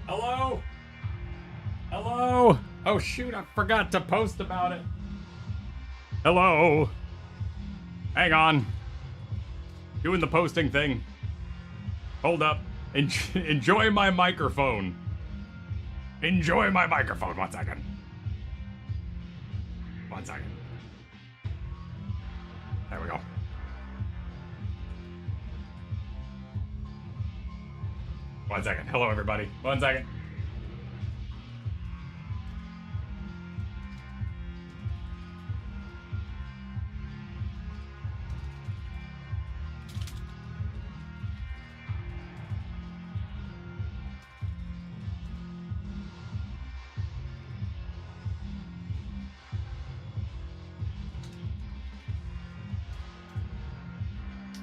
Hello? Hello? Oh shoot, I forgot to post about it. Hello? Hang on. Doing the posting thing. Hold up. Enjoy my microphone. Enjoy my microphone. 1 second. 1 second. There we go. One second. Hello, everybody. 1 second.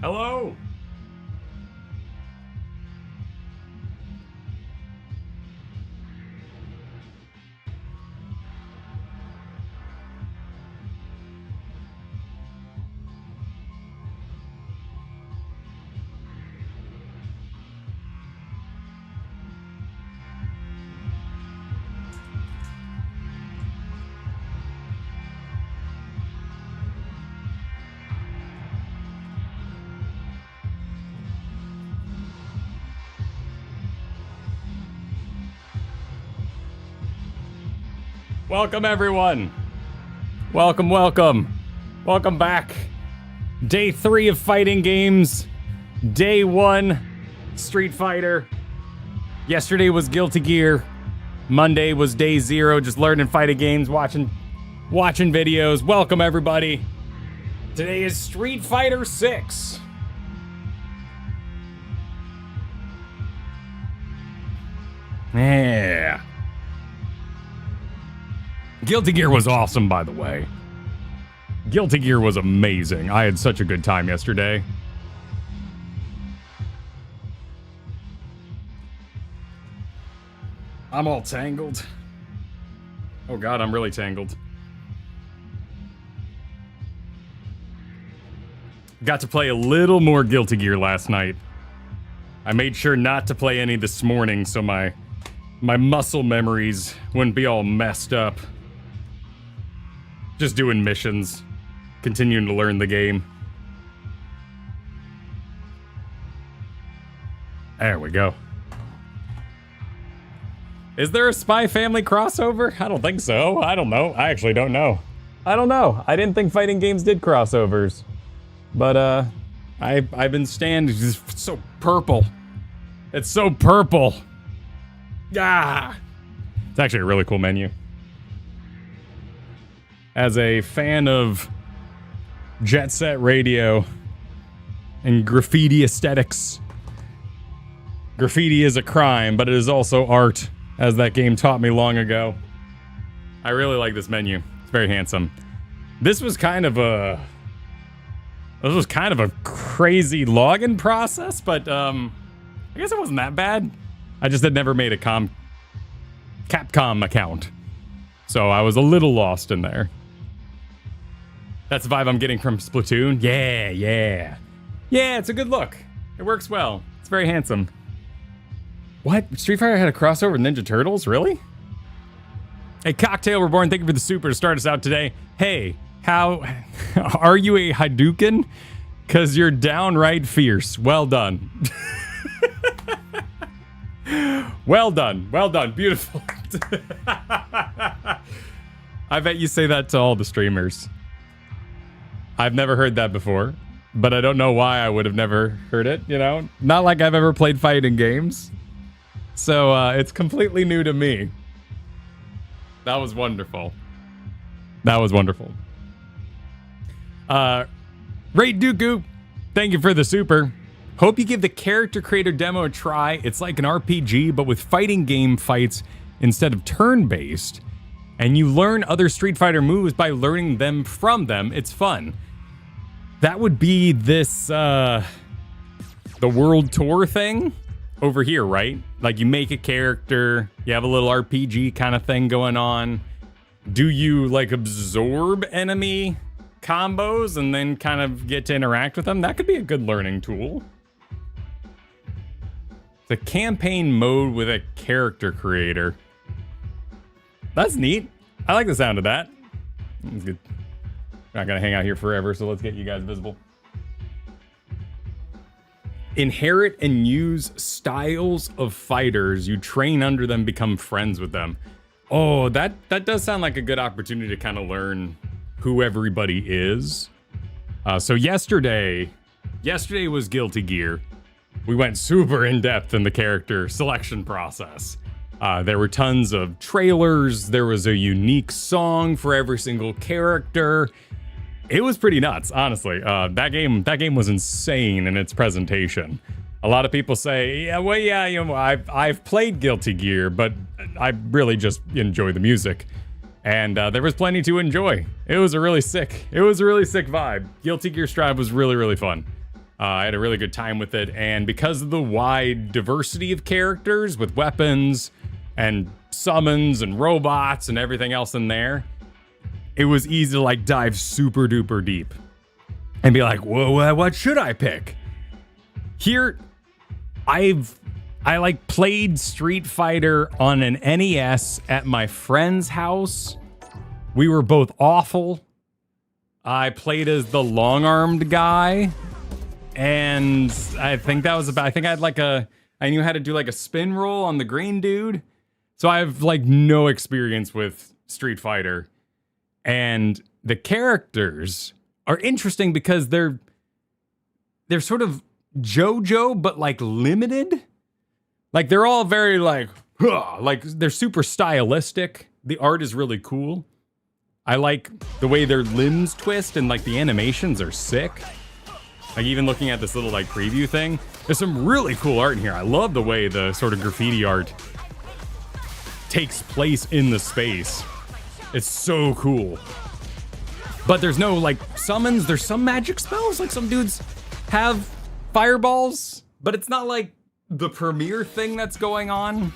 Hello? Welcome, everyone. Welcome, welcome. Welcome back. Day 3 of fighting games. Day 1, Street Fighter. Yesterday was Guilty Gear. Monday was day 0, just learning fighting games, watching videos. Welcome, everybody. Today is Street Fighter 6. Yeah. Guilty Gear was awesome, by the way. Guilty Gear was amazing. I had such a good time yesterday. I'm all tangled. Oh god, I'm really tangled. Got to play a little more Guilty Gear last night. I made sure not to play any this morning so my muscle memories wouldn't be all messed up. Just doing missions, continuing to learn the game. There we go. Is there a Spy Family crossover? I don't think so. I don't know. I actually don't know. I don't know. I didn't think fighting games did crossovers. But, I've been standing. It's so purple. It's so purple. Ah! It's actually a really cool menu. As a fan of Jet Set Radio and graffiti aesthetics, graffiti is a crime, but it is also art, as that game taught me long ago. I really like this menu. It's very handsome. This was kind of a crazy login process, but I guess it wasn't that bad. I just had never made a Capcom account, so I was a little lost in there. That's the vibe I'm getting from Splatoon. Yeah, it's a good look. It works well. It's very handsome. What? Street Fighter had a crossover with Ninja Turtles? Really? Hey, Cocktail Reborn, thank you for the super to start us out today. Hey, how are you a Hadouken? Because you're downright fierce. Well done. Well done. Beautiful. I bet you say that to all the streamers. I've never heard that before, but I don't know why I would have never heard it, you know? Not like I've ever played fighting games. So, it's completely new to me. That was wonderful. Raid Dooku, thank you for the super. Hope you give the character creator demo a try. It's like an RPG, but with fighting game fights instead of turn-based. And you learn other Street Fighter moves by learning them from them. It's fun. That would be this, the World Tour thing over here, right? Like you make a character, you have a little RPG kind of thing going on. Do you like absorb enemy combos and then kind of get to interact with them? That could be a good learning tool. It's a campaign mode with a character creator. That's neat. I like the sound of that. It's good. Not gonna hang out here forever, so let's get you guys visible. Inherit and use styles of fighters. You train under them, become friends with them. Oh, that does sound like a good opportunity to kind of learn who everybody is. So yesterday was Guilty Gear. We went super in depth in the character selection process. There were tons of trailers. There was a unique song for every single character. It was pretty nuts, honestly. That game was insane in its presentation. A lot of people say, yeah, you know, I've played Guilty Gear, but I really just enjoy the music. And there was plenty to enjoy. It was a really sick vibe. Guilty Gear Strive was really, really fun. I had a really good time with it, and because of the wide diversity of characters with weapons and summons and robots and everything else in there, it was easy to like dive super duper deep and be like, whoa, what should I pick? Here, I like played Street Fighter on an NES at my friend's house. We were both awful. I played as the long-armed guy, and I think that was about, I think I knew how to do like a spin roll on the green dude. So I have like no experience with Street Fighter. And the characters are interesting because they're sort of JoJo, but like limited. Like they're all very like they're super stylistic. The art is really cool. I like the way their limbs twist and like the animations are sick. Like even looking at this little like preview thing, there's some really cool art in here. I love the way the sort of graffiti art takes place in the space. It's so cool. But there's no like summons. There's some magic spells. Like some dudes have fireballs, but it's not like the premier thing that's going on.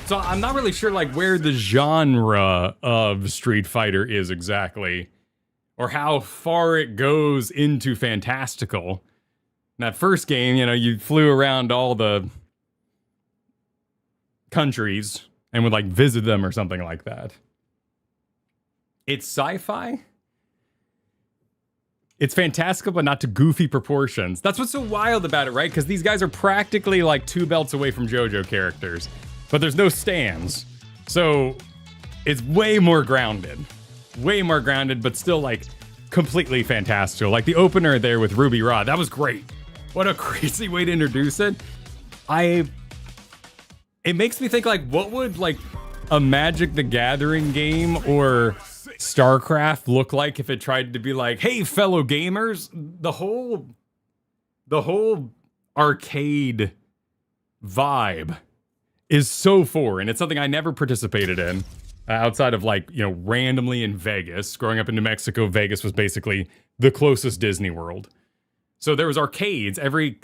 So I'm not really sure like where the genre of Street Fighter is exactly, or how far it goes into fantastical. In that first game, you know, you flew around all the countries and would like visit them or something like that. It's sci-fi. It's fantastical, but not to goofy proportions. That's what's so wild about it, right? Because these guys are practically like 2 belts away from JoJo characters, but there's no stands. So it's way more grounded, but still like completely fantastical. Like the opener there with Ruby Rod, that was great. What a crazy way to introduce it. It makes me think like, what would like a Magic the Gathering game or StarCraft look like if it tried to be like, hey, fellow gamers, the whole arcade vibe is so foreign. It's something I never participated in outside of like, you know, randomly in Vegas. Growing up in New Mexico, Vegas was basically the closest Disney World. So there was arcades. Every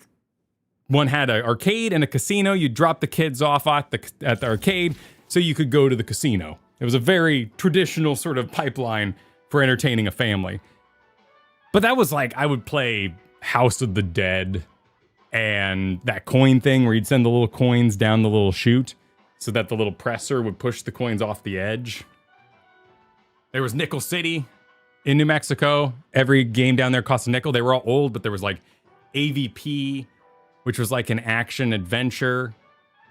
one had an arcade and a casino. You'd drop the kids off at the arcade so you could go to the casino. It was a very traditional sort of pipeline for entertaining a family. But that was like, I would play House of the Dead and that coin thing where you'd send the little coins down the little chute so that the little presser would push the coins off the edge. There was Nickel City in New Mexico. Every game down there cost a nickel. They were all old, but there was like AVP, which was like an action adventure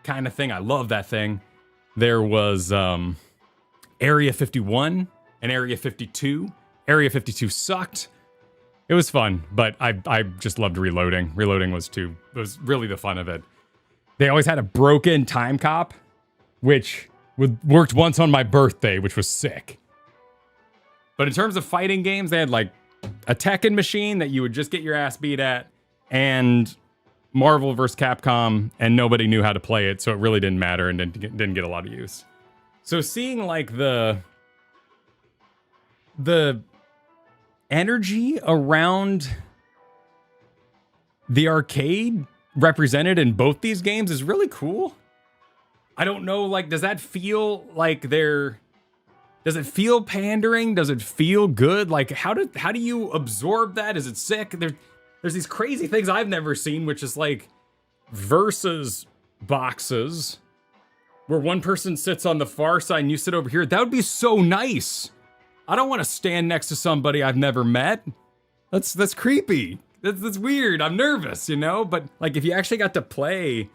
kind of thing. I love that thing. There was Area 51 and Area 52. Area 52 sucked. It was fun, but I just loved reloading. Reloading was really the fun of it. They always had a broken Time Cop, which worked once on my birthday, which was sick. But in terms of fighting games, they had like a Tekken machine that you would just get your ass beat at, and Marvel vs. Capcom, and nobody knew how to play it, so it really didn't matter and didn't get a lot of use. So seeing like the energy around the arcade represented in both these games is really cool. I don't know, like, does that feel like does it feel pandering? Does it feel good? Like, how do you absorb that? Is it sick? There's these crazy things I've never seen, which is like versus boxes where one person sits on the far side and you sit over here. That would be so nice. I don't want to stand next to somebody I've never met. That's creepy. That's weird. I'm nervous, you know? But like if you actually got to play,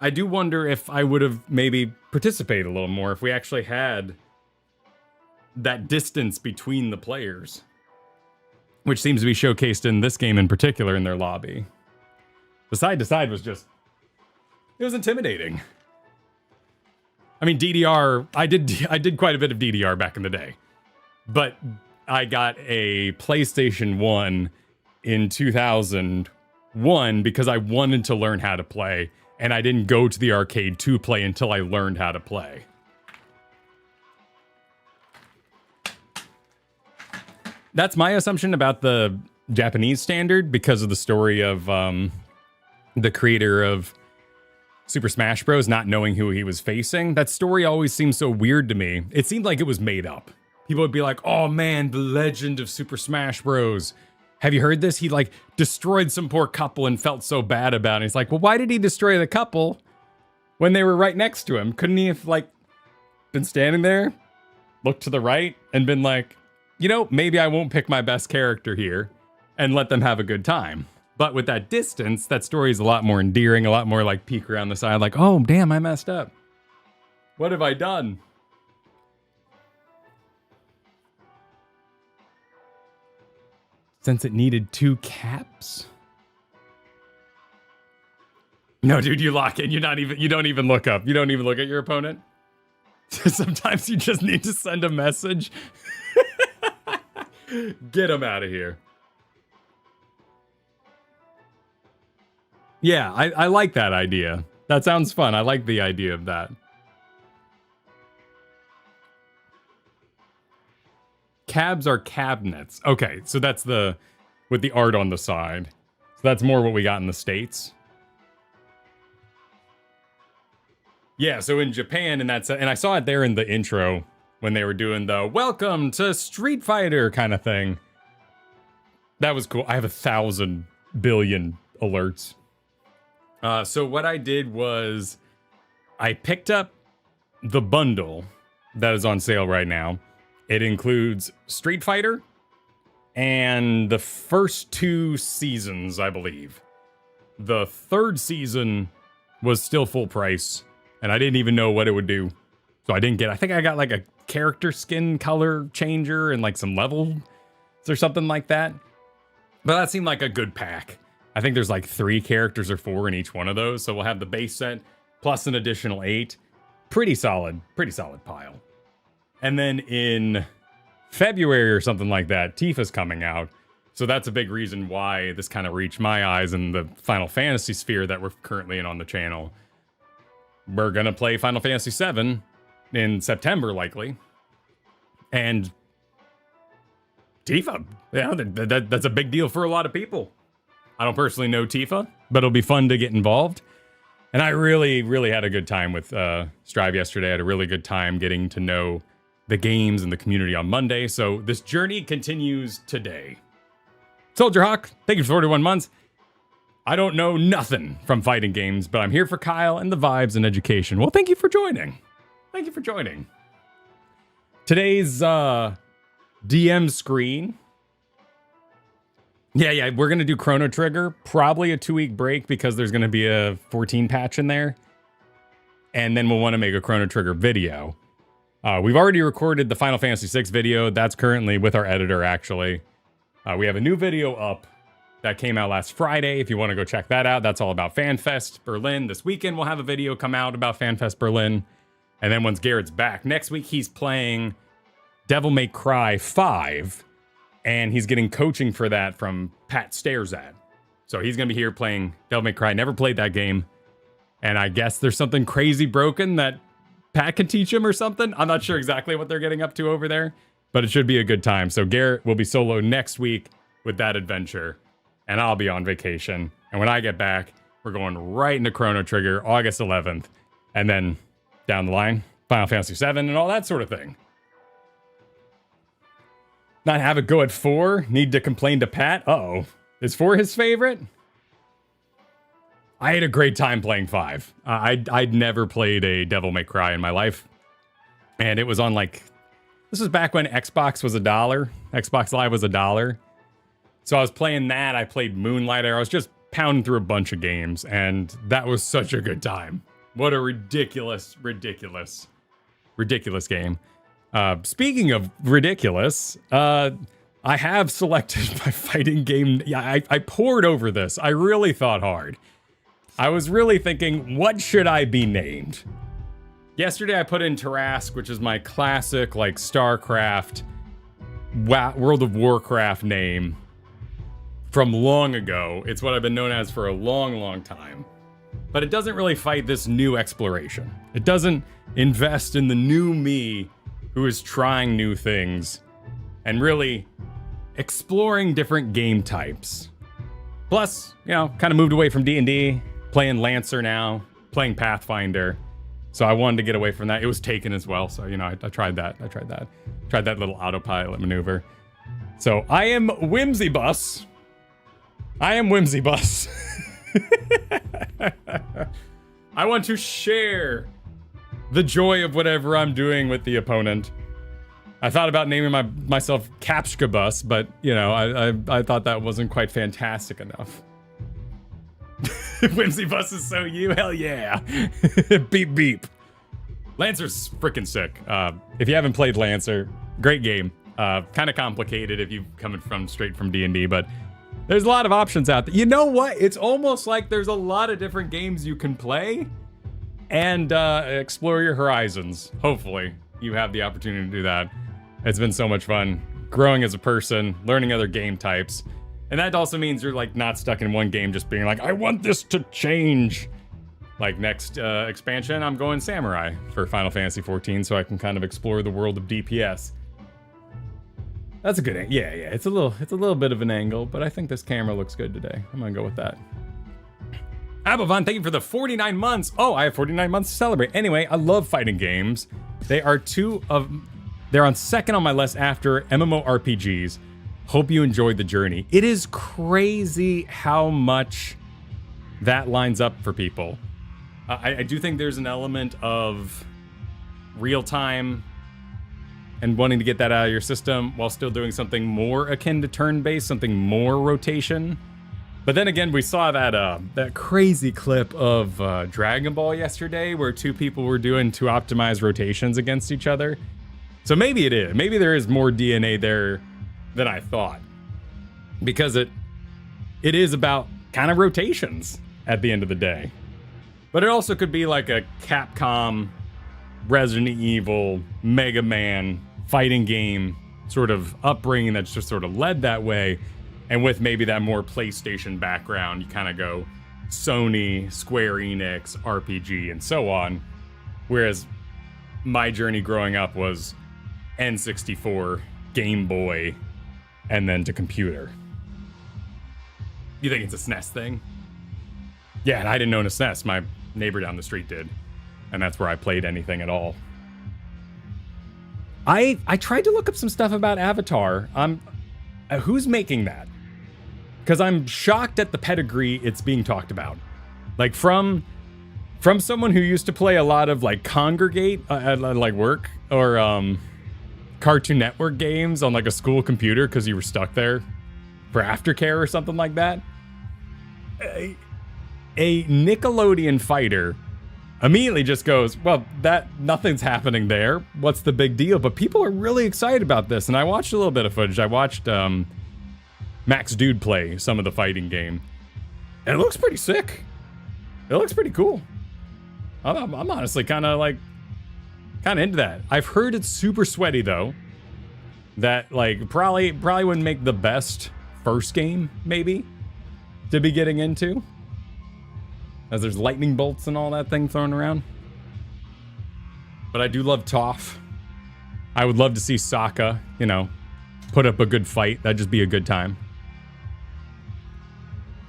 I do wonder if I would have maybe participated a little more if we actually had that distance between the players, which seems to be showcased in this game in particular in their lobby. The side to side was just, it was intimidating. I mean, DDR, I did quite a bit of DDR back in the day, but I got a PlayStation 1 in 2001 because I wanted to learn how to play, and I didn't go to the arcade to play until I learned how to play. That's my assumption about the Japanese standard because of the story of the creator of Super Smash Bros. Not knowing who he was facing. That story always seemed so weird to me. It seemed like it was made up. People would be like, oh man, the legend of Super Smash Bros. Have you heard this? He like destroyed some poor couple and felt so bad about it. He's like, well, why did he destroy the couple when they were right next to him? Couldn't he have like been standing there, looked to the right and been like, you know, maybe I won't pick my best character here and let them have a good time. But with that distance, that story is a lot more endearing, a lot more like peek around the side, like, oh, damn, I messed up. What have I done? Since it needed 2 caps? No, dude, you lock in. You don't even look up. You don't even look at your opponent. Sometimes you just need to send a message. Get him out of here. Yeah, I like that idea. That sounds fun. I like the idea of that. Cabs are cabinets. Okay, so that's the with the art on the side. So that's more what we got in the States. Yeah, so in Japan, and I saw it there in the intro when they were doing the welcome to Street Fighter kind of thing. That was cool. I have 1,000 billion alerts. So what I did was I picked up the bundle that is on sale right now. It includes Street Fighter and the first 2 seasons, I believe. The 3rd season was still full price, and I didn't even know what it would do. So I think I got like a character skin color changer and like some levels or something like that. But that seemed like a good pack. I think there's like 3 characters or 4 in each one of those. So we'll have the base set plus an additional 8. Pretty solid pile. And then in February or something like that, Tifa's coming out. So that's a big reason why this kind of reached my eyes in the Final Fantasy sphere that we're currently in on the channel. We're going to play Final Fantasy VII in September, likely. And Tifa, yeah, that's a big deal for a lot of people. I don't personally know Tifa, but it'll be fun to get involved. And I really, really had a good time with Strive yesterday. I had a really good time getting to know the games and the community on Monday. So this journey continues today. Soldier Hawk, thank you for 41 months. I don't know nothing from fighting games, but I'm here for Kyle and the vibes and education. Well, thank you for joining. Thank you for joining. Today's DM screen. Yeah, we're going to do Chrono Trigger. Probably a 2-week break because there's going to be a 14 patch in there. And then we'll want to make a Chrono Trigger video. We've already recorded the Final Fantasy VI video. That's currently with our editor, actually. We have a new video up that came out last Friday. If you want to go check that out, that's all about FanFest Berlin. This weekend, we'll have a video come out about FanFest Berlin. And then once Garrett's back, next week, he's playing Devil May Cry 5. And he's getting coaching for that from PatStaresat. So he's going to be here playing Devil May Cry. Never played that game. And I guess there's something crazy broken that Pat can teach him or something. I'm not sure exactly what they're getting up to over there. But it should be a good time. So Garrett will be solo next week with that adventure. And I'll be on vacation. And when I get back, we're going right into Chrono Trigger, August 11th. And then down the line, Final Fantasy VII and all that sort of thing. Not have it go at 4. Need to complain to Pat. Uh-oh. Is 4 his favorite? I had a great time playing 5. I'd never played a Devil May Cry in my life. And it was on like, this was back when Xbox was $1. Xbox Live was $1. So I was playing that. I played Moonlighter. I was just pounding through a bunch of games. And that was such a good time. What a ridiculous game. Speaking of ridiculous, I have selected my fighting game. Yeah, I pored over this. I really thought hard. I was really thinking, what should I be named? Yesterday I put in Tarask, which is my classic, like, StarCraft, World of Warcraft name from long ago. It's what I've been known as for a long, long time. But it doesn't really fight this new exploration. It doesn't invest in the new me who is trying new things and really exploring different game types. Plus, you know, kind of moved away from D&D, playing Lancer now, playing Pathfinder. So I wanted to get away from that. It was taken as well, so, you know, I tried that. Tried that little autopilot maneuver. So I am Whimsybus. I want to share the joy of whatever I'm doing with the opponent. I thought about naming myself Capscabus, but, you know, I thought that wasn't quite fantastic enough. Whimsybus is so you, hell yeah. Beep beep. Lancer's freaking sick. If you haven't played Lancer, great game. Kind of complicated if you're coming straight from D&D, but there's a lot of options out there. You know what? It's almost like there's a lot of different games you can play and explore your horizons. Hopefully, you have the opportunity to do that. It's been so much fun growing as a person, learning other game types. And that also means you're like not stuck in one game just being like, I want this to change. Like next expansion, I'm going Samurai for Final Fantasy XIV so I can kind of explore the world of DPS. That's a good angle. Yeah, it's a little bit of an angle, but I think this camera looks good today. I'm gonna go with that. Abavon, thank you for the 49 months. Oh, I have 49 months to celebrate. Anyway, I love fighting games. They're on second on my list after MMORPGs. Hope you enjoyed the journey. It is crazy how much that lines up for people. I do think there's an element of real time and wanting to get that out of your system while still doing something more akin to turn-based, something more rotation. But then again, we saw that crazy clip of Dragon Ball yesterday where two people were doing two optimized rotations against each other. So maybe it is. Maybe there is more DNA there than I thought. Because it is about kind of rotations at the end of the day. But it also could be like a Capcom, Resident Evil, Mega Man fighting game sort of upbringing that's just sort of led that way. And with maybe that more PlayStation background, you kind of go Sony, Square Enix, RPG, and so on. Whereas my journey growing up was N64, Game Boy, and then to computer. You think it's a SNES thing? Yeah, and I didn't own a SNES. My neighbor down the street did. And that's where I played anything at all. I tried to look up some stuff about Avatar. Who's making that? Because I'm shocked at the pedigree it's being talked about. Like from someone who used to play a lot of like Congregate at like work or Cartoon Network games on like a school computer because you were stuck there for aftercare or something like that. A Nickelodeon fighter immediately just goes, well, nothing's happening there. What's the big deal? But people are really excited about this. And I watched a little bit of footage. I watched Max Dude play some of the fighting game. And it looks pretty sick. It looks pretty cool. I'm honestly kind of into that. I've heard it's super sweaty though. That like probably wouldn't make the best first game maybe to be getting into. As there's lightning bolts and all that thing thrown around. But I do love Toph. I would love to see Sokka, you know, put up a good fight. That'd just be a good time.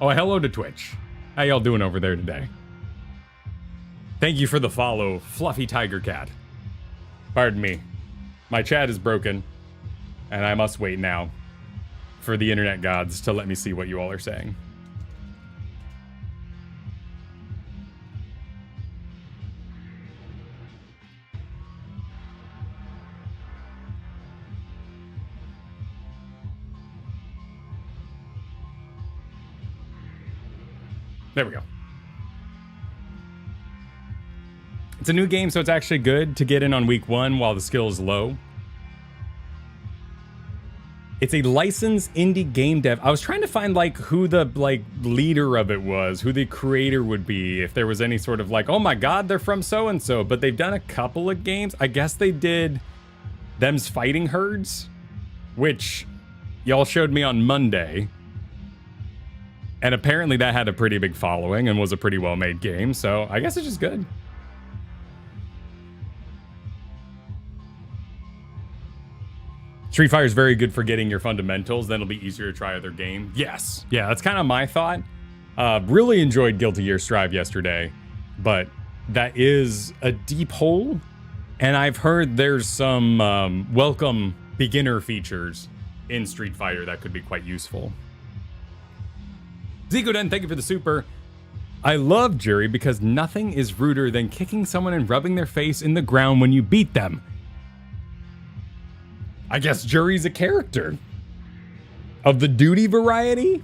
Oh, hello to Twitch. How y'all doing over there today? Thank you for the follow, Fluffy Tiger Cat. Pardon me. My chat is broken, and I must wait now for the internet gods to let me see what you all are saying. There we go. It's a new game, so it's actually good to get in on week 1 while the skill is low. It's a licensed indie game dev. I was trying to find like who the leader of it was, who the creator would be, if there was any sort of like, oh my god, they're from so-and-so, but they've done a couple of games. I guess they did Them's Fighting Herds, which y'all showed me on Monday. And apparently that had a pretty big following and was a pretty well-made game, so I guess it's just good. Street Fighter is very good for getting your fundamentals, then it'll be easier to try other games. Yes, yeah, that's kind of my thought. Really enjoyed Guilty Gear Strive yesterday, but that is a deep hole, and I've heard there's some welcome beginner features in Street Fighter that could be quite useful. Zigoden, thank you for the super. I love Jury because nothing is ruder than kicking someone and rubbing their face in the ground when you beat them. I guess Jury's a character of the duty variety.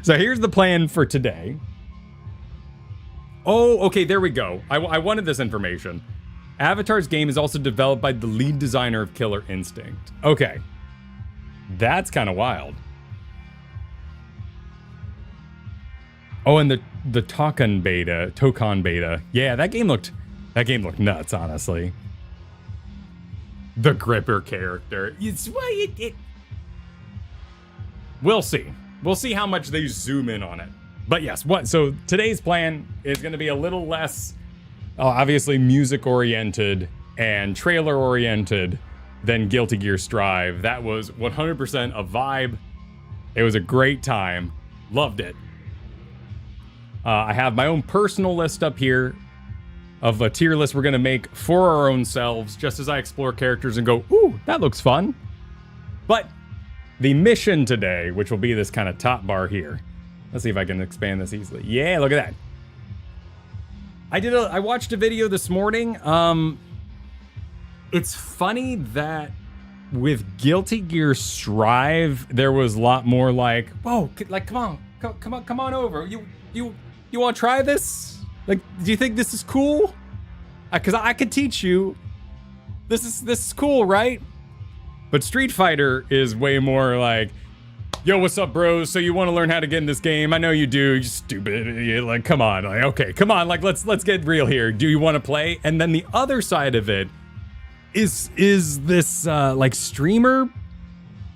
So here's the plan for today. Oh, okay, there we go. I wanted this information. Avatar's game is also developed by the lead designer of Killer Instinct. Okay. That's kind of wild. Oh, and the Tokon beta. Yeah, that game looked nuts, honestly. The Gripper character. We'll see. We'll see how much they zoom in on it. But yes, so today's plan is going to be a little less, obviously music-oriented and trailer-oriented than Guilty Gear Strive. That was 100% a vibe. It was a great time. Loved it. I have my own personal list up here of a tier list we're going to make for our own selves, just as I explore characters and go, ooh, that looks fun. But the mission today, which will be this kind of top bar here. Let's see if I can expand this easily. Yeah, look at that. I watched a video this morning. It's funny that with Guilty Gear Strive, there was a lot more like, whoa, like, come on over. You want to try this? Like, do you think this is cool? Because I could teach you. This is cool, right? But Street Fighter is way more like, yo, what's up, bros? So you want to learn how to get in this game? I know you do. You stupid. You're like, come on. Like, okay, come on. Like, let's get real here. Do you want to play? And then the other side of it is this like streamer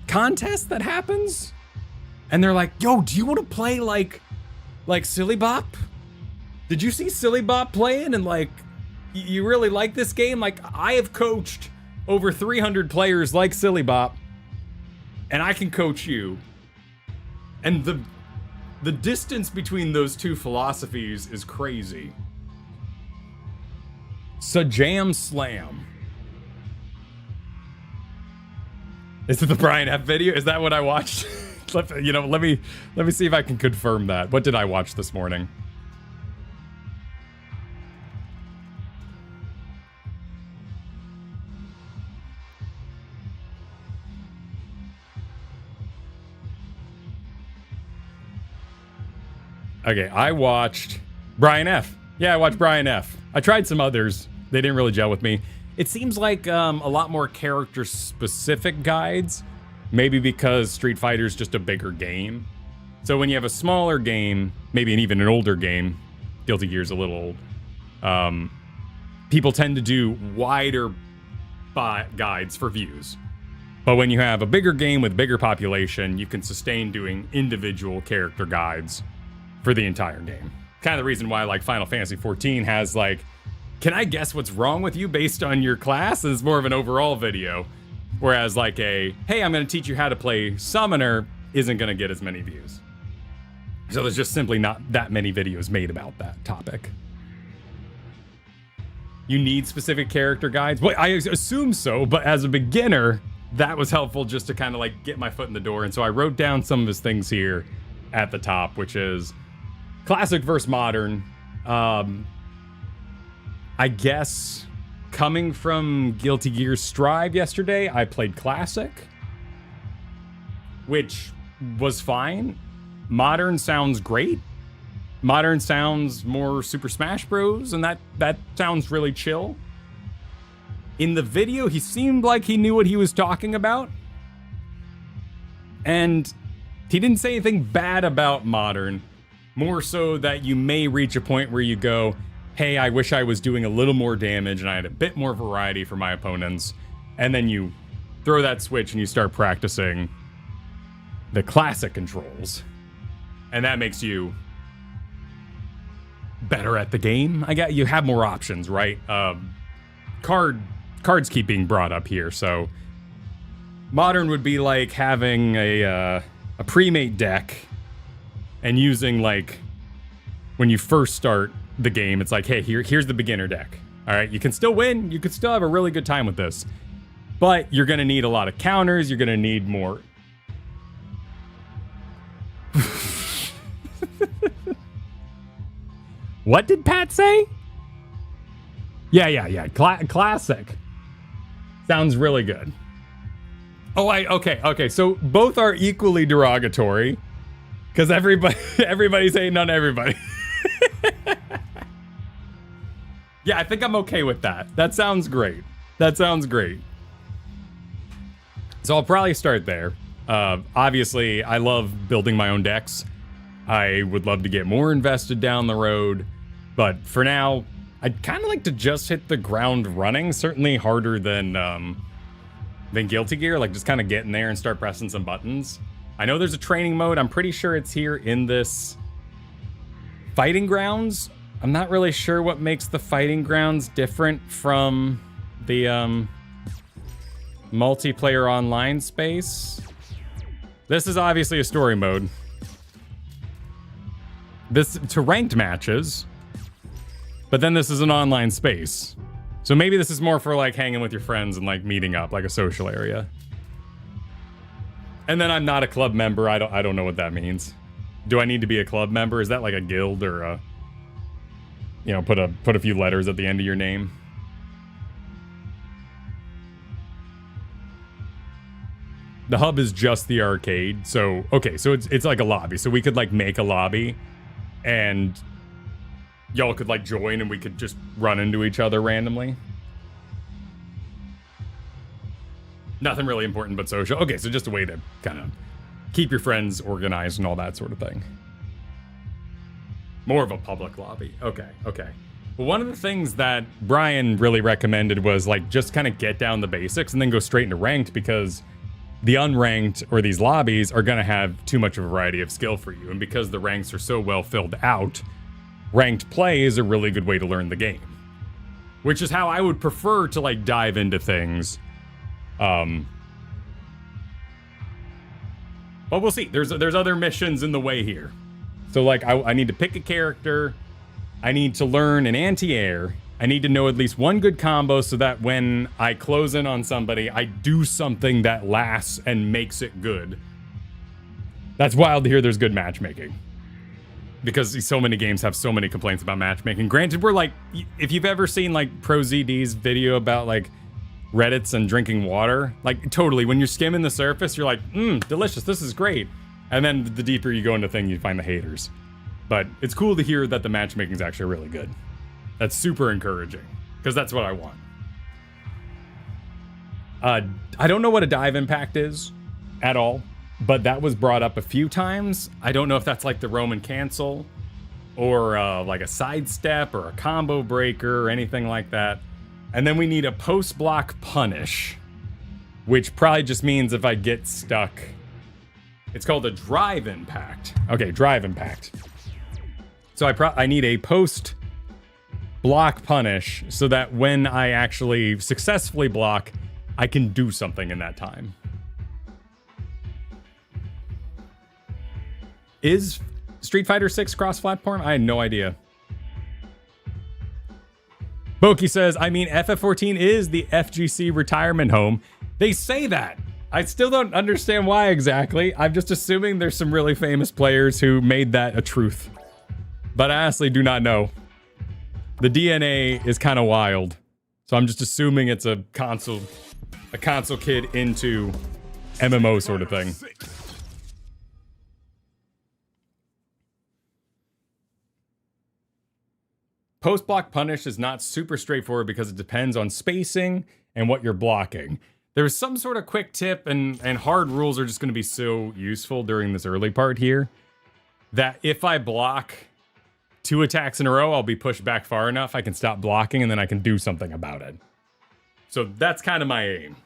contest that happens, and they're like, yo, do you want to play like Silly Bop? Did you see Silly Bop playing and like you really like this game? Like, I have coached over 300 players like Silly Bop, and I can coach you. And the distance between those two philosophies is crazy. Sajam Slam. Is it the Brian F video? Is that what I watched? You know, let me see if I can confirm that. What did I watch this morning? Okay, I watched Brian F. Yeah, I watched Brian F. I tried some others. They didn't really gel with me. It seems like a lot more character-specific guides. Maybe because Street Fighter's just a bigger game. So when you have a smaller game, maybe even an older game, Guilty Gear's a little old, people tend to do wider guides for views. But when you have a bigger game with bigger population, you can sustain doing individual character guides for the entire game. Kind of the reason why like Final Fantasy XIV has like, can I guess what's wrong with you based on your class? It's more of an overall video. Whereas like hey, I'm going to teach you how to play Summoner isn't going to get as many views. So there's just simply not that many videos made about that topic. You need specific character guides? Well, I assume so, but as a beginner, that was helpful just to kind of like get my foot in the door. And so I wrote down some of his things here at the top, which is classic versus modern. I guess coming from Guilty Gear Strive yesterday, I played classic, which was fine. Modern sounds great. Modern sounds more Super Smash Bros. And that sounds really chill. In the video, he seemed like he knew what he was talking about. And he didn't say anything bad about Modern. More so that you may reach a point where you go, hey, I wish I was doing a little more damage and I had a bit more variety for my opponents. And then you throw that switch and you start practicing the classic controls. And that makes you better at the game. You have more options, right? Cards keep being brought up here, so Modern would be like having a pre-made deck and using, like, when you first start the game, it's like, hey, here's the beginner deck. All right, you can still win. You could still have a really good time with this. But you're going to need a lot of counters. You're going to need more. What did Pat say? Yeah. Classic. Sounds really good. Oh, okay. So both are equally derogatory. Because everybody's hating on everybody. Yeah, I think I'm okay with that. That sounds great. So I'll probably start there. Obviously, I love building my own decks. I would love to get more invested down the road. But for now, I'd kind of like to just hit the ground running. Certainly harder than Guilty Gear. Like, just kind of get in there and start pressing some buttons. I know there's a training mode. I'm pretty sure it's here in this Fighting Grounds. I'm not really sure what makes the Fighting Grounds different from the multiplayer online space. This is obviously a story mode. This to ranked matches, but then this is an online space. So maybe this is more for like hanging with your friends and like meeting up, like a social area. And then I'm not a club member. I don't know what that means. Do I need to be a club member? Is that like a guild or a, you know, put a few letters at the end of your name? The hub is just the arcade. So, okay, so it's like a lobby. So we could like make a lobby and y'all could like join and we could just run into each other randomly. Nothing really important but social. Okay, so just a way to kind of keep your friends organized and all that sort of thing. More of a public lobby. Okay. Well, one of the things that Brian really recommended was like just kind of get down the basics and then go straight into ranked, because the unranked or these lobbies are going to have too much of a variety of skill for you. And because the ranks are so well filled out, ranked play is a really good way to learn the game. Which is how I would prefer to like dive into things. But we'll see. There's other missions in the way here. So like I need to pick a character. I need to learn an anti-air. I need to know at least one good combo so that when I close in on somebody, I do something that lasts and makes it good. That's wild to hear there's good matchmaking. Because so many games have so many complaints about matchmaking. Granted, we're like, if you've ever seen like ProZD's video about like Reddits and drinking water, like totally, when you're skimming the surface, you're like, delicious, this is great. And then the deeper you go into thing, you find the haters. But it's cool to hear that the matchmaking is actually really good. That's super encouraging, because that's what I want. I don't know what a dive impact is at all, but that was brought up a few times. I don't know if that's like the Roman cancel or like a sidestep or a combo breaker or anything like that. And then we need a post-block punish, which probably just means if I get stuck. It's called a drive impact. Okay, drive impact. So I need a post-block punish so that when I actually successfully block, I can do something in that time. Is Street Fighter 6 cross-platform? I had no idea. Boki says, I mean, FF14 is the FGC retirement home. They say that. I still don't understand why exactly. I'm just assuming there's some really famous players who made that a truth. But I honestly do not know. The DNA is kind of wild. So I'm just assuming it's a console kid into MMO sort of thing. Post-block punish is not super straightforward because it depends on spacing and what you're blocking. There's some sort of quick tip, and hard rules are just going to be so useful during this early part here that if I block 2 attacks in a row, I'll be pushed back far enough I can stop blocking and then I can do something about it. So that's kind of my aim.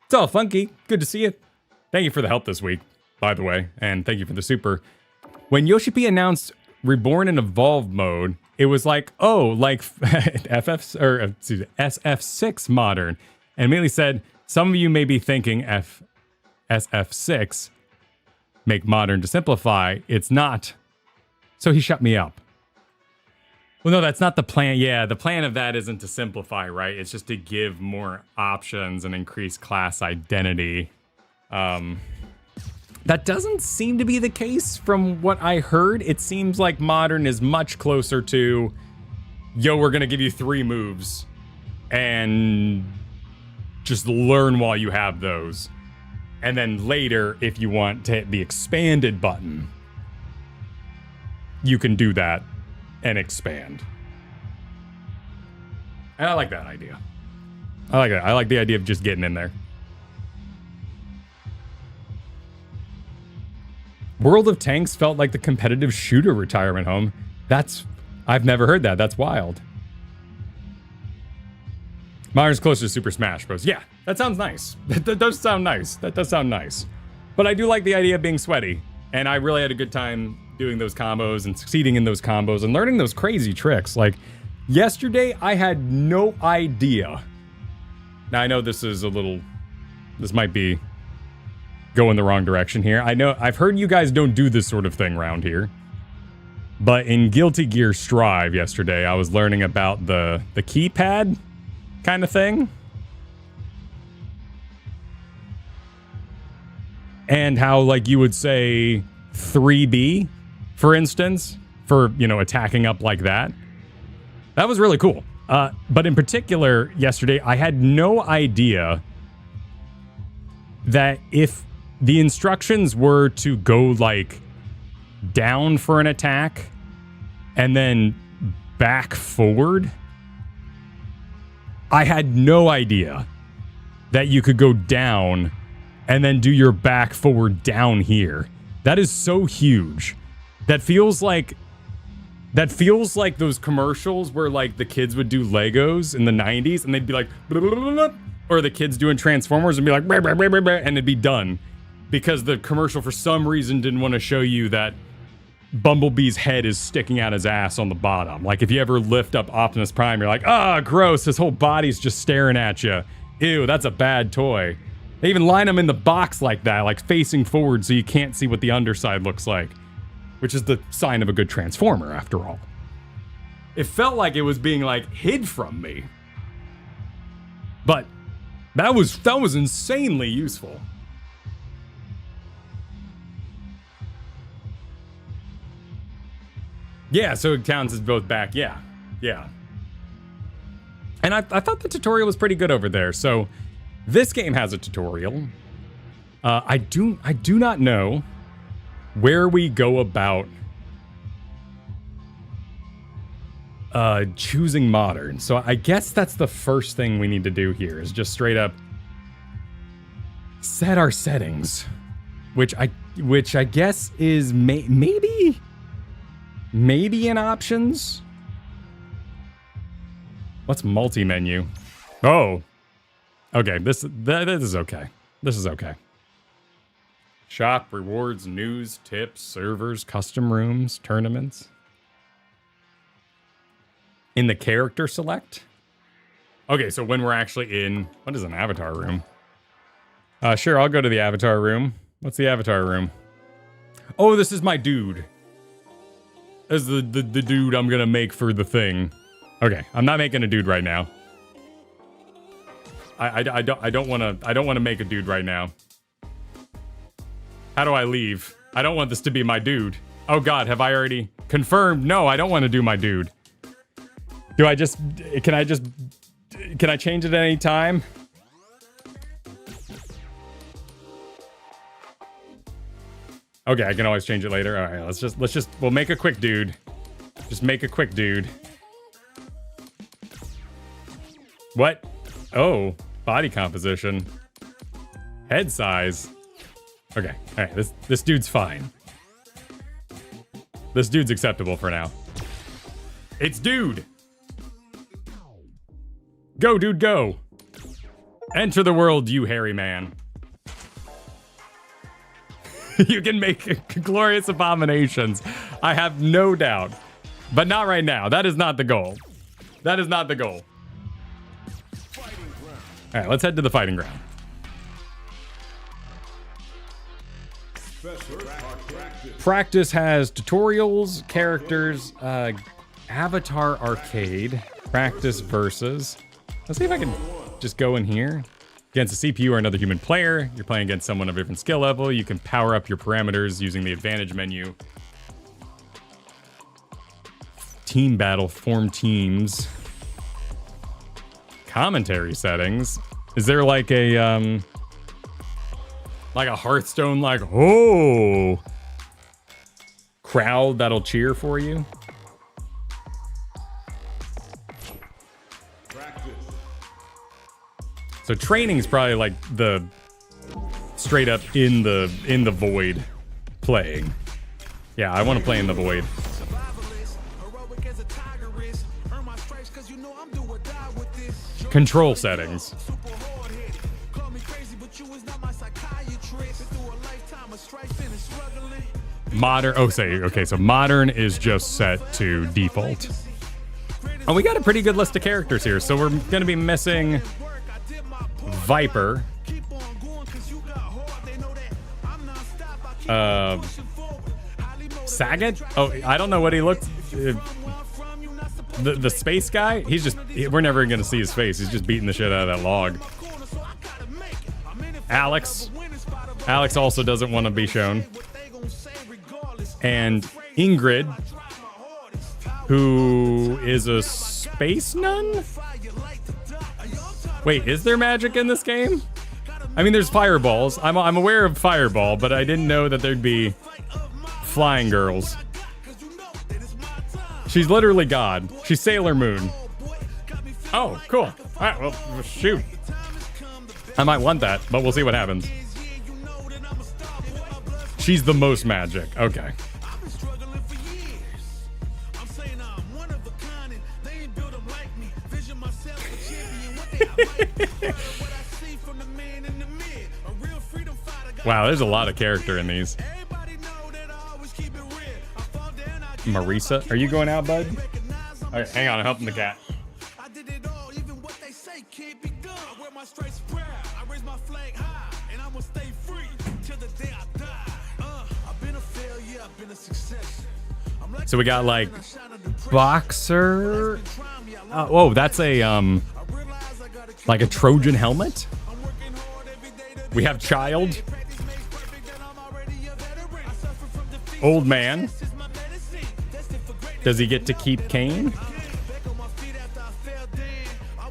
It's all funky. Good to see you. Thank you for the help this week, by the way, and thank you for the super. When Yoshi P announced Reborn in Evolved mode, it was like, oh, like SF6 modern, and immediately said, some of you may be thinking SF6 make modern to simplify. It's not. So he shut me up. Well, no, that's not the plan. Yeah, the plan of that isn't to simplify, right? It's just to give more options and increase class identity. That doesn't seem to be the case from what I heard. It seems like modern is much closer to, yo, we're gonna give you 3 moves and just learn while you have those. And then later, if you want to hit the expanded button, you can do that and expand. And I like that idea. I like that. I like the idea of just getting in there. World of Tanks felt like the competitive shooter retirement home. I've never heard that. That's wild. Modern's closer to Super Smash Bros. Yeah, that sounds nice. That does sound nice. That does sound nice. But I do like the idea of being sweaty. And I really had a good time doing those combos and succeeding in those combos and learning those crazy tricks. Like, yesterday, I had no idea. Now, I know this might be going the wrong direction here. I know, I've heard you guys don't do this sort of thing around here. But in Guilty Gear Strive yesterday, I was learning about the keypad kind of thing. And how, like, you would say 3B, for instance, for, you know, attacking up like that. That was really cool. But in particular, yesterday, I had no idea that if the instructions were to go, like, down for an attack and then back forward, I had no idea that you could go down and then do your back forward down here. That is so huge. That feels like those commercials where, like, the kids would do Legos in the 90s and they'd be like, blah, blah, blah, blah, or the kids doing Transformers and be like, blah, blah, blah, blah, blah, and it'd be done. Because the commercial, for some reason, didn't want to show you that Bumblebee's head is sticking out his ass on the bottom. Like, if you ever lift up Optimus Prime, you're like, ah, gross, his whole body's just staring at you. Ew, that's a bad toy. They even line them in the box like that, like facing forward so you can't see what the underside looks like. Which is the sign of a good Transformer, after all. It felt like it was being, like, hid from me. But that was insanely useful. Yeah, so it counts as both back. Yeah. And I thought the tutorial was pretty good over there. So this game has a tutorial. I do not know where we go about choosing modern. So I guess that's the first thing we need to do here, is just straight up set our settings, which I guess is maybe in options. What's multi-menu? Oh, okay. This is okay. This is okay. Shop, rewards, news, tips, servers, custom rooms, tournaments. In the character select? Okay, so when we're actually in, what is an avatar room? Sure, I'll go to the avatar room. What's the avatar room? Oh, this is my dude. This is the dude I'm gonna make for the thing. Okay, I'm not making a dude right now. I don't wanna make a dude right now. How do I leave? I don't want this to be my dude. Oh god, have I already confirmed? No, I don't want to do my dude. Can I change it at any time? Okay, I can always change it later. All right, we'll make a quick dude. Just make a quick dude. What? Oh, body composition. Head size. Okay, all right, this dude's fine. This dude's acceptable for now. It's dude. Go, dude, go. Enter the world, you hairy man. You can make glorious abominations. I have no doubt. But not right now. That is not the goal. That is not the goal. All right, let's head to the fighting ground. Practice has tutorials, characters, Avatar Arcade, practice versus. Let's see if I can just go in here. Against a CPU or another human player, you're playing against someone of a different skill level. You can power up your parameters using the advantage menu. Team battle, form teams. Commentary settings. Is there like a Hearthstone, like, oh, crowd that'll cheer for you? So training's probably like the straight up in the void playing. Yeah, I want to play in the void. Control settings. Modern. Oh, okay. So modern is just set to default. And we got a pretty good list of characters here. So we're gonna be missing Viper. Sagat? Oh, I don't know what he looked. The space guy? He's just. We're never gonna see his face. He's just beating the shit out of that log. Alex. Alex also doesn't want to be shown. And Ingrid, who is a space nun? Wait, is there magic in this game? I mean, there's fireballs. I'm aware of Fireball, but I didn't know that there'd be flying girls. She's literally God. She's Sailor Moon. Oh, cool. All right, well, shoot. I might want that, but we'll see what happens. She's the most magic. Okay. Wow, there's a lot of character in these. Marisa, are you going out, bud? Okay, hang on, I'm helping the cat. So we got like boxer. Whoa, that's a like a Trojan helmet. We have child. Old man. Does he get to keep Kane?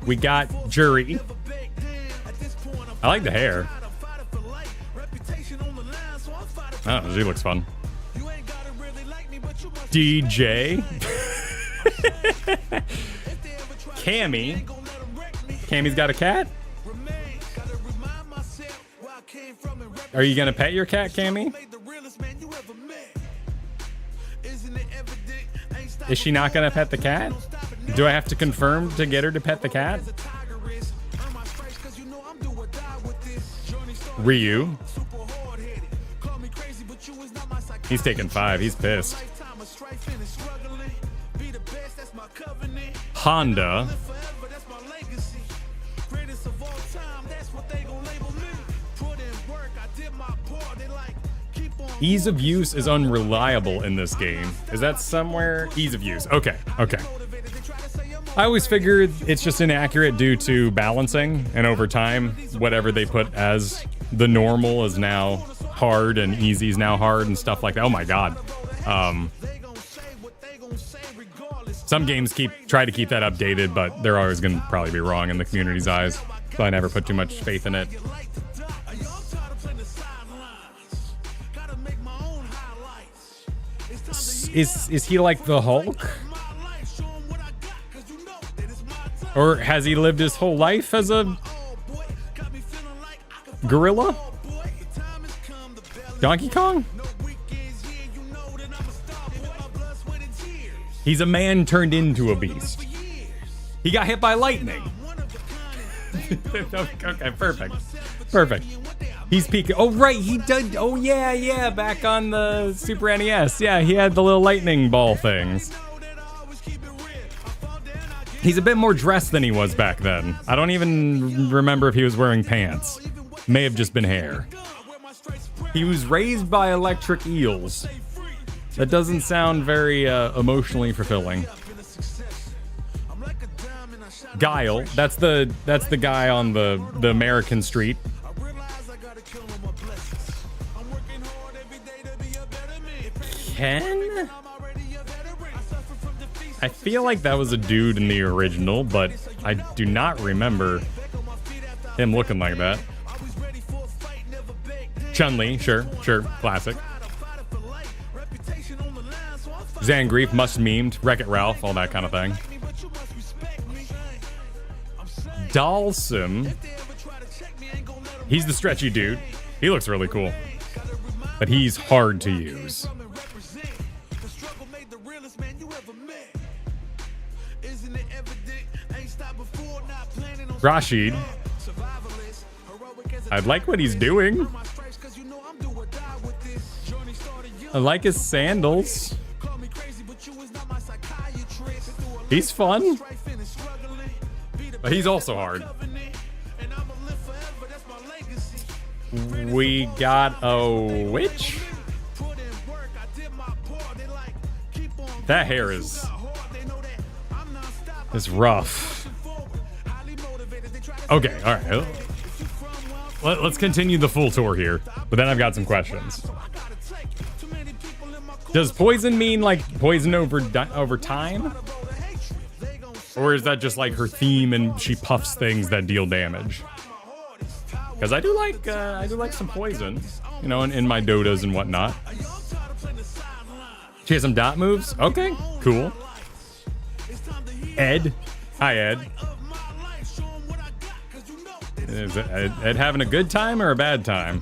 We got jury. I like the hair. Oh, she looks fun. DJ. Cammy. Cammy's got a cat? Are you gonna pet your cat, Cammy? Is she not gonna pet the cat? Do I have to confirm to get her to pet the cat? Ryu. He's taking 5. He's pissed. Honda. Ease of use is unreliable in this game. Is that somewhere? Ease of use. Okay. I always figured it's just inaccurate due to balancing, and over time, whatever they put as the normal is now hard and easy is now hard and stuff like that. Oh my god. Some games try to keep that updated, but they're always going to probably be wrong in the community's eyes. So I never put too much faith in it. Is he like the Hulk? Or has he lived his whole life as a gorilla? Donkey Kong? He's a man turned into a beast. He got hit by lightning. Okay, perfect. Perfect. He's peeking. Oh, right, he did. Oh, yeah, back on the Super NES. Yeah, he had the little lightning ball things. He's a bit more dressed than he was back then. I don't even remember if he was wearing pants. May have just been hair. He was raised by electric eels. That doesn't sound very emotionally fulfilling. Guile, that's the guy on the American street. Ken? I feel like that was a dude in the original, but I do not remember him looking like that. Chun-Li, sure, classic. Zangief, Must Memed, Wreck-It Ralph, all that kind of thing. Dalsim, he's the stretchy dude. He looks really cool, but he's hard to use. Rashid, I like what he's doing. I like his sandals. He's fun, but he's also hard. We got a witch? That hair is rough. Okay, all right. Let's continue the full tour here, but then I've got some questions. Does poison mean like poison over time? Or is that just like her theme and she puffs things that deal damage? Because I do like some poison, you know, in my Dotas and whatnot. She has some dot moves? Okay, cool. Ed. Hi, Ed. Is Ed having a good time or a bad time?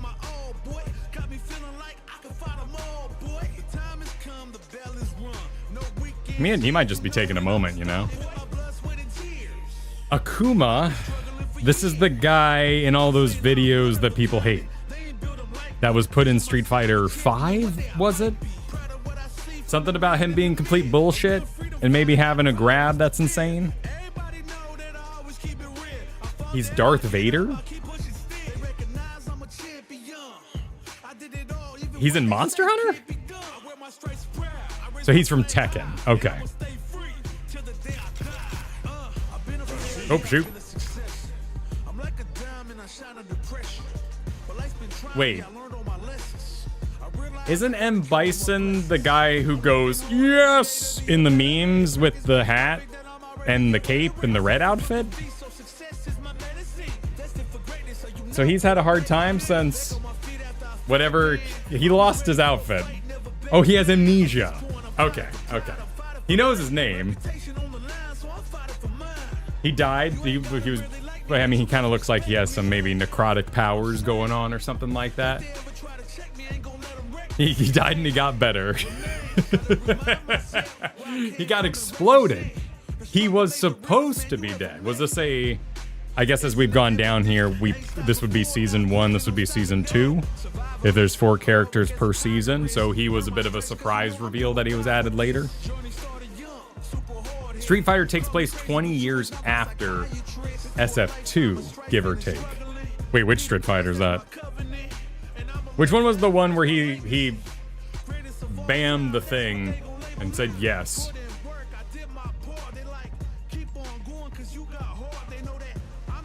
Man, he might just be taking a moment, you know? Akuma, this is the guy in all those videos that people hate. That was put in Street Fighter V, was it? Something about him being complete bullshit and maybe having a grab that's insane. He's Darth Vader? He's in Monster Hunter? So he's from Tekken. Okay. Oh, shoot. Wait. Isn't M. Bison the guy who goes, yes, in the memes with the hat and the cape and the red outfit? So he's had a hard time since whatever, he lost his outfit. Oh, he has amnesia. Okay. He knows his name. He died. He was, I mean, he kind of looks like he has some maybe necrotic powers going on or something like that. He died and he got better. He got exploded. He was supposed to be dead. Was this a... I guess as we've gone down here, this would be season 1, this would be season 2. If there's 4 characters per season, so he was a bit of a surprise reveal that he was added later. Street Fighter takes place 20 years after SF2, give or take. Wait, which Street Fighter is that? Which one was the one where he bammed the thing and said yes?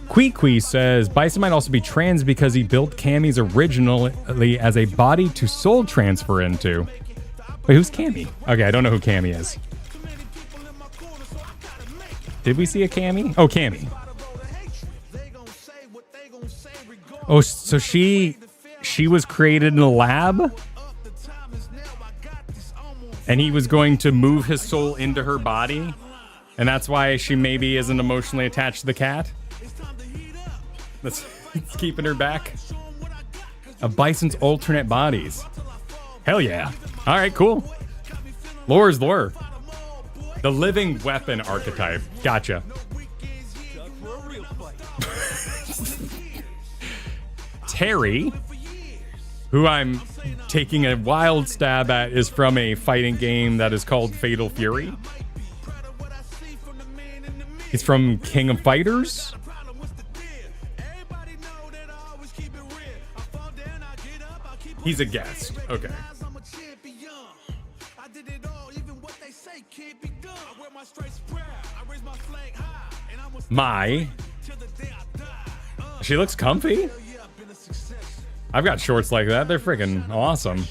Kwee says, Bison might also be trans because he built Cammy's originally as a body to soul transfer into. Wait, who's Cammy? Okay, I don't know who Cammy is. Did we see a Cammy? Oh, Cammy. Oh, so she was created in a lab? And he was going to move his soul into her body And that's why she maybe isn't emotionally attached to the cat. That's keeping her back. A bison's alternate bodies. Hell yeah. All right, cool. Lore is lore. The living weapon archetype. Gotcha. Terry, who I'm taking a wild stab at, is from a fighting game that is called Fatal Fury. He's from King of Fighters. He's a guest. Okay. She looks comfy. I've got shorts like that. They're freaking awesome.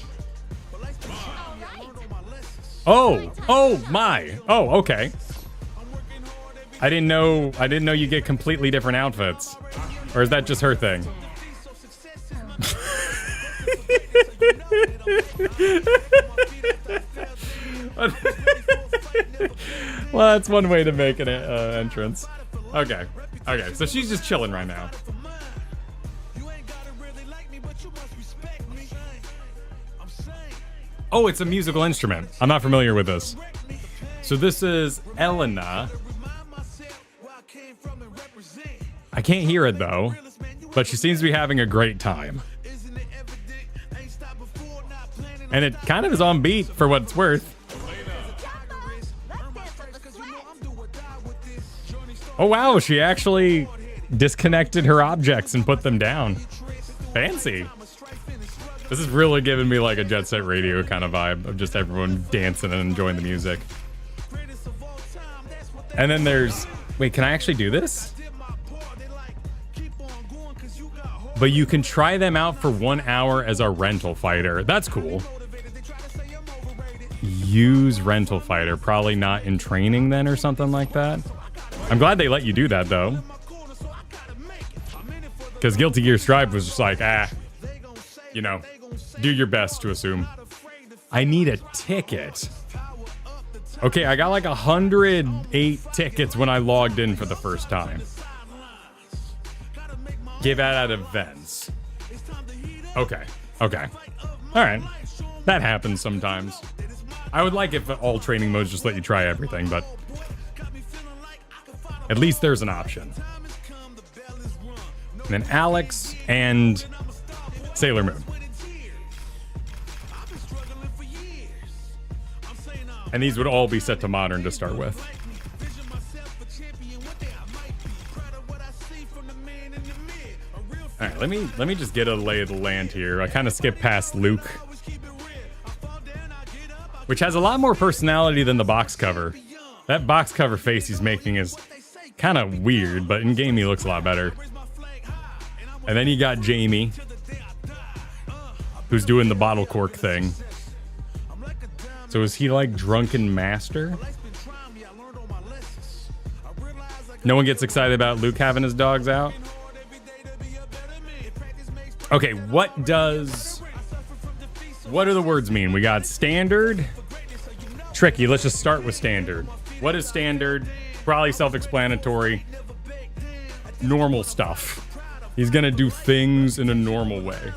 Oh my. Oh, okay. I didn't know you get completely different outfits. Or is that just her thing? Well, that's one way to make an entrance. Okay, so she's just chilling right now. Oh, it's a musical instrument. I'm not familiar with this. So this is Elena. I can't hear it though, but she seems to be having a great time. And it kind of is on beat for what it's worth. Oh wow, she actually disconnected her objects and put them down. Fancy. This is really giving me like a Jet Set Radio kind of vibe of just everyone dancing and enjoying the music. And then there's... Wait, can I actually do this? But you can try them out for 1 hour as a rental fighter. That's cool. Use rental fighter. Probably not in training then or something like that. I'm glad they let you do that though. Because Guilty Gear Strive was just like, you know, do your best to assume. I need a ticket. Okay, I got like 108 tickets when I logged in for the first time. Give out at events. Okay. All right. That happens sometimes. I would like if all training modes just let you try everything, but at least there's an option. And then Alex and Sailor Moon. And these would all be set to modern to start with. All right, let me just get a lay of the land here. I kind of skipped past Luke, which has a lot more personality than the box cover. That box cover face he's making is kind of weird, but in game he looks a lot better. And then you got Jamie, who's doing the bottle cork thing. So is he like Drunken Master? No one gets excited about Luke having his dogs out? Okay, what do the words mean? We got standard, tricky. Let's just start with standard. What is standard? Probably self-explanatory. Normal stuff. He's gonna do things in a normal way.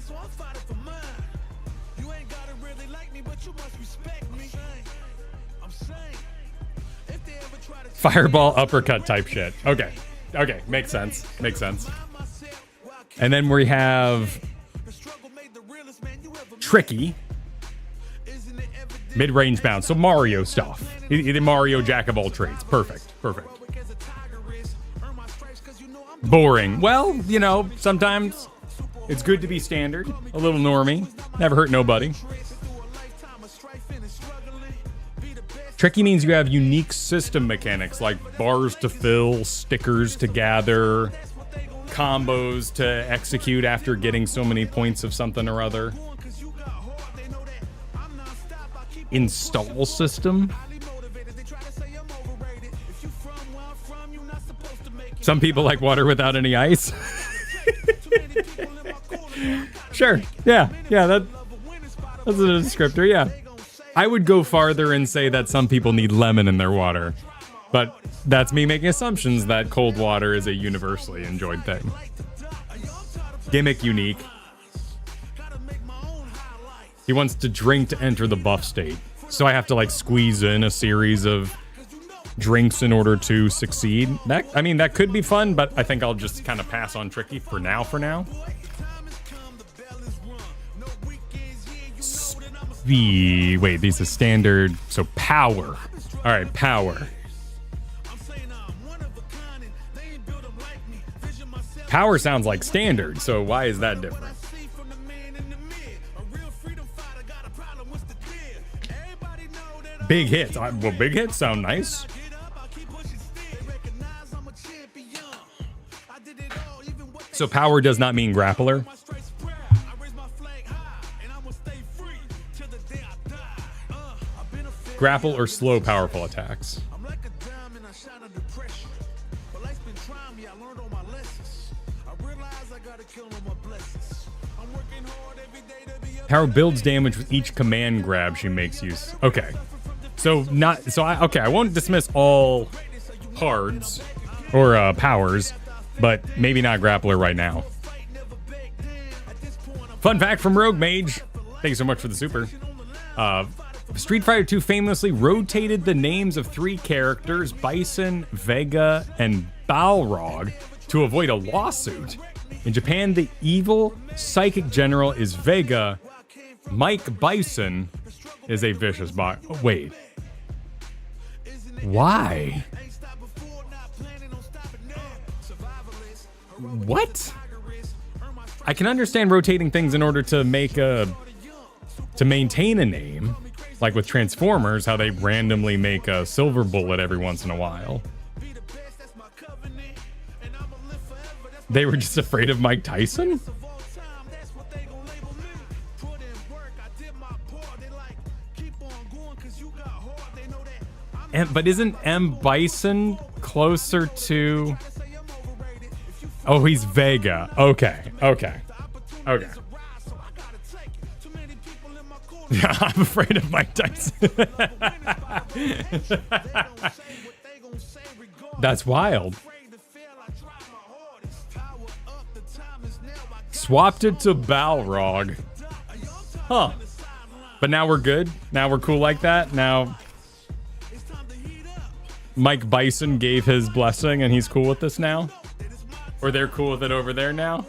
Fireball uppercut type shit. Okay, makes sense. And then we have tricky, mid-range bounce. So Mario stuff. Either Mario jack of all trades. Perfect. Boring. Well, you know, sometimes it's good to be standard. A little normie. Never hurt nobody. Tricky means you have unique system mechanics like bars to fill, stickers to gather, combos to execute after getting so many points of something or other. Install system. Some people like water without any ice. Sure. Yeah, that's a descriptor, yeah. I would go farther and say that some people need lemon in their water. But that's me making assumptions that cold water is a universally enjoyed thing. Gimmick unique. He wants to drink to enter the buff state. So I have to like squeeze in a series of drinks in order to succeed. I mean, that could be fun, but I think I'll just kind of pass on tricky for now. Wait, these are standard. So power. All right, power. Power sounds like standard, so why is that different? Big hits. Well, big hits sound nice. So power does not mean grappler. Grapple or slow powerful attacks. Power builds damage with each command grab she makes use. Okay. I won't dismiss all hards or powers, but maybe not grappler right now. Fun fact from Rogue Mage. Thank you so much for the super. Street Fighter 2 famously rotated the names of 3 characters, Bison, Vega, and Balrog, to avoid a lawsuit. In Japan, the evil psychic general is Vega. Mike Bison is a vicious bot. Oh, wait. Why? What? I can understand rotating things in order to maintain a name. Like with Transformers, how they randomly make a silver bullet every once in a while. They were just afraid of Mike Tyson? But isn't M. Bison closer to... Oh, he's Vega. Okay. Yeah, I'm afraid of Mike Tyson. That's wild. Swapped it to Balrog. Huh. But now we're good. Now we're cool like that. Now Mike Bison gave his blessing and he's cool with this now. Or they're cool with it over there now.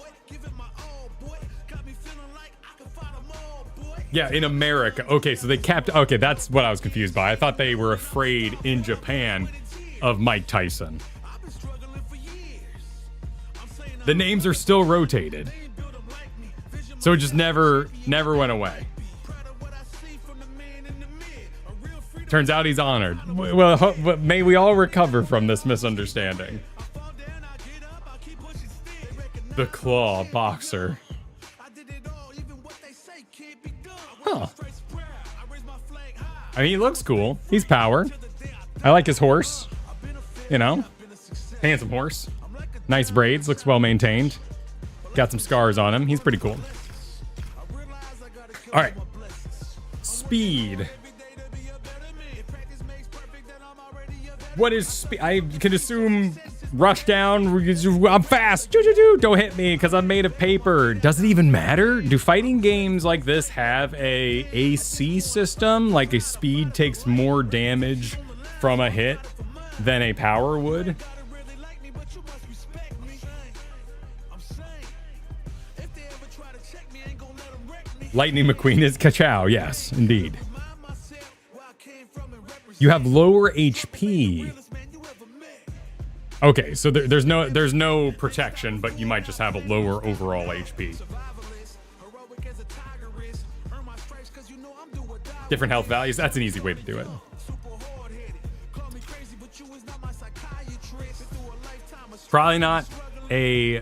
Yeah, in America. Okay, so they capped... Okay, that's what I was confused by. I thought they were afraid in Japan of Mike Tyson. The names are still rotated. So it just never went away. Turns out he's honored. Well, may we all recover from this misunderstanding. The Claw Boxer. Huh. I mean, he looks cool. He's power. I like his horse. You know? Handsome horse. Nice braids. Looks well maintained. Got some scars on him. He's pretty cool. Alright. Speed. What is speed? I can assume rush down. I'm fast. Don't hit me because I'm made of paper. Does it even matter? Do fighting games like this have a AC system? Like a speed takes more damage from a hit than a power would? Lightning McQueen is Ka-chow. Yes, indeed. You have lower HP. Okay, so there's no protection, but you might just have a lower overall HP. Different health values. That's an easy way to do it. Probably not a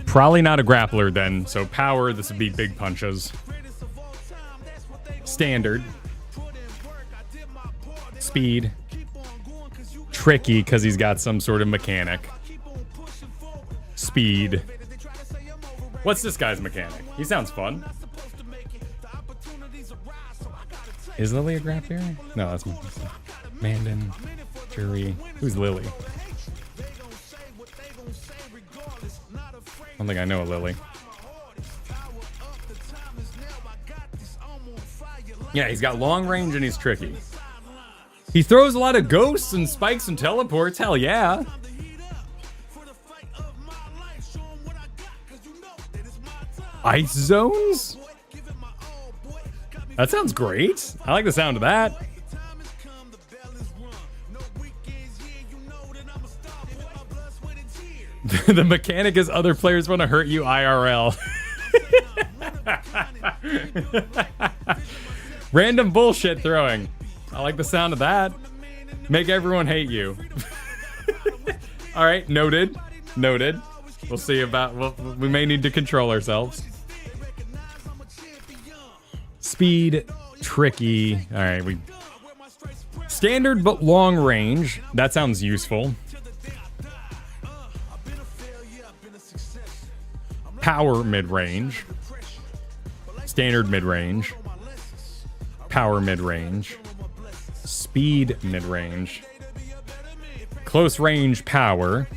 grappler then. So power, this would be big punches. Standard. Speed. Tricky because he's got some sort of mechanic. Speed. What's this guy's mechanic? He sounds fun. Is Lily a grappler? No, that's Mandan. Jury. Who's Lily? I don't think I know a Lily. Yeah, he's got long range and he's tricky. He throws a lot of ghosts and spikes and teleports. Hell yeah. Ice zones? That sounds great. I like the sound of that. The mechanic is other players want to hurt you IRL. Random bullshit throwing. I like the sound of that. Make everyone hate you. All right, noted. Noted. We'll see about. We may need to control ourselves. Speed, tricky. All right, we. Standard but long range. That sounds useful. Power mid-range. Standard mid-range. Power mid-range. Speed mid-range. Close range power.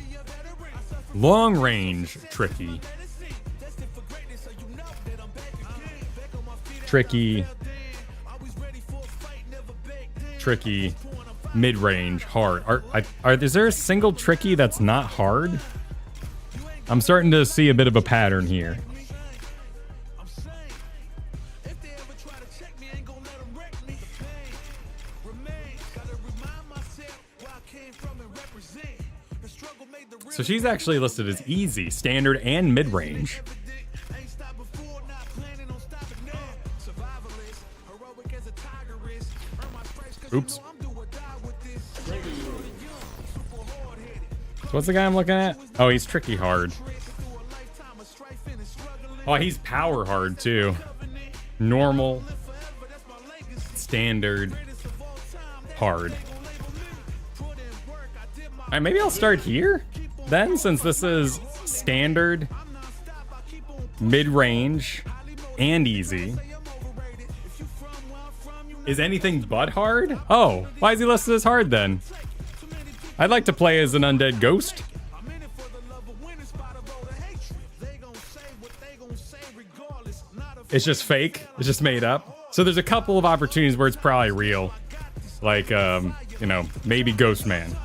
Long range tricky. Tricky. Tricky. Mid-range hard. Is there a single tricky that's not hard? I'm starting to see a bit of a pattern here. So she's actually listed as easy, standard, and mid-range. Oops. So what's the guy I'm looking at? Oh, he's tricky hard. Oh, he's power hard too. Normal, standard, hard. All right, maybe I'll start here then, since this is standard, mid-range, and easy. Is anything but hard? Oh, why is he listed as hard then? I'd like to play as an undead ghost. It's just fake. It's just made up. So there's a couple of opportunities where it's probably real. Like, you know, maybe Ghost Man.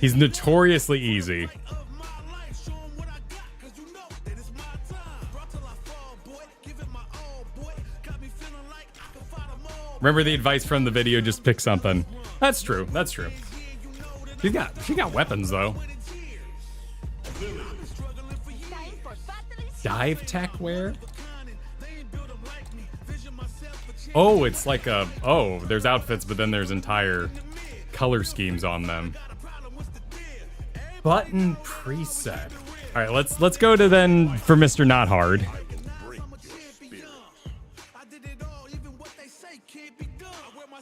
He's notoriously easy. Remember the advice from the video, just pick something. That's true, that's true. She got weapons though. Dive tech wear? Oh, it's like a, oh, there's outfits, but then there's entire color schemes on them. Button preset. All right, let's go to then for Mr. Not Hard.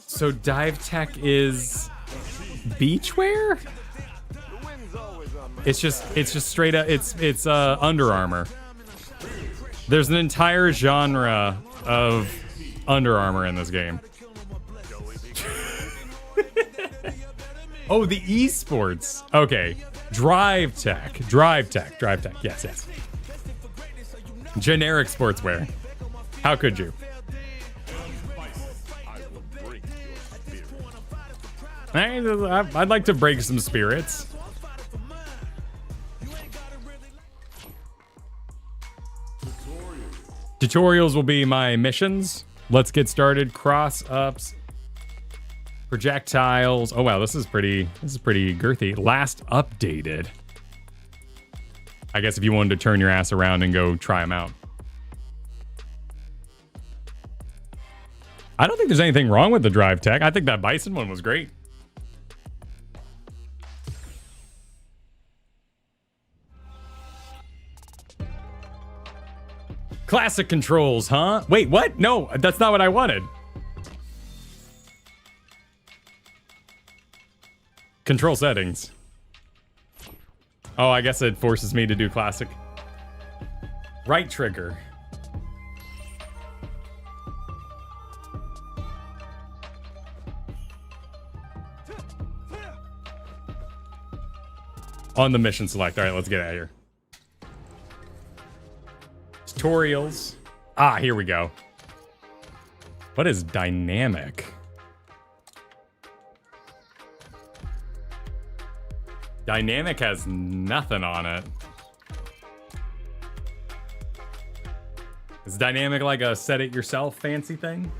So dive tech is beachwear? It's just straight up, it's Under Armour. There's an entire genre of Under Armour in this game. Oh, the esports. Okay. Drive tech. Yes. Generic sportswear. How could you? I'd like to break some spirits. Tutorials will be my missions. Let's get started. Cross-ups. Projectiles. Oh wow, this is pretty girthy. Last updated. I guess if you wanted to turn your ass around and go try them out. I don't think there's anything wrong with the drive tech. I think that Bison one was great. Classic controls, huh? Wait, what? No, that's not what I wanted. Control settings. Oh, I guess it forces me to do classic. Right trigger. on the mission select. All right, let's get out of here. Tutorials. Ah, here we go. What is dynamic? Dynamic has nothing on it. Is dynamic like a set it yourself fancy thing?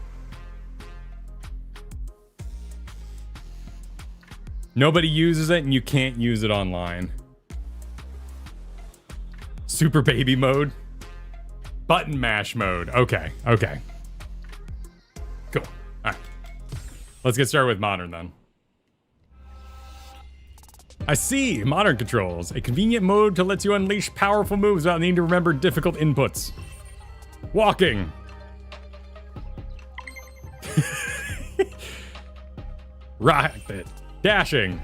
Nobody uses it and you can't use it online. Super baby mode. Button mash mode. Okay, okay. Cool. All right. Let's get started with modern then. I see. Modern controls. A convenient mode to let you unleash powerful moves without needing to remember difficult inputs. Walking. Rapid. Dashing.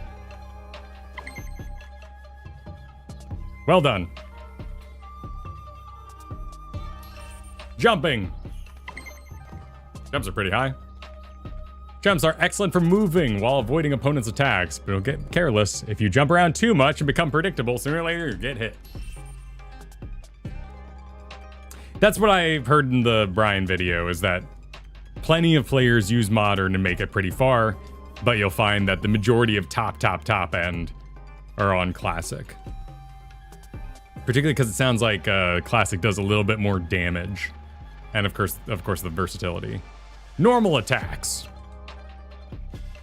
Well done. Jumping. Jumps are pretty high. Jumps are excellent for moving while avoiding opponents' attacks, but don't get careless. If you jump around too much and become predictable, sooner or later you get hit. That's what I've heard in the Brian video, is that plenty of players use modern and make it pretty far, but you'll find that the majority of top end are on classic. Particularly because it sounds like classic does a little bit more damage. And of course the versatility. Normal attacks.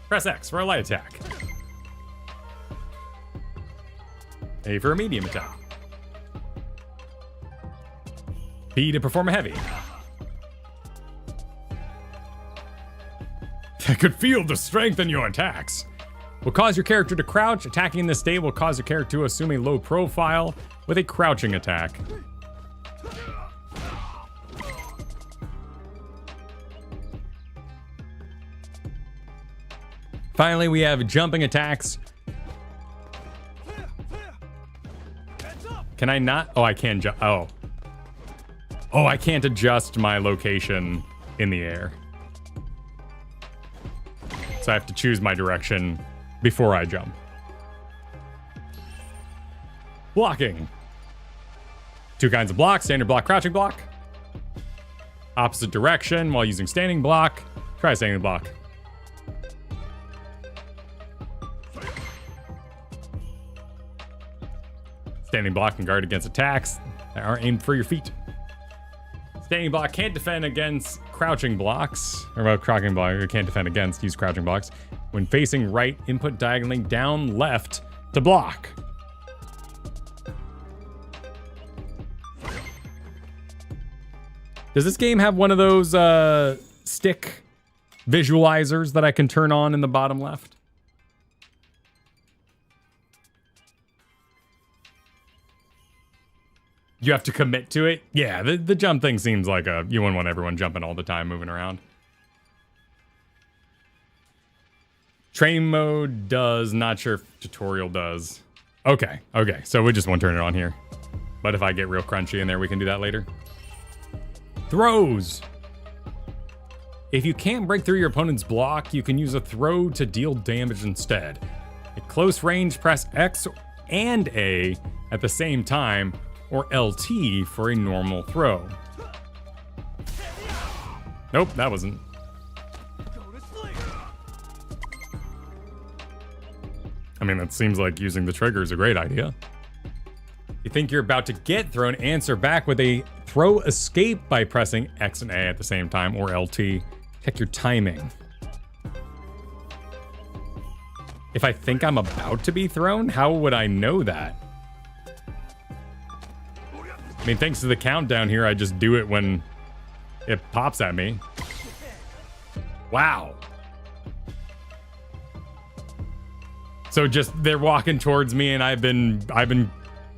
Press X for a light attack. A for a medium attack. B to perform a heavy. I could feel the strength in your attacks. Will cause your character to crouch. Attacking in this state will cause your character to assume a low profile with a crouching attack. Finally, we have jumping attacks. Can I not? Oh, I can jump. Oh. Oh, I can't adjust my location in the air. So I have to choose my direction before I jump. Blocking. Two kinds of blocks, standard block, crouching block. Opposite direction while using standing block. Try standing block. Standing block can guard against attacks that aren't aimed for your feet. Standing block can't defend against crouching blocks. Or well, crouching block, or can't defend against, use crouching blocks. When facing right, input diagonally down left to block. Does this game have one of those stick visualizers that I can turn on in the bottom left? You have to commit to it? Yeah, the jump thing seems like you wouldn't want everyone jumping all the time, moving around. Train mode does, not sure if tutorial does. Okay, so we just won't turn it on here. But if I get real crunchy in there, we can do that later. Throws. If you can't break through your opponent's block, you can use a throw to deal damage instead. At close range, press X and A at the same time, or LT for a normal throw. Nope, that wasn't. I mean, that seems like using the trigger is a great idea. You think you're about to get thrown, answer back with a throw escape by pressing X and A at the same time, or LT. Check your timing. If I think I'm about to be thrown, how would I know that? I mean, thanks to the countdown here, I just do it when it pops at me. Wow. So just they're walking towards me and I've been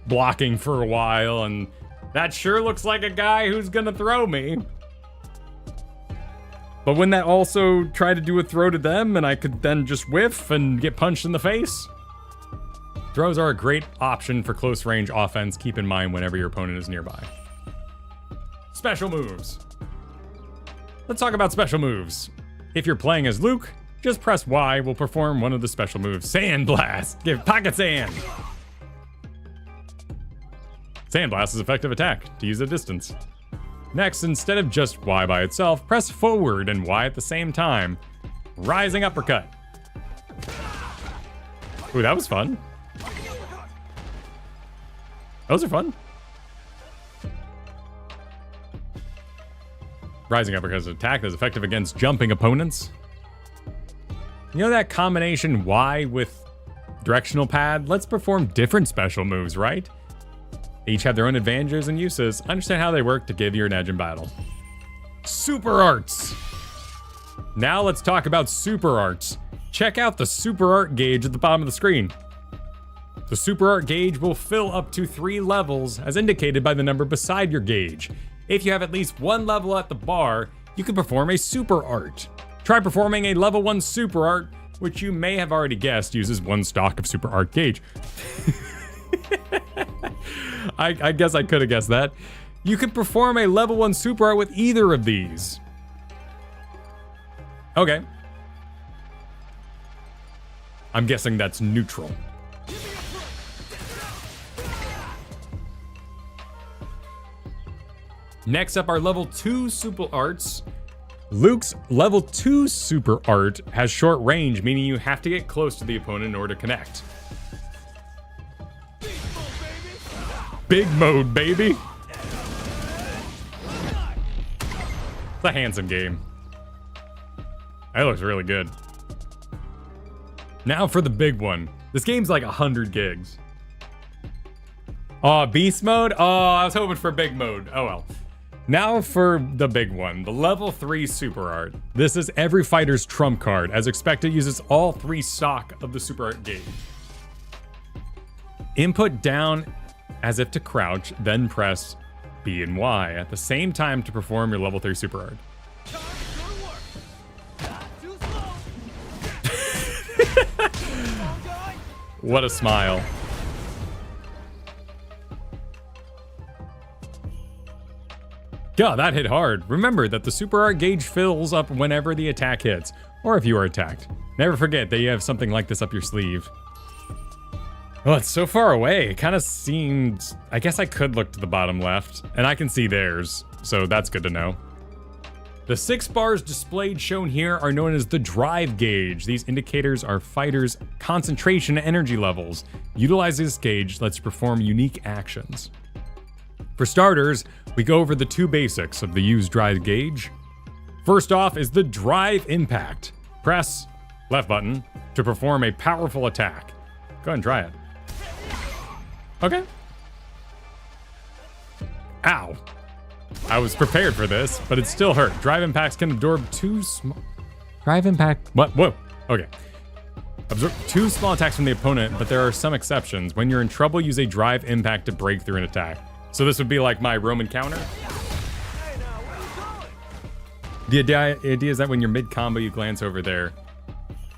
blocking for a while, and that sure looks like a guy who's gonna throw me. But wouldn't that also try to do a throw to them and I could then just whiff and get punched in the face? Throws are a great option for close range offense. Keep in mind whenever your opponent is nearby. Special moves. Let's talk about special moves. If you're playing as Luke, just press Y will perform one of the special moves. Sand Blast. Give pocket sand. Sandblast is effective attack to use at distance. Next, instead of just Y by itself, press forward and Y at the same time. Rising uppercut. Ooh, that was fun. Those are fun. Rising uppercut is an attack that is effective against jumping opponents. You know that combination Y with directional pad? Let's perform different special moves, right? They each have their own advantages and uses. Understand how they work to give you an edge in battle. Super arts. Now let's talk about super arts. Check out the super art gauge at the bottom of the screen. The super art gauge will fill up to 3 levels as indicated by the number beside your gauge. If you have at least 1 level at the bar, you can perform a super art. Try performing a level 1 super art, which you may have already guessed uses 1 stock of super art gauge. I guess I could have guessed that. You can perform a level 1 super art with either of these. Okay. I'm guessing that's neutral. Next up are level 2 super arts. Luke's level 2 super art has short range, meaning you have to get close to the opponent in order to connect. Big mode, baby. It's a handsome game. That looks really good. Now for the big one. This game's like 100 gigs. Oh, beast mode? Oh, I was hoping for big mode. Oh well. Now for the big one, the level 3 super art. This is every fighter's trump card. As expected, uses all 3 stock of the super art gauge. Input down as if to crouch, then press B and Y at the same time to perform your level 3 super art. What a smile. God, that hit hard. Remember that the super art gauge fills up whenever the attack hits, or if you are attacked. Never forget that you have something like this up your sleeve. Oh, it's so far away. It kind of seemed... I guess I could look to the bottom left, and I can see theirs, so that's good to know. The 6 bars displayed shown here are known as the drive gauge. These indicators are fighters' concentration and energy levels. Utilizing this gauge lets you perform unique actions. For starters, we go over the 2 basics of the use drive gauge. First off is the drive impact. Press left button to perform a powerful attack. Go ahead and try it. Okay. Ow. I was prepared for this, but it still hurt. Drive impacts can absorb 2 small... Drive impact... What? Whoa. Okay. Absorb 2 small attacks from the opponent, but there are some exceptions. When you're in trouble, use a drive impact to break through an attack. So this would be like my Roman counter. The idea is that when you're mid-combo, you glance over there.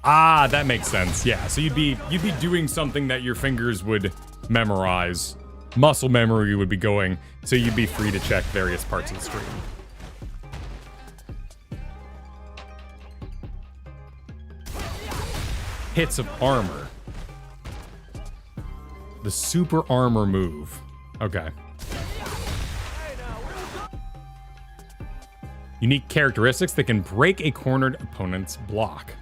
Ah, that makes sense. Yeah, so you'd be doing something that your fingers would memorize. Muscle memory would be going, so you'd be free to check various parts of the screen. Hits of armor. The super armor move. Okay. Unique characteristics that can break a cornered opponent's block.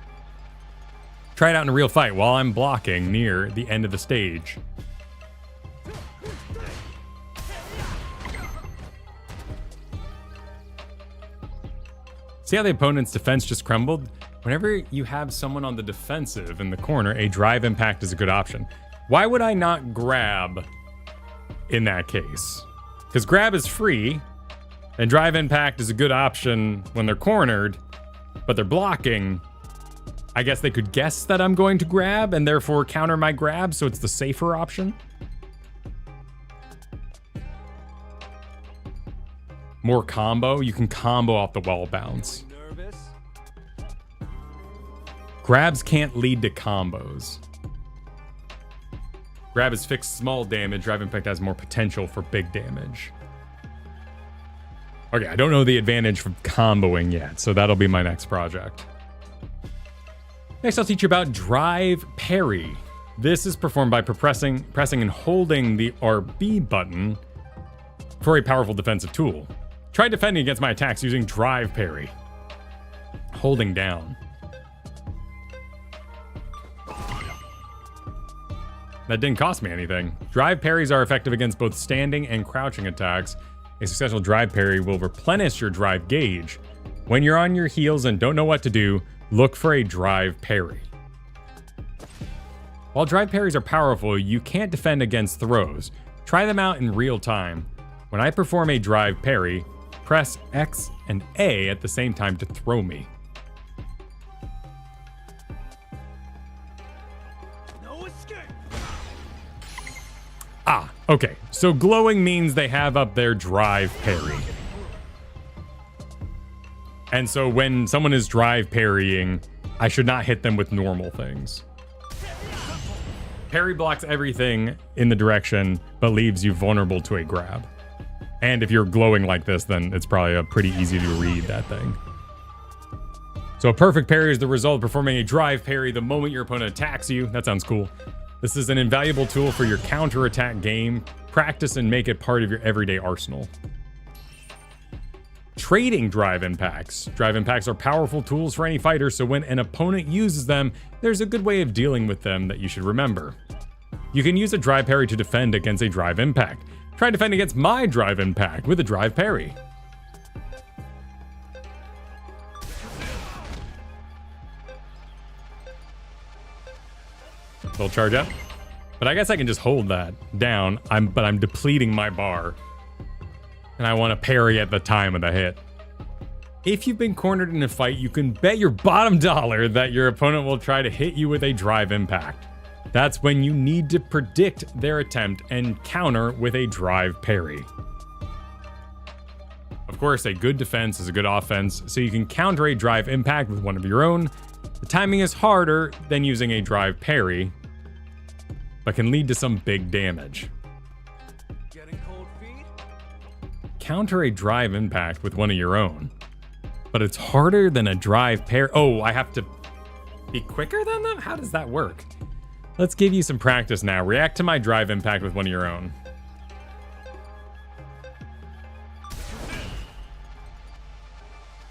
Try it out in a real fight while I'm blocking near the end of the stage. See how the opponent's defense just crumbled? Whenever you have someone on the defensive in the corner, a drive impact is a good option. Why would I not grab in that case? Because grab is free, and drive impact is a good option when they're cornered, but they're blocking. I guess they could guess that I'm going to grab and therefore counter my grab, so it's the safer option. More combo. You can combo off the wall bounce. Grabs can't lead to combos. Grab is fixed small damage. Drive impact has more potential for big damage. Okay, I don't know the advantage from comboing yet, so that'll be my next project. Next, I'll teach you about drive parry. This is performed by pressing and holding the RB button for a powerful defensive tool. Try defending against my attacks using drive parry. Holding down. That didn't cost me anything. Drive parries are effective against both standing and crouching attacks. A successful drive parry will replenish your drive gauge. When you're on your heels and don't know what to do, look for a drive parry. While drive parries are powerful, you can't defend against throws. Try them out in real time. When I perform a drive parry, press X and A at the same time to throw me. Ah, okay. So glowing means they have up their drive parry. And so when someone is drive parrying, I should not hit them with normal things. Parry blocks everything in the direction, but leaves you vulnerable to a grab. And if you're glowing like this, then it's probably pretty easy to read that thing. So a perfect parry is the result of performing a drive parry the moment your opponent attacks you. That sounds cool. This is an invaluable tool for your counterattack game. Practice and make it part of your everyday arsenal. Trading drive impacts. Drive impacts are powerful tools for any fighter, so when an opponent uses them, there's a good way of dealing with them that you should remember. You can use a drive parry to defend against a drive impact. Try defend against my drive impact with a drive parry. They'll charge up. But I guess I can just hold that down. But I'm depleting my bar. And I want to parry at the time of the hit. If you've been cornered in a fight, you can bet your bottom dollar that your opponent will try to hit you with a drive impact. That's when you need to predict their attempt and counter with a drive parry. Of course, a good defense is a good offense, so you can counter a drive impact with one of your own. The timing is harder than using a drive parry, but can lead to some big damage. Getting cold feet? Counter a drive impact with one of your own, but it's harder than a drive parry. Oh, I have to be quicker than them? How does that work? Let's give you some practice now. React to my drive impact with one of your own.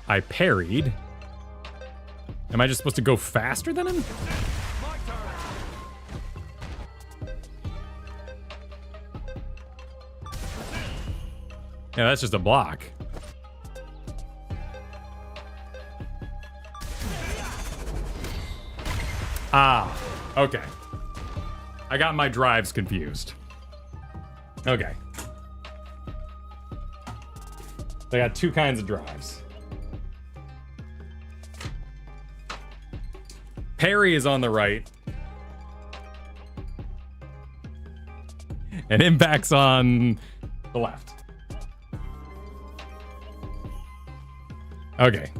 I parried. Am I just supposed to go faster than him? Yeah, that's just a block. Ah, okay. I got my drives confused. Okay. I got two kinds of drives. Parry is on the right. And impact's on the left. Okay.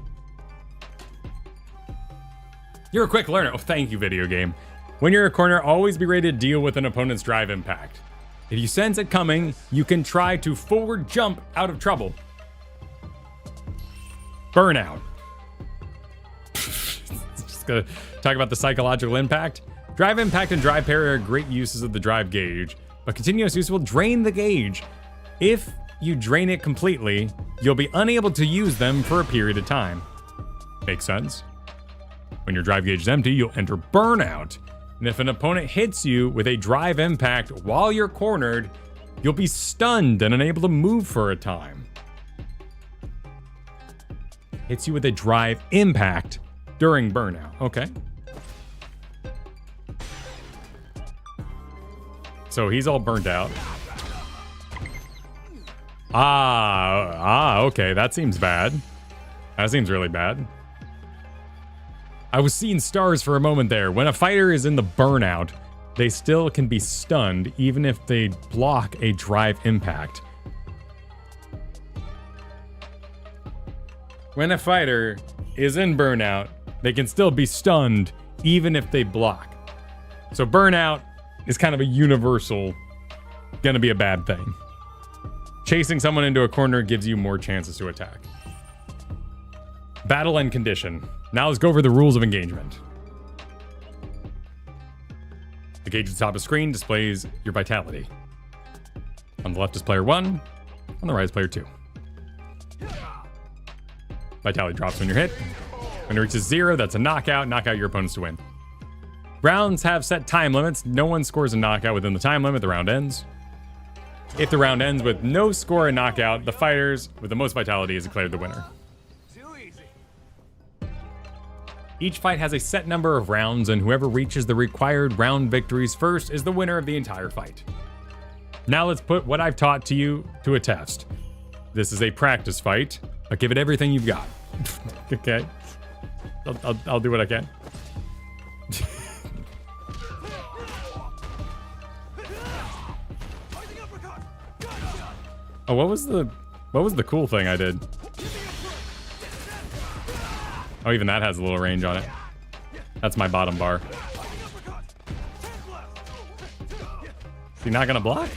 You're a quick learner. Oh, thank you, video game. When you're a corner, always be ready to deal with an opponent's drive impact. If you sense it coming, you can try to forward jump out of trouble. Burnout. Just gonna talk about the psychological impact. Drive impact and drive parry are great uses of the drive gauge, but continuous use will drain the gauge. If you drain it completely, you'll be unable to use them for a period of time. Makes sense? When your drive gauge is empty, you'll enter burnout. And if an opponent hits you with a drive impact while you're cornered, you'll be stunned and unable to move for a time. Hits you with a drive impact during burnout. Okay. So he's all burnt out. Okay. That seems bad. That seems really bad. I was seeing stars for a moment there. When a fighter is in the burnout, they still can be stunned even if they block a drive impact. When a fighter is in burnout, they can still be stunned even if they block. So burnout is kind of a universal, gonna be a bad thing. Chasing someone into a corner gives you more chances to attack. Battle and condition. Now let's go over the rules of engagement. The gauge at the top of the screen displays your vitality. On the left is player 1, On the right is player 2. Vitality drops when you're hit. When it reaches 0, that's a knockout. Knock out your opponents to win. Rounds have set time limits. No one scores a knockout within the time limit. The round ends. If the round ends with no score and knockout, the fighters with the most vitality is declared the winner. Each fight has a set number of rounds, and whoever reaches the required round victories first is the winner of the entire fight. Now let's put what I've taught to you to a test. This is a practice fight, but give it everything you've got. Okay? I'll do what I can. Oh, what was the cool thing I did? Oh, even that has a little range on it. That's my bottom bar. Is he not gonna block?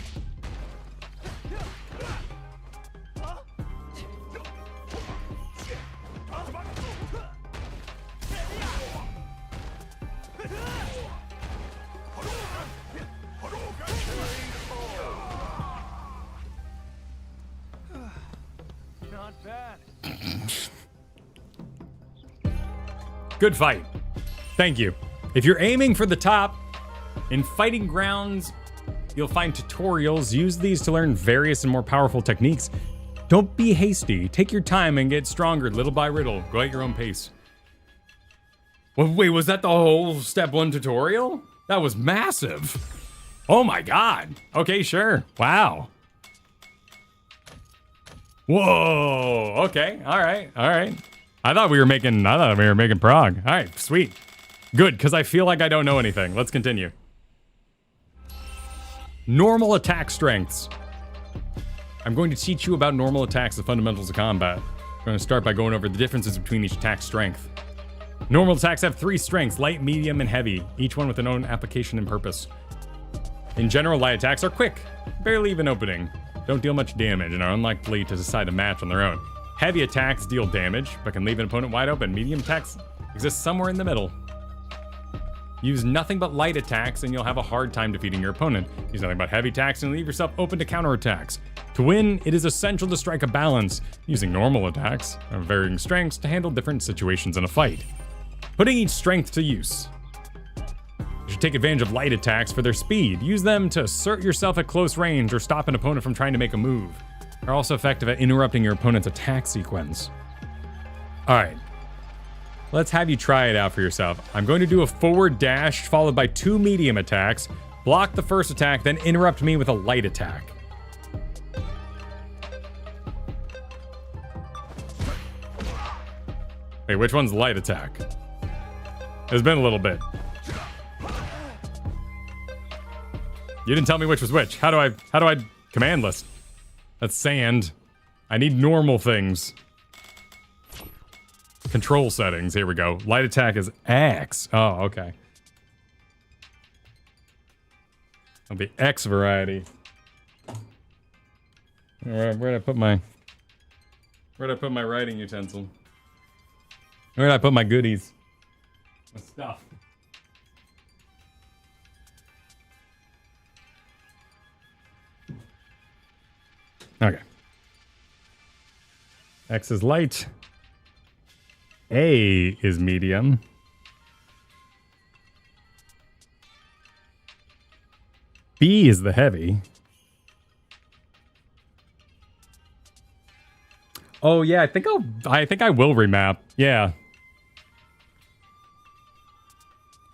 Not bad. Good fight. Thank you. If you're aiming for the top, in fighting grounds, you'll find tutorials. Use these to learn various and more powerful techniques. Don't be hasty. Take your time and get stronger little by little. Go at your own pace. Well, wait, was that the whole step 1 tutorial? That was massive. Oh my god. Okay, sure. Wow. Whoa. Okay. All right. I thought we were making prog. All right, sweet. Good, because I feel like I don't know anything. Let's continue. Normal attack strengths. I'm going to teach you about normal attacks, the fundamentals of combat. I'm going to start by going over the differences between each attack strength. Normal attacks have 3 strengths, light, medium, and heavy, each one with an own application and purpose. In general, light attacks are quick, barely even opening, don't deal much damage, and are unlikely to decide a match on their own. Heavy attacks deal damage, but can leave an opponent wide open. Medium attacks exist somewhere in the middle. Use nothing but light attacks and you'll have a hard time defeating your opponent. Use nothing but heavy attacks and leave yourself open to counterattacks. To win, it is essential to strike a balance, using normal attacks of varying strengths to handle different situations in a fight. Putting each strength to use. You should take advantage of light attacks for their speed. Use them to assert yourself at close range or stop an opponent from trying to make a move. They're also effective at interrupting your opponent's attack sequence. Alright. Let's have you try it out for yourself. I'm going to do a forward dash followed by 2 medium attacks. Block the first attack, then interrupt me with a light attack. Wait, which one's light attack? It's been a little bit. You didn't tell me which was which. How do I command list? That's sand. I need normal things. Control settings, here we go. Light attack is X. Oh, okay. It'll be X variety. Alright, where'd I put my writing utensil? Where'd I put my goodies? My stuff. Okay. X is light. A is medium. B is the heavy. Oh yeah, I think I will remap. Yeah.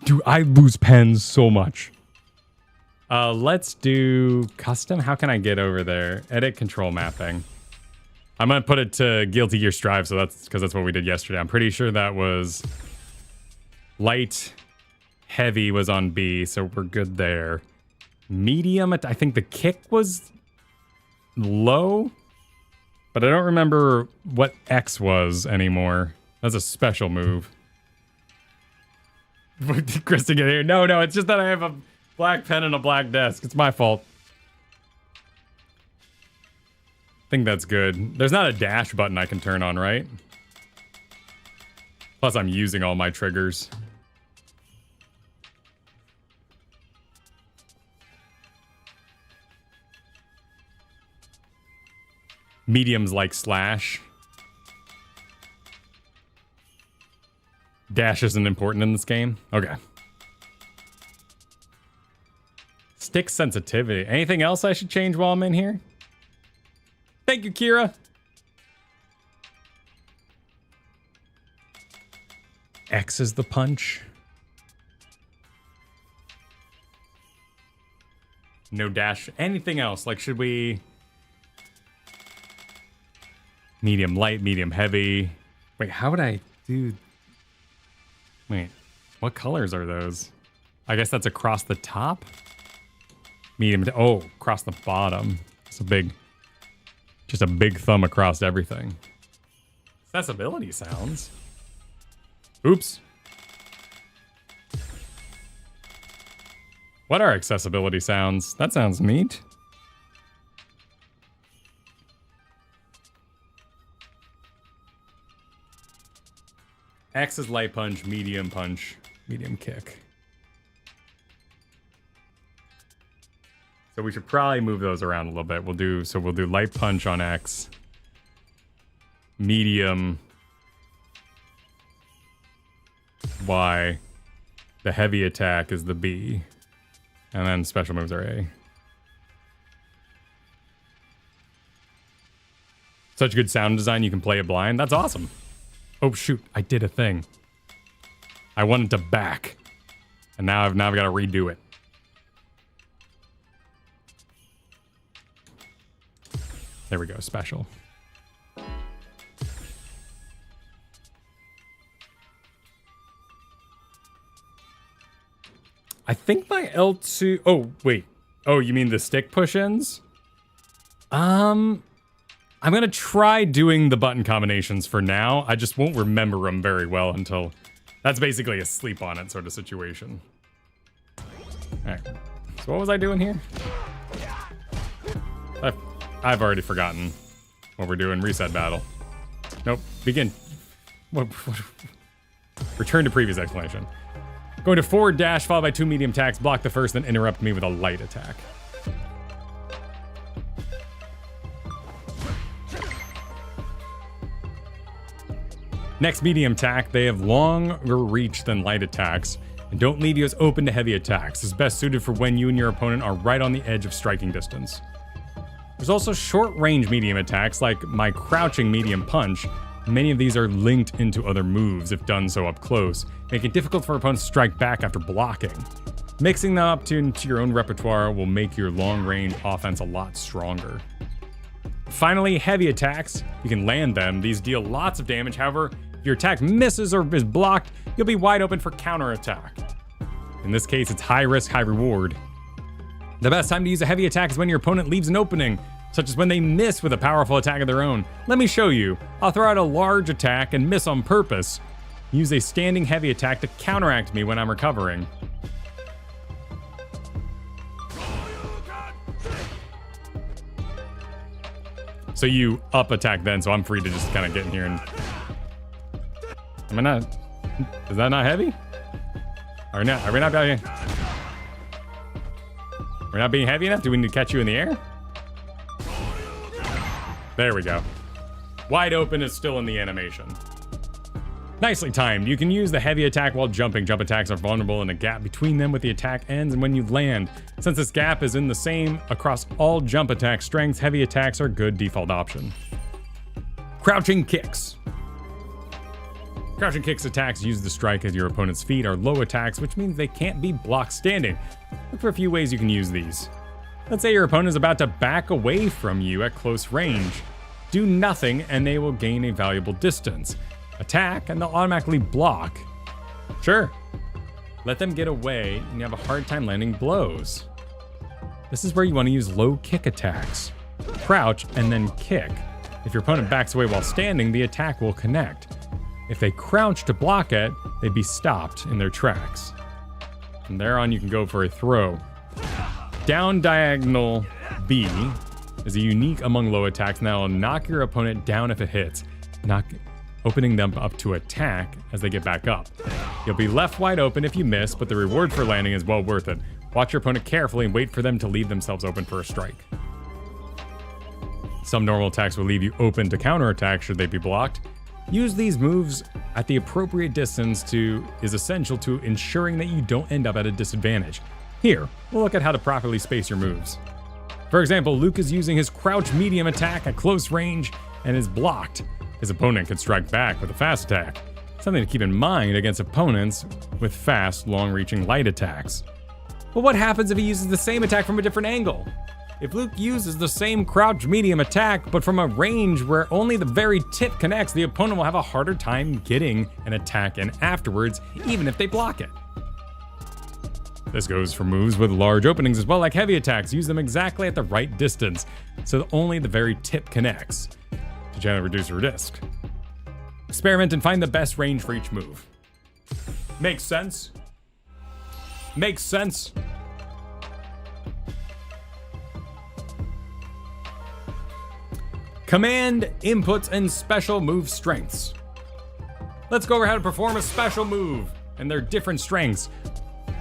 Dude, I lose pens so much. Let's do custom. How can I get over there? Edit control mapping. I'm gonna put it to Guilty Gear Strive, so that's because that's what we did yesterday. I'm pretty sure that was light, heavy was on B, so we're good there. Medium, I think the kick was low, but I don't remember what X was anymore. That's a special move. Kristen, get here. No, it's just that I have a black pen and a black desk. It's my fault. I think that's good. There's not a dash button I can turn on, right? Plus, I'm using all my triggers. Mediums like slash. Dash isn't important in this game. Okay. Stick sensitivity. Anything else I should change while I'm in here? Thank you, Kira. X is the punch. No dash. Anything else? Like, should we... Medium light, medium heavy. Wait, how would I do... Wait, what colors are those? I guess that's across the top? Medium, oh, across the bottom. It's a big, just a big thumb across everything. Accessibility sounds. Oops. What are accessibility sounds? That sounds neat. X is light punch, medium kick. So we should probably move those around a little bit. We'll do light punch on X. Medium Y. The heavy attack is the B. And then special moves are A. Such good sound design, you can play it blind. That's awesome. Oh shoot, I did a thing. I wanted to back. And now I've got to redo it. There we go, special. I think my L2... Oh, wait. Oh, you mean the stick push-ins? I'm going to try doing the button combinations for now. I just won't remember them very well until... That's basically a sleep on it sort of situation. Alright. So what was I doing here? I've already forgotten what we're doing. Reset battle. Nope. Begin. What? Return to previous explanation. Going to forward dash, followed by 2 medium attacks. Block the first, then interrupt me with a light attack. Next medium attack, they have longer reach than light attacks, and don't leave you as open to heavy attacks. This is best suited for when you and your opponent are right on the edge of striking distance. There's also short-range medium attacks, like my crouching medium punch. Many of these are linked into other moves if done so up close, making it difficult for opponents to strike back after blocking. Mixing them up into your own repertoire will make your long-range offense a lot stronger. Finally, heavy attacks. You can land them. These deal lots of damage. However, if your attack misses or is blocked, you'll be wide open for counterattack. In this case, it's high risk, high reward. The best time to use a heavy attack is when your opponent leaves an opening, such as when they miss with a powerful attack of their own. Let me show you. I'll throw out a large attack and miss on purpose. Use a standing heavy attack to counteract me when I'm recovering. So you up attack then, so I'm free to just kind of get in here and... Am I not... Is that not heavy? Are we not being... We're not being heavy enough? Do we need to catch you in the air? There we go. Wide open is still in the animation. Nicely timed. You can use the heavy attack while jumping. Jump attacks are vulnerable in a gap between them with the attack ends and when you land. Since this gap is in the same across all jump attack strengths, heavy attacks are a good default option. Crouching kicks. Crouching kicks attacks use the strike as your opponent's feet are low attacks, which means they can't be blocked standing. Look for a few ways you can use these. Let's say your opponent is about to back away from you at close range. Do nothing and they will gain a valuable distance. Attack and they'll automatically block. Sure. Let them get away and you have a hard time landing blows. This is where you want to use low kick attacks. Crouch and then kick. If your opponent backs away while standing, the attack will connect. If they crouch to block it, they'd be stopped in their tracks. From there on, you can go for a throw. Down diagonal B is a unique among low attacks, and that will knock your opponent down if it hits, opening them up to attack as they get back up. You'll be left wide open if you miss, but the reward for landing is well worth it. Watch your opponent carefully and wait for them to leave themselves open for a strike. Some normal attacks will leave you open to counterattack should they be blocked. Use these moves at the appropriate distance is essential to ensuring that you don't end up at a disadvantage. Here, we'll look at how to properly space your moves. For example, Luke is using his crouch medium attack at close range and is blocked. His opponent can strike back with a fast attack. Something to keep in mind against opponents with fast, long-reaching light attacks. But what happens if he uses the same attack from a different angle? If Luke uses the same crouch medium attack, but from a range where only the very tip connects, the opponent will have a harder time getting an attack in afterwards, even if they block it. This goes for moves with large openings as well, like heavy attacks. Use them exactly at the right distance, so that only the very tip connects, to generally reduce your risk. Experiment and find the best range for each move. Makes sense? Makes sense? Command, inputs, and special move strengths. Let's go over how to perform a special move and their different strengths.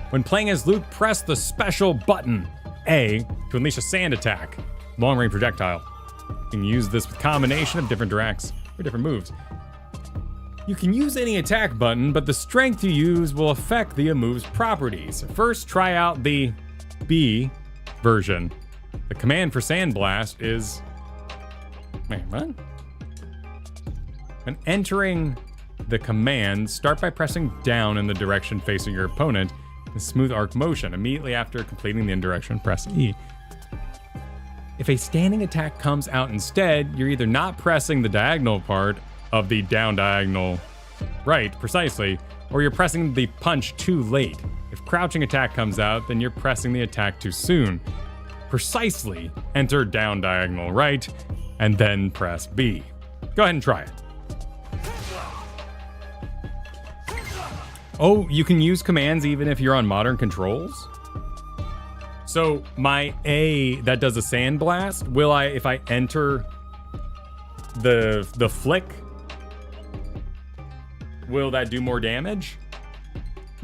When playing as Luke, press the special button, A, to unleash a sand attack, long-range projectile. You can use this with combination of different directs or different moves. You can use any attack button, but the strength you use will affect the move's properties. First, try out the B version. The command for Sand Blast is... Wait, what? When entering the command, start by pressing down in the direction facing your opponent in smooth arc motion. Immediately after completing the indirection, press E. If a standing attack comes out instead, you're either not pressing the diagonal part of the down diagonal right precisely, or you're pressing the punch too late. If crouching attack comes out, then you're pressing the attack too soon. Precisely enter down diagonal right, and then press B. Go ahead and try it. Oh, you can use commands even if you're on modern controls? So my A that does a sand blast, if I enter the flick, will that do more damage?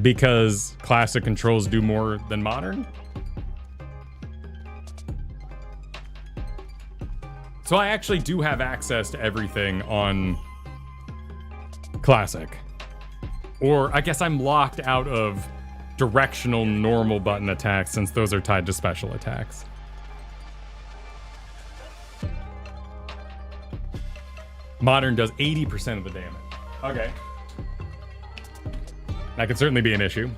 Because classic controls do more than modern? So I actually do have access to everything on classic. Or I guess I'm locked out of directional normal button attacks since those are tied to special attacks. Modern does 80% of the damage. Okay. That could certainly be an issue.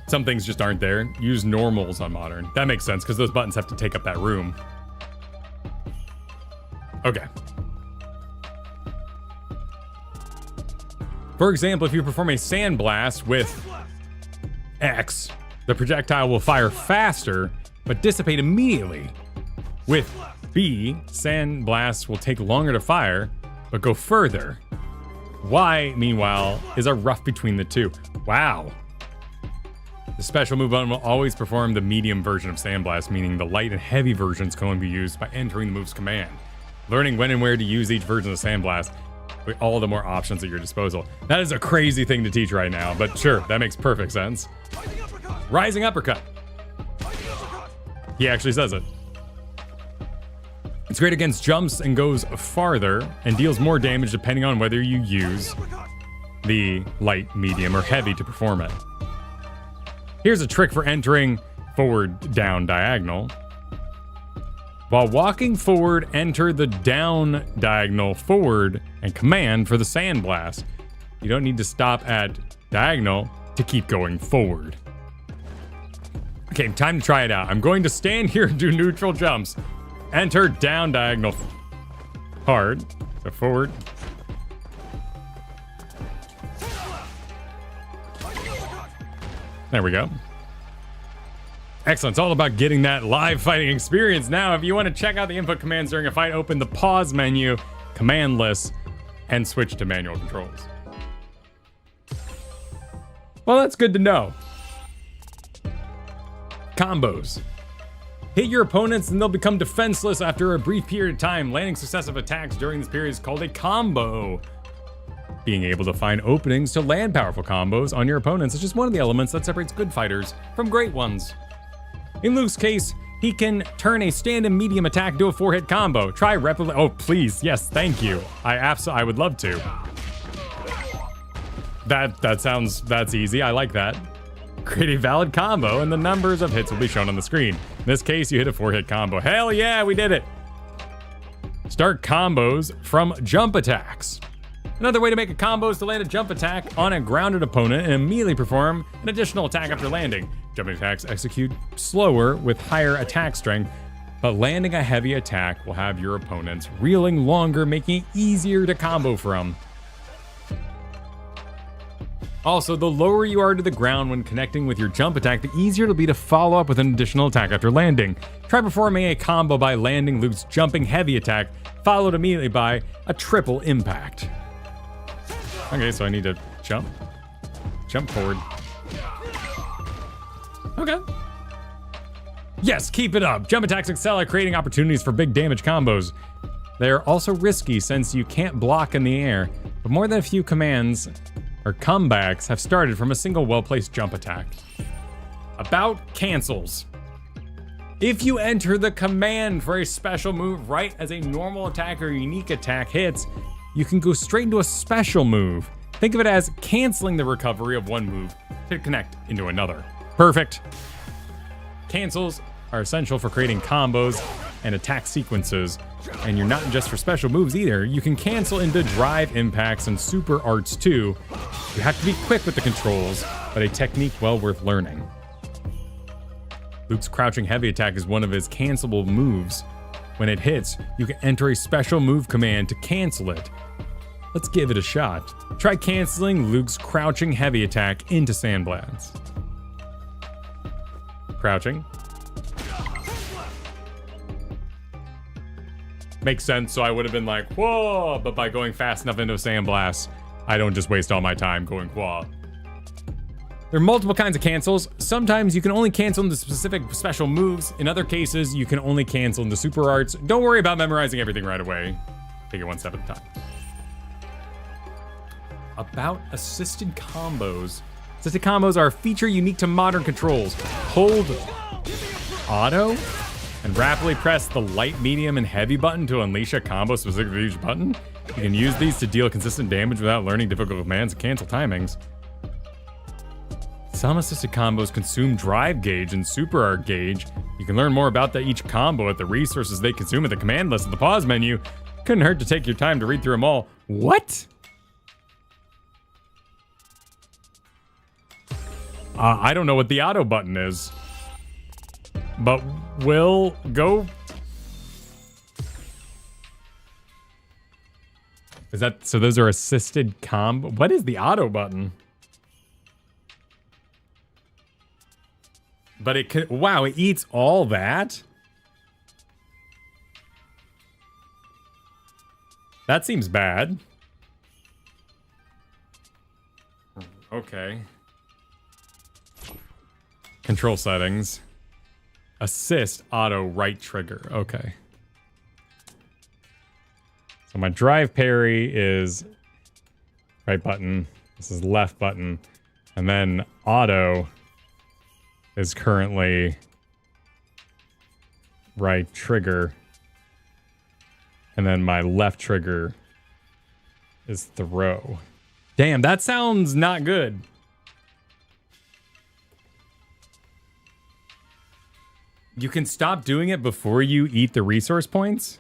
Some things just aren't there. Use normals on modern. That makes sense because those buttons have to take up that room. Okay. For example, if you perform a sand blast with X, the projectile will fire faster but dissipate immediately. With B, sand blasts will take longer to fire but go further. Y, meanwhile, is a rough between the two. Wow. The special move button will always perform the medium version of Sandblast, meaning the light and heavy versions can only be used by entering the move's command. Learning when and where to use each version of Sandblast with all the more options at your disposal. That is a crazy thing to teach right now, but sure, that makes perfect sense. Rising uppercut. He actually says it. It's great against jumps and goes farther and deals more damage depending on whether you use the light, medium, or heavy to perform it. Here's a trick for entering forward, down, diagonal. While walking forward, enter the down, diagonal, forward, and command for the sand blast. You don't need to stop at diagonal to keep going forward. Okay, time to try it out. I'm going to stand here and do neutral jumps. Enter down, diagonal, hard, so forward. There we go. Excellent. It's all about getting that live fighting experience. Now, if you want to check out the input commands during a fight, open the pause menu, command list, and switch to manual controls. Well, that's good to know. Combos. Hit your opponents and they'll become defenseless after a brief period of time. Landing successive attacks during this period is called a combo. Being able to find openings to land powerful combos on your opponents is just one of the elements that separates good fighters from great ones. In Luke's case, he can turn a stand-in medium attack into a 4-hit combo. Try replicate. Oh, please. Yes, thank you. I would love to. That's easy. I like that. Create a valid combo, and the numbers of hits will be shown on the screen. In this case, you hit a 4-hit combo. Hell yeah, we did it. Start combos from jump attacks. Another way to make a combo is to land a jump attack on a grounded opponent and immediately perform an additional attack after landing. Jumping attacks execute slower with higher attack strength, but landing a heavy attack will have your opponents reeling longer, making it easier to combo from. Also, the lower you are to the ground when connecting with your jump attack, the easier it'll be to follow up with an additional attack after landing. Try performing a combo by landing Luke's jumping heavy attack, followed immediately by a triple impact. Okay, so I need to jump forward. Okay. Yes, keep it up. Jump attacks excel at creating opportunities for big damage combos. They are also risky since you can't block in the air, but more than a few commands or comebacks have started from a single well-placed jump attack. About cancels. If you enter the command for a special move right as a normal attack or unique attack hits, you can go straight into a special move. Think of it as canceling the recovery of one move to connect into another. Perfect. Cancels are essential for creating combos and attack sequences, and you're not just for special moves either. You can cancel into drive impacts and super arts too. You have to be quick with the controls, but a technique well worth learning. Luke's crouching heavy attack is one of his cancelable moves. When it hits, you can enter a special move command to cancel it. Let's give it a shot. Try canceling Luke's crouching heavy attack into Sandblast. Crouching. Makes sense, so I would have been like, whoa, but by going fast enough into Sandblast, I don't just waste all my time going whoa. There are multiple kinds of cancels. Sometimes you can only cancel into specific special moves. In other cases, you can only cancel into super arts. Don't worry about memorizing everything right away. Take it one step at a time. About assisted combos. Assisted combos are a feature unique to modern controls. Hold auto and rapidly press the light, medium, and heavy button to unleash a combo specific to each button. You can use these to deal consistent damage without learning difficult commands and cancel timings. Some assisted combos consume drive gauge and super art gauge. You can learn more about each combo at the resources they consume at the command list at the pause menu. Couldn't hurt to take your time to read through them all. What? I don't know what the auto button is, but we'll go. Is that, so those are assisted combo? What is the auto button? But it could, wow, it eats all that? That seems bad. Okay. Control settings. Assist auto right trigger. Okay. So my drive parry is right button. This is left button. And then auto is currently right trigger. And then my left trigger is throw. Damn, that sounds not good. You can stop doing it before you eat the resource points?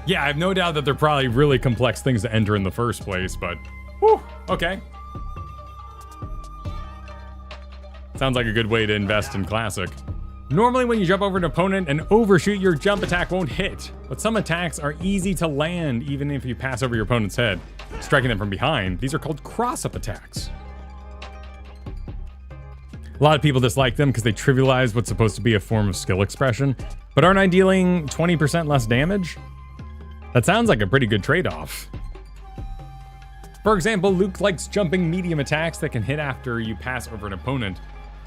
Yeah, I have no doubt that they're probably really complex things to enter in the first place, but whew, okay. Sounds like a good way to invest in Classic. Normally when you jump over an opponent and overshoot, your jump attack won't hit, but some attacks are easy to land even if you pass over your opponent's head, striking them from behind. These are called cross-up attacks. A lot of people dislike them because they trivialize what's supposed to be a form of skill expression, but aren't I dealing 20% less damage? That sounds like a pretty good trade-off. For example, Luke likes jumping medium attacks that can hit after you pass over an opponent.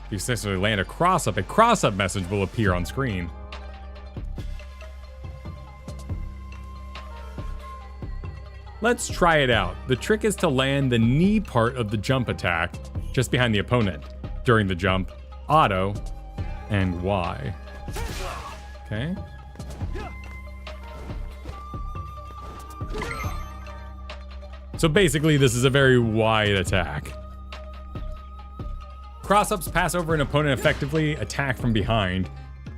If you successfully land a cross-up message will appear on screen. Let's try it out. The trick is to land the knee part of the jump attack just behind the opponent during the jump, auto, and Y. Okay. So basically, this is a very wide attack. Cross-ups pass over an opponent effectively, attack from behind.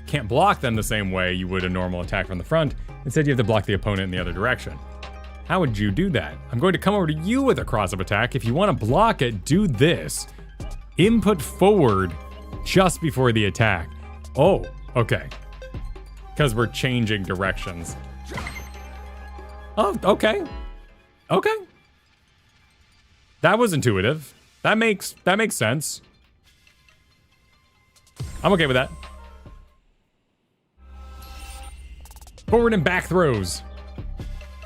Can't block them the same way you would a normal attack from the front. Instead, you have to block the opponent in the other direction. How would you do that? I'm going to come over to you with a cross-up attack. If you want to block it, do this. Input forward just before the attack. Oh, okay. Because we're changing directions. Oh, okay. Okay. That was intuitive. That makes sense. I'm okay with that. Forward and back throws.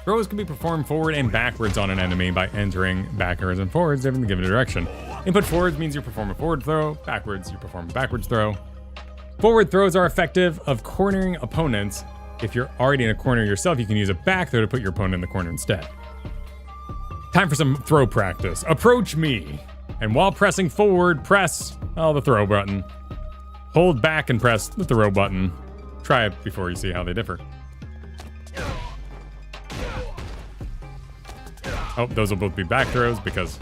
Throws can be performed forward and backwards on an enemy by entering backwards and forwards in the given direction. Input forwards means you perform a forward throw. Backwards, you perform a backwards throw. Forward throws are effective of cornering opponents. If you're already in a corner yourself, you can use a back throw to put your opponent in the corner instead. Time for some throw practice. Approach me. And while pressing forward, press the throw button. Hold back and press the throw button. Try it before you see how they differ. Oh, those will both be back throws because...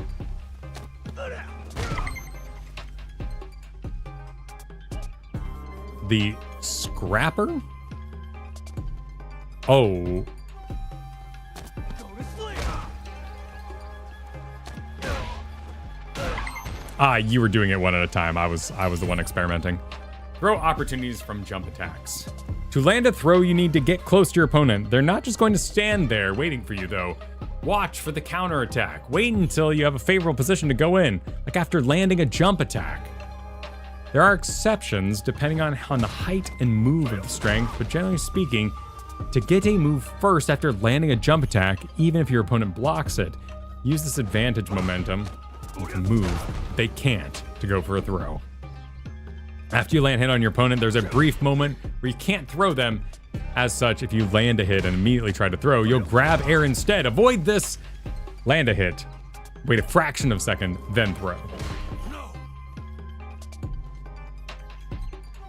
The scrapper? Oh. You were doing it one at a time. I was the one experimenting. Throw opportunities from jump attacks. To land a throw, you need to get close to your opponent. They're not just going to stand there waiting for you, though. Watch for the counterattack. Wait until you have a favorable position to go in, like after landing a jump attack. There are exceptions depending on the height and move of the strength, but generally speaking, to get a move first after landing a jump attack, even if your opponent blocks it, use this advantage momentum. You can move. They can't to go for a throw. After you land a hit on your opponent, there's a brief moment where you can't throw them. As such, if you land a hit and immediately try to throw, you'll grab air instead. Avoid this. Land a hit. Wait a fraction of a second, then throw.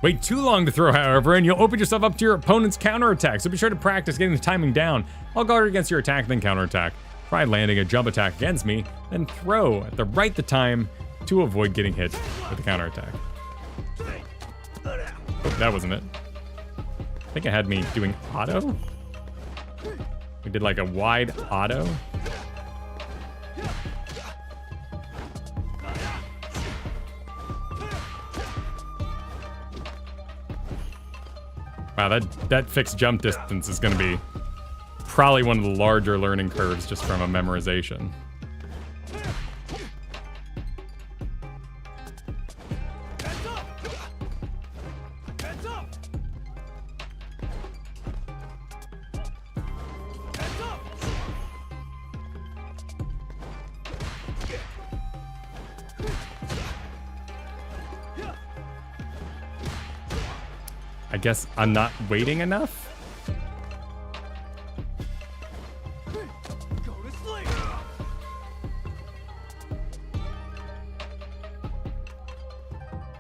Wait too long to throw, however, and you'll open yourself up to your opponent's counterattack, so be sure to practice getting the timing down. I'll guard against your attack, then counterattack. Try landing a jump attack against me, then throw at the right time to avoid getting hit with the counterattack. Oh, that wasn't it. I think it had me doing auto. We did like a wide auto. Wow, that fixed jump distance is going to be probably one of the larger learning curves just from a memorization. I guess I'm not waiting enough?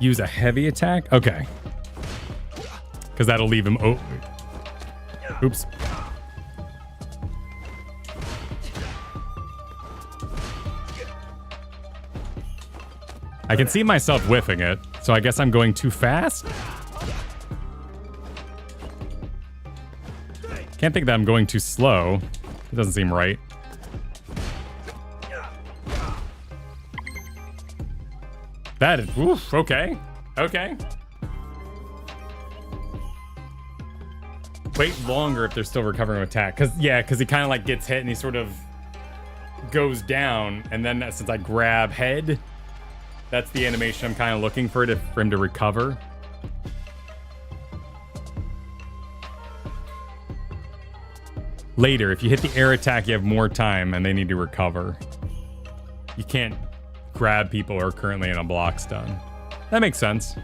Use a heavy attack? Okay. Because that'll leave him... Oh. Oops. I can see myself whiffing it, so I guess I'm going too fast? Can't think that I'm going too slow. It doesn't seem right. That is, oof, okay. Okay. Wait longer if they're still recovering from attack. Cause he kind of like gets hit and he sort of goes down. And then since I grab head, that's the animation I'm kind of looking for him to recover. Later, if you hit the air attack, you have more time and they need to recover. You can't grab people who are currently in a block stun. That makes sense.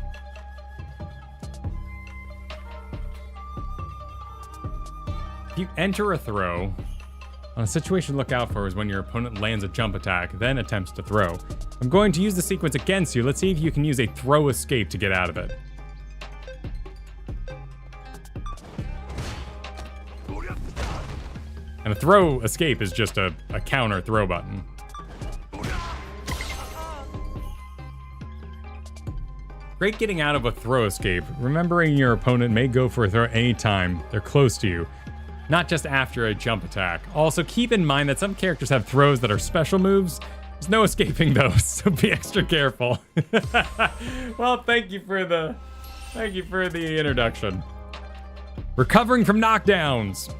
If you enter a throw... On a situation to look out for is when your opponent lands a jump attack, then attempts to throw. I'm going to use the sequence against you. Let's see if you can use a throw escape to get out of it. And a throw escape is just a counter throw button. Great getting out of a throw escape. Remembering your opponent may go for a throw anytime they're close to you, not just after a jump attack. Also, keep in mind that some characters have throws that are special moves. There's no escaping those, so be extra careful. Well, thank you for the introduction. Recovering from knockdowns.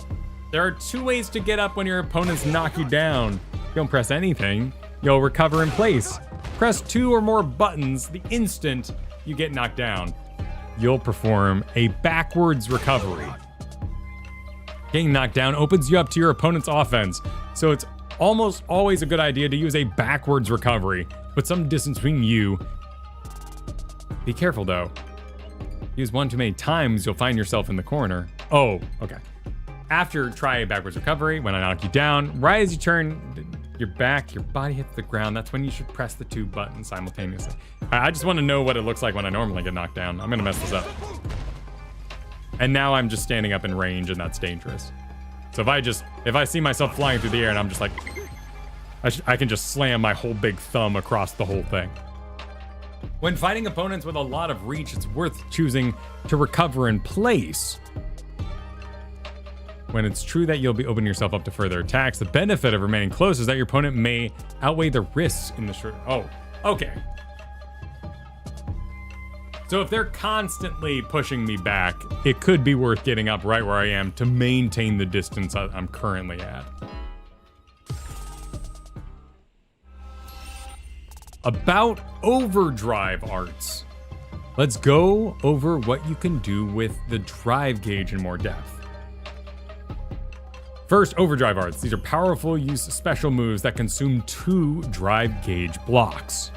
There are 2 ways to get up when your opponents knock you down. If you don't press anything, you'll recover in place. Press 2 or more buttons the instant you get knocked down. You'll perform a backwards recovery. Getting knocked down opens you up to your opponent's offense, so it's almost always a good idea to use a backwards recovery. Put some distance between you. Be careful though. Use one too many times, you'll find yourself in the corner. Oh, okay. After try a backwards recovery, when I knock you down, right as you turn your back, your body hits the ground. That's when you should press the 2 buttons simultaneously. I just want to know what it looks like when I normally get knocked down. I'm gonna mess this up. And now I'm just standing up in range, and that's dangerous. So if I see myself flying through the air and I'm just like, I can just slam my whole big thumb across the whole thing. When fighting opponents with a lot of reach, it's worth choosing to recover in place. When it's true that you'll be opening yourself up to further attacks, the benefit of remaining close is that your opponent may outweigh the risks in the short. Oh, okay. So if they're constantly pushing me back, it could be worth getting up right where I am to maintain the distance I'm currently at. About overdrive arts. Let's go over what you can do with the drive gauge in more depth. First, overdrive arts. These are powerful use special moves that consume 2 drive gauge blocks.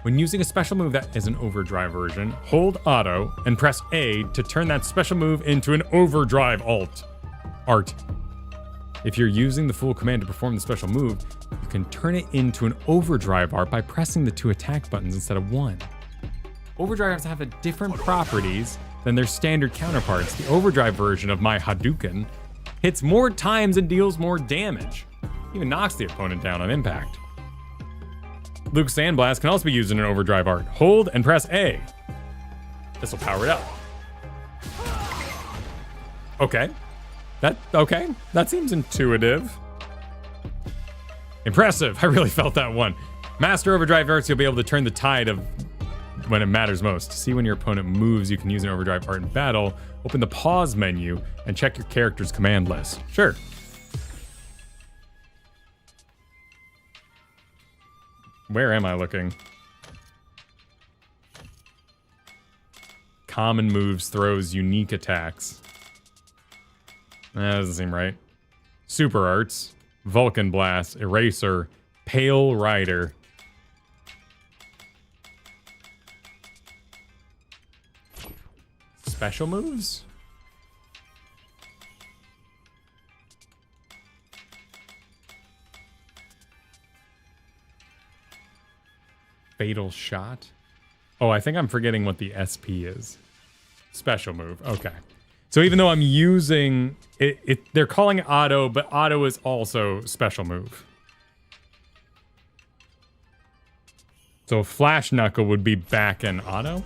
When using a special move that is an overdrive version, hold auto and press A to turn that special move into an overdrive art. If you're using the full command to perform the special move, you can turn it into an overdrive art by pressing the 2 attack buttons instead of 1. Overdrives have different properties than their standard counterparts. The overdrive version of my Hadouken hits more times and deals more damage. Even knocks the opponent down on impact. Luke's Sandblast can also be used in an overdrive art. Hold and press A. This will power it up. Okay. That seems intuitive. Impressive. I really felt that one. Master overdrive arts, you'll be able to turn the tide of when it matters most. To see when your opponent moves, you can use an overdrive art in battle. Open the pause menu and check your character's command list. Sure. Where am I looking? Common moves, throws, unique attacks. That doesn't seem right. Super arts, Vulcan Blast, Eraser, Pale Rider. Special moves? Fatal Shot? Oh, I think I'm forgetting what the SP is. Special move. Okay. So even though I'm using it, they're calling it auto, but auto is also special move. So Flash Knuckle would be back in auto.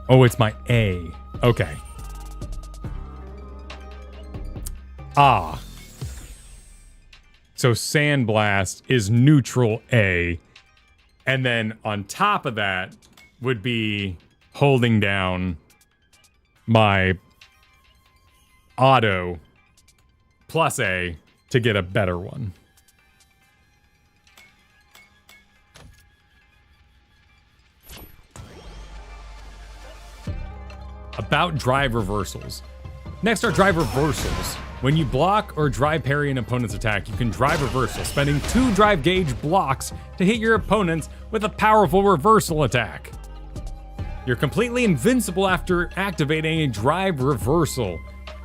Oh, it's my A. Okay. Ah. So Sandblast is neutral A. And then on top of that would be holding down my auto plus A to get a better one. About drive reversals. Next are drive reversals. When you block or drive parry an opponent's attack, you can drive reversal, spending 2 drive gauge blocks to hit your opponents with a powerful reversal attack. You're completely invincible after activating a drive reversal,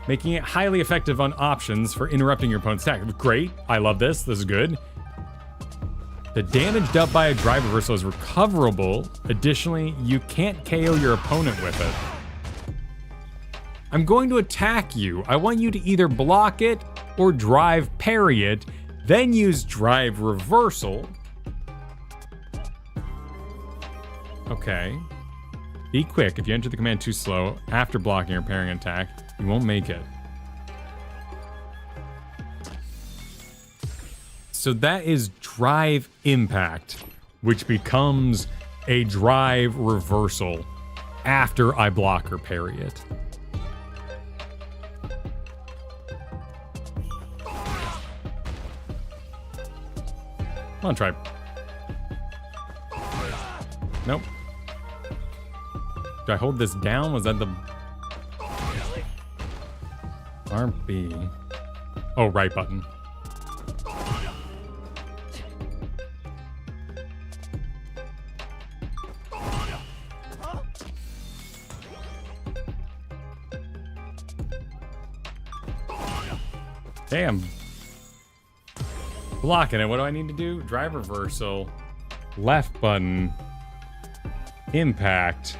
making it highly effective on options for interrupting your opponent's attack. Great, I love this, this is good. The damage dealt by a drive reversal is recoverable. Additionally, you can't KO your opponent with it. I'm going to attack you. I want you to either block it or drive parry it, then use drive reversal. Okay. Be quick. If you enter the command too slow after blocking or parrying an attack, you won't make it. So that is drive impact, which becomes a drive reversal after I block or parry it. Come on, try. Nope. Do I hold this down? Was that the RB? Oh, right button. Damn. Blocking it. What do I need to do? Drive reversal. Left button. Impact.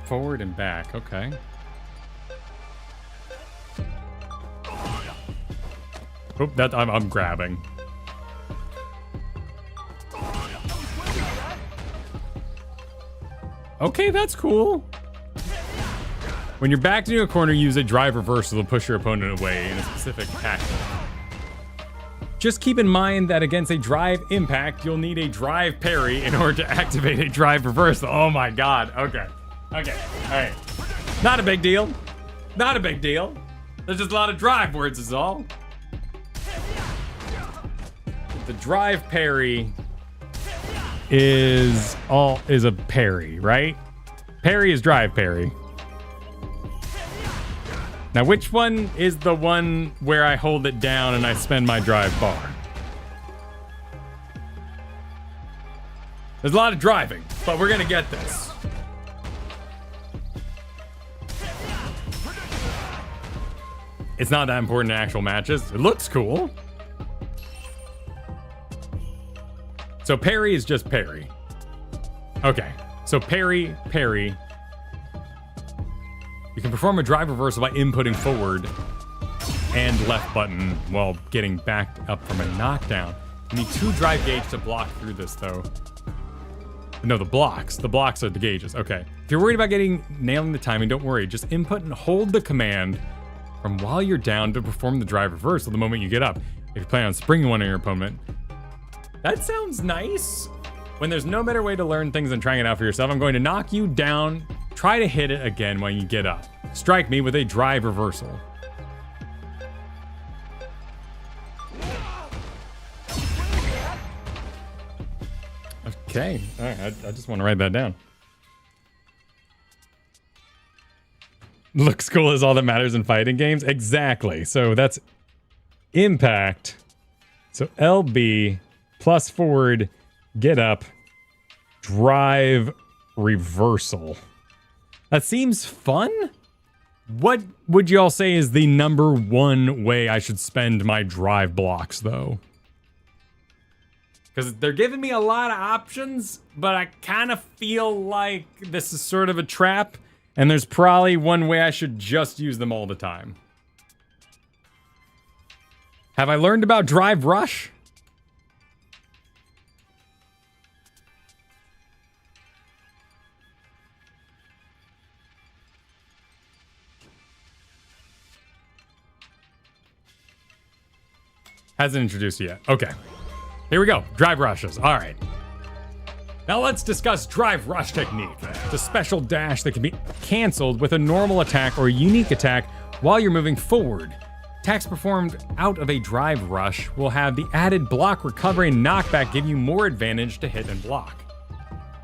Forward and back. Okay. Oop, that I'm grabbing. Okay, that's cool. When you're backed into a corner, use a drive reversal to push your opponent away in a specific tactic. Just keep in mind that against a drive impact, you'll need a drive parry in order to activate a drive reversal. Oh my god. Okay. Okay. Alright. Not a big deal. Not a big deal. There's just a lot of drive words is all. The drive parry is a parry, right? Parry is drive parry. Now, which one is the one where I hold it down and I spend my drive bar? There's a lot of driving, but we're gonna get this. It's not that important in actual matches. It looks cool. So parry is just parry. Okay, so parry, parry. You can perform a drive reversal by inputting forward and left button while getting backed up from a knockdown. You need 2 drive gauge to block through this though. No, the blocks. The blocks are the gauges. Okay. If you're worried about nailing the timing, don't worry. Just input and hold the command from while you're down to perform the drive reversal the moment you get up. If you plan on springing one on your opponent. That sounds nice. When there's no better way to learn things than trying it out for yourself, I'm going to knock you down. Try to hit it again when you get up. Strike me with a drive reversal. Okay. All right. I just want to write that down. Looks cool is all that matters in fighting games. Exactly. So that's impact. So LB plus forward, get up, drive reversal. That seems fun. What would y'all say is the #1 way I should spend my drive blocks, though? Because they're giving me a lot of options, but I kind of feel like this is sort of a trap, and there's probably one way I should just use them all the time. Have I learned about drive rush? Hasn't introduced yet. Okay. Here we go. Drive rushes. All right. Now let's discuss drive rush technique. It's a special dash that can be canceled with a normal attack or a unique attack while you're moving forward. Attacks performed out of a drive rush will have the added block recovery and knockback give you more advantage to hit and block.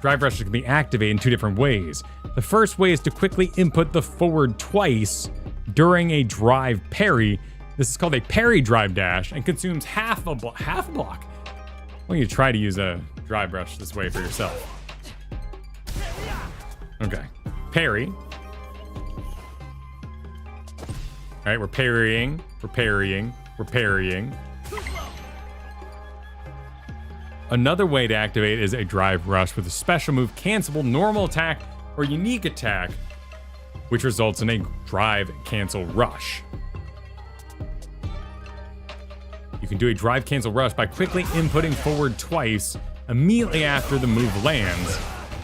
Drive rushes can be activated in 2 different ways. The first way is to quickly input the forward twice, during a drive parry. This is called a parry drive dash and consumes half a block. Well, you try to use a drive rush this way for yourself. Okay. Parry. All right, we're parrying. We're parrying. We're parrying. Another way to activate is a drive rush with a special move, cancelable, normal attack, or unique attack, which results in a drive cancel rush. You can do a drive cancel rush by quickly inputting forward twice immediately after the move lands,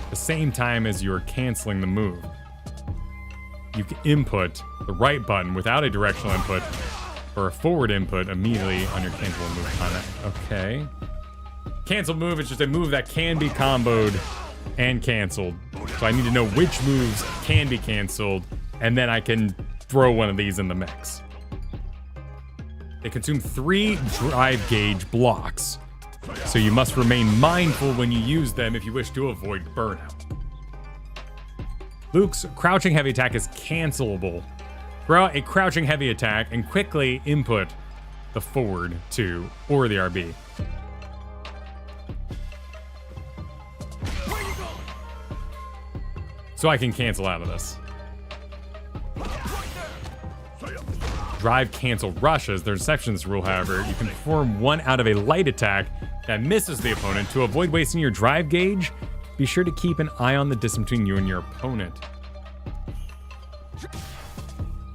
the same time as you're canceling the move. You can input the right button without a directional input or a forward input immediately on your cancelable move on it. Okay. Cancel move is just a move that can be comboed and canceled. So I need to know which moves can be canceled, and then I can throw one of these in the mix. They consume 3 drive gauge blocks, so you must remain mindful when you use them if you wish to avoid burnout. Luke's crouching heavy attack is cancelable. Throw out a crouching heavy attack and quickly input the forward 2 or the RB. So I can cancel out of this. Drive cancel rushes. There's exceptions to this rule, however. You can perform one out of a light attack that misses the opponent. To avoid wasting your drive gauge, be sure to keep an eye on the distance between you and your opponent.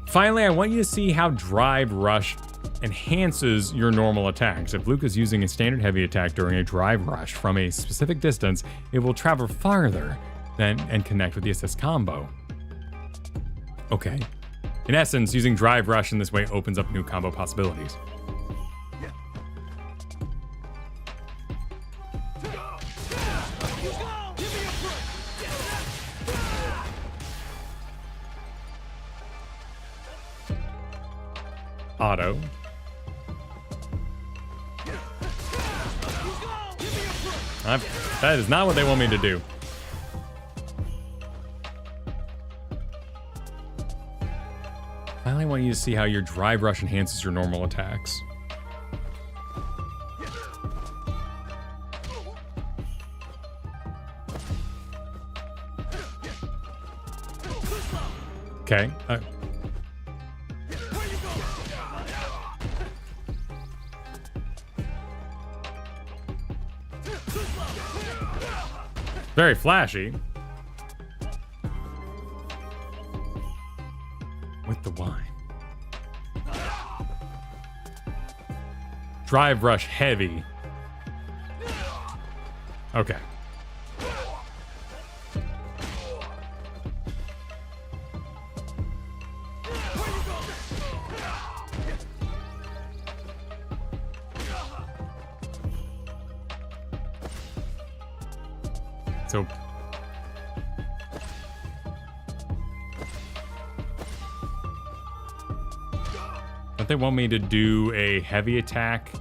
Finally, I want you to see how drive rush enhances your normal attacks. If Luke is using a standard heavy attack during a drive rush from a specific distance, it will travel farther and connect with the assist combo. Okay. In essence, using drive rush in this way opens up new combo possibilities. Auto. That is not what they want me to do. Finally, I want you to see how your drive rush enhances your normal attacks. Okay. Very flashy. With the wine. Drive rush heavy. Okay. So don't they want me to do a heavy attack?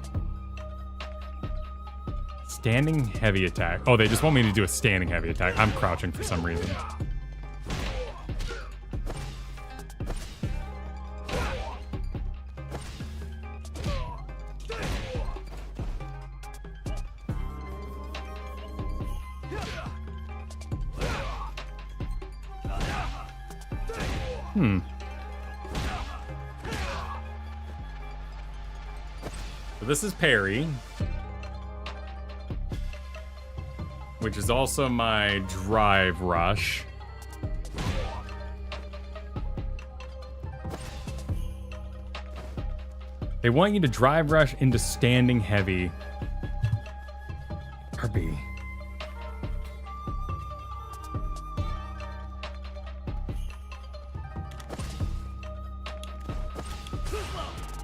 Standing heavy attack. Oh, they just want me to do a standing heavy attack. I'm crouching for some reason. So this is parry, which is also my drive rush. They want you to drive rush into standing heavy. RB.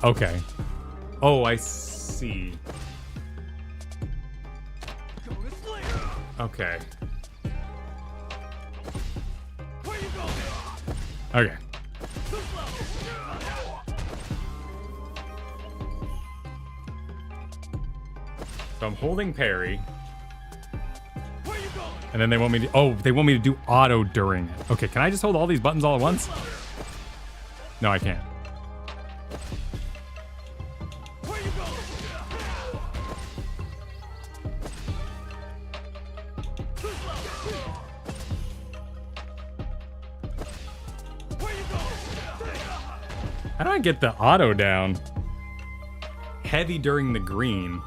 Okay. Oh, I see. Okay. Okay. So I'm holding parry. And then they want me to, oh, they want me to do auto during it. Okay, can I just hold all these buttons all at once? No, I can't. Where you going? Too slow. Where you going? How do I get the auto down? Heavy during the green.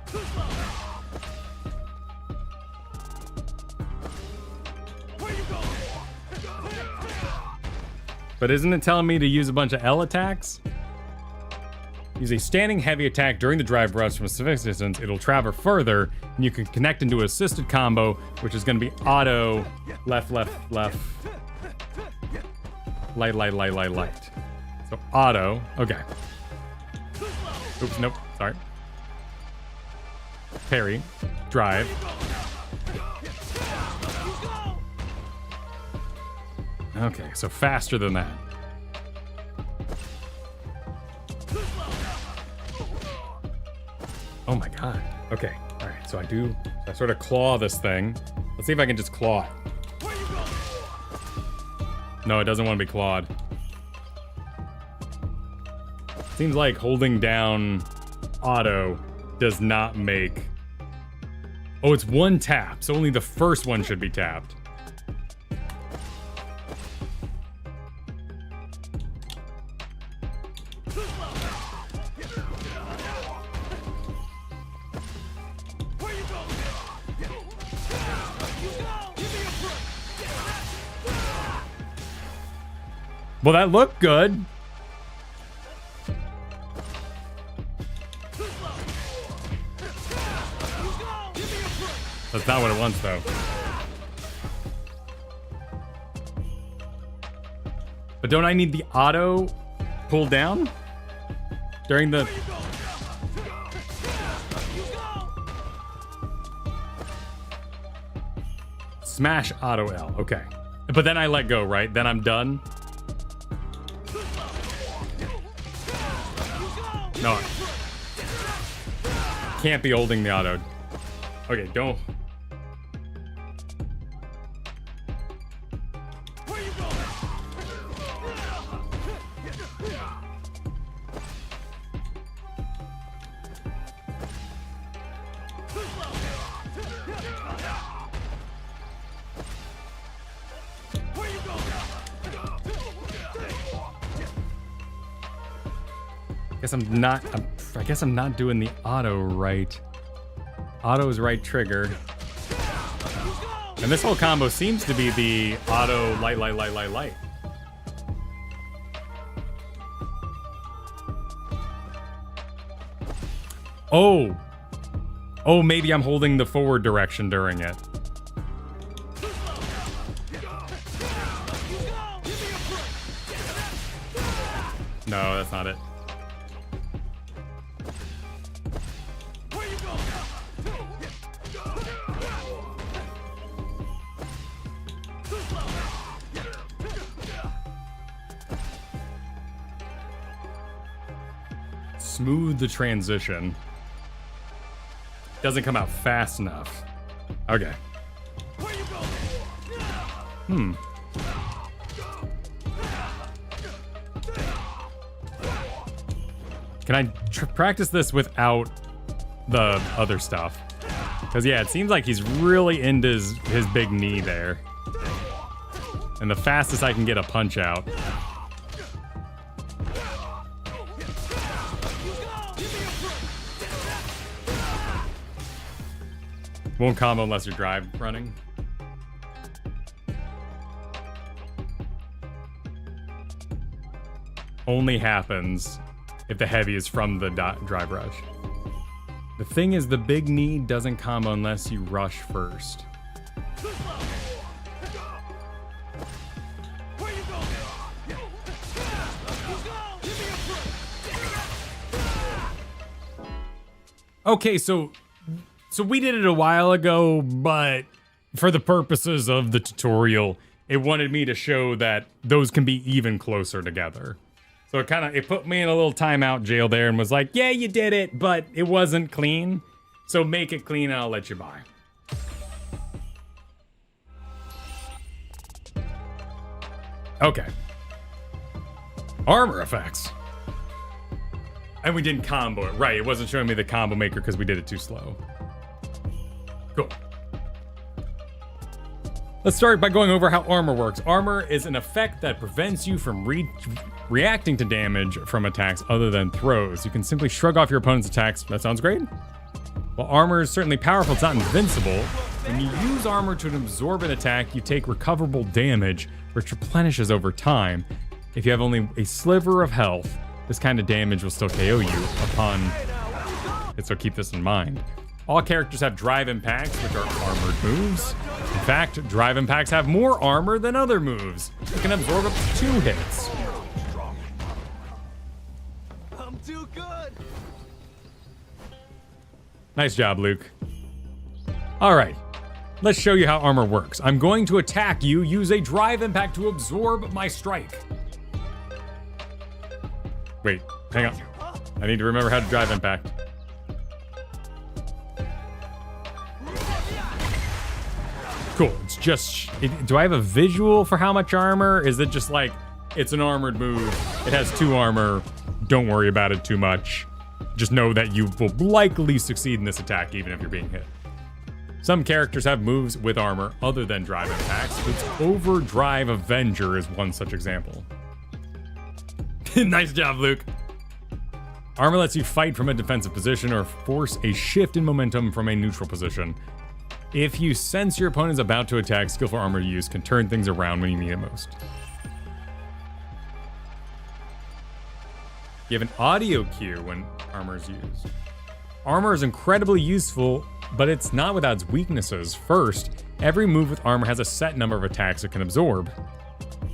Too slow. Where you going? But isn't it telling me to use a bunch of L attacks? Use a standing heavy attack during the drive rush from a specific distance. It'll travel further, and you can connect into an assisted combo, which is going to be auto, left, left, left, light, light, light, light, light. So auto, okay. Oops, nope, sorry. Parry, drive. Okay, so faster than that. Oh my god. Okay, all right, so I sort of claw this thing. Let's see if I can just claw it. No, it doesn't want to be clawed. Seems like holding down auto does not make... Oh, it's one tap, so only the first one should be tapped. Well, that looked good. That's not what it wants, though. But don't I need the auto pull down during the... Smash auto L, okay. But then I let go, right? Then I'm done? No. Can't be holding the auto. Okay, don't. I guess I'm not doing the auto right. Auto is right trigger. And this whole combo seems to be the auto light, light, light, light, light. Oh. Oh, maybe I'm holding the forward direction during it. No, that's not it. Smooth the transition. Doesn't come out fast enough. Okay. Hmm. Can I practice this without the other stuff? Because, yeah, it seems like he's really into his big knee there. And the fastest I can get a punch out. Won't combo unless you're drive running. Only happens if the heavy is from the drive rush. The thing is, the big knee doesn't combo unless you rush first. Okay, so we did it a while ago, but for the purposes of the tutorial, it wanted me to show that those can be even closer together. So it put me in a little timeout jail there and was like, yeah, you did it, but it wasn't clean. So make it clean and I'll let you buy. Okay. Armor effects. And we didn't combo it. Right, it wasn't showing me the combo maker because we did it too slow. Cool. Let's start by going over how armor works. Armor is an effect that prevents you from reacting to damage from attacks other than throws. You can simply shrug off your opponent's attacks. That sounds great. While armor is certainly powerful, it's not invincible. When you use armor to absorb an attack, you take recoverable damage, which replenishes over time. If you have only a sliver of health, this kind of damage will still KO you upon it, so keep this in mind. All characters have drive impacts, which are armored moves. In fact, drive impacts have more armor than other moves. It can absorb up to 2 hits. I'm too good. Nice job, Luke. All right, let's show you how armor works. I'm going to attack you, use a drive impact to absorb my strike. Wait, hang on. I need to remember how to drive impact. Cool, it's just, do I have a visual for how much armor? Is it just like, it's an armored move, it has 2 armor, don't worry about it too much. Just know that you will likely succeed in this attack even if you're being hit. Some characters have moves with armor other than drive impacts. Its Overdrive Avenger is one such example. Nice job, Luke. Armor lets you fight from a defensive position or force a shift in momentum from a neutral position. If you sense your opponent is about to attack, skillful armor use can turn things around when you need it most. You have an audio cue when armor is used. Armor is incredibly useful, but it's not without its weaknesses. First, every move with armor has a set number of attacks it can absorb.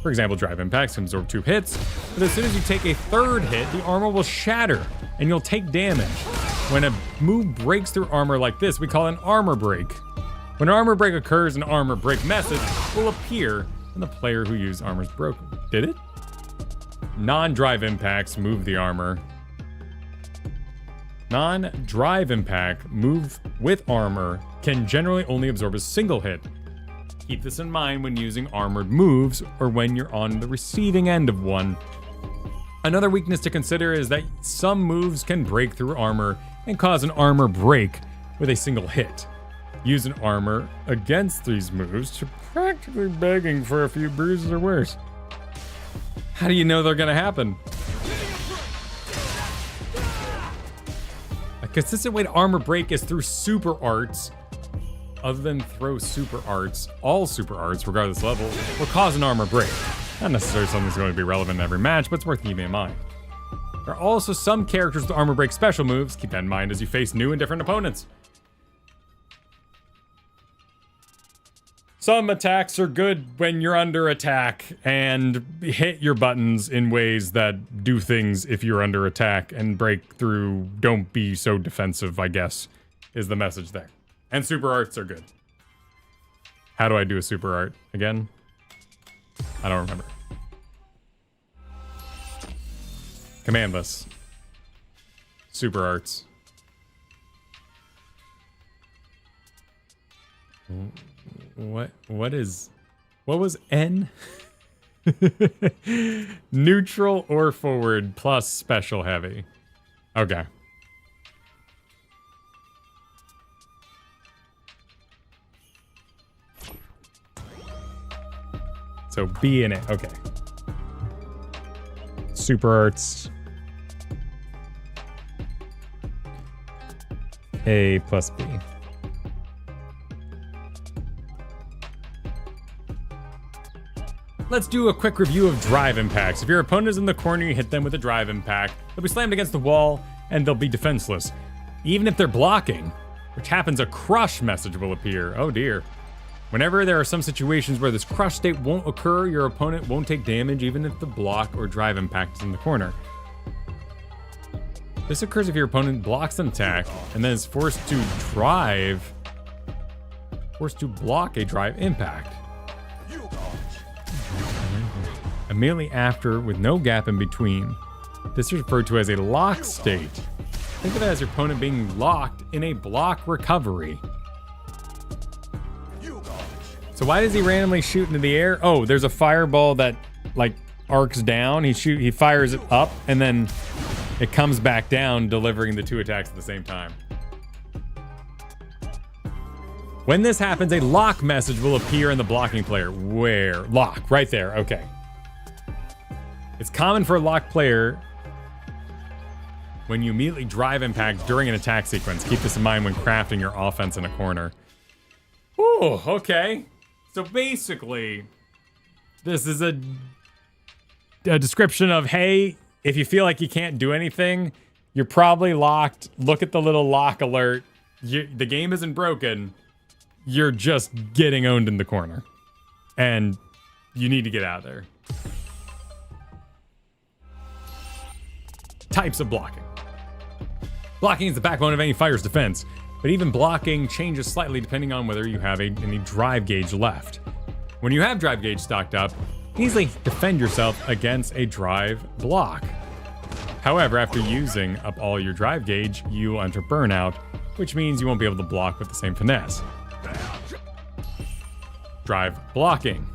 For example, drive impacts can absorb 2 hits, but as soon as you take a 3rd hit, the armor will shatter, and you'll take damage. When a move breaks through armor like this, we call it an armor break. When an armor break occurs, an armor break message will appear, and the player who used armor is broken. Did it? Non-drive impacts move the armor. Non-drive impact move with armor can generally only absorb a single hit. Keep this in mind when using armored moves or when you're on the receiving end of one. Another weakness to consider is that some moves can break through armor and cause an armor break with a single hit. Use an armor against these moves to practically begging for a few bruises or worse. How do you know they're gonna happen? A consistent way to armor break is through super arts. Other than throw super arts, all super arts, regardless of level, will cause an armor break. Not necessarily something that's going to be relevant in every match, but it's worth keeping in mind. There are also some characters with armor break special moves. Keep that in mind as you face new and different opponents. Some attacks are good when you're under attack and hit your buttons in ways that do things if you're under attack and break through. Don't be so defensive, I guess, is the message there. And super arts are good. How do I do a super art again? I don't remember. Commandless. Super arts. What was N? Neutral or forward plus special heavy. Okay. So B in it, okay. Super arts. A plus B. Let's do a quick review of drive impacts. If your opponent is in the corner, you hit them with a drive impact. They'll be slammed against the wall, and they'll be defenseless. Even if they're blocking, which happens, a crush message will appear. Oh dear. Whenever there are some situations where this crush state won't occur, your opponent won't take damage even if the block or drive impact is in the corner. This occurs if your opponent blocks an attack and then is forced to block a drive impact. Immediately after, with no gap in between. This is referred to as a lock state. Think of it as your opponent being locked in a block recovery. So why does he randomly shoot into the air? Oh, there's a fireball that like arcs down. He fires it up, and then it comes back down, delivering the 2 attacks at the same time. When this happens, a lock message will appear in the blocking player. Where? Lock, right there, okay. It's common for a lock player when you immediately drive impact during an attack sequence. Keep this in mind when crafting your offense in a corner. Ooh, okay. So basically, this is a description of, hey, if you feel like you can't do anything, you're probably locked. Look at the little lock alert. The game isn't broken. You're just getting owned in the corner. And you need to get out of there. Types of blocking. Blocking is the backbone of any fighter's defense, but even blocking changes slightly depending on whether you have any drive gauge left. When you have drive gauge stocked up, easily defend yourself against a drive block. However, after using up all your drive gauge, you will enter burnout, which means you won't be able to block with the same finesse. Drive blocking.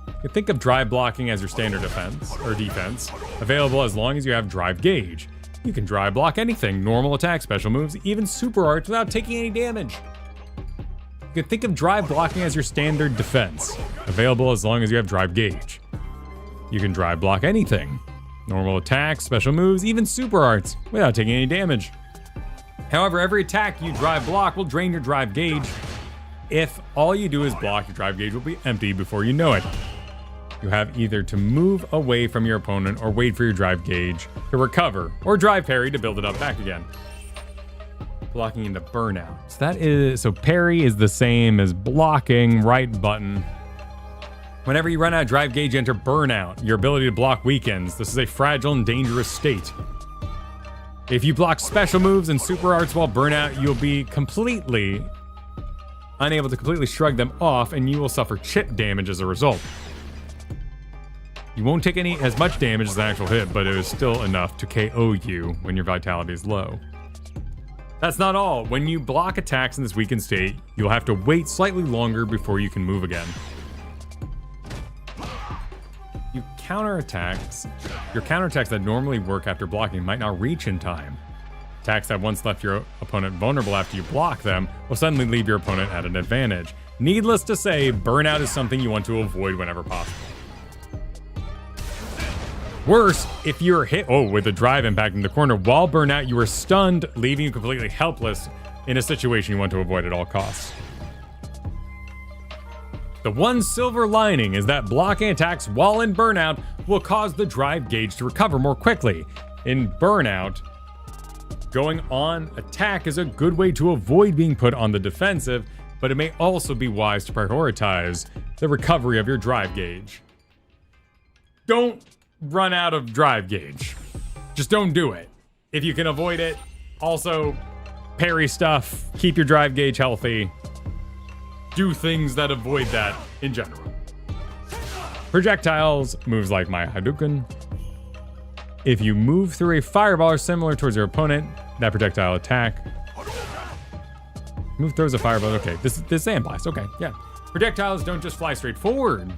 You can think of drive blocking as your standard defense, available as long as you have drive gauge. You can drive block anything, normal attacks, special moves, even super arts without taking any damage. You can think of drive blocking as your standard defense, available as long as you have drive gauge. You can drive block anything, normal attacks, special moves, even super arts, without taking any damage. However, every attack you drive block will drain your drive gauge. If all you do is block, your drive gauge will be empty before you know it. You have either to move away from your opponent or wait for your drive gauge to recover, or drive parry to build it up back again. Blocking into burnout. So parry is the same as blocking, right button. Whenever you run out of drive gauge, enter burnout. Your ability to block weakens. This is a fragile and dangerous state. If you block special moves and super arts while burnout, you'll be completely unable to completely shrug them off, and you will suffer chip damage as a result. You won't take as much damage as an actual hit, but it is still enough to KO you when your vitality is low. That's not all. When you block attacks in this weakened state, you'll have to wait slightly longer before you can move again. Your counterattacks that normally work after blocking might not reach in time. Attacks that once left your opponent vulnerable after you block them will suddenly leave your opponent at an advantage. Needless to say, burnout is something you want to avoid whenever possible. Worse, if you're hit with a drive impact in the corner while burnout, you are stunned, leaving you completely helpless in a situation you want to avoid at all costs. The one silver lining is that blocking attacks while in burnout will cause the drive gauge to recover more quickly. In burnout, going on attack is a good way to avoid being put on the defensive, but it may also be wise to prioritize the recovery of your drive gauge. Don't run out of drive gauge. Just don't do it. If you can avoid it, also parry stuff, keep your drive gauge healthy. Do things that avoid that in general. Projectiles, moves like my Hadouken. If you move through a fireball or similar towards your opponent, that projectile attack. Move throws a fireball, okay. This sandblast, okay, yeah. Projectiles don't just fly straight forward.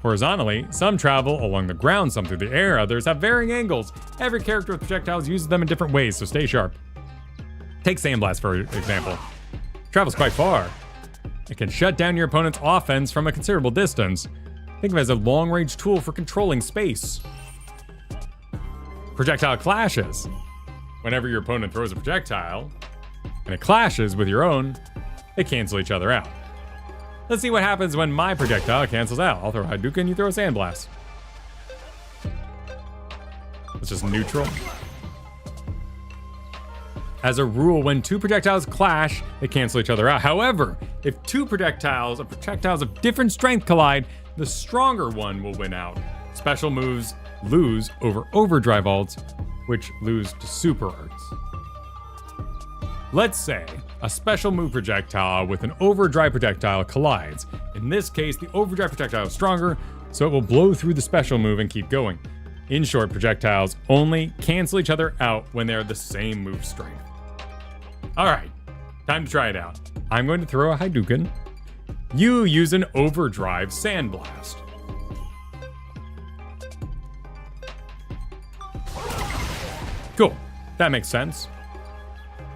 Horizontally, some travel along the ground, some through the air, others have varying angles. Every character with projectiles uses them in different ways, so stay sharp. Take Sandblast, for example. Travels quite far. It can shut down your opponent's offense from a considerable distance. Think of it as a long-range tool for controlling space. Projectile clashes. Whenever your opponent throws a projectile, and it clashes with your own, they cancel each other out. Let's see what happens when my projectile cancels out. I'll throw a Hadouken, you throw a Sandblast. It's just neutral. As a rule, when two projectiles clash, they cancel each other out. However, if two projectiles of different strength collide, the stronger one will win out. Special moves lose over overdrive ults, which lose to super arts. Let's say a special move projectile with an overdrive projectile collides. In this case, the overdrive projectile is stronger, so it will blow through the special move and keep going. In short, projectiles only cancel each other out when they are the same move strength. All right, time to try it out. I'm going to throw a Hadouken. You use an overdrive Sandblast. Cool. That makes sense.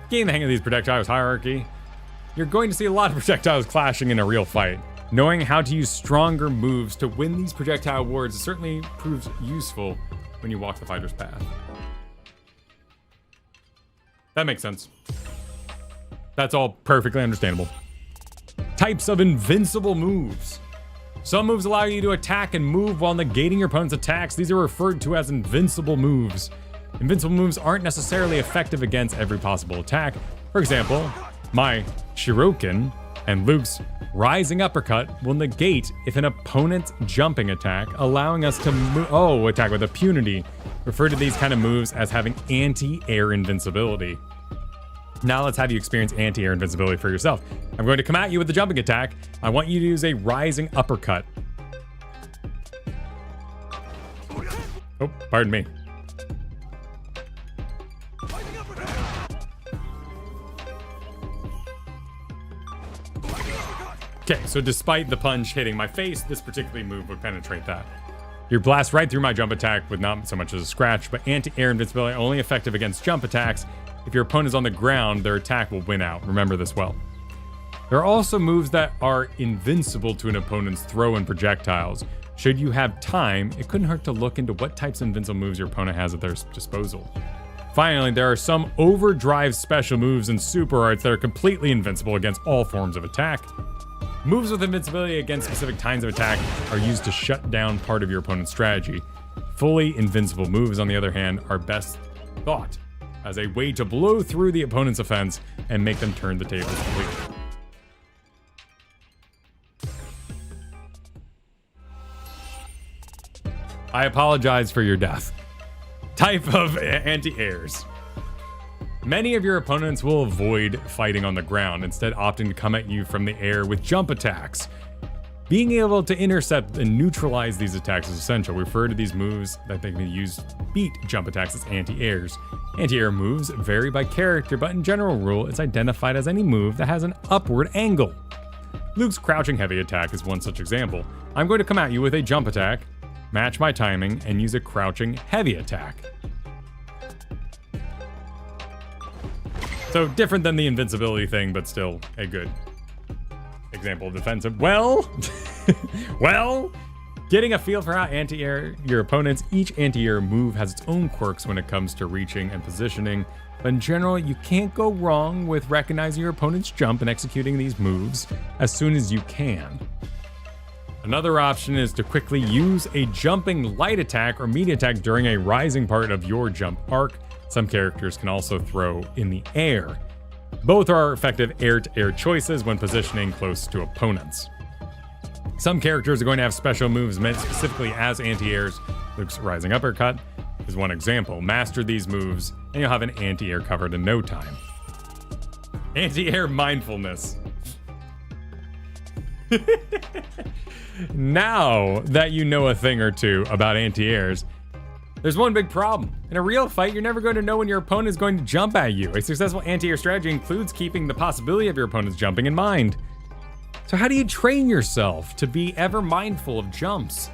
Getting the hang of these projectiles hierarchy, you're going to see a lot of projectiles clashing in a real fight. Knowing how to use stronger moves to win these projectile wars certainly proves useful when you walk the fighter's path. That makes sense. That's all perfectly understandable. Types of invincible moves. Some moves allow you to attack and move while negating your opponent's attacks. These are referred to as invincible moves. Invincible moves aren't necessarily effective against every possible attack. For example, my Shuriken and Luke's rising uppercut will negate if an opponent's jumping attack, allowing us to attack with impunity. Refer to these kind of moves as having anti-air invincibility. Now let's have you experience anti-air invincibility for yourself. I'm going to come at you with the jumping attack. I want you to use a rising uppercut. Oh, pardon me. Okay, so despite the punch hitting my face, this particular move would penetrate that. You blast right through my jump attack with not so much as a scratch, but anti-air invincibility only effective against jump attacks. If your opponent is on the ground, their attack will win out. Remember this well. There are also moves that are invincible to an opponent's throw and projectiles. Should you have time, it couldn't hurt to look into what types of invincible moves your opponent has at their disposal. Finally, there are some overdrive special moves and super arts that are completely invincible against all forms of attack. Moves with invincibility against specific kinds of attack are used to shut down part of your opponent's strategy. Fully invincible moves, on the other hand, are best thought as a way to blow through the opponent's offense and make them turn the tables completely. I apologize for your death. Type of anti-airs. Many of your opponents will avoid fighting on the ground, instead opting to come at you from the air with jump attacks. Being able to intercept and neutralize these attacks is essential. We refer to these moves that they can use to beat jump attacks as anti-airs. Anti-air moves vary by character, but in general rule, it's identified as any move that has an upward angle. Luke's crouching heavy attack is one such example. I'm going to come at you with a jump attack, match my timing, and use a crouching heavy attack. So different than the invincibility thing, but still a good example of defensive. Well, getting a feel for how anti-air your opponents, each anti-air move has its own quirks when it comes to reaching and positioning. But in general, you can't go wrong with recognizing your opponent's jump and executing these moves as soon as you can. Another option is to quickly use a jumping light attack or medium attack during a rising part of your jump arc. Some characters can also throw in the air. Both are effective air-to-air choices when positioning close to opponents. Some characters are going to have special moves meant specifically as anti-airs. Luke's rising uppercut is one example. Master these moves and you'll have an anti-air covered in no time. Anti-air mindfulness. Now that you know a thing or two about anti-airs, there's one big problem. In a real fight, you're never going to know when your opponent is going to jump at you. A successful anti-air strategy includes keeping the possibility of your opponent's jumping in mind. So how do you train yourself to be ever mindful of jumps?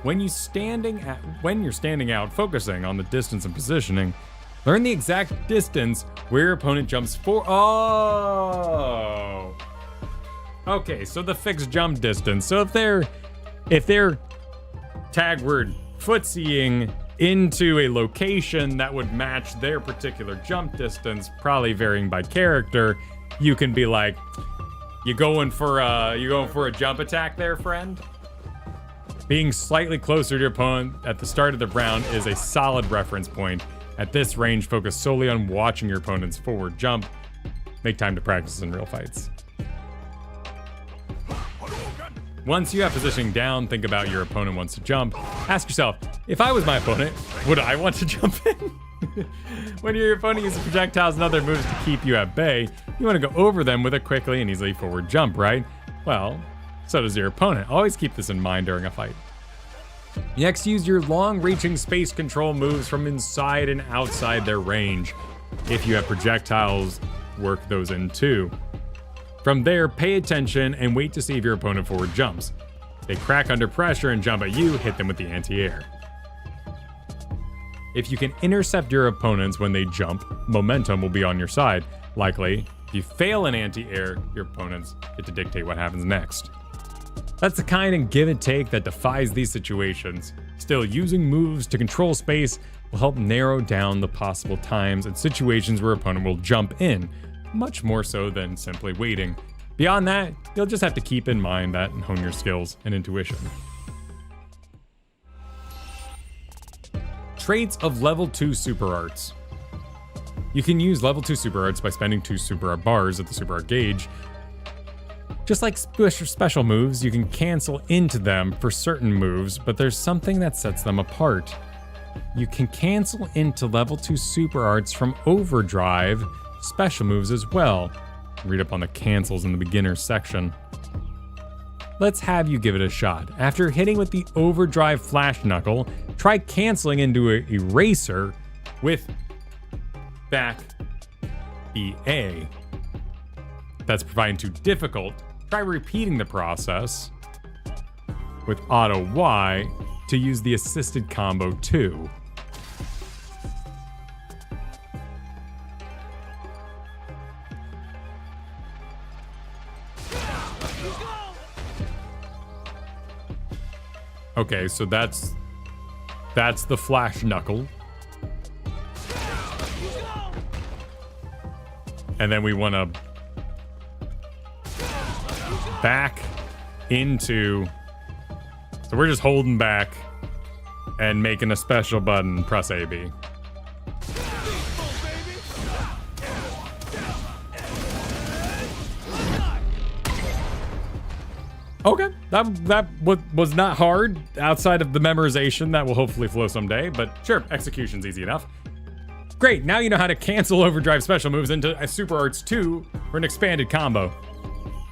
When you're standing out, focusing on the distance and positioning, learn the exact distance where your opponent jumps for. Oh. Okay, so the fixed jump distance. So if they're tag word footseeing into a location that would match their particular jump distance, probably varying by character, you can be like, you going for a jump attack there, friend? Being slightly closer to your opponent at the start of the round is a solid reference point. At this range, focus solely on watching your opponent's forward jump. Make time to practice in real fights. Once you have positioning down, think about your opponent wants to jump. Ask yourself, if I was my opponent, would I want to jump in? When your opponent uses projectiles and other moves to keep you at bay, you want to go over them with a quickly and easily forward jump, right? Well, so does your opponent. Always keep this in mind during a fight. Next, use your long-reaching space control moves from inside and outside their range. If you have projectiles, work those in too. From there, pay attention and wait to see if your opponent forward jumps. If they crack under pressure and jump at you, hit them with the anti-air. If you can intercept your opponents when they jump, momentum will be on your side. Likely, if you fail an anti-air, your opponents get to dictate what happens next. That's the kind of give and take that defies these situations. Still, using moves to control space will help narrow down the possible times and situations where opponent will jump in, much more so than simply waiting. Beyond that, you'll just have to keep in mind that and hone your skills and intuition. Traits of level 2 super arts. You can use level 2 super arts by spending 2 super art bars at the super art gauge. Just like special moves, you can cancel into them for certain moves, but there's something that sets them apart. You can cancel into level 2 super arts from overdrive special moves as well. Read up on the cancels in the beginner section. Let's have you give it a shot. After hitting with the overdrive flash knuckle, try canceling into an eraser with back BA. If that's proving too difficult, try repeating the process with auto Y to use the assisted combo 2. Okay, so that's the flash knuckle. And then we want to back into, so we're just holding back and making a special button, press AB. Okay, that was not hard outside of the memorization that will hopefully flow someday, but sure, execution's easy enough. Great, now you know how to cancel overdrive special moves into a Super Arts 2 for an expanded combo.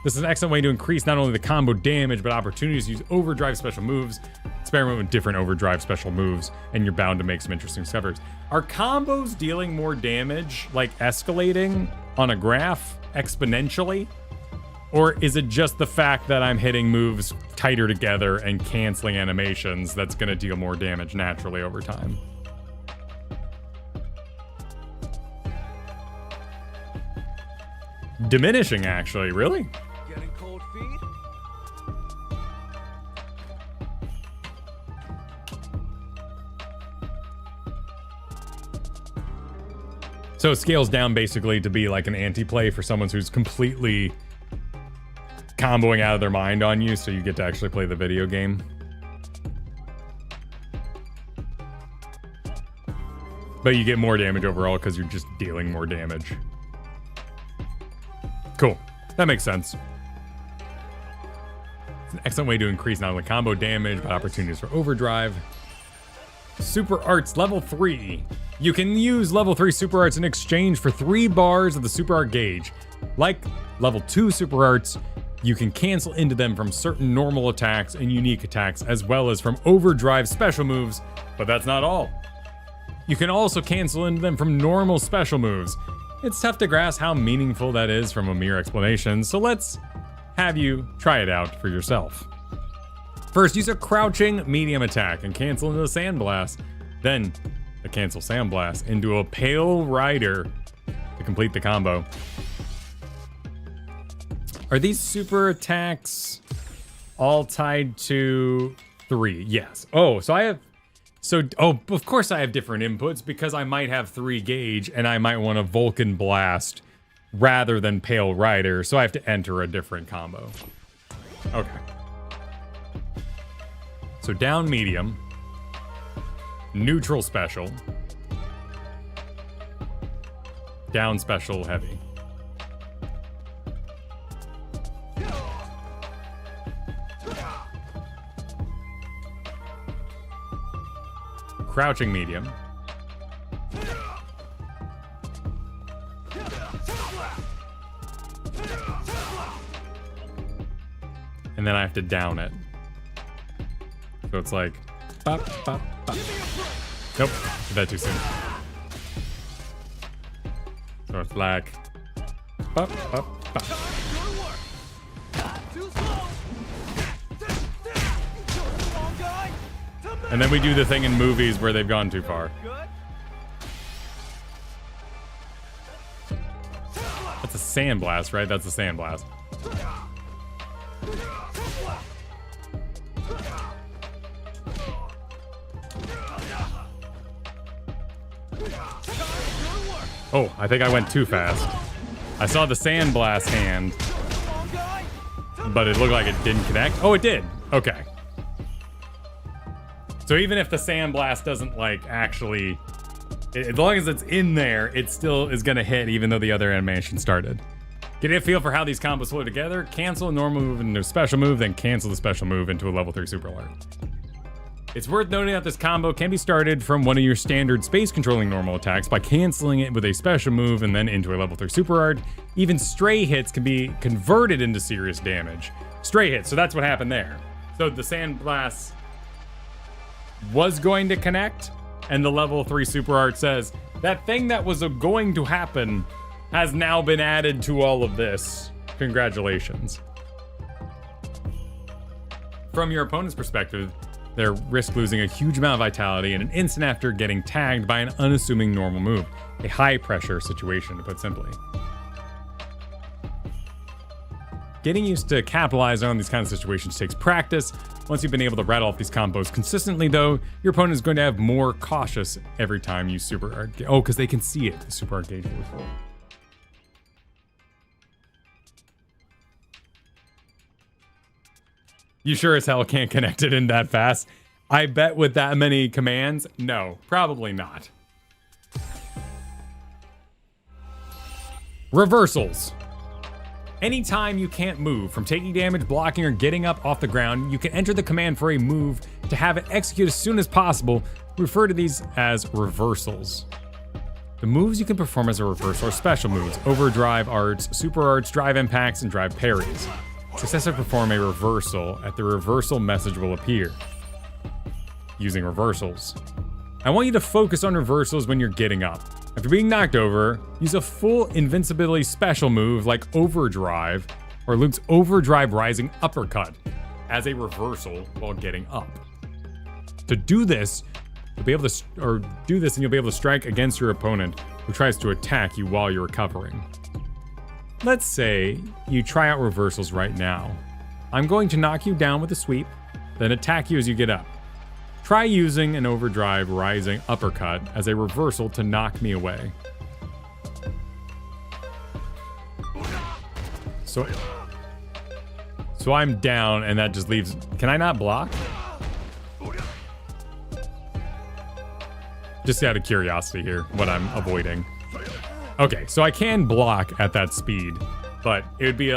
This is an excellent way to increase not only the combo damage, but opportunities to use overdrive special moves. Experiment with different overdrive special moves, and you're bound to make some interesting discoveries. Are combos dealing more damage, like escalating on a graph exponentially? Or is it just the fact that I'm hitting moves tighter together and canceling animations that's gonna deal more damage naturally over time? Diminishing, actually, really? Getting cold feet? So it scales down basically to be like an anti-play for someone who's completely comboing out of their mind on you, so you get to actually play the video game. But you get more damage overall because you're just dealing more damage. Cool. That makes sense. It's an excellent way to increase not only combo damage, but opportunities for overdrive. Super Arts Level 3. You can use Level 3 Super Arts in exchange for 3 bars of the Super Art gauge. Like Level 2 Super Arts, you can cancel into them from certain normal attacks and unique attacks, as well as from overdrive special moves, but that's not all. You can also cancel into them from normal special moves. It's tough to grasp how meaningful that is from a mere explanation, so let's have you try it out for yourself. First, use a crouching medium attack and cancel into the Sandblast. Then, a cancel Sandblast into a Pale Rider to complete the combo. Are these super attacks all tied to 3? Yes. Oh, so I have... of course I have different inputs because I might have 3 gauge and I might want a Vulcan Blast rather than Pale Rider, so I have to enter a different combo. Okay. So down medium, neutral special, down special heavy. Crouching medium. And then I have to down it. So it's like, bop, bop, bop. Nope, did that too soon. So it's like, bop, bop, bop. And then we do the thing in movies where they've gone too far. Good. sandblast, right? That's the sandblast. Oh, I think I went too fast. I saw the sandblast hand, but it looked like it didn't connect. Oh, it did. Okay. So even if the sandblast doesn't like actually, as long as it's in there, it still is gonna hit even though the other animation started. Get a feel for how these combos flow together. Cancel a normal move into a special move, then cancel the special move into a level 3 super alert. It's worth noting that this combo can be started from one of your standard space controlling normal attacks by canceling it with a special move and then into a level 3 super art. Even stray hits can be converted into serious damage. Stray hits, so that's what happened there. So the sandblast was going to connect, and the level 3 super art says that thing that was going to happen has now been added to all of this. Congratulations. From your opponent's perspective, they risk losing a huge amount of vitality in an instant after getting tagged by an unassuming normal move. A high pressure situation, to put simply. Getting used to capitalize on these kind of situations takes practice. Once you've been able to rattle off these combos consistently though, your opponent is going to have more cautious every time you super art. Oh, because they can see it, the super art gauge really full. You sure as hell can't connect it in that fast. I bet with that many commands, no, probably not. Reversals. Anytime you can't move from taking damage, blocking, or getting up off the ground, you can enter the command for a move to have it execute as soon as possible. We refer to these as reversals. The moves you can perform as a reversal are special moves, overdrive arts, super arts, drive impacts, and drive parries. Successfully perform a reversal, at the reversal message will appear. Using reversals. I want you to focus on reversals when you're getting up. After being knocked over, use a full invincibility special move like overdrive or Luke's overdrive rising uppercut as a reversal while getting up. To do this, you'll be able to, and you'll be able to strike against your opponent who tries to attack you while you're recovering. Let's say you try out reversals right now. I'm going to knock you down with a sweep, then attack you as you get up. Try using an overdrive rising uppercut as a reversal to knock me away. So I'm down and that just leaves, can I not block? Just out of curiosity here, what I'm avoiding. Okay, so I can block at that speed, but it'd be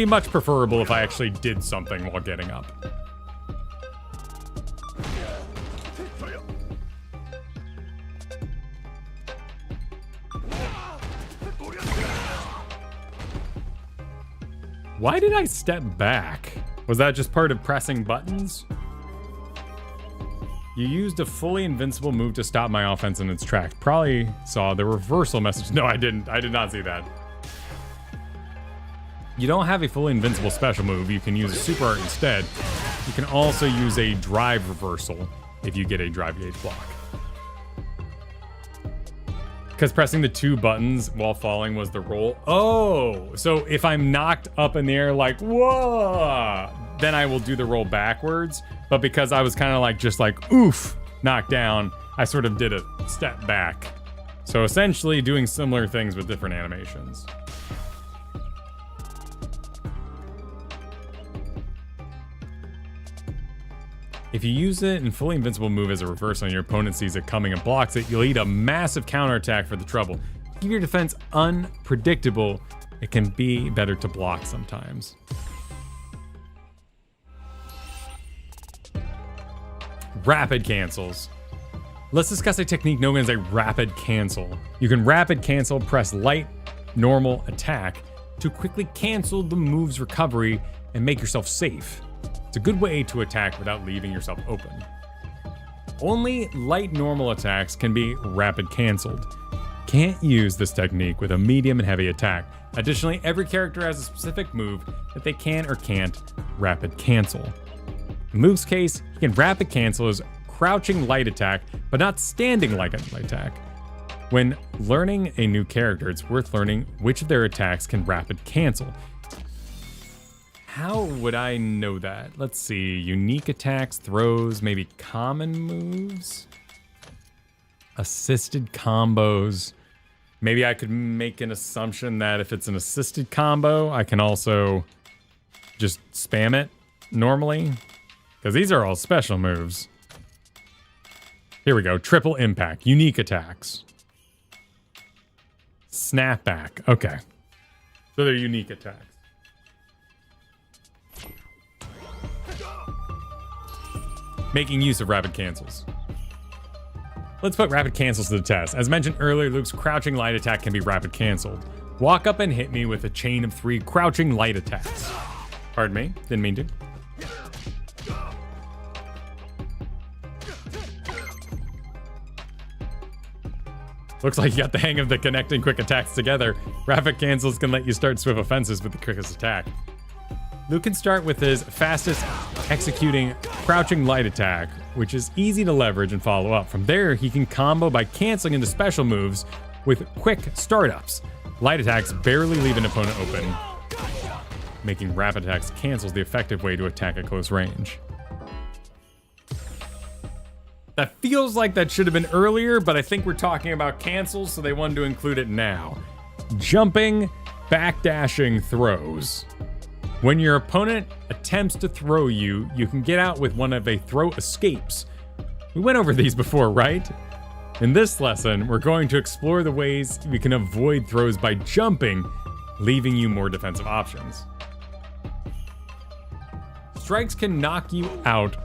much preferable if I actually did something while getting up. Why did I step back? Was that just part of pressing buttons? You used a fully invincible move to stop my offense in its track. Probably saw the reversal message. No, I didn't. I did not see that. You don't have a fully invincible special move. You can use a super art instead. You can also use a drive reversal if you get a drive gauge block. Because pressing the 2 buttons while falling was the roll. Oh, so if I'm knocked up in the air like, whoa, then I will do the roll backwards. But because I was kind of like, just like, oof, knocked down, I sort of did a step back. So essentially doing similar things with different animations. If you use it in fully invincible move as a reversal and your opponent sees it coming and blocks it, you'll eat a massive counterattack for the trouble. Keep your defense unpredictable. It can be better to block sometimes. Rapid cancels. Let's discuss a technique known as a rapid cancel. You can rapid cancel, press light, normal, attack to quickly cancel the move's recovery and make yourself safe. It's a good way to attack without leaving yourself open. Only light normal attacks can be rapid canceled. Can't use this technique with a medium and heavy attack. Additionally, every character has a specific move that they can or can't rapid cancel. In Luke's case, he can rapid cancel his crouching light attack, but not standing light attack. When learning a new character, it's worth learning which of their attacks can rapid cancel. How would I know that? Let's see. Unique attacks, throws, maybe common moves? Assisted combos. Maybe I could make an assumption that if it's an assisted combo, I can also just spam it normally. Because these are all special moves. Here we go. Triple impact. Unique attacks. Snapback. Okay. So they're unique attacks. Making use of rapid cancels. Let's put rapid cancels to the test. As mentioned earlier, Luke's crouching light attack can be rapid canceled. Walk up and hit me with a chain of 3 crouching light attacks. Pardon me, didn't mean to. Looks like you got the hang of the connecting quick attacks together. Rapid cancels can let you start swift offenses with the quickest attack. Luke can start with his fastest executing crouching light attack, which is easy to leverage and follow up. From there, he can combo by canceling into special moves with quick startups. Light attacks barely leave an opponent open. Making rapid attacks cancels the effective way to attack at close range. That feels like that should have been earlier, but I think we're talking about cancels, so they wanted to include it now. Jumping, backdashing throws. When your opponent attempts to throw you, you can get out with one of a throw escapes. We went over these before, right? In this lesson, we're going to explore the ways we can avoid throws by jumping, leaving you more defensive options. Strikes can knock you out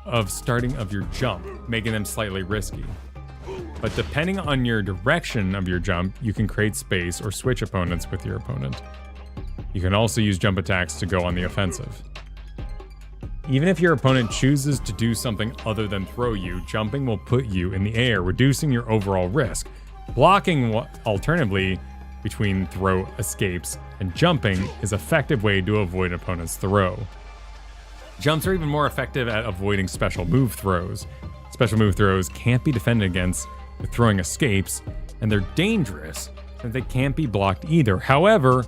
of starting of your jump, making them slightly risky. But depending on your direction of your jump, you can create space or switch opponents with your opponent. You can also use jump attacks to go on the offensive. Even if your opponent chooses to do something other than throw you, jumping will put you in the air, reducing your overall risk. Blocking, alternatively, between throw escapes and jumping is an effective way to avoid an opponent's throw. Jumps are even more effective at avoiding special move throws. Special move throws can't be defended against with throwing escapes, and they're dangerous since they can't be blocked either. However,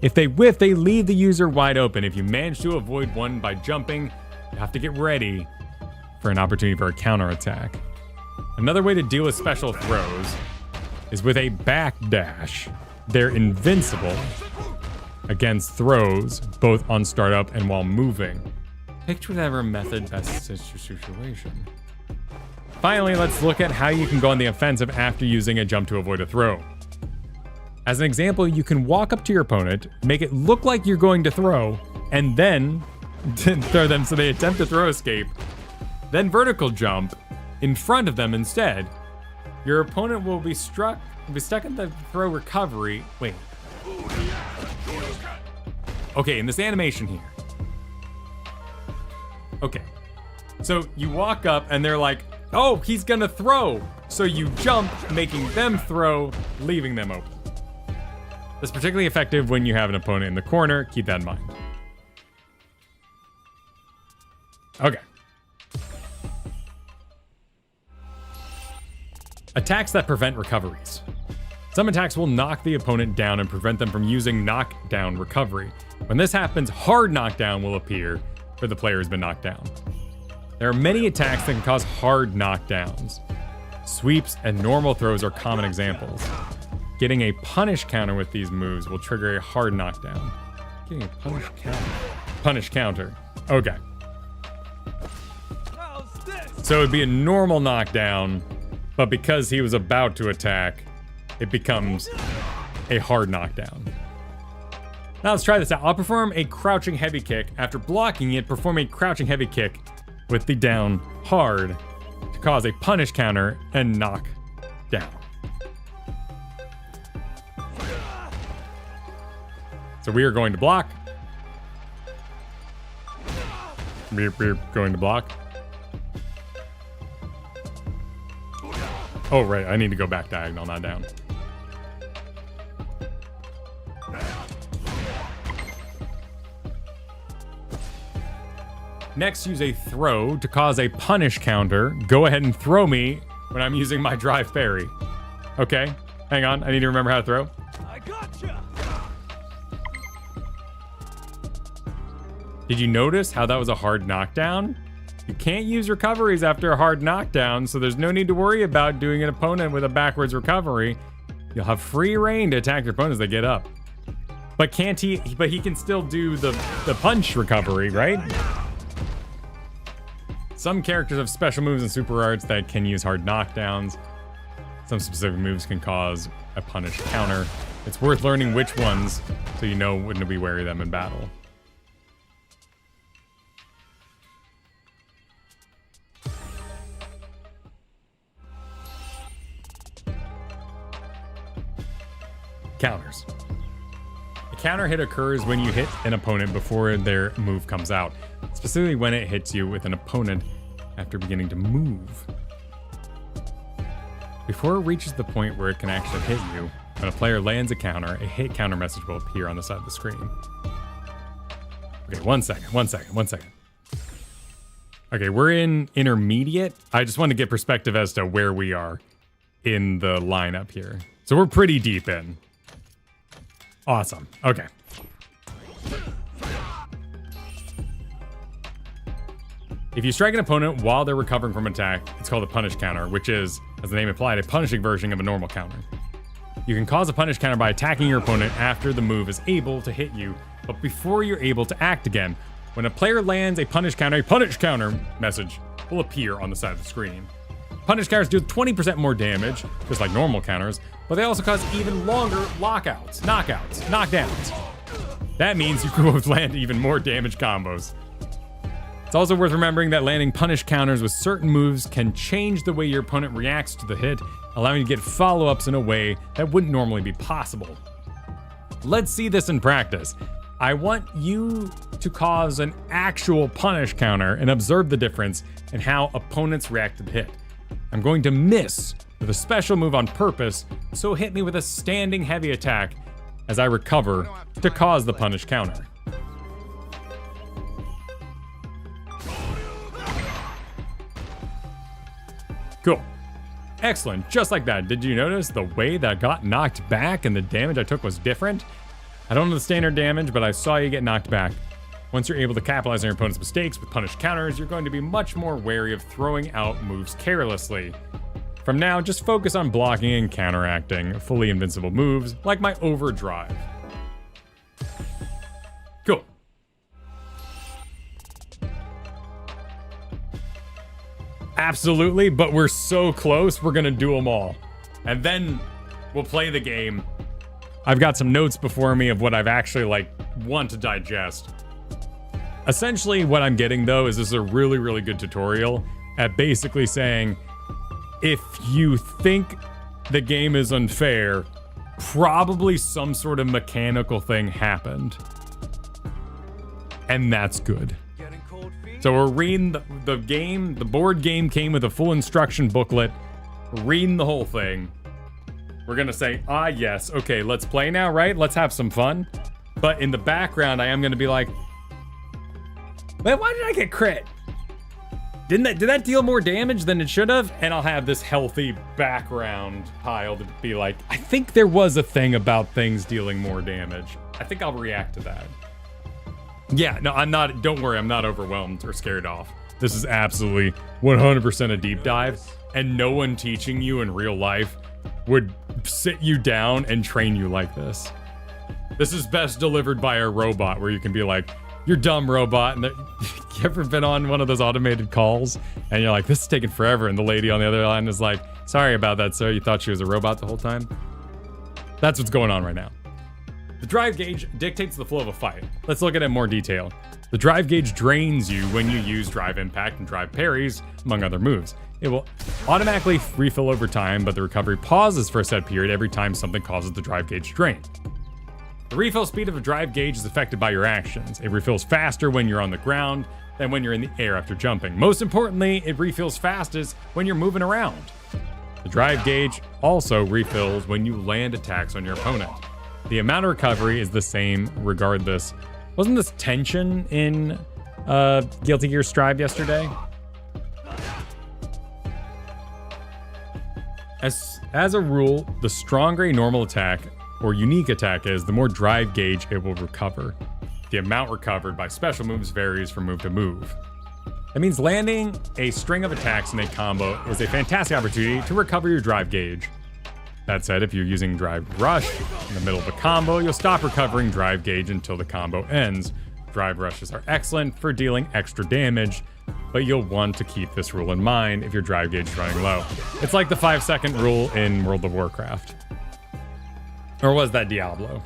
if they whiff, they leave the user wide open. If you manage to avoid one by jumping, you have to get ready for an opportunity for a counterattack. Another way to deal with special throws is with a backdash. They're invincible against throws, both on startup and while moving. Pick whatever method best suits your situation. Finally, let's look at how you can go on the offensive after using a jump to avoid a throw. As an example, you can walk up to your opponent, make it look like you're going to throw, and then throw them so they attempt to throw escape, then vertical jump in front of them instead. Your opponent will be stuck in the throw recovery. Wait. Okay, in this animation here. Okay. So you walk up and they're like, oh, he's gonna throw. So you jump, making them throw, leaving them open. That's particularly effective when you have an opponent in the corner. Keep that in mind. Okay. Attacks that prevent recoveries. Some attacks will knock the opponent down and prevent them from using knockdown recovery. When this happens, hard knockdown will appear for the player who's been knocked down. There are many attacks that can cause hard knockdowns. Sweeps and normal throws are common examples. Getting a punish counter with these moves will trigger a hard knockdown. Getting a punish counter. Punish counter. Okay. So it'd be a normal knockdown, but because he was about to attack, it becomes a hard knockdown. Now let's try this out. I'll perform a crouching heavy kick. After blocking it, perform a crouching heavy kick with the down hard to cause a punish counter and knock down. So we are going to block. We're going to block. Oh, right. I need to go back diagonal, not down. Next, use a throw to cause a punish counter. Go ahead and throw me when I'm using my drive parry. Okay, hang on. I need to remember how to throw. I gotcha. Did you notice how that was a hard knockdown? You can't use recoveries after a hard knockdown, so there's no need to worry about doing an opponent with a backwards recovery. You'll have free reign to attack your opponent as they get up. But he can still do the punch recovery, right? Some characters have special moves and super arts that can use hard knockdowns. Some specific moves can cause a punish counter. It's worth learning which ones so you know when to be wary of them in battle. Counters. A counter hit occurs when you hit an opponent before their move comes out, specifically when it hits you with an opponent after beginning to move. Before it reaches the point where it can actually hit you, when a player lands a counter, a hit counter message will appear on the side of the screen. Okay, one second. Okay, we're in intermediate. I just want to get perspective as to where we are in the lineup here. So we're pretty deep in. Awesome. Okay. If you strike an opponent while they're recovering from an attack, it's called a punish counter, which is, as the name implied, a punishing version of a normal counter. You can cause a punish counter by attacking your opponent after the move is able to hit you, but before you're able to act again. When a player lands a punish counter message will appear on the side of the screen. Punish counters do 20% more damage, just like normal counters, but they also cause even longer knockouts, knockdowns. That means you can land even more damage combos. It's also worth remembering that landing punish counters with certain moves can change the way your opponent reacts to the hit, allowing you to get follow-ups in a way that wouldn't normally be possible. Let's see this in practice. I want you to cause an actual punish counter and observe the difference in how opponents react to the hit. I'm going to miss with a special move on purpose, so hit me with a standing heavy attack as I recover to cause the punish counter. Cool. Excellent, just like that. Did you notice the way that got knocked back and the damage I took was different? I don't know the standard damage, but I saw you get knocked back. Once you're able to capitalize on your opponent's mistakes with punish counters, you're going to be much more wary of throwing out moves carelessly. From now, just focus on blocking and counteracting fully invincible moves like my overdrive. Cool. Absolutely, but we're so close, we're gonna do them all. And then we'll play the game. I've got some notes before me of what I've actually want to digest. Essentially, what I'm getting though is this is a really, really good tutorial at basically saying, if you think the game is unfair, probably some sort of mechanical thing happened. And that's good. So we're reading the game, the board game came with a full instruction booklet. We're reading the whole thing. We're gonna say, yes, okay, let's play now, right? Let's have some fun. But in the background, I am gonna be like, man, why did I get crit? Did that deal more damage than it should have? And I'll have this healthy background pile to be like, I think there was a thing about things dealing more damage. I think I'll react to that. Yeah, no, I'm not, don't worry, I'm not overwhelmed or scared off. This is absolutely 100% a deep dive, and no one teaching you in real life would sit you down and train you like this. This is best delivered by a robot where you can be like, you're dumb, robot. And you ever been on one of those automated calls and you're like, this is taking forever, and the lady on the other line is like, sorry about that, sir, you thought she was a robot the whole time? That's what's going on right now. The drive gauge dictates the flow of a fight. Let's look at it in more detail. The drive gauge drains you when you use drive impact and drive parries, among other moves. It will automatically refill over time, but the recovery pauses for a set period every time something causes the drive gauge drain. The refill speed of a drive gauge is affected by your actions. It refills faster when you're on the ground than when you're in the air after jumping. Most importantly, it refills fastest when you're moving around. The drive gauge also refills when you land attacks on your opponent. The amount of recovery is the same regardless. Wasn't this tension in Guilty Gear Strive yesterday? As a rule, the stronger a normal attack or unique attack is, the more drive gauge it will recover. The amount recovered by special moves varies from move to move. That means landing a string of attacks in a combo is a fantastic opportunity to recover your drive gauge. That said, if you're using Drive Rush in the middle of a combo, you'll stop recovering drive gauge until the combo ends. Drive Rushes are excellent for dealing extra damage, but you'll want to keep this rule in mind if your drive gauge is running low. It's like the 5-second rule in World of Warcraft. Or was that Diablo?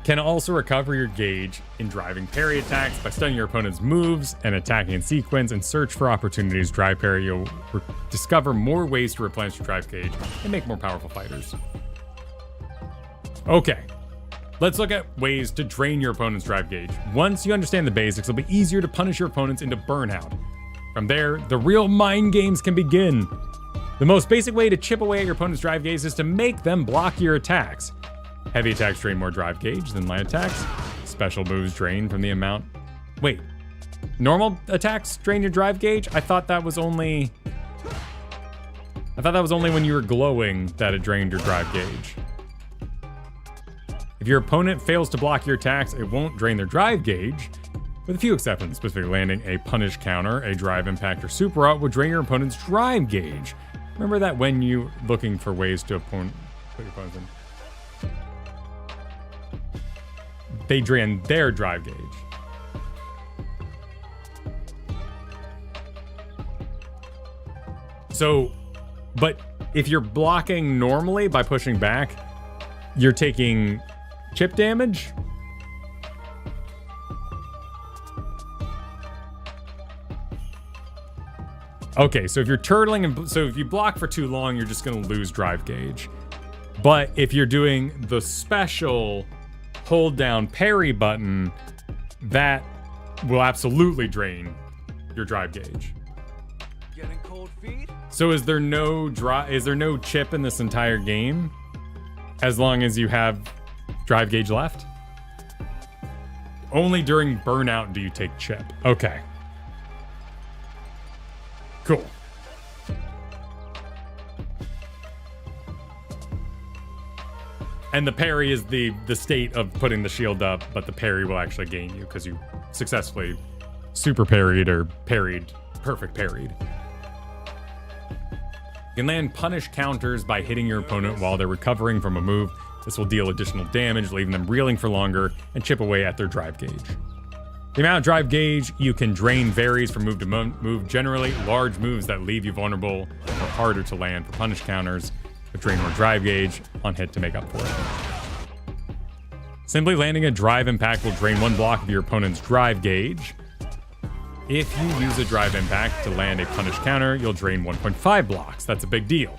Can also recover your gauge in driving parry attacks by studying your opponent's moves and attacking in sequence, and search for opportunities to drive parry. You'll discover more ways to replenish your drive gauge and make more powerful fighters. Okay, let's look at ways to drain your opponent's drive gauge. Once you understand the basics, it'll be easier to punish your opponents into burnout. From there, the real mind games can begin. The most basic way to chip away at your opponent's drive gauge is to make them block your attacks. Heavy attacks drain more drive gauge than light attacks. Special moves drain from the amount. Wait, normal attacks drain your drive gauge? I thought that was only when you were glowing that it drained your drive gauge. If your opponent fails to block your attacks, it won't drain their drive gauge, with a few exceptions. Specifically, landing a punish counter, a drive impact, or super art will drain your opponent's drive gauge. Remember that when you're looking for ways to put your opponents in. They drain their drive gauge. So, but if you're blocking normally by pushing back, you're taking chip damage? Okay, so if you're turtling, and so if you block for too long, you're just gonna lose drive gauge. But if you're doing the special hold down parry button, that will absolutely drain your drive gauge. Getting cold feet? So is there no chip in this entire game as long as you have drive gauge left? Only during burnout do you take chip. Okay. Cool. And the parry is the state of putting the shield up, but the parry will actually gain you because you successfully super parried or parried, perfect parried. You can land punish counters by hitting your opponent while they're recovering from a move. This will deal additional damage, leaving them reeling for longer and chip away at their drive gauge. The amount of drive gauge you can drain varies from move to move. Generally, large moves that leave you vulnerable are harder to land for punish counters, but drain more drive gauge on hit to make up for it. Simply landing a drive impact will drain one block of your opponent's drive gauge. If you use a drive impact to land a punish counter, you'll drain 1.5 blocks. That's a big deal.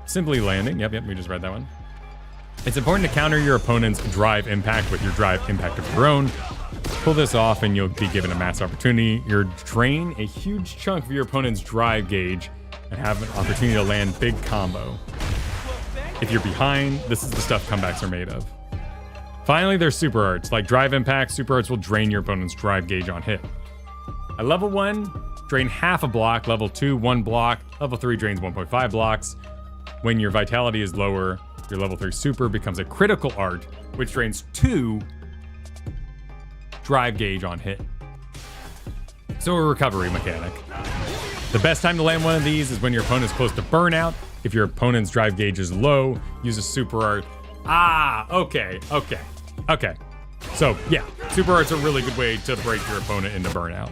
Simply landing, yep, we just read that one. It's important to counter your opponent's drive impact with your drive impact of your own. Pull this off and you'll be given a mass opportunity. You'll drain a huge chunk of your opponent's drive gauge and have an opportunity to land big combo. If you're behind, this is the stuff comebacks are made of. Finally, there's super arts. Like drive impact, super arts will drain your opponent's drive gauge on hit. At level 1, drain half a block. Level 2, 1 block. Level 3 drains 1.5 blocks. When your vitality is lower, your level 3 super becomes a critical art, which drains 2 drive gauge on hit. So a recovery mechanic. The best time to land one of these is when your opponent is close to burnout. If your opponent's drive gauge is low, use a super art. Okay. So yeah, super art's a really good way to break your opponent into burnout.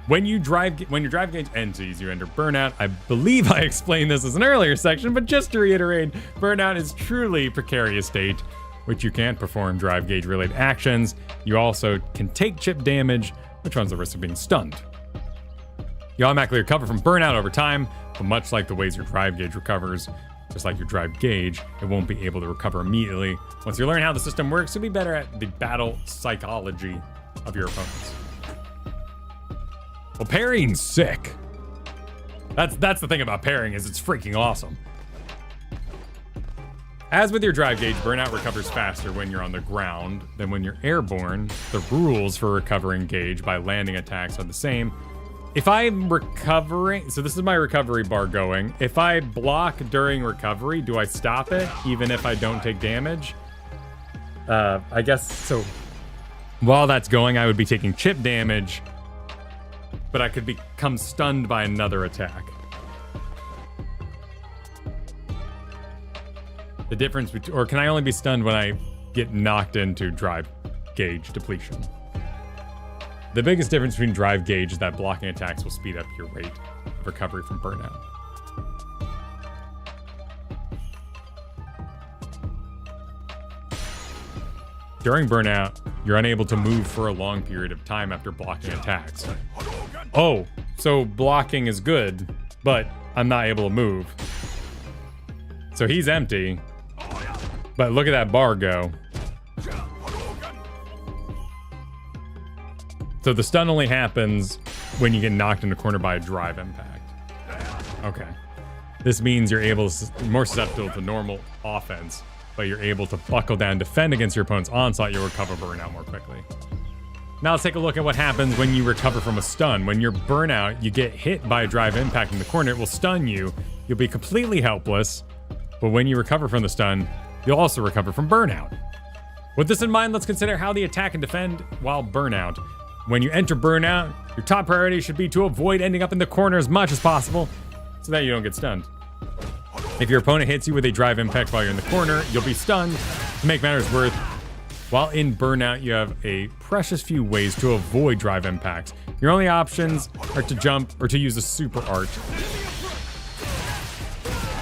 When your drive gauge ends, you enter burnout. I believe I explained this as an earlier section, but just to reiterate, burnout is truly precarious state, which you can't perform drive gauge related actions. You also can take chip damage, which runs the risk of being stunned. You automatically recover from burnout over time, but much like the ways your drive gauge recovers, just like your drive gauge, it won't be able to recover immediately. Once you learn how the system works, you'll be better at the battle psychology of your opponents. Well, parrying's sick. That's the thing about parrying, is it's freaking awesome. As with your drive gauge, burnout recovers faster when you're on the ground than when you're airborne. The rules for recovering gauge by landing attacks are the same. If I'm recovering, so this is my recovery bar going. If I block during recovery, do I stop it even if I don't take damage? I guess so. While that's going, I would be taking chip damage, but I could become stunned by another attack. The difference between, or can I only be stunned when I get knocked into drive gauge depletion? The biggest difference between drive gauge is that blocking attacks will speed up your rate of recovery from burnout. During burnout, you're unable to move for a long period of time after blocking attacks. Oh, so blocking is good, but I'm not able to move. So he's empty, but look at that bar go. So the stun only happens when you get knocked in the corner by a drive impact. Okay. This means you're more susceptible to normal offense, but you're able to buckle down, defend against your opponent's onslaught, you'll recover burnout more quickly. Now let's take a look at what happens when you recover from a stun. When you're burnout, you get hit by a drive impact in the corner, it will stun you. You'll be completely helpless, but when you recover from the stun, you'll also recover from burnout. With this in mind, let's consider how the attack and defend while burnout. When you enter burnout, your top priority should be to avoid ending up in the corner as much as possible so that you don't get stunned. If your opponent hits you with a drive impact while you're in the corner, you'll be stunned. To make matters worse, while in burnout, you have a precious few ways to avoid drive impacts. Your only options are to jump or to use a super art.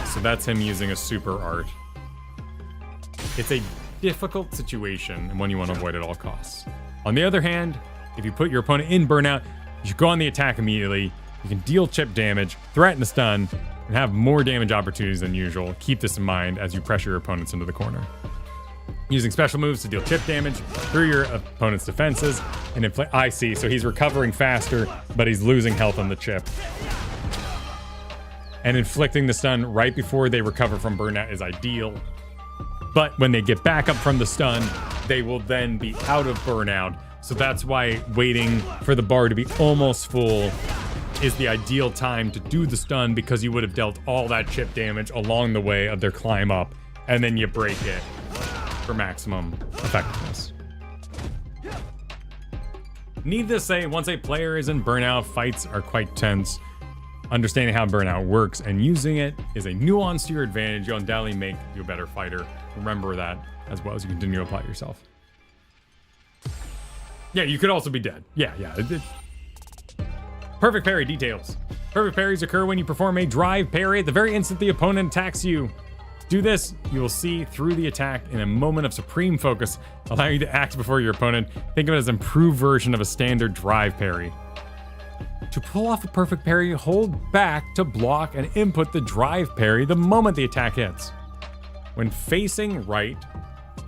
So that's him using a super art. It's a difficult situation and one you want to avoid at all costs. On the other hand, if you put your opponent in burnout, you should go on the attack immediately. You can deal chip damage, threaten a stun, and have more damage opportunities than usual. Keep this in mind as you pressure your opponents into the corner. Using special moves to deal chip damage through your opponent's defenses and inflict. I see, so he's recovering faster, but he's losing health on the chip. And inflicting the stun right before they recover from burnout is ideal. But when they get back up from the stun, they will then be out of burnout. So that's why waiting for the bar to be almost full is the ideal time to do the stun, because you would have dealt all that chip damage along the way of their climb up, and then you break it for maximum effectiveness. Needless to say, once a player is in burnout, fights are quite tense. Understanding how burnout works and using it is a nuance to your advantage. You'll undoubtedly make you a better fighter. Remember that as well as you continue to apply yourself. Yeah, you could also be dead. Yeah. Perfect parry details. Perfect parries occur when you perform a drive parry at the very instant the opponent attacks you. Do this, you will see through the attack in a moment of supreme focus, allowing you to act before your opponent. Think of it as an improved version of a standard drive parry. To pull off a perfect parry, hold back to block and input the drive parry the moment the attack hits. When facing right,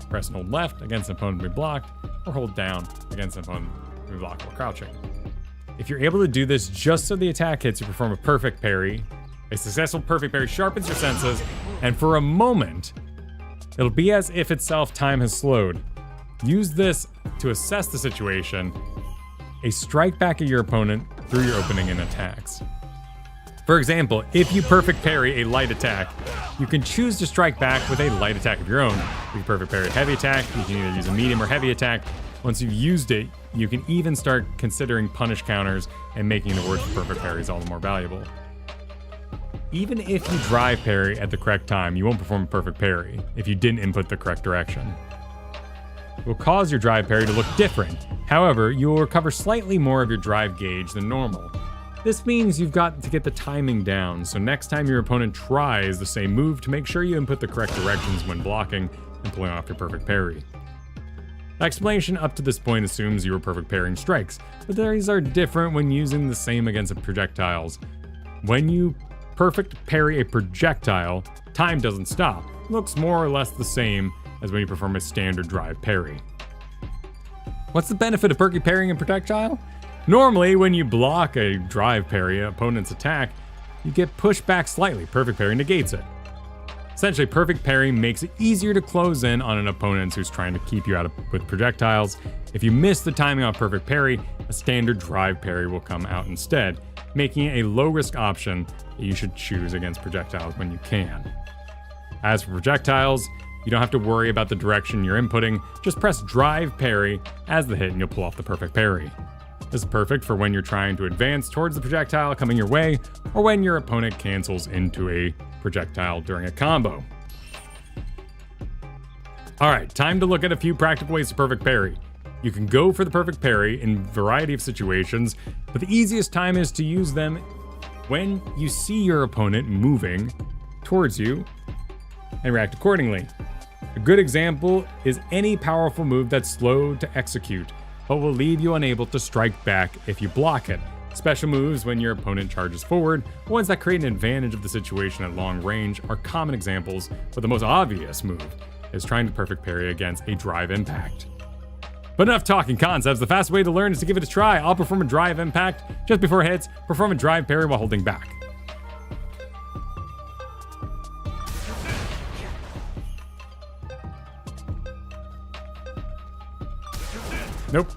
press and hold left against an opponent to be blocked, or hold down against an opponent to be blocked while crouching. If you're able to do this just so the attack hits, you perform a perfect parry. A successful perfect parry sharpens your senses, and for a moment, it'll be as if itself time has slowed. Use this to assess the situation. A strike back at your opponent through your opening and attacks. For example, if you perfect parry a light attack, you can choose to strike back with a light attack of your own. If you perfect parry a heavy attack, you can either use a medium or heavy attack. Once you've used it, you can even start considering punish counters and making the words for perfect parries all the more valuable. Even if you drive parry at the correct time, you won't perform a perfect parry if you didn't input the correct direction. It will cause your drive parry to look different. However, you will recover slightly more of your drive gauge than normal. This means you've got to get the timing down, so next time your opponent tries the same move, to make sure you input the correct directions when blocking and pulling off your perfect parry. The explanation up to this point assumes you were perfect parrying strikes, but these are different when using the same against projectiles. When you perfect parry a projectile, time doesn't stop. It looks more or less the same as when you perform a standard drive parry. What's the benefit of perfect parrying a projectile? Normally, when you block a drive parry, an opponent's attack, you get pushed back slightly. Perfect parry negates it. Essentially, perfect parry makes it easier to close in on an opponent who's trying to keep you out with projectiles. If you miss the timing on perfect parry, a standard drive parry will come out instead, making it a low-risk option that you should choose against projectiles when you can. As for projectiles, you don't have to worry about the direction you're inputting, just press drive parry as the hit and you'll pull off the perfect parry. This is perfect for when you're trying to advance towards the projectile coming your way, or when your opponent cancels into a projectile during a combo. Alright, time to look at a few practical ways to perfect parry. You can go for the perfect parry in a variety of situations, but the easiest time is to use them when you see your opponent moving towards you and react accordingly. A good example is any powerful move that's slow to execute, but will leave you unable to strike back if you block it. Special moves when your opponent charges forward, or ones that create an advantage of the situation at long range are common examples, but the most obvious move is trying to perfect parry against a drive impact. But enough talking concepts, the fast way to learn is to give it a try. I'll perform a drive impact just before hits, perform a drive parry while holding back. Nope.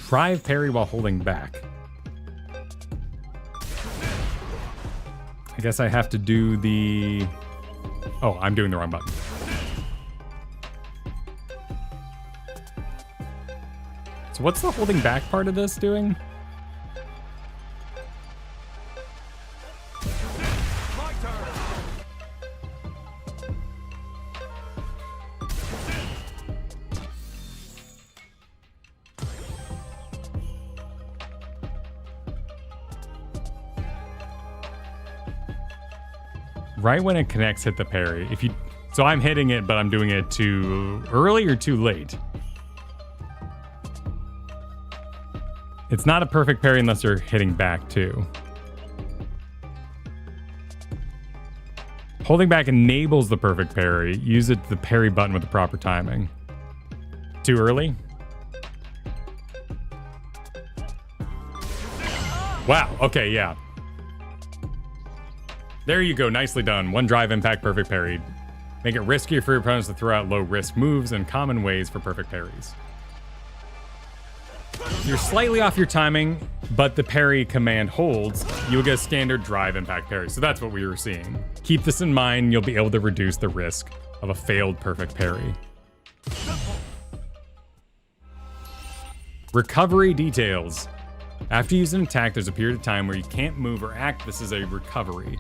Drive parry while holding back. I guess I have to do the... Oh, I'm doing the wrong button. So what's the holding back part of this doing? Right when it connects, hit the parry. So I'm hitting it, but I'm doing it too early or too late. It's not a perfect parry unless you're hitting back too. Holding back enables the perfect parry. Use the parry button with the proper timing. Too early? Wow, okay, yeah. There you go, nicely done. One drive impact, perfect parry. Make it riskier for your opponents to throw out low risk moves and common ways for perfect parries. You're slightly off your timing, but the parry command holds, you'll get a standard drive impact parry. So that's what we were seeing. Keep this in mind, you'll be able to reduce the risk of a failed perfect parry. Recovery details. After you use an attack, there's a period of time where you can't move or act. This is a recovery.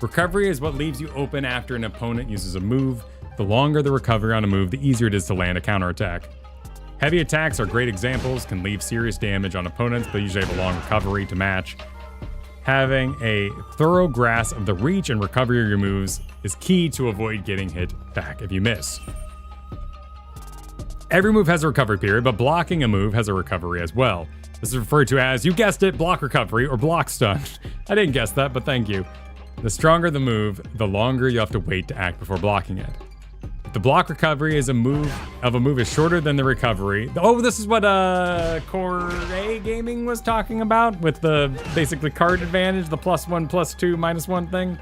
Recovery is what leaves you open after an opponent uses a move. The longer the recovery on a move, the easier it is to land a counterattack. Heavy attacks are great examples, can leave serious damage on opponents, but usually have a long recovery to match. Having a thorough grasp of the reach and recovery of your moves is key to avoid getting hit back if you miss. Every move has a recovery period, but blocking a move has a recovery as well. This is referred to as, you guessed it, block recovery or block stun. I didn't guess that, but thank you. The stronger the move, the longer you have to wait to act before blocking it. If the block recovery is a move is shorter than the recovery. Oh, this is what Core A Gaming was talking about with the basically card advantage, the +1, +2, -1 thing.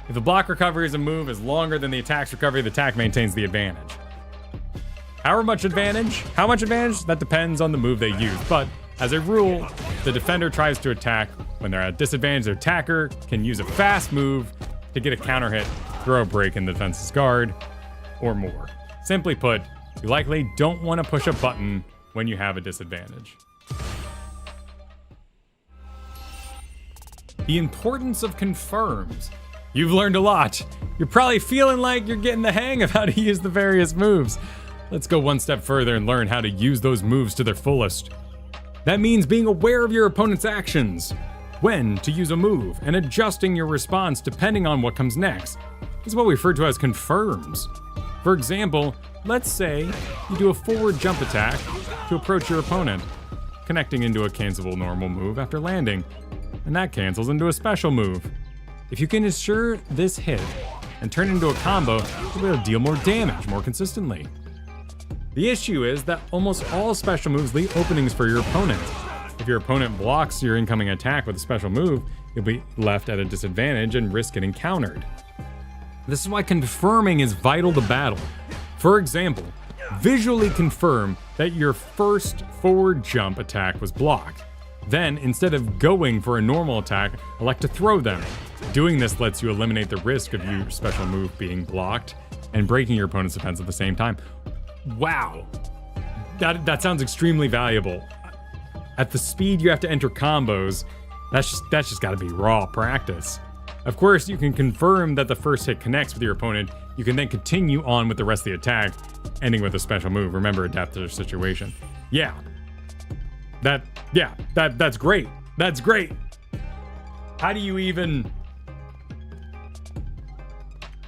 If the block recovery is a move is longer than the attack's recovery, the attack maintains the advantage. How much advantage? That depends on the move they use, but as a rule, the defender tries to attack when they're at disadvantage. Their attacker can use a fast move to get a counter hit, throw a break in the defense's guard, or more. Simply put, you likely don't want to push a button when you have a disadvantage. The importance of confirms. You've learned a lot. You're probably feeling like you're getting the hang of how to use the various moves. Let's go one step further and learn how to use those moves to their fullest. That means being aware of your opponent's actions, when to use a move, and adjusting your response depending on what comes next. This is what we refer to as confirms. For example, let's say you do a forward jump attack to approach your opponent, connecting into a cancelable normal move after landing, and that cancels into a special move. If you can ensure this hit and turn it into a combo, you'll be able to deal more damage more consistently. The issue is that almost all special moves leave openings for your opponent. If your opponent blocks your incoming attack with a special move, you'll be left at a disadvantage and risk getting countered. This is why confirming is vital to battle. For example, visually confirm that your first forward jump attack was blocked. Then, instead of going for a normal attack, elect to throw them. Doing this lets you eliminate the risk of your special move being blocked and breaking your opponent's defense at the same time. Wow, that sounds extremely valuable. At the speed you have to enter combos, that's just gotta be raw practice. Of course, you can confirm that the first hit connects with your opponent. You can then continue on with the rest of the attack, ending with a special move. Remember, adapt to the situation. That's great. That's great. How do you even...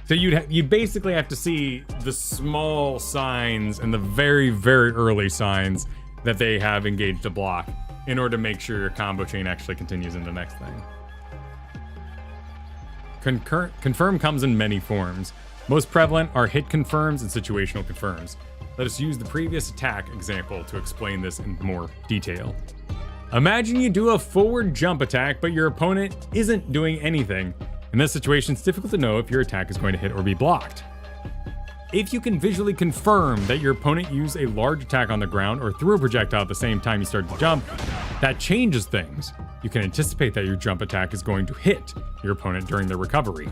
So you basically have to see the small signs and the very, very early signs that they have engaged a block in order to make sure your combo chain actually continues into the next thing. Confirm comes in many forms. Most prevalent are hit confirms and situational confirms. Let us use the previous attack example to explain this in more detail. Imagine you do a forward jump attack, but your opponent isn't doing anything. In this situation, it's difficult to know if your attack is going to hit or be blocked. If you can visually confirm that your opponent used a large attack on the ground or threw a projectile at the same time you started to jump, that changes things. You can anticipate that your jump attack is going to hit your opponent during their recovery.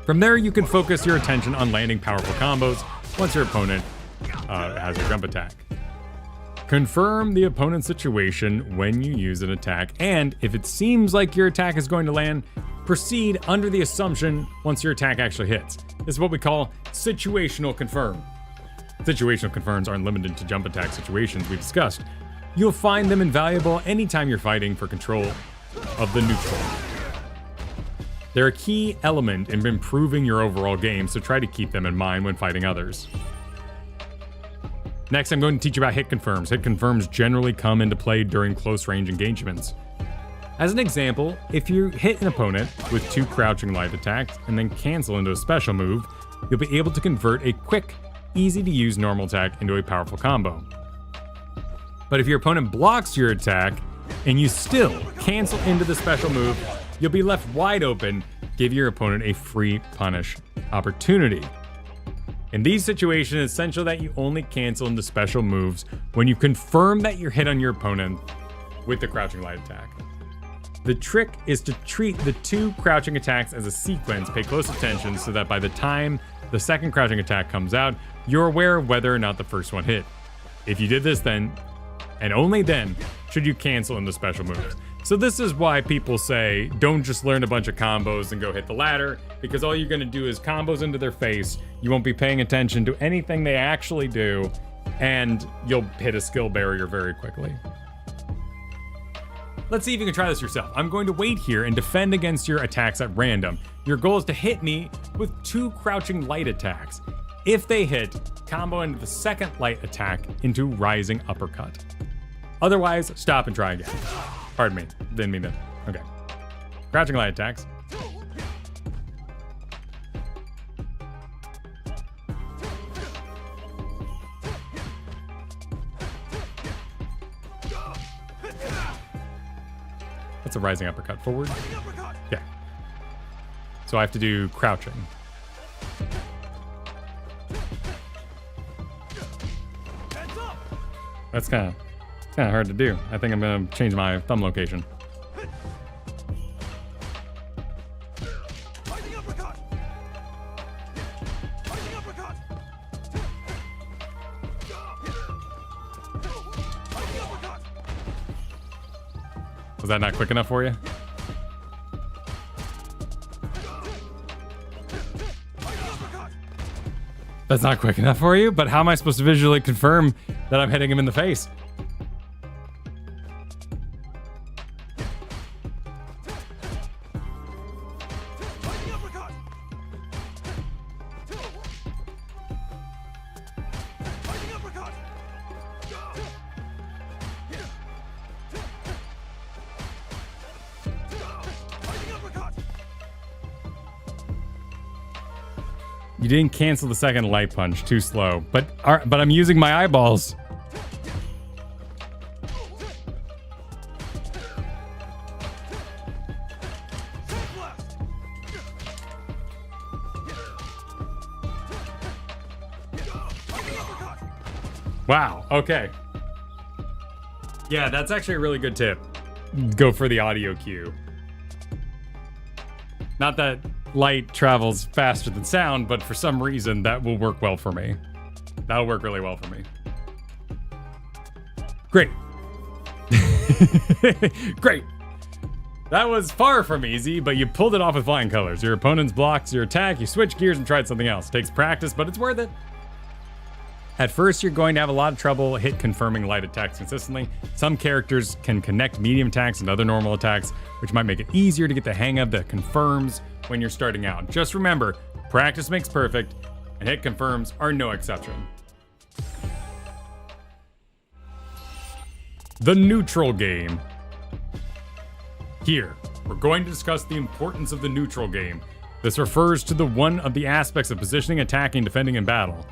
From there, you can focus your attention on landing powerful combos once your opponent has a jump attack. Confirm the opponent's situation when you use an attack, and if it seems like your attack is going to land, proceed under the assumption once your attack actually hits. This is what we call situational confirm. Situational confirms aren't limited to jump attack situations we discussed. You'll find them invaluable anytime you're fighting for control of the neutral. They're a key element in improving your overall game, so try to keep them in mind when fighting others. Next, I'm going to teach you about hit confirms. Hit confirms generally come into play during close range engagements. As an example, if you hit an opponent with 2 crouching light attacks and then cancel into a special move, you'll be able to convert a quick, easy to use normal attack into a powerful combo. But if your opponent blocks your attack and you still cancel into the special move, you'll be left wide open, give your opponent a free punish opportunity. In these situations, it's essential that you only cancel into special moves when you confirm that you're hit on your opponent with the crouching light attack. The trick is to treat the 2 crouching attacks as a sequence. Pay close attention so that by the time the second crouching attack comes out, you're aware of whether or not the first one hit. If you did this then, and only then, should you cancel into special moves. So this is why people say, don't just learn a bunch of combos and go hit the ladder, because all you're gonna do is combos into their face, you won't be paying attention to anything they actually do, and you'll hit a skill barrier very quickly. Let's see if you can try this yourself. I'm going to wait here and defend against your attacks at random. Your goal is to hit me with 2 crouching light attacks. If they hit, combo into the second light attack into rising uppercut. Otherwise, stop and try again. Pardon me, didn't mean that. Okay. Crouching light attacks. That's a rising uppercut forward. Yeah. So I have to do crouching. That's kind of hard to do. I think I'm gonna change my thumb location. Was that not quick enough for you? That's not quick enough for you? But how am I supposed to visually confirm that I'm hitting him in the face? You didn't cancel the second light punch, too slow. But I'm using my eyeballs. Wow, okay. Yeah, that's actually a really good tip. Go for the audio cue. Not that light travels faster than sound, but for some reason that will work well for me. That'll work really well for me. Great. Great. That was far from easy, but you pulled it off with flying colors. Your opponent's blocks your attack, you switch gears and tried something else. Takes practice, but it's worth it. At first, you're going to have a lot of trouble hit confirming light attacks consistently. Some characters can connect medium attacks and other normal attacks, which might make it easier to get the hang of the confirms when you're starting out. Just remember, practice makes perfect, and hit confirms are no exception. The neutral game. Here, we're going to discuss the importance of the neutral game. This refers to the one of the aspects of positioning, attacking, defending in battle.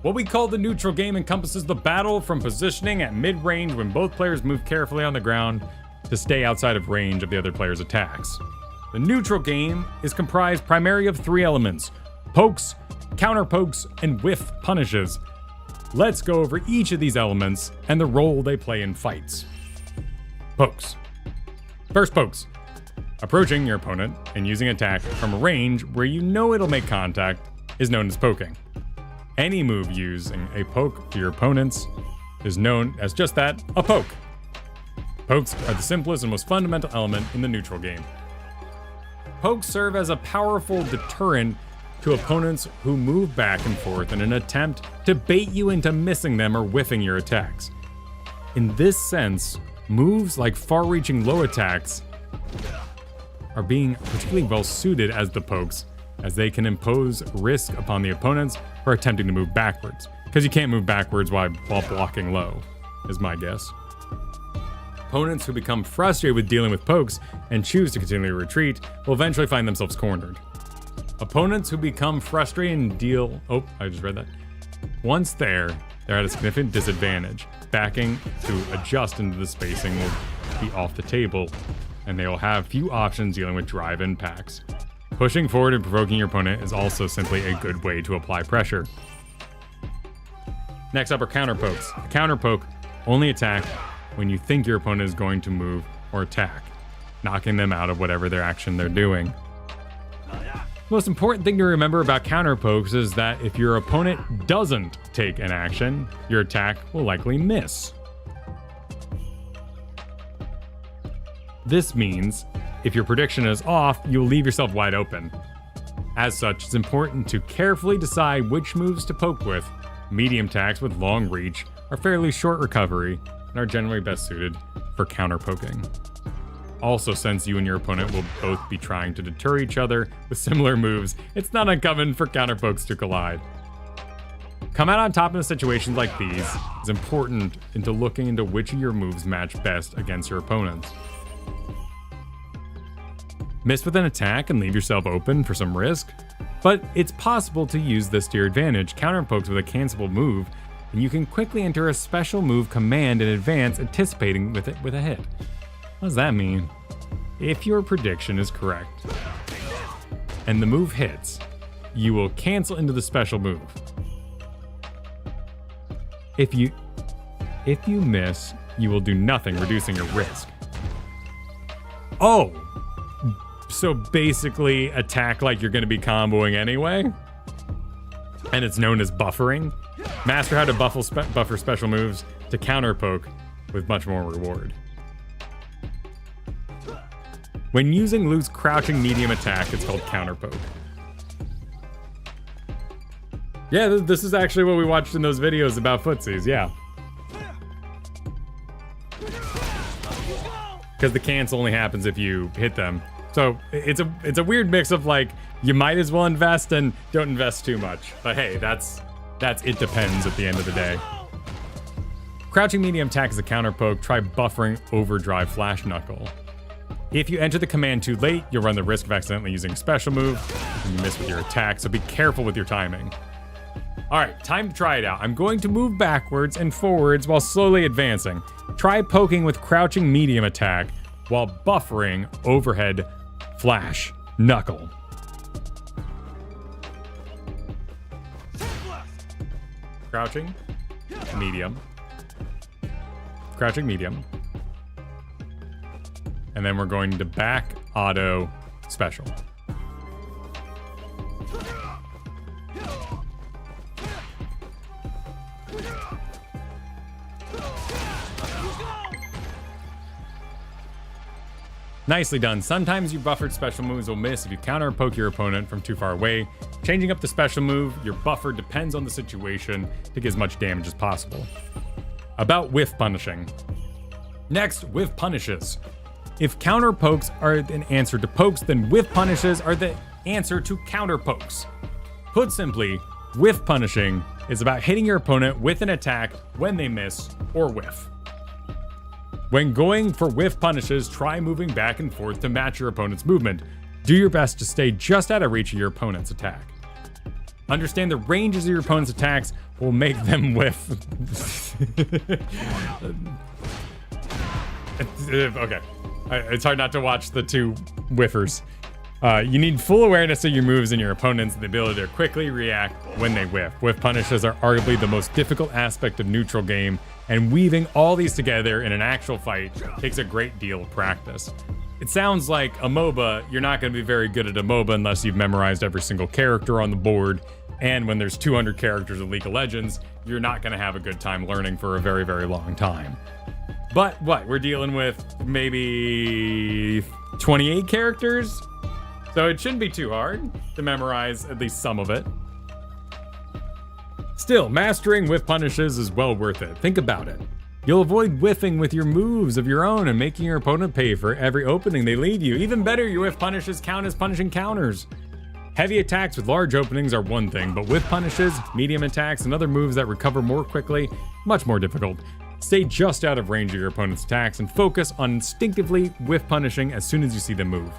What we call the neutral game encompasses the battle from positioning at mid-range when both players move carefully on the ground to stay outside of range of the other player's attacks. The neutral game is comprised primarily of 3 elements: pokes, counter pokes, and whiff punishes. Let's go over each of these elements and the role they play in fights. Pokes. First, pokes. Approaching your opponent and using attack from a range where you know it'll make contact is known as poking. Any move using a poke to your opponents is known as just that, a poke. Pokes are the simplest and most fundamental element in the neutral game. Pokes serve as a powerful deterrent to opponents who move back and forth in an attempt to bait you into missing them or whiffing your attacks. In this sense, moves like far-reaching low attacks are being particularly well suited as the pokes, as they can impose risk upon the opponents for attempting to move backwards, because you can't move backwards while blocking low, is my guess. Opponents who become frustrated with dealing with pokes and choose to continually retreat will eventually find themselves cornered. Opponents who become frustrated and deal... Oh, I just read that. Once they're at a significant disadvantage. Backing to adjust into the spacing will be off the table, and they will have few options dealing with drive impacts. Pushing forward and provoking your opponent is also simply a good way to apply pressure. Next up are counter pokes. A counter poke only attack when you think your opponent is going to move or attack, knocking them out of whatever their action they're doing. The most important thing to remember about counter pokes is that if your opponent doesn't take an action, your attack will likely miss. This means if your prediction is off, you'll leave yourself wide open. As such, it's important to carefully decide which moves to poke with. Medium attacks with long reach are fairly short recovery and are generally best suited for counter poking. Also, since you and your opponent will both be trying to deter each other with similar moves, it's not uncommon for counter pokes to collide. Come out on top in situations like these is important into looking into which of your moves match best against your opponents. Miss with an attack and leave yourself open for some risk, but it's possible to use this to your advantage. Counter pokes with a cancelable move, and you can quickly enter a special move command in advance, anticipating with it with a hit. What does that mean? If your prediction is correct and the move hits, you will cancel into the special move. If you miss, you will do nothing, reducing your risk. Oh! So basically attack like you're going to be comboing anyway? And it's known as buffering? Master how to buffer special moves to counter poke with much more reward. When using loose crouching medium attack, it's called counter poke. Yeah, this is actually what we watched in those videos about footsies, yeah. Because the cancel only happens if you hit them. So it's a weird mix of like, you might as well invest and don't invest too much. But hey, that's it depends at the end of the day. Crouching medium attack is a counter poke. Try buffering overdrive flash knuckle. If you enter the command too late, you'll run the risk of accidentally using a special move and you miss with your attack, so be careful with your timing. Alright, time to try it out. I'm going to move backwards and forwards while slowly advancing. Try poking with crouching medium attack while buffering overhead flash knuckle. Crouching, medium. Crouching, medium. And then we're going to back, auto, special. Nicely done. Sometimes your buffered special moves will miss if you counter or poke your opponent from too far away. Changing up the special move, your buffer depends on the situation to get as much damage as possible. About whiff punishing. Next, whiff punishes. If counter pokes are an answer to pokes, then whiff punishes are the answer to counter pokes. Put simply, whiff punishing is about hitting your opponent with an attack when they miss or whiff. When going for whiff punishes, try moving back and forth to match your opponent's movement. Do your best to stay just out of reach of your opponent's attack. Understand the ranges of your opponent's attacks will make them whiff. Okay. It's hard not to watch the two whiffers. You need full awareness of your moves and your opponents and the ability to quickly react when they whiff. Whiff punishes are arguably the most difficult aspect of neutral game, and weaving all these together in an actual fight takes a great deal of practice. It sounds like a MOBA, you're not going to be very good at a MOBA unless you've memorized every single character on the board, and when there's 200 characters of League of Legends, you're not going to have a good time learning for a very, very long time. But what, we're dealing with maybe 28 characters? So it shouldn't be too hard to memorize at least some of it. Still, mastering whiff punishes is well worth it. Think about it. You'll avoid whiffing with your moves of your own and making your opponent pay for every opening they leave you. Even better, your whiff punishes count as punishing counters. Heavy attacks with large openings are one thing, but whiff punishes, medium attacks, and other moves that recover more quickly, much more difficult. Stay just out of range of your opponent's attacks and focus on instinctively whiff punishing as soon as you see them move.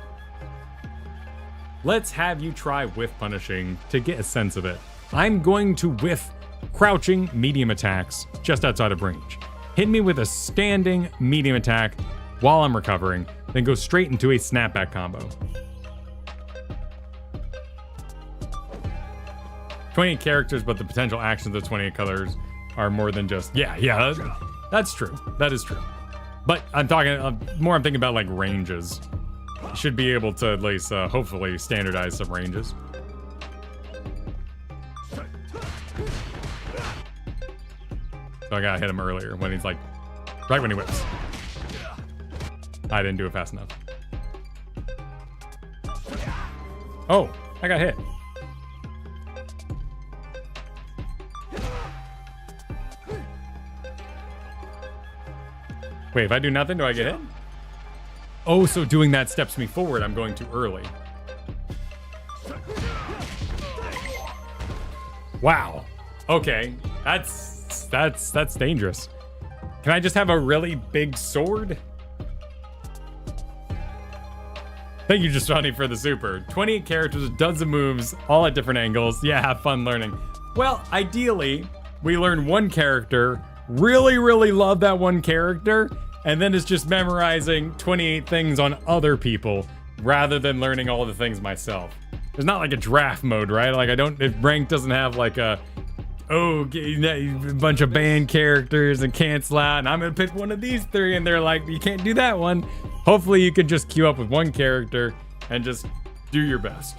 Let's have you try whiff punishing to get a sense of it. I'm going to whiff crouching medium attacks just outside of range. Hit me with a standing medium attack while I'm recovering, then go straight into a snapback combo. 28 characters, but the potential actions of 28 colors are more than just, yeah, that's true. That is true. But I'm talking, I'm thinking about like ranges. You should be able to at least, hopefully, standardize some ranges. So I gotta hit him earlier when he's like, right when he whips. I didn't do it fast enough. Oh, I got hit. Wait, if I do nothing, do I get hit? Oh, so doing that steps me forward. I'm going too early. Wow. Okay, that's dangerous. Can I just have a really big sword? Thank you, Justani, for the super. 28 characters, dozens of moves, all at different angles. Yeah, have fun learning. Well, ideally, we learn one character, really, really love that one character, and then it's just memorizing 28 things on other people rather than learning all the things myself. There's not like a draft mode, right? Like if rank doesn't have like a, a bunch of banned characters and cancel out, and I'm gonna pick one of these three, and they're like, you can't do that one. Hopefully you can just queue up with one character and just do your best.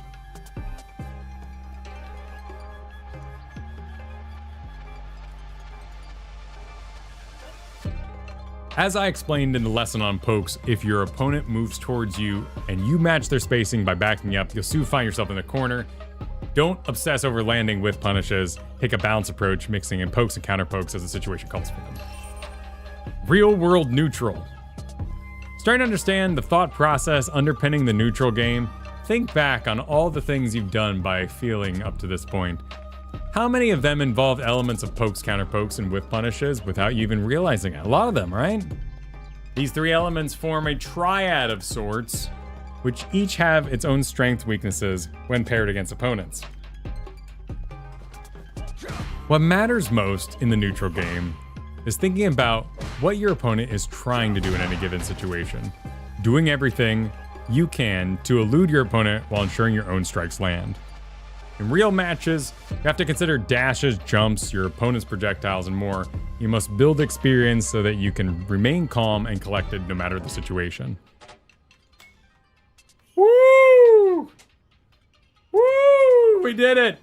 As I explained in the lesson on pokes, if your opponent moves towards you and you match their spacing by backing up, you'll soon find yourself in a corner. Don't obsess over landing with punishes. Take a balanced approach, mixing in pokes and counter pokes as the situation calls for them. Real world neutral. Starting to understand the thought process underpinning the neutral game, think back on all the things you've done by feeling up to this point. How many of them involve elements of pokes, counter pokes, and whiff punishes without you even realizing it? A lot of them, right? These three elements form a triad of sorts, which each have its own strengths, weaknesses when paired against opponents. What matters most in the neutral game is thinking about what your opponent is trying to do in any given situation, doing everything you can to elude your opponent while ensuring your own strikes land. In real matches, you have to consider dashes, jumps, your opponent's projectiles, and more. You must build experience so that you can remain calm and collected no matter the situation. Woo! Woo! We did it!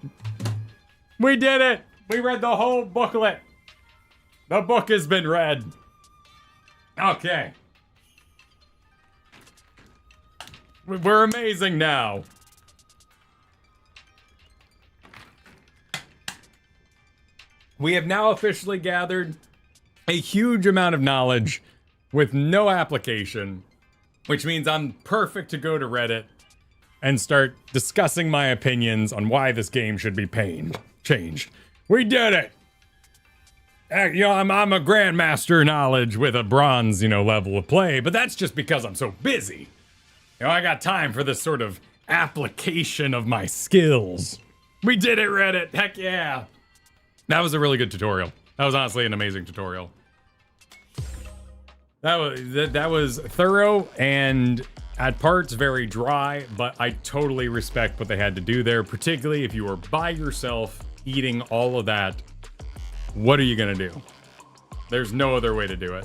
We did it! We read the whole booklet. The book has been read. Okay. We're amazing now. We have now officially gathered a huge amount of knowledge with no application, which means I'm perfect to go to Reddit and start discussing my opinions on why this game should be changed. We did it! You know, I'm a grandmaster knowledge with a bronze, level of play, but that's just because I'm so busy. I got time for this sort of application of my skills. We did it, Reddit! Heck yeah! That was a really good tutorial. That was honestly an amazing tutorial. That was thorough and at parts very dry, but I totally respect what they had to do there, particularly if you were by yourself eating all of that. What are you gonna do? There's no other way to do it.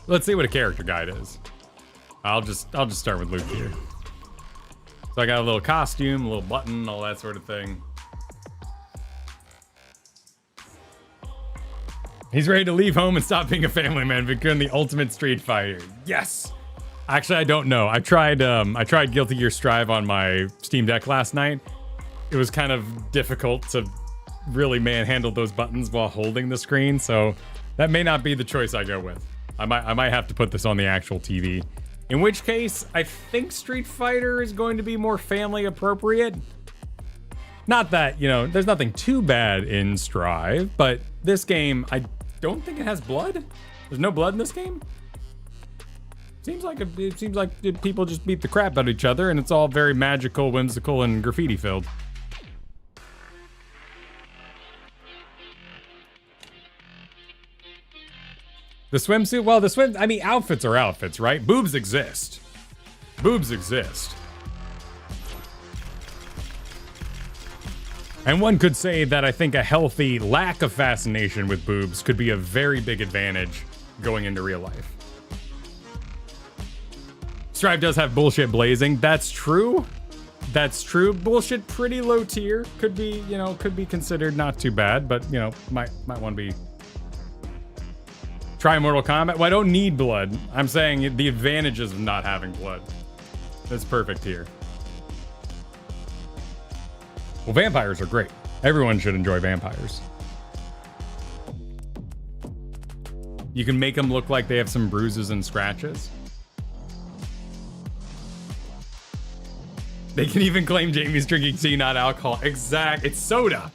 Let's see what a character guide is. I'll just start with Luke here. So I got a little costume, a little button, all that sort of thing. He's ready to leave home and stop being a family man, become the ultimate Street Fighter. Yes! Actually, I don't know. I tried Guilty Gear Strive on my Steam Deck last night. It was kind of difficult to really manhandle those buttons while holding the screen, so that may not be the choice I go with. I might have to put this on the actual TV. In which case, I think Street Fighter is going to be more family appropriate. Not that, there's nothing too bad in Strive, but this game, I don't think it has blood. There's no blood in this game. It seems like people just beat the crap out of each other, and it's all very magical, whimsical, and graffiti filled. The swimsuit? Well, outfits are outfits, right? Boobs exist. Boobs exist. And one could say that I think a healthy lack of fascination with boobs could be a very big advantage going into real life. Strive does have bullshit blazing. That's true. That's true. Bullshit pretty low tier. Could be considered not too bad, but, might want to be... Try Mortal Kombat. Well, I don't need blood. I'm saying the advantages of not having blood. That's perfect here. Well, vampires are great. Everyone should enjoy vampires. You can make them look like they have some bruises and scratches. They can even claim Jamie's drinking tea, not alcohol. Exact. It's soda.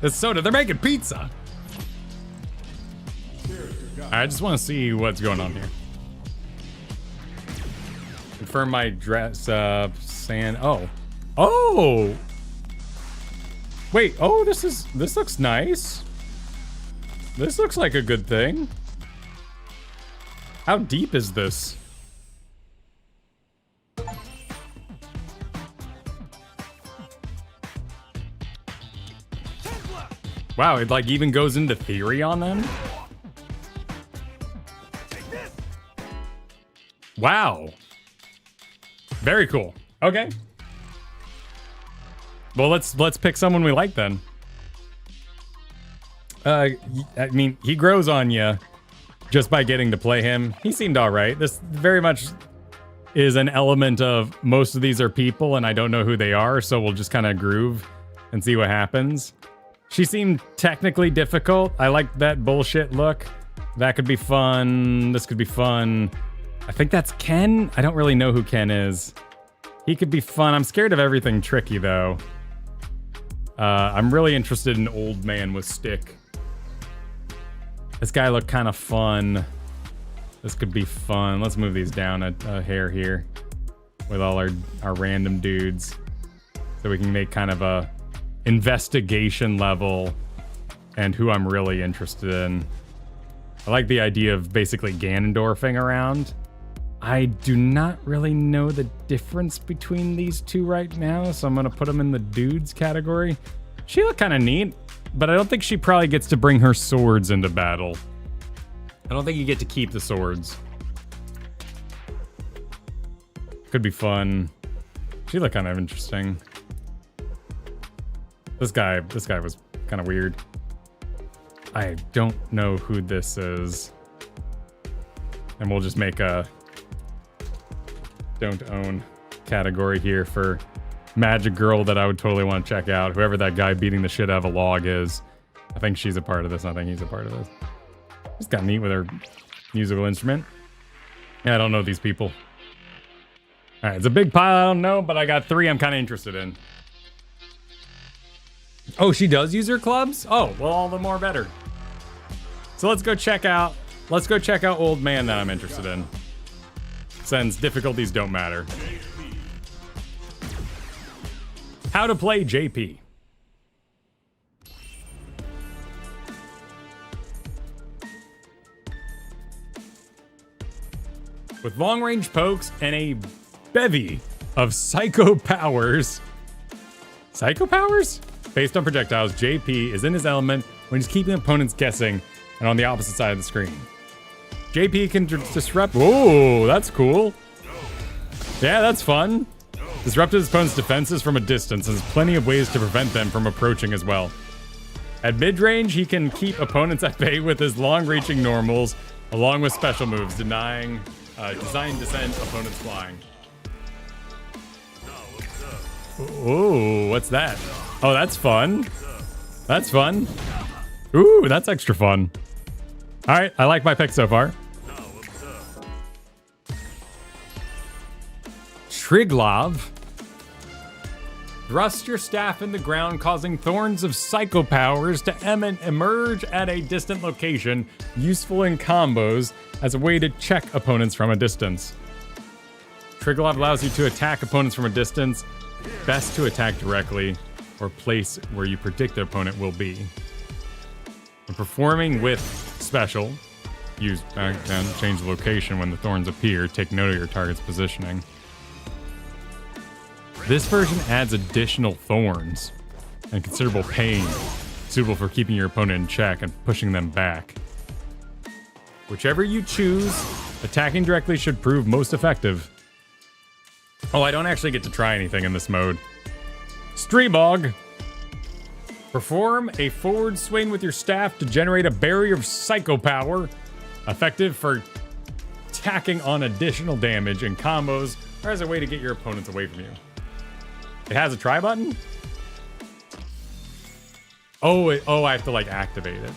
It's soda. They're making pizza. I just want to see what's going on here. Confirm my dress up. Sand. Oh. Oh. Wait. Oh, this looks nice. This looks like a good thing. How deep is this? Wow, it like even goes into theory on them. Wow. Very cool. Okay. Well, let's pick someone we like then. He grows on you just by getting to play him. He seemed all right. This very much is an element of most of these are people and I don't know who they are, so we'll just kind of groove and see what happens. She seemed technically difficult. I like that bullshit look. That could be fun. This could be fun. I think that's Ken. I don't really know who Ken is. He could be fun. I'm scared of everything tricky, though. I'm really interested in old man with stick. This guy looked kind of fun. This could be fun. Let's move these down a hair here with all our random dudes so we can make kind of a investigation level and who I'm really interested in. I like the idea of basically Ganondorfing around. I do not really know the difference between these two right now, so I'm gonna put them in the dudes category. She looked kind of neat, but I don't think she probably gets to bring her swords into battle. I don't think you get to keep the swords. Could be fun. She looked kind of interesting. This guy was kind of weird. I don't know who this is. And we'll just make a don't own category here for magic girl that I would totally want to check out. Whoever that guy beating the shit out of a log is. I think she's a part of this. I think he's a part of this. She's got neat with her musical instrument. Yeah, I don't know these people. All right, it's a big pile I don't know, but I got 3 I'm kind of interested in. Oh, she does use her clubs? Oh, well, all the more better. So let's go check out Old Man that I'm interested in. Since difficulties don't matter. How to play JP. With long-range pokes and a bevy of psycho powers. Psycho powers? Based on projectiles, JP is in his element when he's keeping opponents guessing and on the opposite side of the screen. JP can disrupt. Whoa, that's cool. Yeah, that's fun. Disrupt his opponent's defenses from a distance, and there's plenty of ways to prevent them from approaching as well. At mid-range, he can keep opponents at bay with his long-reaching normals, along with special moves, designed to send opponents flying. Ooh, what's that? Oh, that's fun. That's fun. Ooh, that's extra fun. All right, I like my pick so far. Triglov. Thrust your staff in the ground, causing thorns of psycho powers to emerge at a distant location, useful in combos as a way to check opponents from a distance. Triglov allows you to attack opponents from a distance, best to attack directly, or place where you predict the opponent will be. When performing with special, use back and change the location when the thorns appear, take note of your target's positioning. This version adds additional thorns and considerable pain, suitable for keeping your opponent in check and pushing them back. Whichever you choose, attacking directly should prove most effective. Oh, I don't actually get to try anything in this mode. Streebog. Perform a forward swing with your staff to generate a barrier of psycho power, effective for tacking on additional damage in combos or as a way to get your opponents away from you. It has a try button? Oh, I have to like activate it.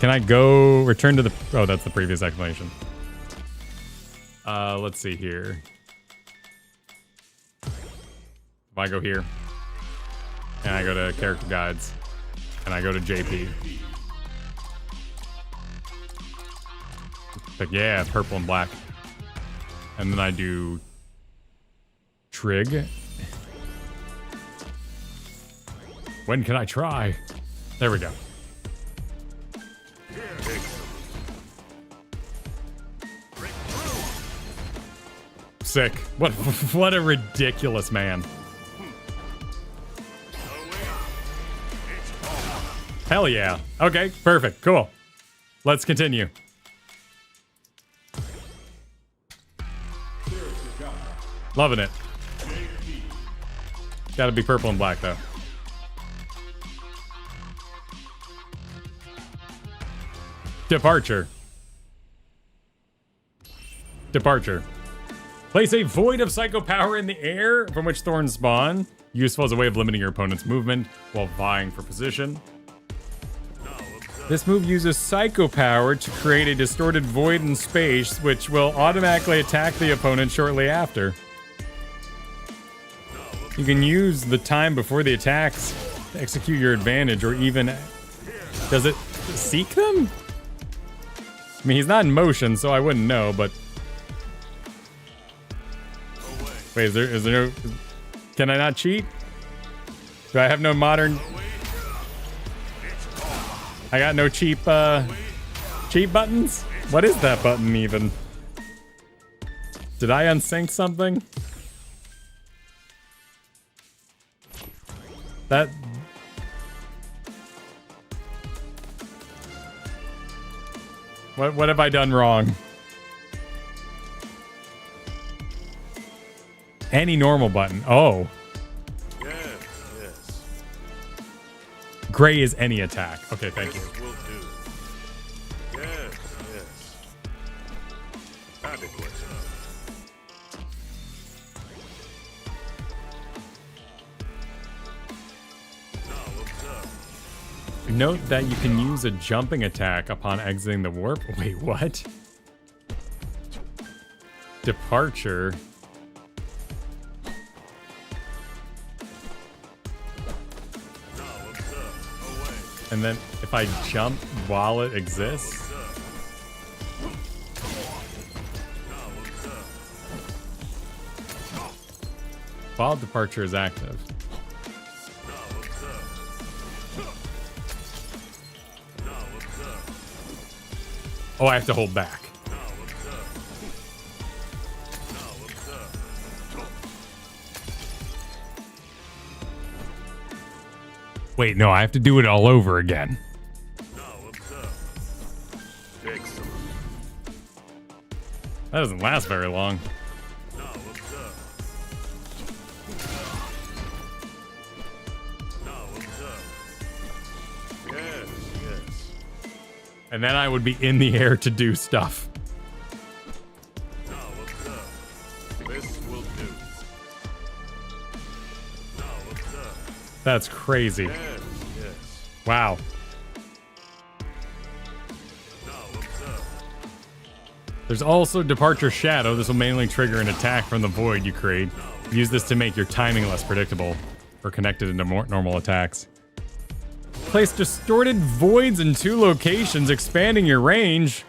Can I go return to the... Oh, that's the previous explanation. Let's see here. If I go here, and I go to character guides, and I go to JP. But yeah, purple and black. And then I do Trig. When can I try? There we go. Sick. What a ridiculous man. Hell yeah. Okay, perfect. Cool. Let's continue. Loving it. Gotta be purple and black though. Departure. Departure. Place a void of psycho power in the air from which thorns spawn. Useful as a way of limiting your opponent's movement while vying for position. This move uses psycho power to create a distorted void in space, which will automatically attack the opponent shortly after. You can use the time before the attacks to execute your advantage, or even... Does it seek them? I mean, he's not in motion, so I wouldn't know, but... Wait, is there no... Can I not cheat? Do I have no modern... I got no cheap, cheat buttons? What is that button even? Did I unsync something? That... What have I done wrong? Any normal button. Oh. Yes, yes. Gray is any attack. Okay, thank you. This will do. Yes, yes. Adequate. Now observe. Note that you can use a jumping attack upon exiting the warp. Wait, what? Departure. Now observe. Away. And then if I jump while it exists. Now observe. While departure is active. Now observe. Now observe. Oh, I have to hold back. Now observe. Now observe. Wait, no, I have to do it all over again. Now observe. Excellent. That doesn't last very long. Now observe. Now observe. Yes, yes. And then I would be in the air to do stuff. Now observe. This will do. Now observe. That's crazy. Yes, yes. Wow. Now observe. There's also Departure Shadow. This will mainly trigger an attack from the void you create. Use this to make your timing less predictable or connect it into more normal attacks. Place distorted voids in 2 locations, expanding your range.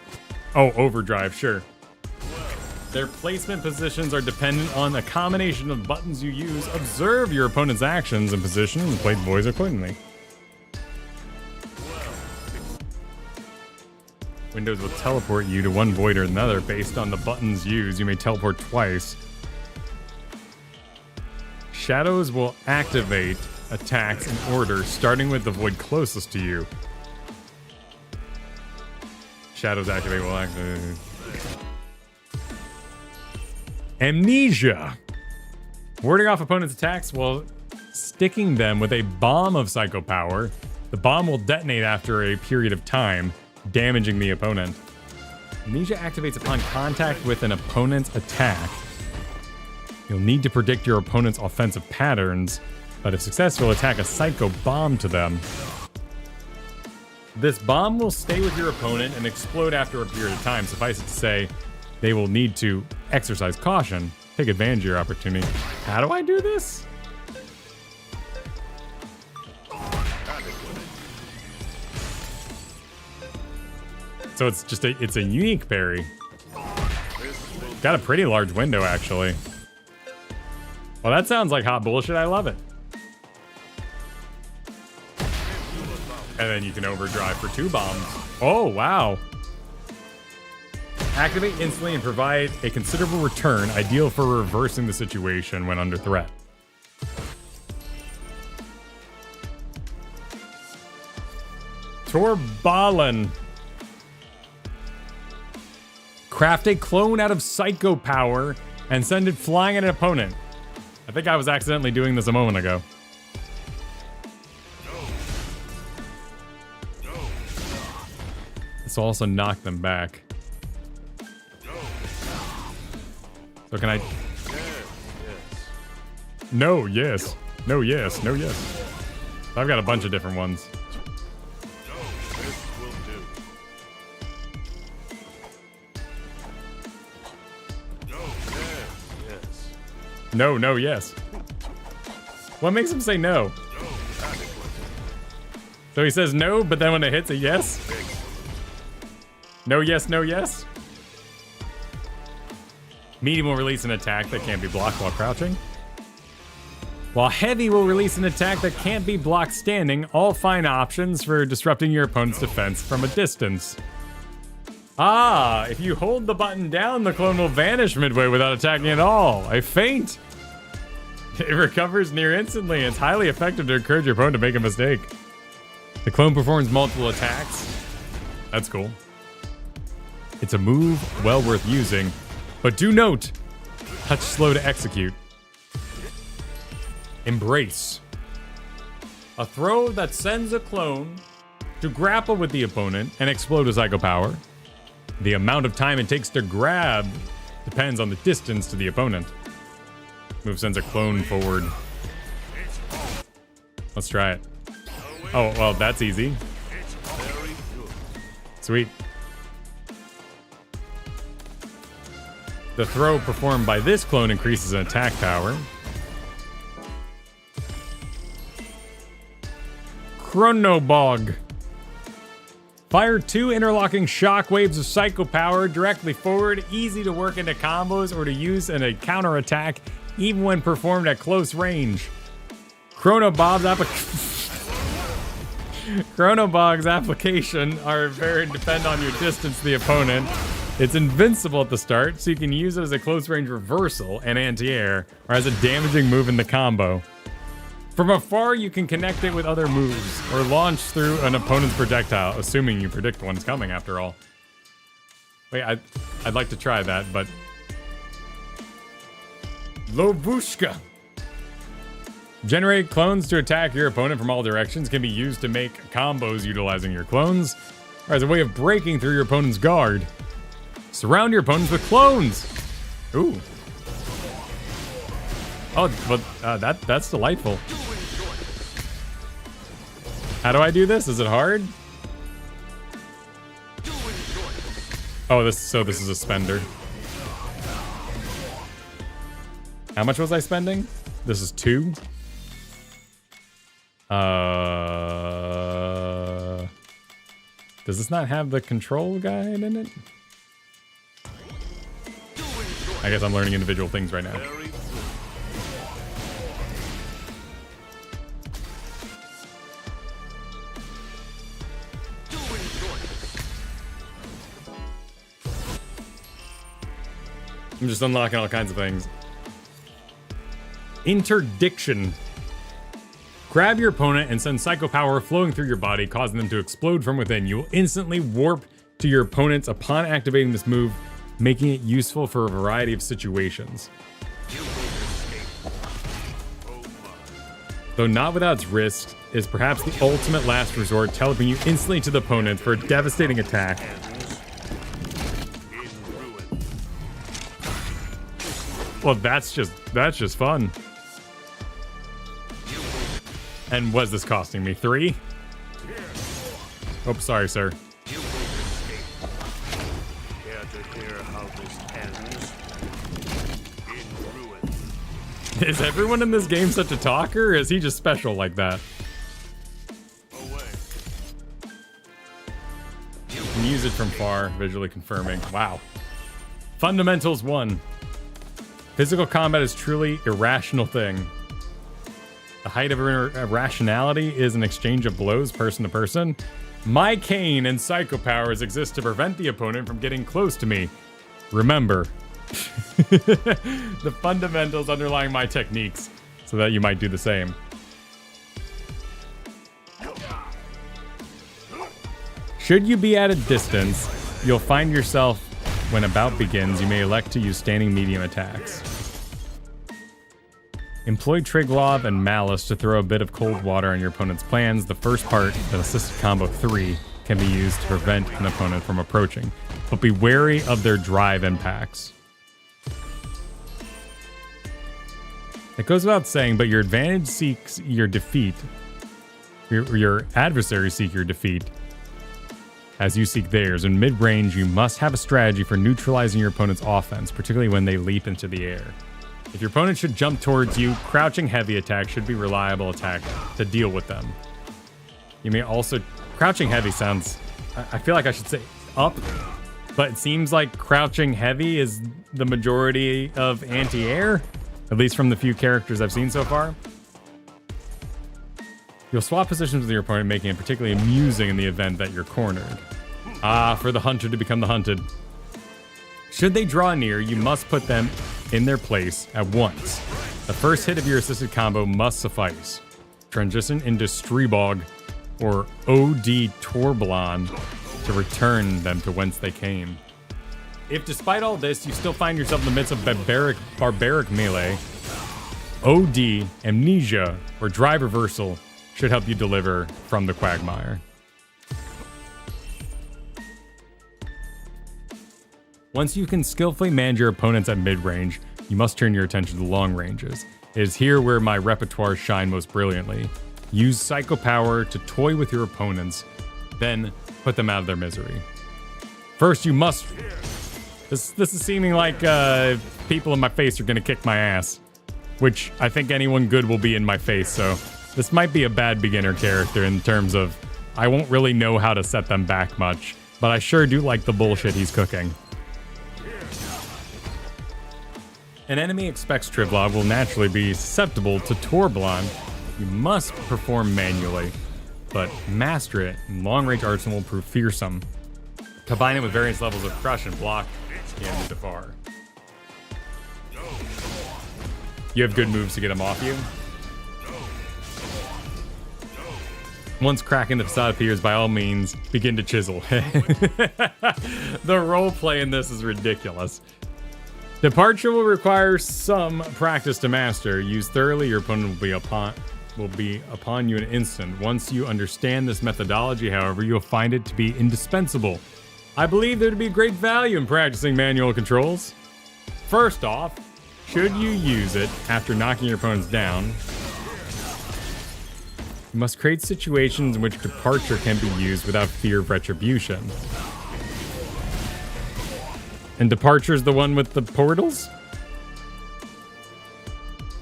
Oh, overdrive, sure. Their placement positions are dependent on a combination of buttons you use. Observe your opponent's actions and position and play the voids accordingly. Windows will teleport you to one void or another based on the buttons used. You may teleport twice. Shadows will activate attacks in order, starting with the void closest to you. Shadows activate will activate. Amnesia. Warding off opponent's attacks while sticking them with a bomb of psycho power. The bomb will detonate after a period of time, damaging the opponent. Amnesia activates upon contact with an opponent's attack. You'll need to predict your opponent's offensive patterns, but if successful, attack a psycho bomb to them. This bomb will stay with your opponent and explode after a period of time. Suffice it to say, they will need to exercise caution, take advantage of your opportunity. How do I do this? So it's just it's a unique parry. Got a pretty large window, actually. Well, that sounds like hot bullshit. I love it. And then you can overdrive for 2 bombs. Oh, wow. Activate instantly and provide a considerable return, ideal for reversing the situation when under threat. Torballen. Craft a clone out of psycho power and send it flying at an opponent. I think I was accidentally doing this a moment ago. This will also knock them back. So can I... No, yes. No, yes. No, yes. I've got a bunch of different ones. No, no, yes. What makes him say no? So he says no, but then when it hits a yes? No, yes, no, yes? Medium will release an attack that can't be blocked while crouching. While heavy will release an attack that can't be blocked standing, all fine options for disrupting your opponent's defense from a distance. Ah, if you hold the button down, the clone will vanish midway without attacking at all. I faint. It recovers near instantly and it's highly effective to encourage your opponent to make a mistake. The clone performs multiple attacks. That's cool. It's a move well worth using, but do note, touch slow to execute. Embrace. A throw that sends a clone to grapple with the opponent and explode a psycho power. The amount of time it takes to grab depends on the distance to the opponent. Move sends a clone forward. Let's try it. Oh, well, that's easy. Sweet. The throw performed by this clone increases in attack power. Chronobog. Fire 2 interlocking shock waves of psycho power directly forward, easy to work into combos or to use in a counter attack, even when performed at close range. Chronobog's application are very depend on your distance to the opponent. It's invincible at the start, so you can use it as a close range reversal and anti-air, or as a damaging move in the combo. From afar, you can connect it with other moves, or launch through an opponent's projectile, assuming you predict one's coming after all. Wait, I'd like to try that, but... Lovushka. Generate clones to attack your opponent from all directions can be used to make combos utilizing your clones, or as a way of breaking through your opponent's guard. Surround your opponents with clones! Ooh. Oh, but that's delightful. How do I do this? Is it hard? Oh, this is a spender. How much was I spending? This is 2. Does this not have the control guide in it? I guess I'm learning individual things right now. I'm just unlocking all kinds of things. Interdiction. Grab your opponent and send psycho power flowing through your body, causing them to explode from within. You will instantly warp to your opponents upon activating this move, making it useful for a variety of situations. Though not without its risks, it is perhaps the ultimate last resort, teleporting you instantly to the opponent for a devastating attack. Well, that's just fun. And what's this costing me? 3? Oh, sorry, sir. Is everyone in this game such a talker, or is he just special like that? You can use it from far, visually confirming. Wow. Fundamentals 1. Physical combat is truly irrational thing. The height of irrationality is an exchange of blows person to person. My cane and psycho powers exist to prevent the opponent from getting close to me. Remember, the fundamentals underlying my techniques, so that you might do the same. Should you be at a distance, you'll find yourself, when a bout begins, you may elect to use standing medium attacks. Employ Triglov and Malice to throw a bit of cold water on your opponent's plans. The first part, the assisted combo 3, can be used to prevent an opponent from approaching, but be wary of their drive impacts. It goes without saying, but your advantage seeks your defeat. Your adversaries seek your defeat as you seek theirs. In mid-range, you must have a strategy for neutralizing your opponent's offense, particularly when they leap into the air. If your opponent should jump towards you, crouching heavy attack should be a reliable attack to deal with them. You may also... Crouching heavy sounds... I feel like I should say up, but it seems like crouching heavy is the majority of anti-air, at least from the few characters I've seen so far. You'll swap positions with your opponent, making it particularly amusing in the event that you're cornered. Ah, for the hunter to become the hunted. Should they draw near, you must put them in their place at once. The first hit of your assisted combo must suffice. Transition into Streebog or OD Torblan to return them to whence they came. If despite all this, you still find yourself in the midst of barbaric melee, OD, Amnesia, or Drive Reversal should help you deliver from the quagmire. Once you can skillfully manage your opponents at mid-range, you must turn your attention to the long ranges. It is here where my repertoire shine most brilliantly. Use Psycho Power to toy with your opponents, then put them out of their misery. First, you must... This is seeming like people in my face are gonna kick my ass. Which I think anyone good will be in my face, so this might be a bad beginner character in terms of I won't really know how to set them back much, but I sure do like the bullshit he's cooking. An enemy expects Trivlog will naturally be susceptible to Torblan. You must perform manually, but master it, and long-range arsenal will prove fearsome. Combine it with various levels of crush and block, the end of the far. You have good moves to get him off you. Once crack in the facade appears, by all means, begin to chisel. The roleplay in this is ridiculous. Departure will require some practice to master. Use thoroughly, your opponent will be upon you in an instant. Once you understand this methodology, however, you'll find it to be indispensable. I believe there to be great value in practicing manual controls. First off, should you use it after knocking your opponents down, you must create situations in which departure can be used without fear of retribution. And departure is the one with the portals?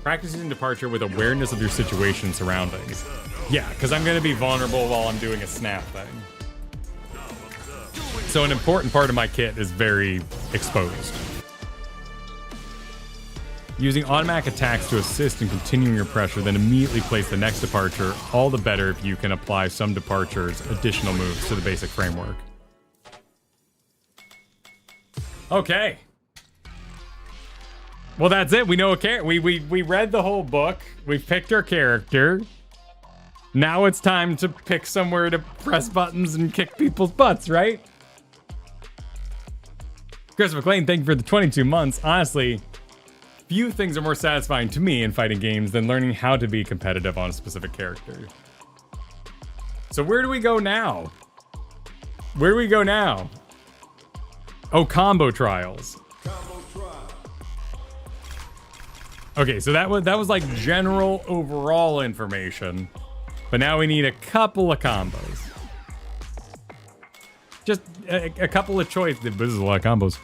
Practicing departure with awareness of your situation and surroundings. Yeah, because I'm going to be vulnerable while I'm doing a snap thing. So an important part of my kit is very exposed. Using automatic attacks to assist in continuing your pressure, then immediately place the next departure, all the better if you can apply some departures, additional moves to the basic framework. Okay. Well, that's it. We know a character. We read the whole book. We've picked our character. Now it's time to pick somewhere to press buttons and kick people's butts, right? Chris McLean, thank you for the 22 months. Honestly, few things are more satisfying to me in fighting games than learning how to be competitive on a specific character. So where do we go now? Where do we go now? Oh, combo trials. Okay, so that was like general overall information, but now we need a couple of combos. Just a couple of choice. This is a lot of combos.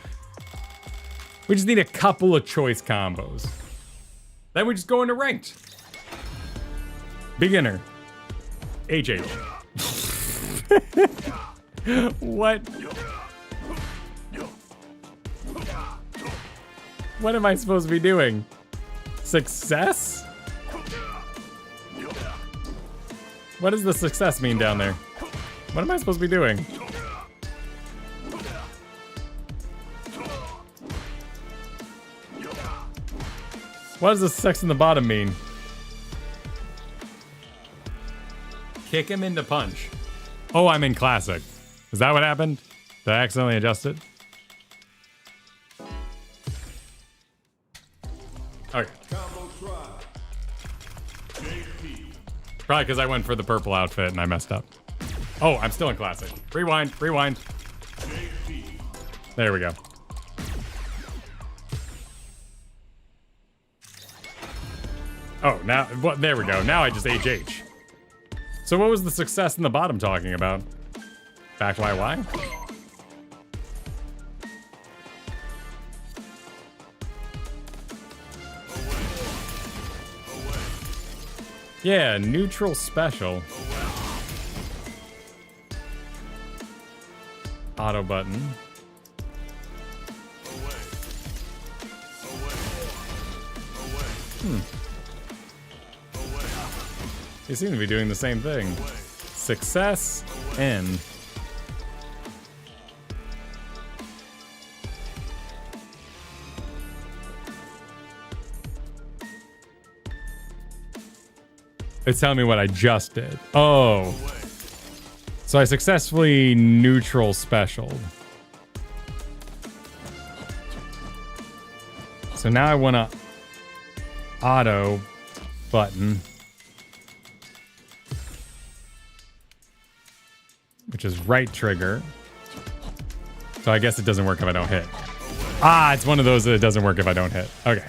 We just need a couple of choice combos. Then we just go into ranked. Beginner. HH. What? What am I supposed to be doing? Success? What does the success mean down there? What am I supposed to be doing? What does the sex in the bottom mean? Kick him into punch. Oh, I'm in classic. Is that what happened? Did I accidentally adjust it? Okay. Probably because I went for the purple outfit and I messed up. Oh, I'm still in classic. Rewind, rewind. There we go. Oh, now, what? There we go. Now I just HH. So what was the success in the bottom talking about? Back YY? Yeah, neutral special. Auto button. They seem to be doing the same thing. Success, N. It's telling me what I just did. Oh. So I successfully neutral specialed. So now I want to auto button, which is right trigger. So I guess it doesn't work if I don't hit. Ah, it's one of those that it doesn't work if I don't hit. Okay.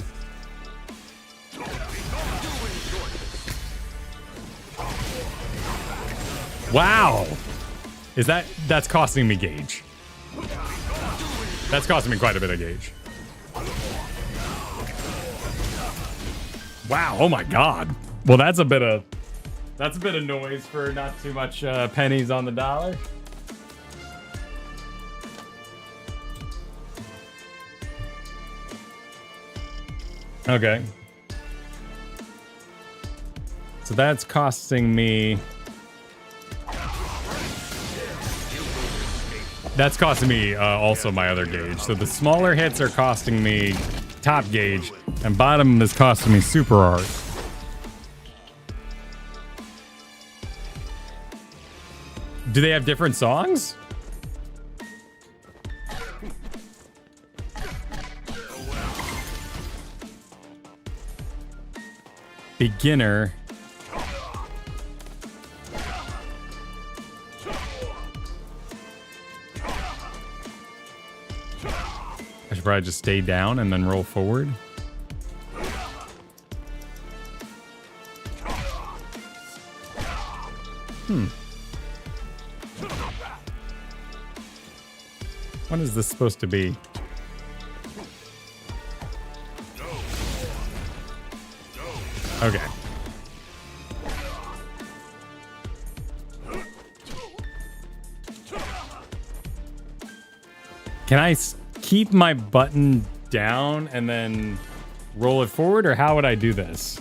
Wow. That's costing me gauge. That's costing me quite a bit of gauge. Wow, oh my god. Well, that's a bit of noise for not too much pennies on the dollar. Okay. So that's costing me... That's costing me also my other gauge. So the smaller hits are costing me top gauge, and bottom is costing me super art. Do they have different songs? Beginner. I should probably just stay down and then roll forward. What is this supposed to be? Okay. Can I keep my button down and then roll it forward, or how would I do this?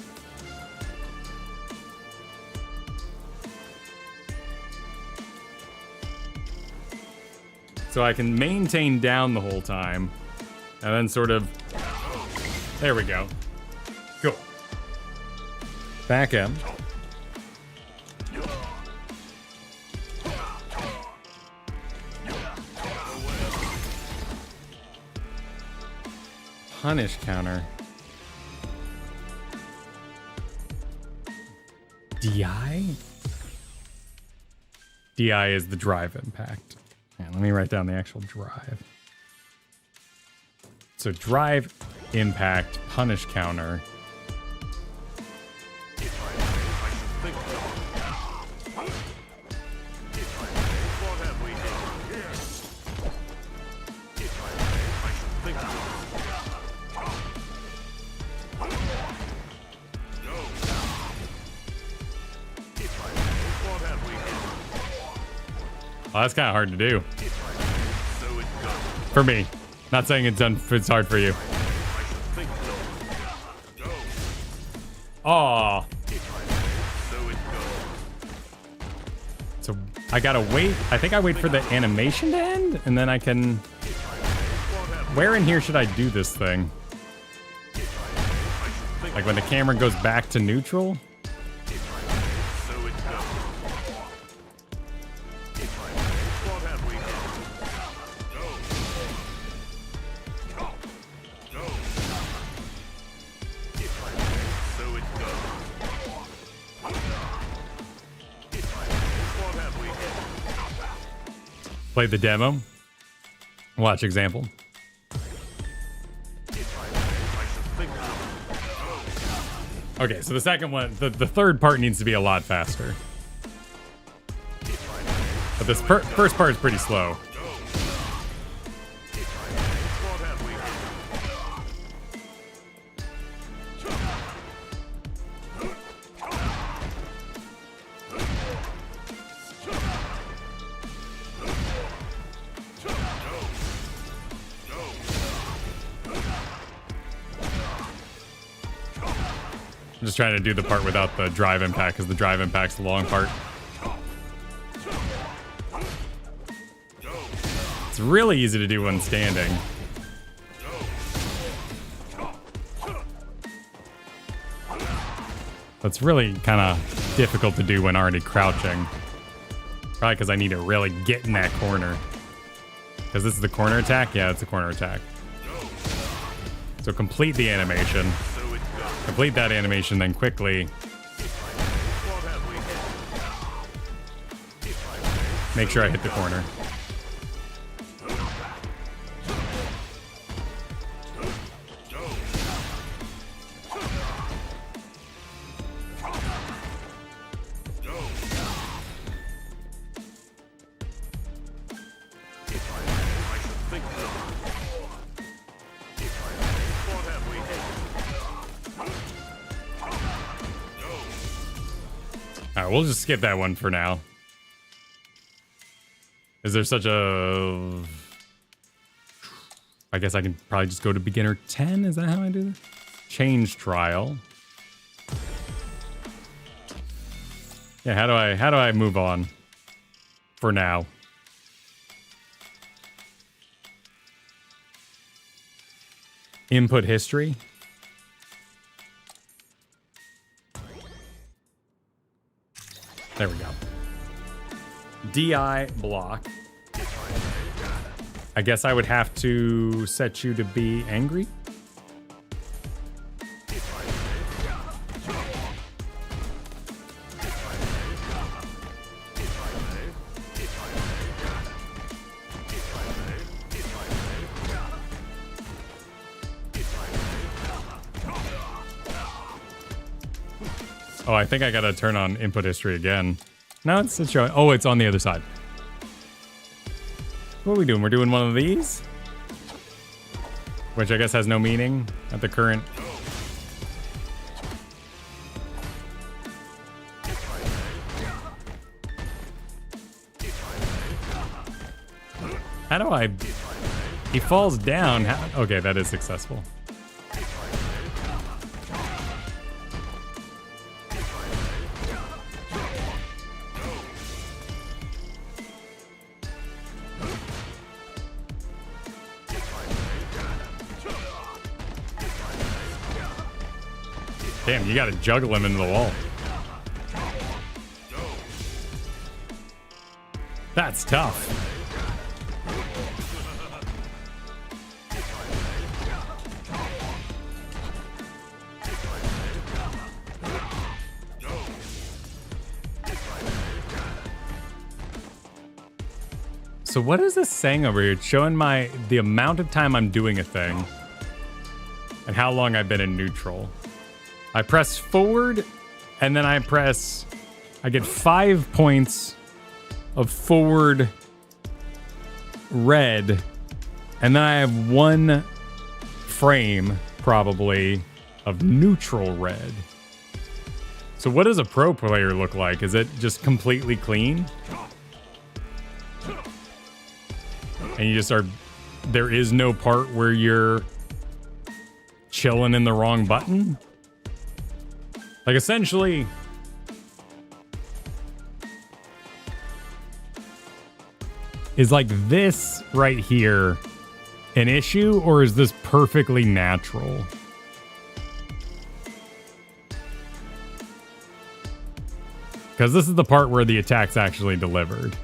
So I can maintain down the whole time and then sort of... There we go. Cool. Back M. Punish counter. DI? DI is the drive impact. Yeah, let me write down the actual drive. So drive impact, punish counter. Well, that's kind of hard to do. For me. Not saying it's hard for you. Aw. So I gotta wait. I think I wait for the animation to end, and then I can... Where in here should I do this thing? Like when the camera goes back to neutral? Play the demo. Watch example. Okay, so the second one, the third part needs to be a lot faster. But this first part is pretty slow. I'm just trying to do the part without the drive impact, because the drive impact's the long part. It's really easy to do when standing. That's really kind of difficult to do when already crouching. Probably because I need to really get in that corner. Because this is the corner attack? Yeah, it's a corner attack. So complete the animation. Complete that animation, then quickly make sure I hit the corner. Alright, we'll just skip that one for now. Is there such a... I guess I can probably just go to beginner 10? Is that how I do this? Change trial. Yeah, how do I move on? For now. Input history. There we go. DI block. I guess I would have to set you to be angry. Oh, I think I gotta turn on input history again. No, it's showing. Oh, it's on the other side. What are we doing? We're doing one of these? Which I guess has no meaning at the current. How do I... He falls down. How... Okay, that is successful. Damn, you gotta juggle him into the wall. That's tough. So what is this saying over here? It's showing the amount of time I'm doing a thing and how long I've been in neutral. I press forward, and then I get 5 points of forward red, and then I have 1 frame, probably, of neutral red. So what does a pro player look like? Is it just completely clean? And you just are... There is no part where you're chilling in the wrong button? Like, essentially, is like this right here an issue, or is this perfectly natural? Because this is the part where the attack's actually delivered.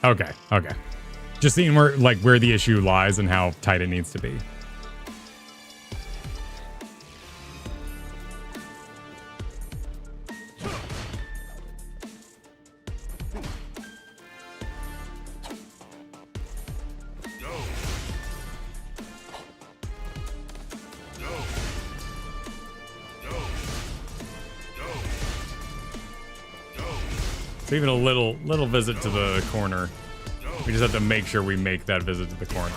Okay, okay. Just seeing where the issue lies and how tight it needs to be. So even a little visit to the corner. We just have to make sure we make that visit to the corner.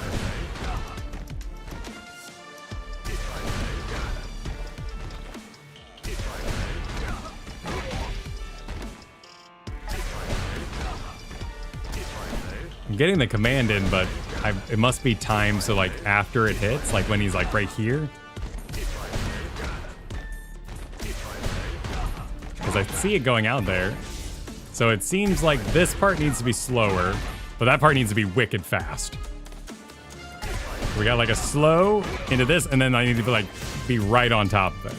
I'm getting the command in, but it must be timed so like after it hits, like when he's like right here. Because I see it going out there. So it seems like this part needs to be slower. But that part needs to be wicked fast. We got like a slow into this, and then I need to like be right on top of it.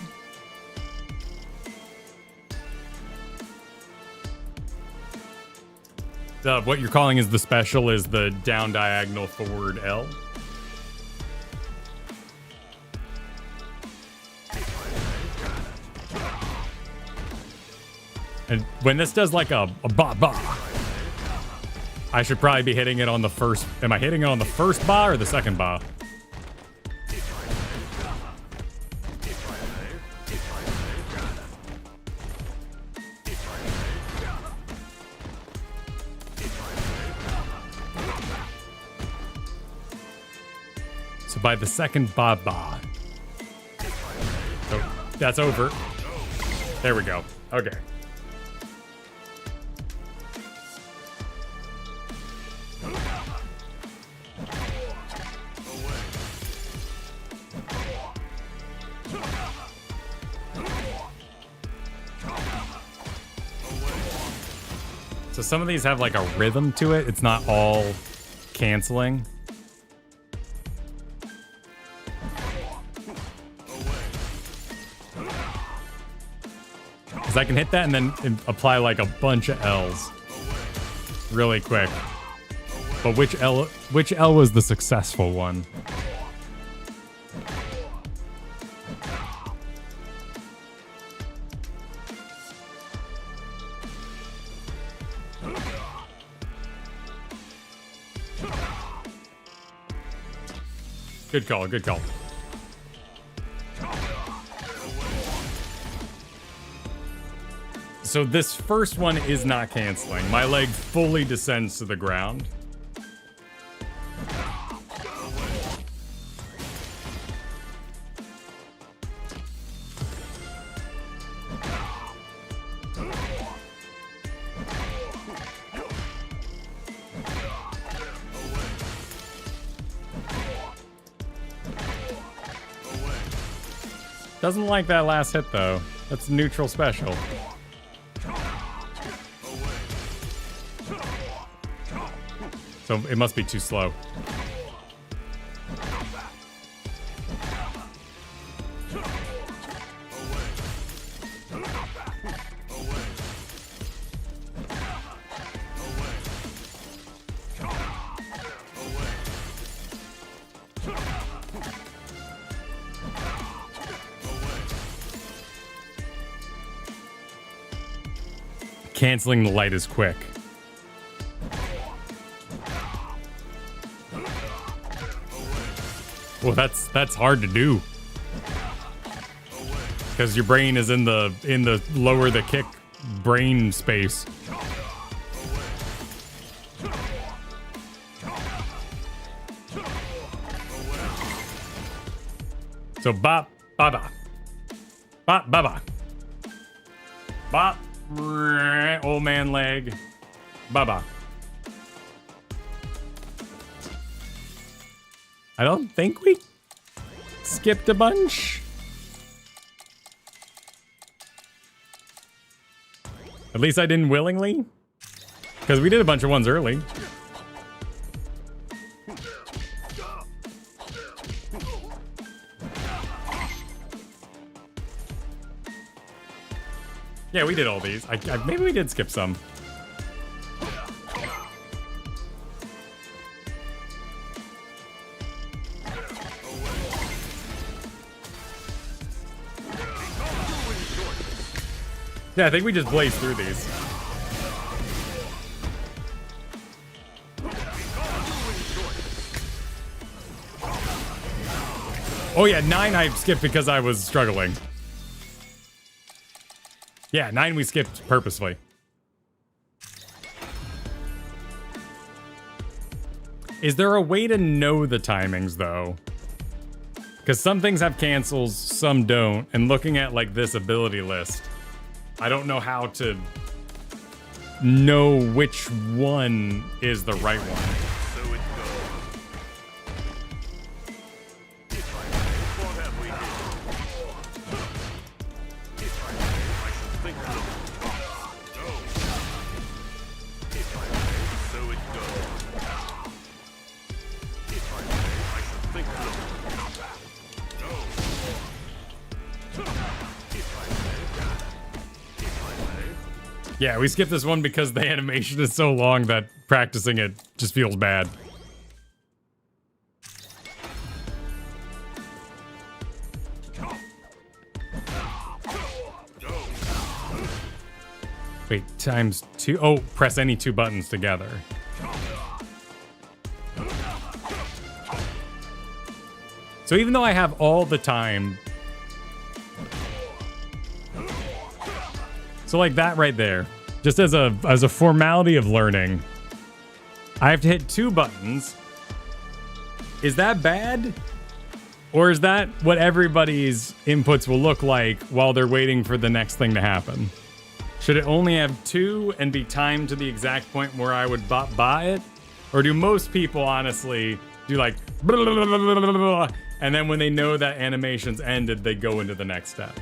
What you're calling is the special is the down diagonal forward L. And when this does like a ba, I should probably be hitting it on the first. Am I hitting it on the first ba or the second ba? So by the second ba. So that's over. There we go. Okay. So some of these have like a rhythm to it. It's not all canceling. Because I can hit that and then apply like a bunch of L's really quick. But which L was the successful one? Good call, good call. So this first one is not canceling. My leg fully descends to the ground. Doesn't like that last hit though. That's neutral special. So it must be too slow. Canceling the light is quick. Well, that's hard to do. Because your brain is in the lower the kick brain space. So bop baba. Bop baba. Bop. Old man leg. Baba. I don't think we skipped a bunch. At least I didn't willingly. Because we did a bunch of ones early. Yeah, we did all these. Maybe we did skip some. Yeah, I think we just blazed through these. Oh yeah, 9 I skipped because I was struggling. Yeah, 9 we skipped purposefully. Is there a way to know the timings though? Because some things have cancels, some don't. And looking at like this ability list, I don't know how to know which one is the right one. So it goes. What have we here? I should think so. No. So it goes. I should think so. Yeah, we skipped this one because the animation is so long that practicing it just feels bad. Wait, times 2? Oh, press any 2 buttons together. So even though I have all the time... So like that right there, just as a formality of learning, I have to hit 2 buttons. Is that bad? Or is that what everybody's inputs will look like while they're waiting for the next thing to happen? Should it only have 2 and be timed to the exact point where I would buy it? Or do most people honestly do like blah, blah, blah, blah, blah, blah, and then when they know that animation's ended, they go into the next step?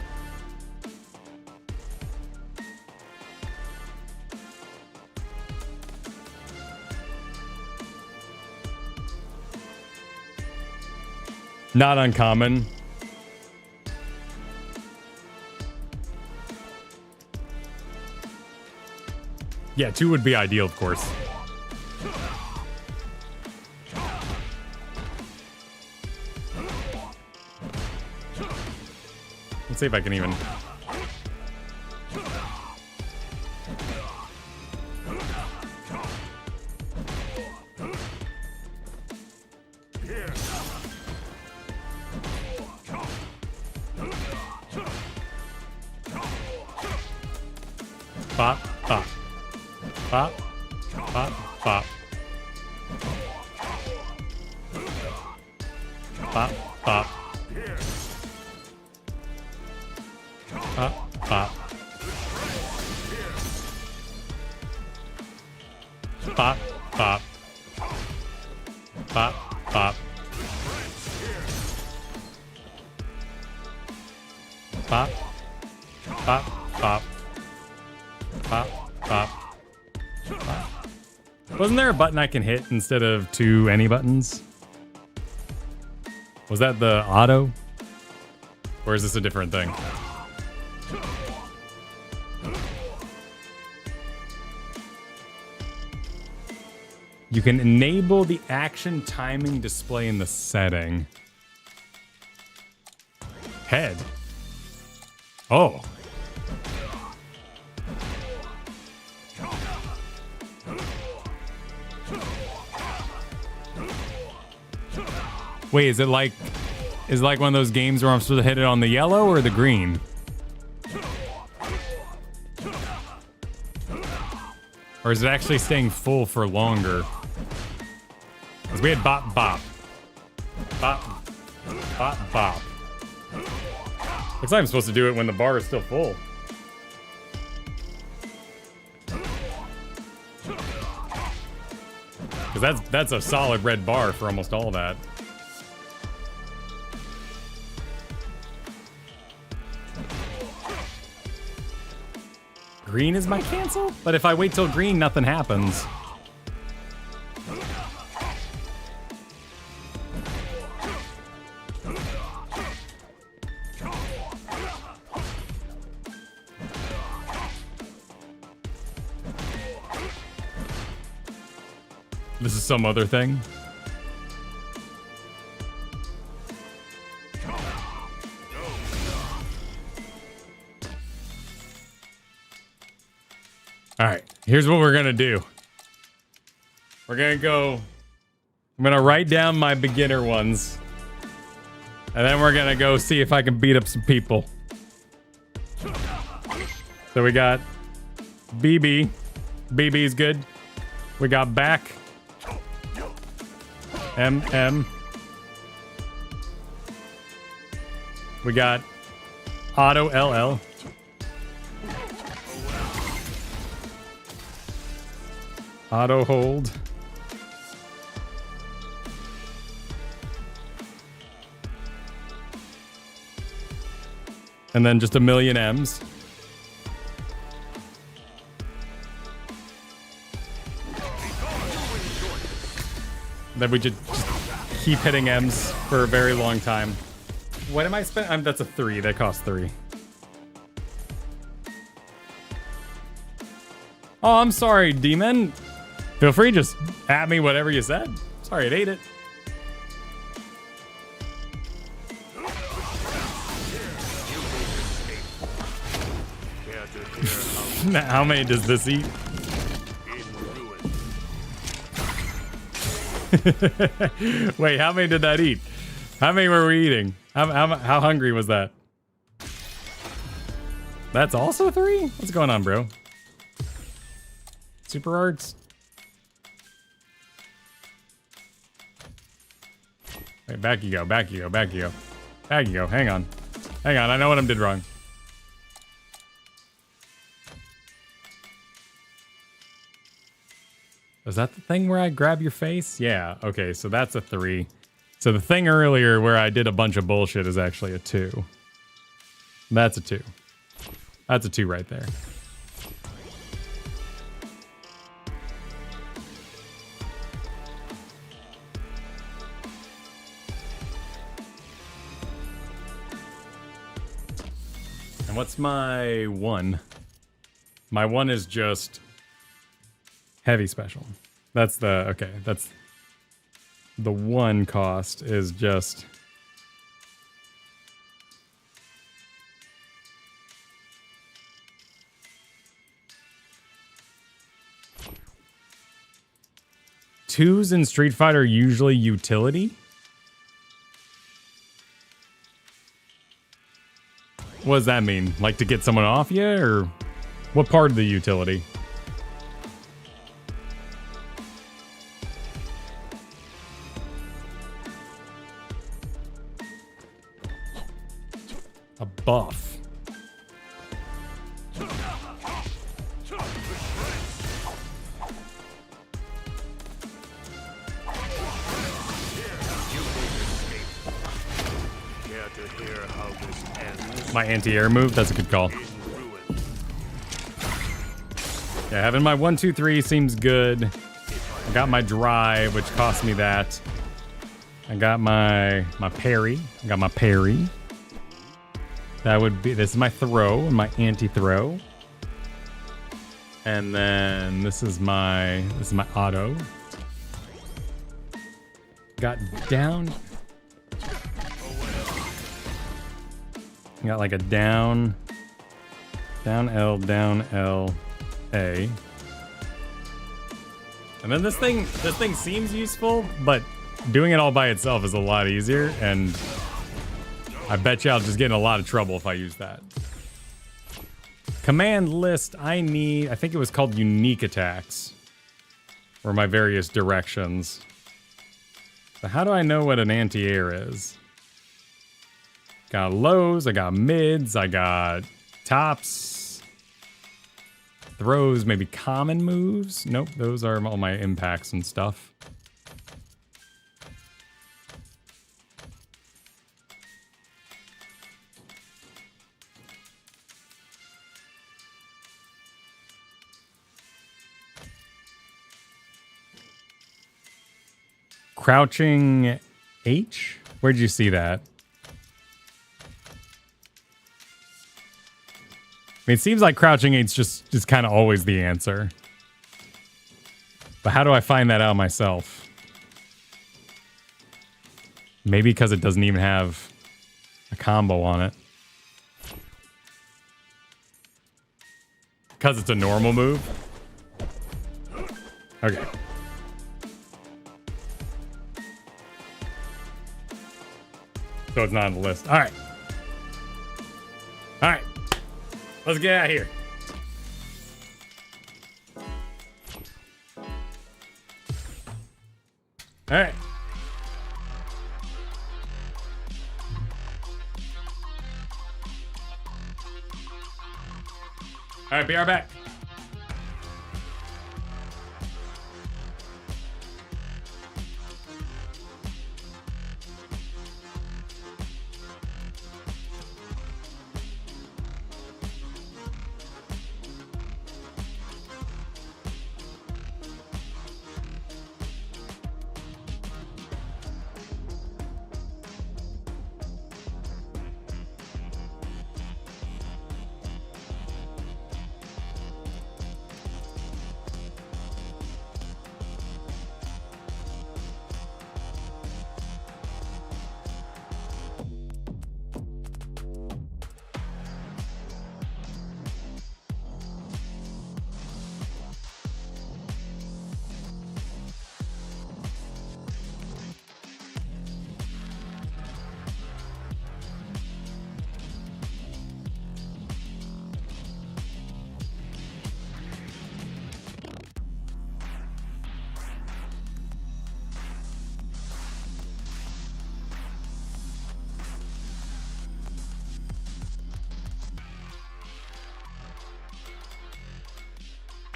Not uncommon. Yeah, 2 would be ideal, of course. Let's see if I can even... Bop, bop. Bop, bop, bop. Bop, bop. Bop, bop. Bop, bop. Bop, bop. Bop, bop, bop. Bop, bop. Wasn't there a button I can hit instead of 2 any buttons? Was that the auto? Or is this a different thing? You can enable the action timing display in the setting. Head. Oh. Wait, is it like one of those games where I'm supposed to hit it on the yellow or the green? Or is it actually staying full for longer? Because we had bop bop. Bop. Bop bop. Looks like I'm supposed to do it when the bar is still full. Because that's a solid red bar for almost all that. Green is my cancel? But if I wait till green, nothing happens. This is some other thing. All right, here's what we're gonna do. We're gonna go, I'm gonna write down my beginner ones. And then we're gonna go see if I can beat up some people. So we got BB. BB's good. We got back. MM. We got auto LL. Auto hold. And then just a million M's. Then we just keep hitting M's for a very long time. What am I spending? That's a 3. That costs 3. Oh, I'm sorry, demon. Feel free, just at me whatever you said. Sorry, it ate it. How many does this eat? Wait, how many did that eat? How many were we eating? How hungry was that? That's also 3? What's going on, bro? Super arts? Wait, back you go, back you go, back you go. Back you go, hang on. Hang on, I know what I did wrong. Was that the thing where I grab your face? Yeah, okay, so that's a 3. So the thing earlier where I did a bunch of bullshit is actually a 2. That's a 2. That's a 2 right there. And what's my 1? My 1 is just heavy special. That's the, okay, that's the 1 cost is just twos in Street Fighter are usually utility. What does that mean? Like to get someone off you, or what part of the utility? A buff. My anti-air move, that's a good call. Yeah, having my 1, 2, 3 seems good. I got my drive, which cost me that. I got my parry. I got my parry. That would be, this is my throw and my anti-throw. And then this is my auto. Got down. Got like a down L, A. And then this thing seems useful, but doing it all by itself is a lot easier, and I bet you I'll just get in a lot of trouble if I use that. Command list, I think it was called unique attacks, or my various directions. So how do I know what an anti-air is? Got lows, I got mids, I got tops, throws, maybe common moves. Nope, those are all my impacts and stuff. Crouching H? Where'd you see that? I mean, it seems like crouching H just kind of always the answer. But how do I find that out myself? Maybe because it doesn't even have a combo on it. Because it's a normal move? Okay. So it's not on the list. All right. All right. Let's get out of here. All right. All right, be right back.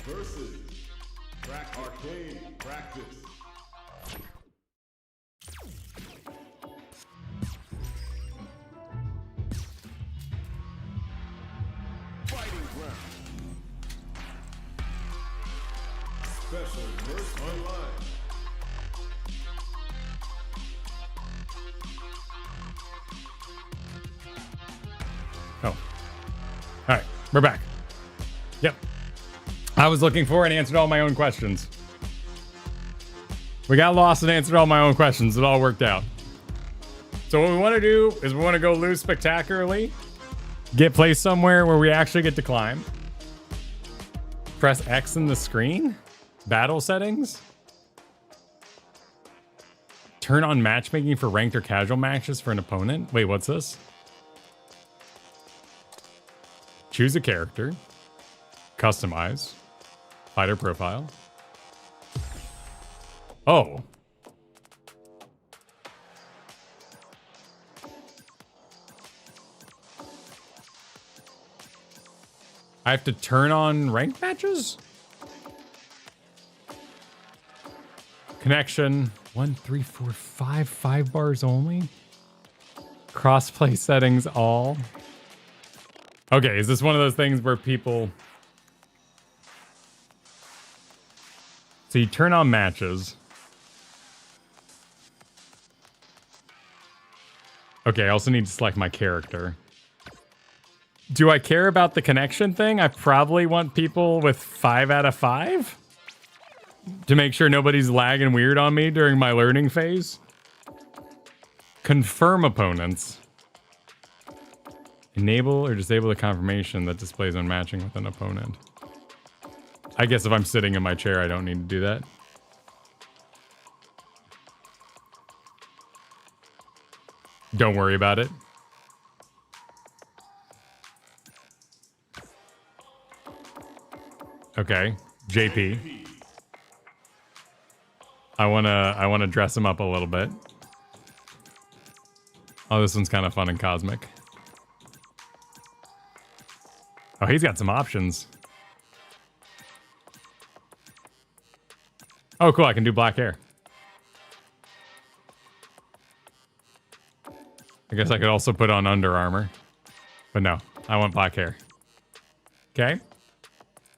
versus arcade practice. Fighting ground. Special verse online. Oh. All right, we're back. Yep. I was looking for and answered all my own questions. We got lost and answered all my own questions. It all worked out. So what we want to do is we want to go lose spectacularly, get placed somewhere where we actually get to climb. Press X in the screen. Battle settings. Turn on matchmaking for ranked or casual matches for an opponent. Wait, what's this? Choose a character. Customize. Fighter profile. Oh. I have to turn on ranked matches? Connection. 1, 3, 4, 5. 5 bars only. Crossplay settings all. Okay, is this one of those things where people... So you turn on matches. Okay, I also need to select my character. Do I care about the connection thing? I probably want people with 5 out of 5 to make sure nobody's lagging weird on me during my learning phase. Confirm opponents. Enable or disable the confirmation that displays when matching with an opponent. I guess if I'm sitting in my chair, I don't need to do that. Don't worry about it. Okay, JP. I wanna dress him up a little bit. Oh, this one's kind of fun and cosmic. Oh, he's got some options. Oh, cool, I can do black hair. I guess I could also put on Under Armour. But no, I want black hair. Okay.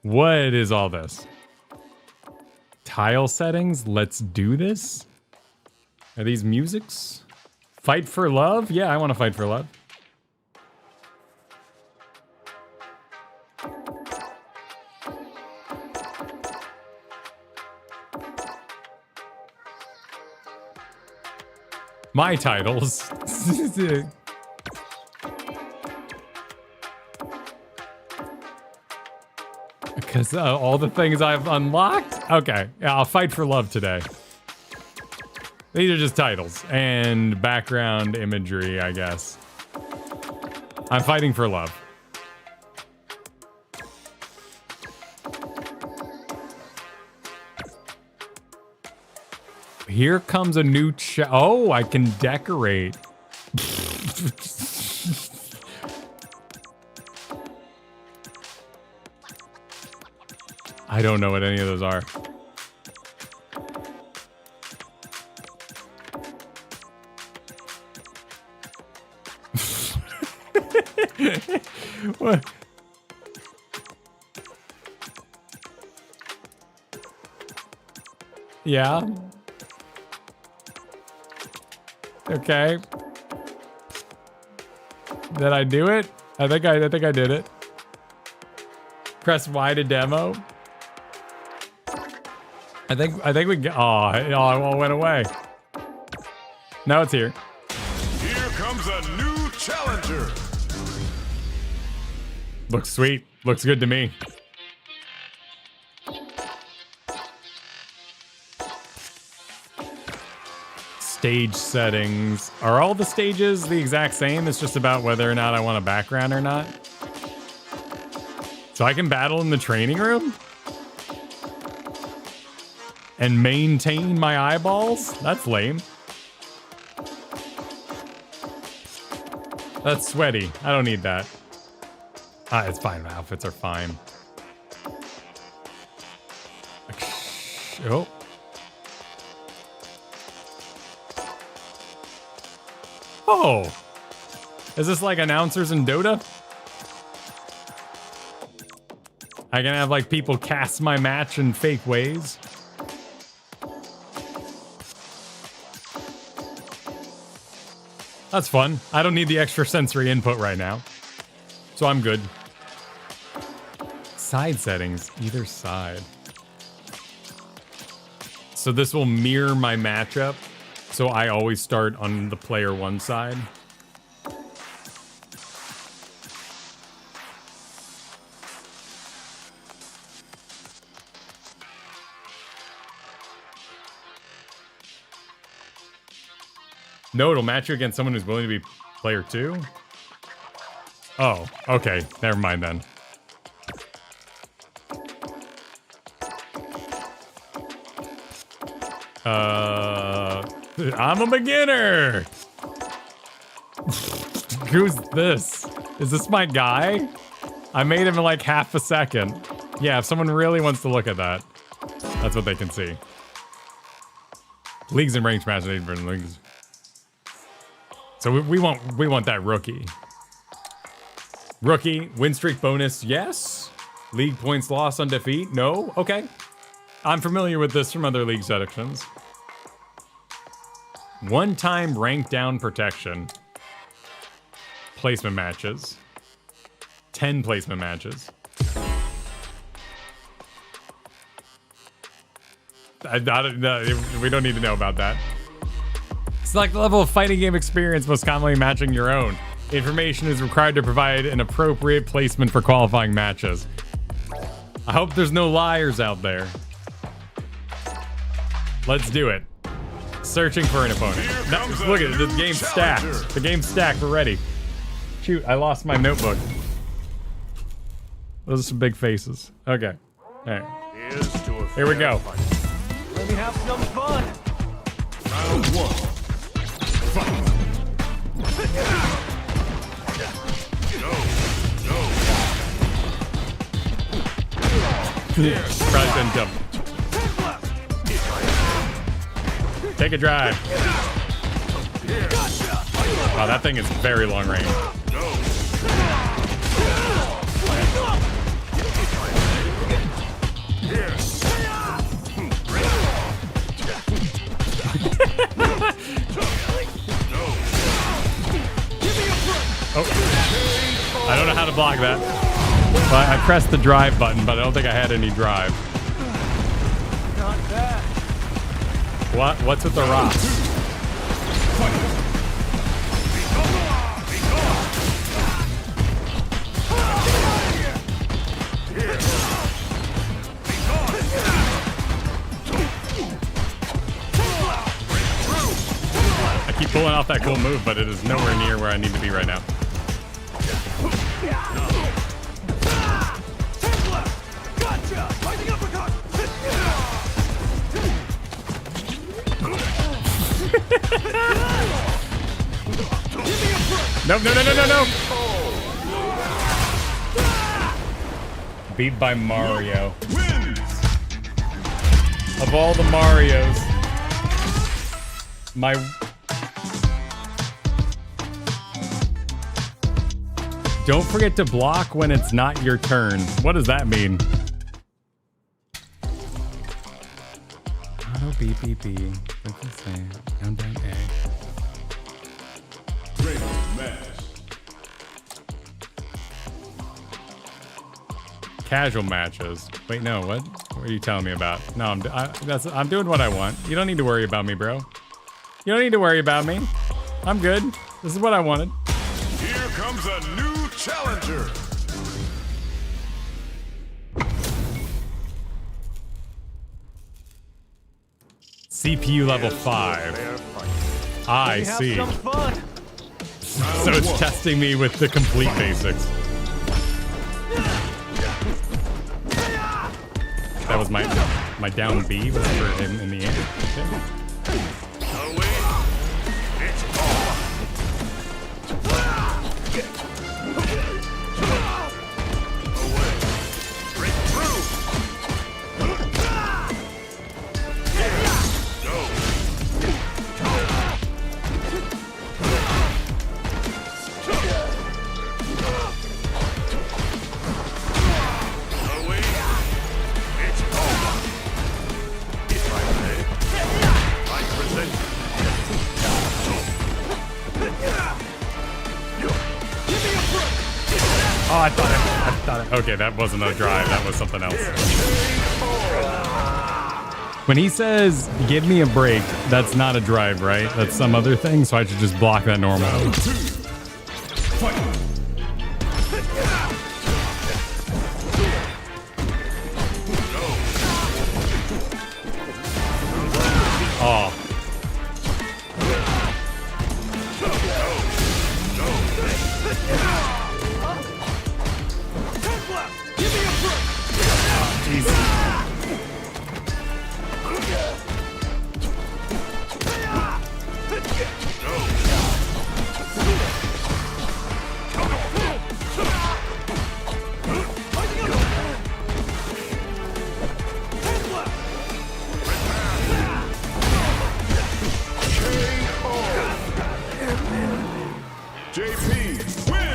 What is all this? Tile settings? Let's do this? Are these musics? Fight for love? Yeah, I want to fight for love. My titles. Because all the things I've unlocked? Okay, yeah, I'll fight for love today. These are just titles and background imagery, I guess. I'm fighting for love. Here comes a new oh, I can decorate. I don't know what any of those are. What? Yeah. Okay. Did I do it? I think I did it. Press Y to demo. I think we get. Oh, it all went away. Now it's here. Here comes a new challenger. Looks sweet. Looks good to me. Stage settings. Are all the stages the exact same? It's just about whether or not I want a background or not. So I can battle in the training room? And maintain my eyeballs? That's lame. That's sweaty. I don't need that. Ah, it's fine. My outfits are fine. Oh. Oh. Is this like announcers in Dota? I can have like people cast my match in fake ways. That's fun. I don't need the extra sensory input right now. So I'm good. Side settings, either side. So this will mirror my matchup. So I always start on the player one side. No, it'll match you against someone who's willing to be player 2? Oh, okay. Never mind then. I'm a beginner! Who's this? Is this my guy? I made him in like half a second. Yeah, if someone really wants to look at that, that's what they can see. Leagues and ranks matches, 8 different leagues. So we want that rookie. Rookie, win streak bonus, yes. League points lost on defeat, no. Okay. I'm familiar with this from other league sections. One-time rank down protection. Placement matches. 10 placement matches. We don't need to know about that. Select the level of fighting game experience, most commonly matching your own. Information is required to provide an appropriate placement for qualifying matches. I hope there's no liars out there. Let's do it. Searching for an opponent. No, look at it, the game's stacked. The game's stacked, we're ready. Shoot, I lost my notebook. Those are some big faces. Okay. Alright. Here we go. Let me have some fun. Round 1. Fight. Probably couldn't jump. Take a drive. Wow, that thing is very long range. Oh. I don't know how to block that. Well, I pressed the drive button, but I don't think I had any drive. Not bad. What's with the rocks? I keep pulling off that cool move, but it is nowhere near where I need to be right now. No. Beat by Mario. Of all the Marios, my... Don't forget to block when it's not your turn. What does that mean? Auto B. Down A. Casual matches. Wait, no, what? What are you telling me about? No, I'm doing what I want. You don't need to worry about me, bro. You don't need to worry about me. I'm good. This is what I wanted. Here comes a new challenger. CPU level 5. I see. Have some fun. So it's testing me with the complete basics. That was my down B was for in the air. I thought it. Okay, that wasn't a drive. That was something else. When he says, give me a break, that's not a drive, right? That's some other thing, so I should just block that normal. Oh.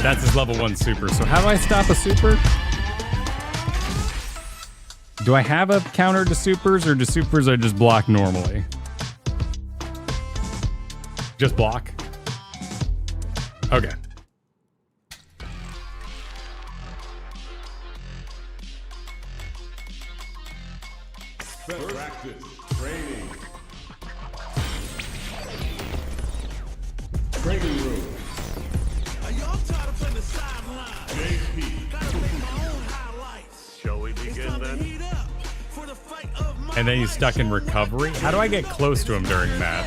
That's his level 1 super. So how do I stop a super? Do I have a counter to supers, or do supers I just block normally? Just block? Okay. Practice. Training. Training room. Shall we begin then? And then he's stuck in recovery? How do I get close to him during that?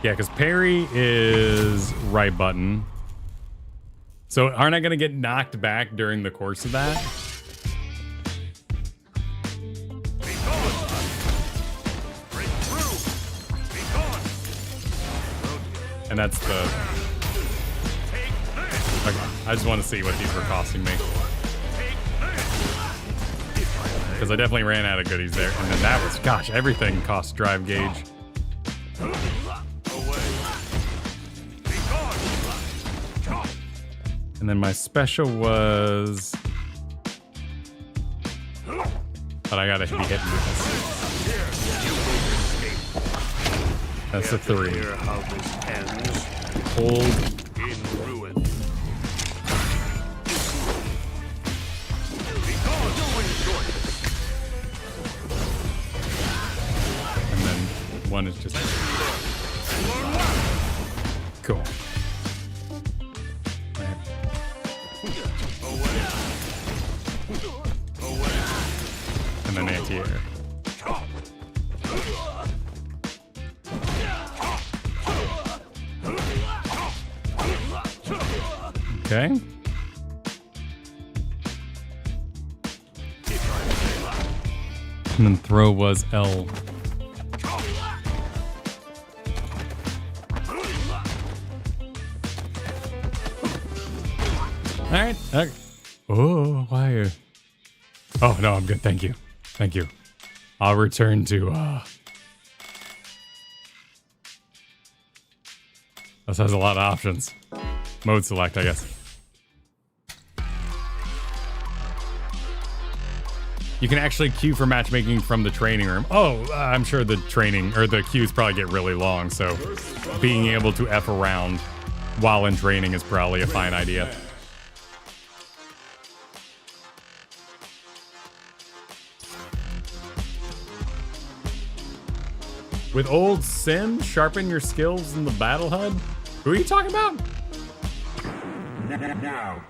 Yeah, because parry is right button. So aren't I going to get knocked back during the course of that? And that's the... Okay, I just want to see what these were costing me. Because I definitely ran out of goodies there. And then that was, gosh, everything cost drive gauge. And then my special was... But I gotta be hitting with this. That's a 3. Hold. And then one is just... Cool. And then anti-air. Okay. And then throw was L. Alright. Okay. Oh, why? Oh, no, I'm good. Thank you. Thank you. I'll return to, This has a lot of options. Mode select, I guess. You can actually queue for matchmaking from the training room. Oh, I'm sure the training, or the queues probably get really long, so being able to F around while in training is probably a fine idea. With old Sim, sharpen your skills in the battle HUD? Who are you talking about? Now,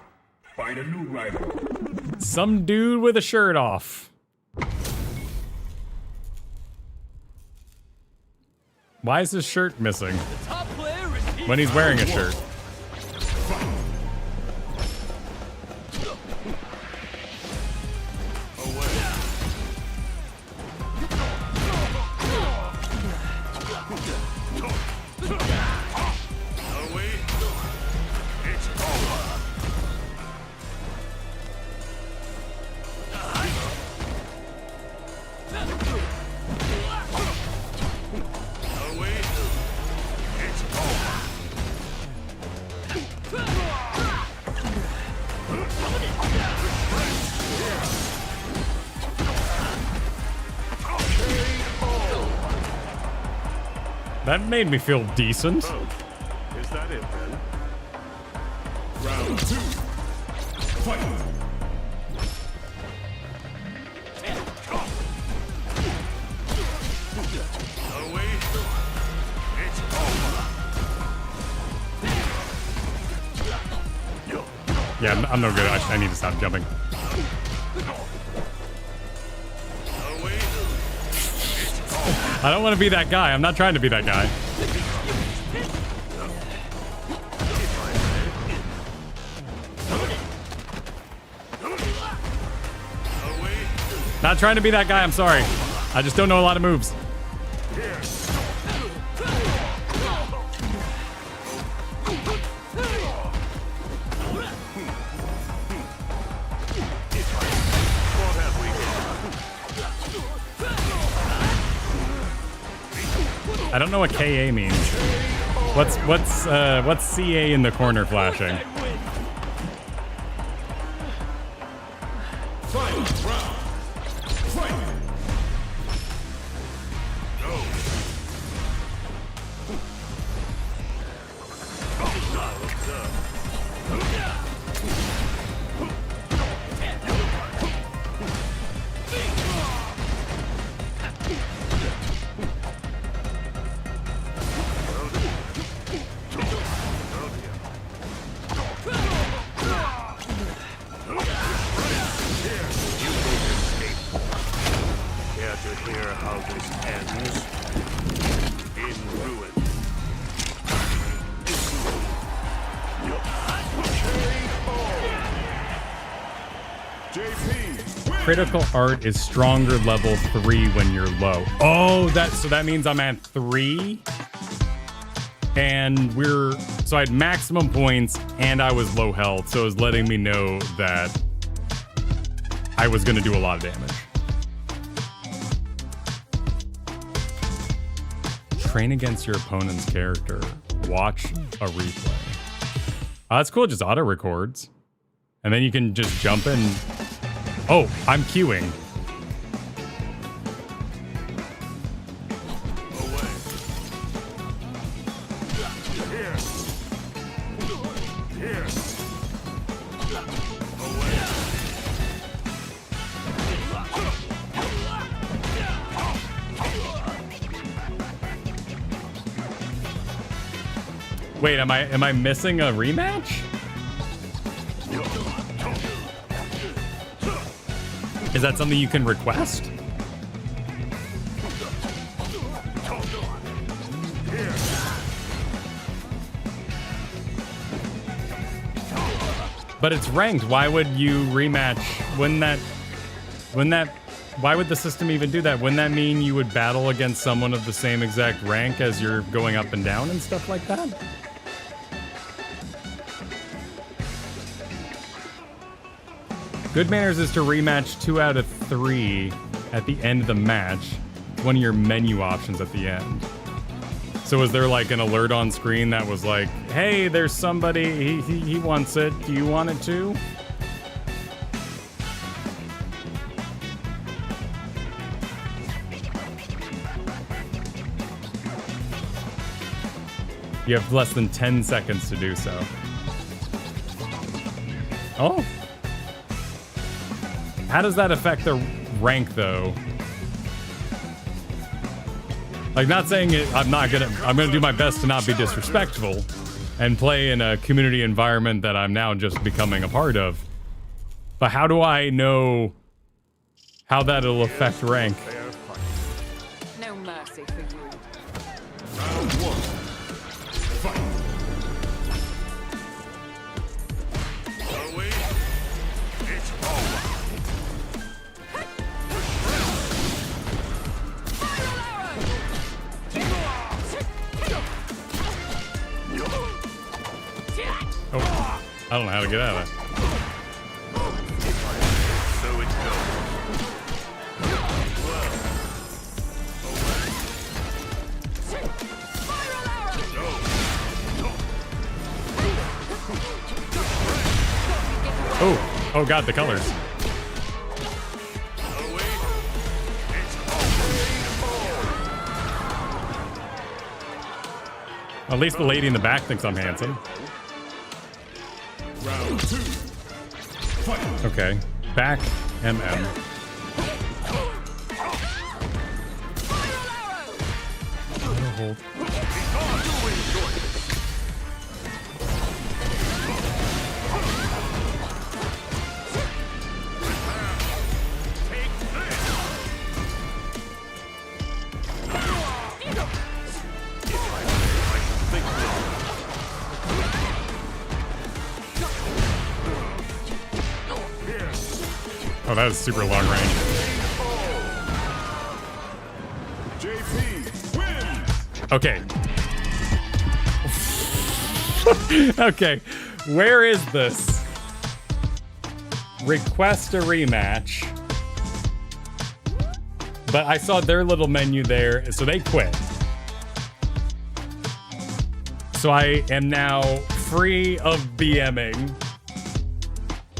find a new rival. Some dude with a shirt off. Why is his shirt missing? When he's wearing a shirt. That made me feel decent. Oh, is that it then? Round 2. Fight. Away. It's over. Yeah, I'm no good. I need to stop jumping. Away. I don't want to be that guy. I'm not trying to be that guy. Not trying to be that guy. I'm sorry. I just don't know a lot of moves. I don't know what KA means. What's CA in the corner flashing? Critical art is stronger level 3 when you're low. Oh, so that means I'm at 3. And so I had maximum points and I was low health. So it was letting me know that I was going to do a lot of damage. Train against your opponent's character. Watch a replay. Oh, that's cool. It just auto records. And then you can just jump in. Oh, I'm queuing. Wait, am I missing a rematch? Is that something you can request? But it's ranked. Why would you rematch? Why would the system even do that? Wouldn't that mean you would battle against someone of the same exact rank as you're going up and down and stuff like that? Good manners is to rematch 2 out of 3 at the end of the match. It's one of your menu options at the end. So was there like an alert on screen that was like, hey, there's somebody, he wants it. Do you want it too? You have less than 10 seconds to do so. Oh. How does that affect the rank, though? Like, not saying it, I'm gonna do my best to not be disrespectful and play in a community environment that I'm now just becoming a part of. But how do I know how that'll affect rank? No mercy for you. Round 1. Fight. Away. It's over. Oh, I don't know how to get out of that. So it Oh, oh god, the colors. At least the lady in the back thinks I'm handsome. Okay. Back MM. Hold. Oh, that was super long range. JP wins. Okay. Okay. Where is this? Request a rematch. But I saw their little menu there, so they quit. So I am now free of BMing.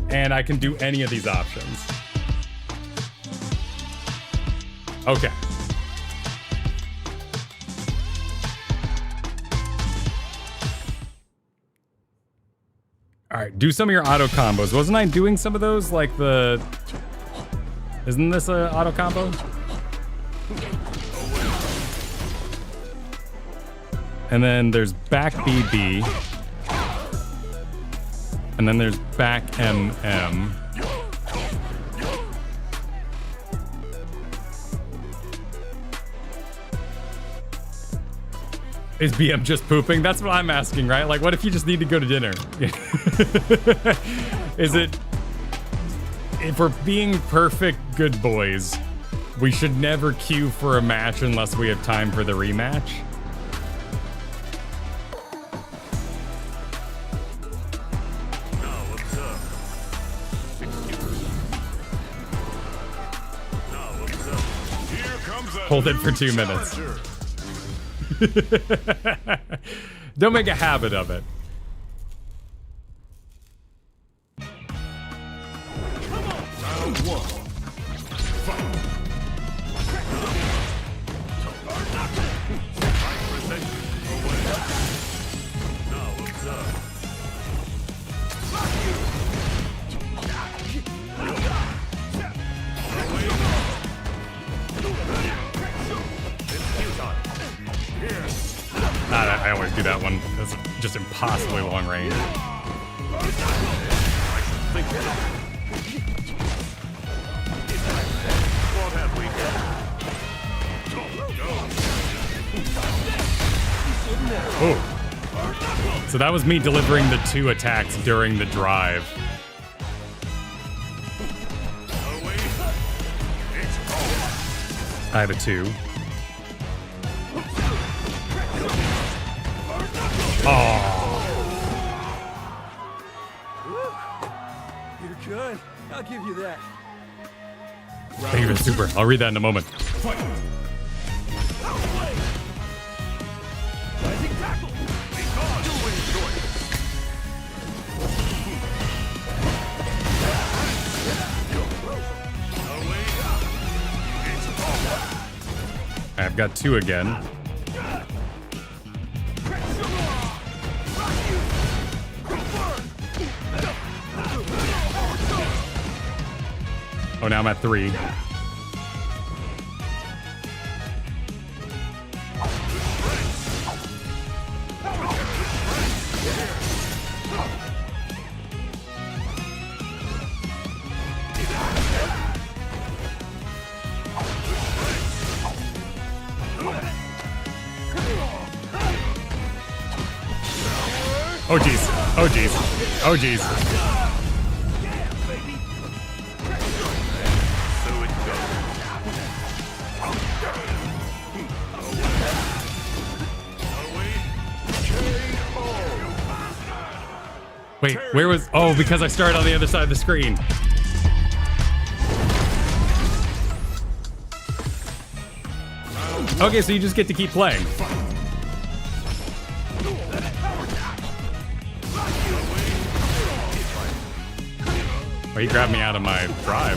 And I can do any of these options. Okay. All right, do some of your auto combos. Wasn't I doing some of those? Like the... Isn't this a auto combo? And then there's back BB. And then there's back MM. Is BM just pooping? That's what I'm asking, right? Like, what if you just need to go to dinner? Is it... If we're being perfect good boys, we should never queue for a match unless we have time for the rematch? Hold it for 2 minutes. Don't make a habit of it. Round one. Fight. Now what's up? I always do that one. That's just impossibly long range. What have we got? Oh. So that was me delivering the 2 attacks during the drive. I have a 2. Oh. You're good. I'll give you that. Thank you for the super. I'll read that in a moment. I've got 2 again. Oh, now I'm at 3. Oh jeez. Oh jeez. Oh jeez. Wait, where was... Oh, because I started on the other side of the screen. Okay, so you just get to keep playing. Oh, he grabbed me out of my drive.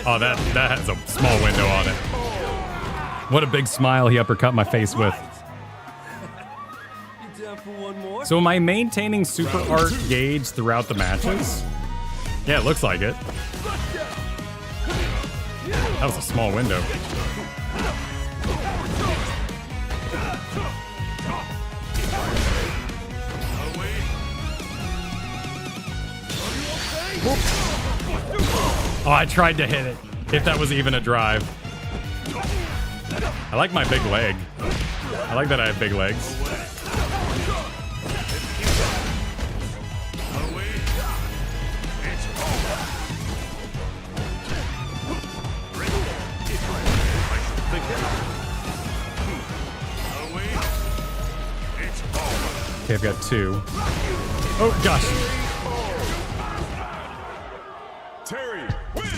Oh, that has a small window on it. What a big smile he uppercut my face with. You down for one more? So am I maintaining super art gauge throughout the matches? Yeah, it looks like it. That was a small window. Oh, I tried to hit it. If that was even a drive. I like my big leg. I like that I have big legs. Okay, I've got 2. Oh, gosh. Terry wins.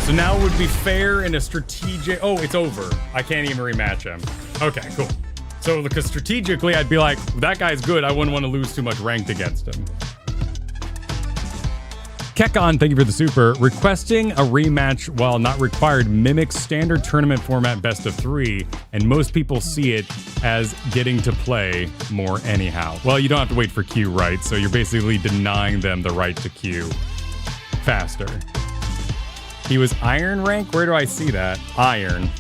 So now it would be fair in a strategic... Oh, it's over. I can't even rematch him. Okay, cool. So, because strategically, I'd be like, that guy's good. I wouldn't want to lose too much ranked against him. Kekon, thank you for the super. Requesting a rematch, while not required, mimics standard tournament format best of 3, and most people see it as getting to play more anyhow. Well, you don't have to wait for queue, right? So you're basically denying them the right to queue faster. He was iron rank? Where do I see that? Iron.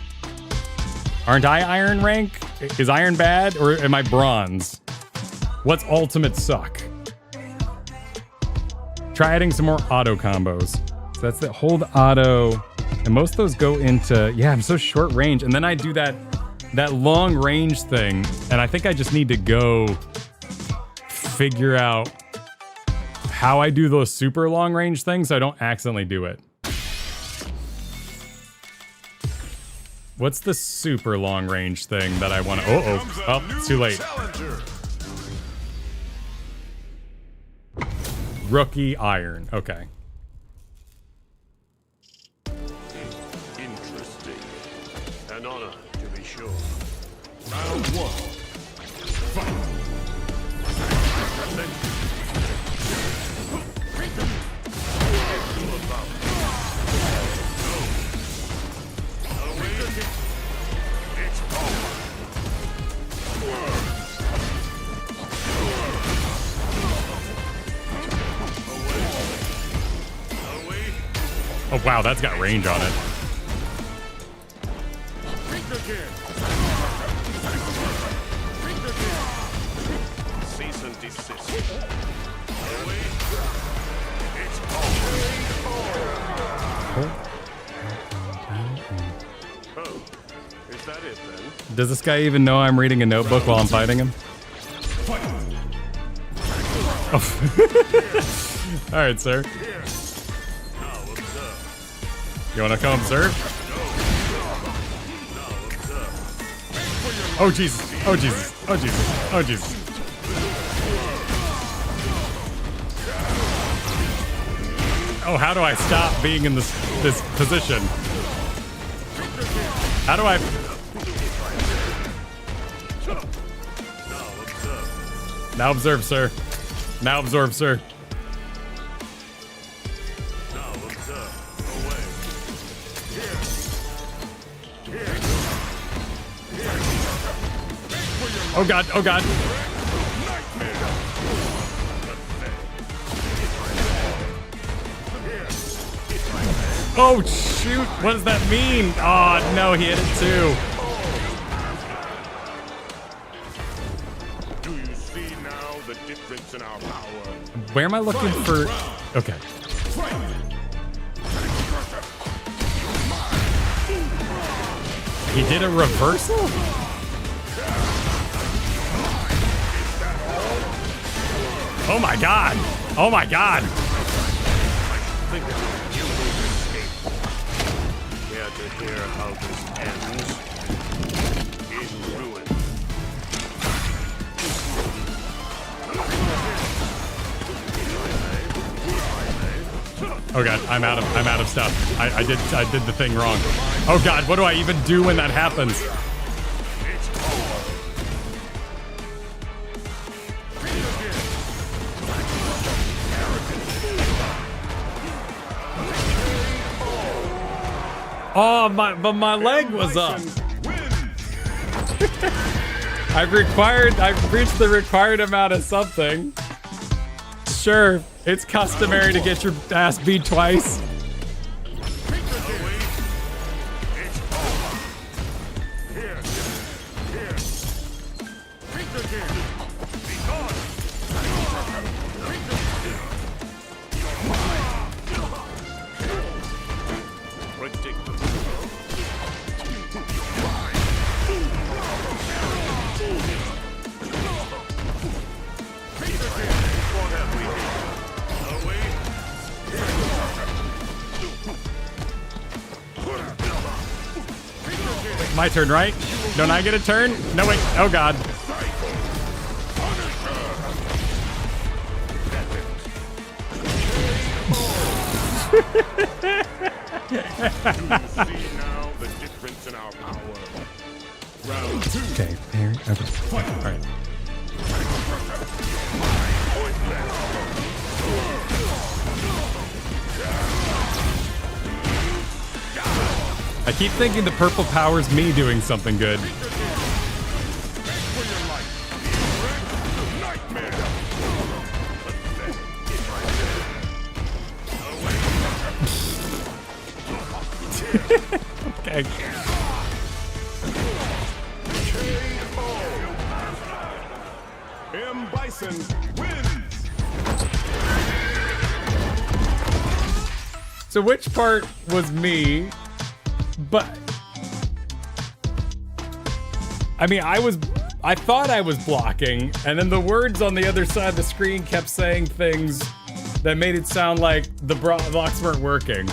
Aren't I iron rank? Is iron bad, or am I bronze? What's ultimate suck? Try adding some more auto combos. So that's the hold auto. And most of those go into, yeah, I'm so short range. And then I do that long range thing. And I think I just need to go figure out how I do those super long range things so I don't accidentally do it. What's the super long range thing that I want to, oh, it's too late. Rookie iron. Okay. Interesting. An honor, to be sure. Round 1. Fight. Oh wow, that's got range on it. Cease and desist. Oh, is that it then? Does this guy even know I'm reading a notebook while I'm fighting him? Oh. All right, sir. You want to come observe? Oh Jesus! Oh Jesus! Oh Jesus! Oh Jesus! Oh, how do I stop being in this position? How do I? Now observe, sir. Now absorb, sir. Oh god, oh god. Oh shoot, what does that mean? Oh no, he hit it too. Do you see now the difference in our power? Where am I looking for? Okay. He did a reversal? Oh my god! Oh my god! Care to hear how this ends? In ruin. Oh god, I'm out of stuff. I did the thing wrong. Oh god, what do I even do when that happens? Oh, but my leg was up. I've reached the required amount of something. Sure, it's customary to get your ass beat twice. My turn, right? Don't I get a turn? No, wait. Oh, God. Okay, there. Okay. All right. I keep thinking the purple power's me doing something good. Okay. M. Bison wins. So which part was me? But I mean, I thought I was blocking, and then the words on the other side of the screen kept saying things that made it sound like the blocks weren't working.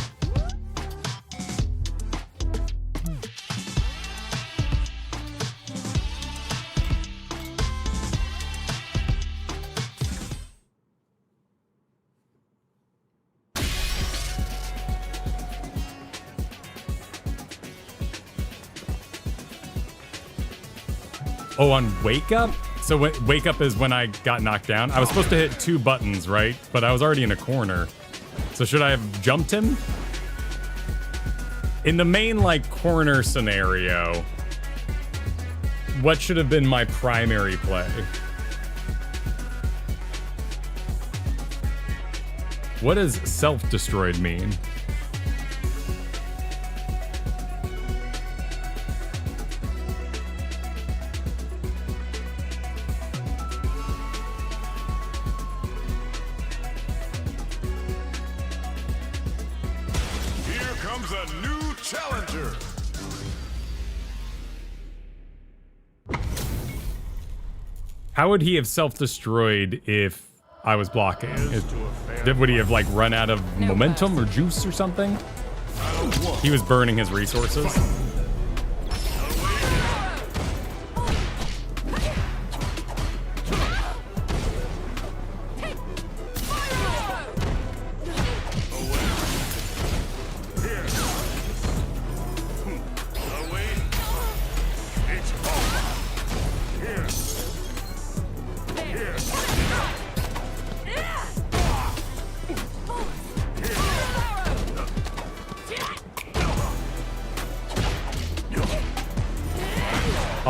Oh, on wake up? So wake up is when I got knocked down. I was supposed to hit 2 buttons, right? But I was already in a corner. So should I have jumped him? In the main, like, corner scenario, what should have been my primary play? What does self-destroyed mean? How would he have self-destroyed if I was blocking? Would he have, like, run out of momentum or juice or something? He was burning his resources.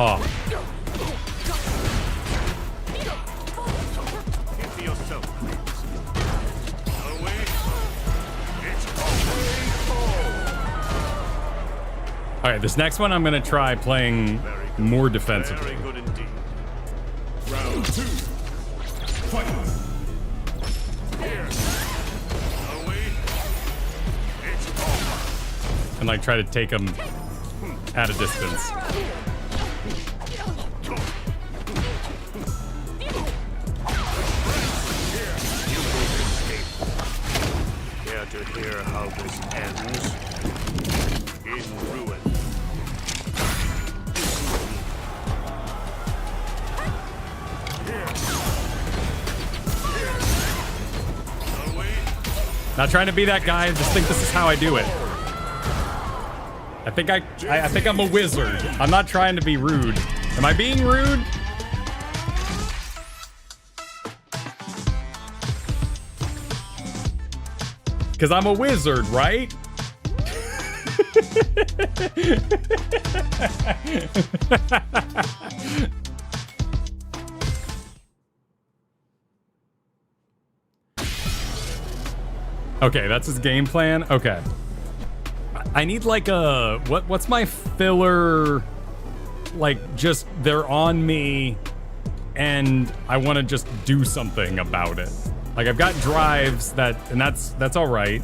Oh. All right, this next one I'm going to try playing more defensively. Very good indeed. Round 2. Fight. Here. Away. It's And like try to take him at a distance. Care to hear how this ends? In ruin. Not trying to be that guy, I just think this is how I do it. I think I'm a wizard. I'm not trying to be rude. Am I being rude? Because I'm a wizard, right? Okay, that's his game plan. Okay. I need like a what's my filler, like just they're on me and I want to just do something about it. Like I've got drives and that's all right.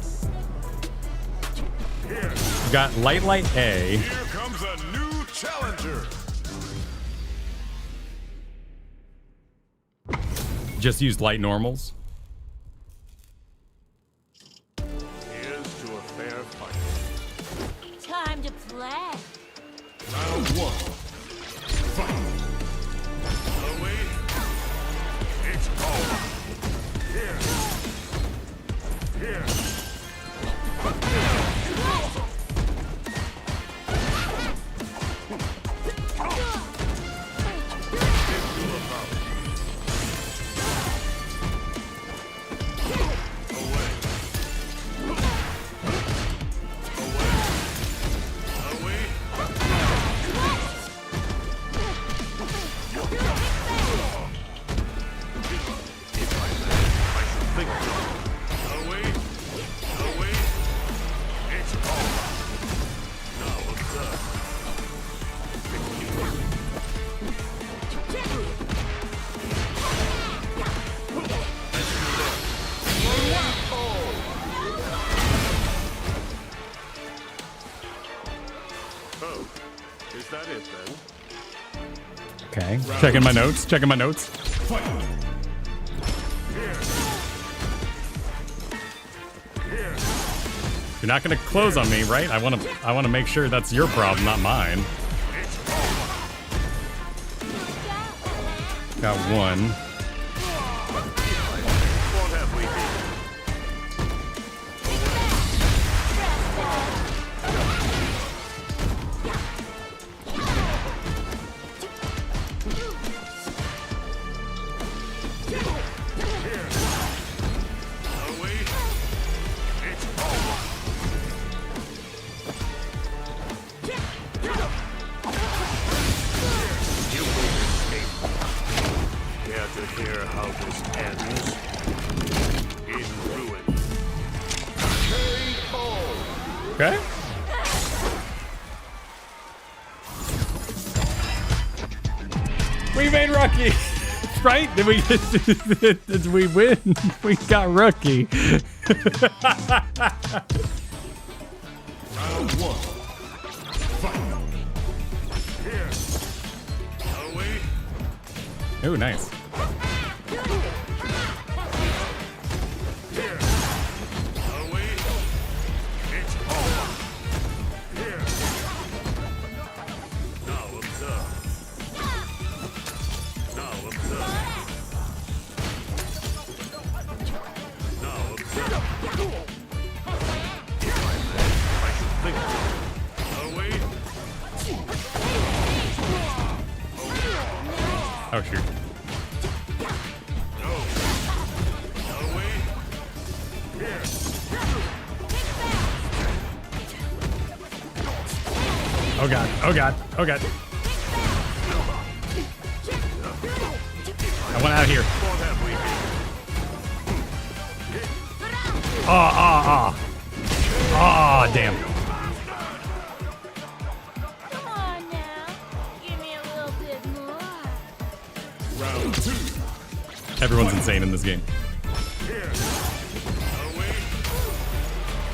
I've got light A. Here comes a new challenger. Just use light normals. Here's to a fair fight. Time to play. Round one. Fight. Away. It's over. Here. Here. Is that it then? Okay. Checking my notes. You're not gonna close on me, right? I wanna make sure that's your problem, not mine. Got one. Won't have we hear how this ends in ruin. KO. Okay. We made rookie, right? Did we win? We got rookie. Round one. Fight. Here. Away. Oh, nice. Here. Away. It's over. Here. Now observe. Now observe. Now observe. I should think. Away. Oh, shoot. No. Away. Here. Oh god. Oh god. Oh god. I want out of here. Won't have we Damn. Come on now. Give me a little bit more. Round two. Everyone's insane in this game. Here. Away.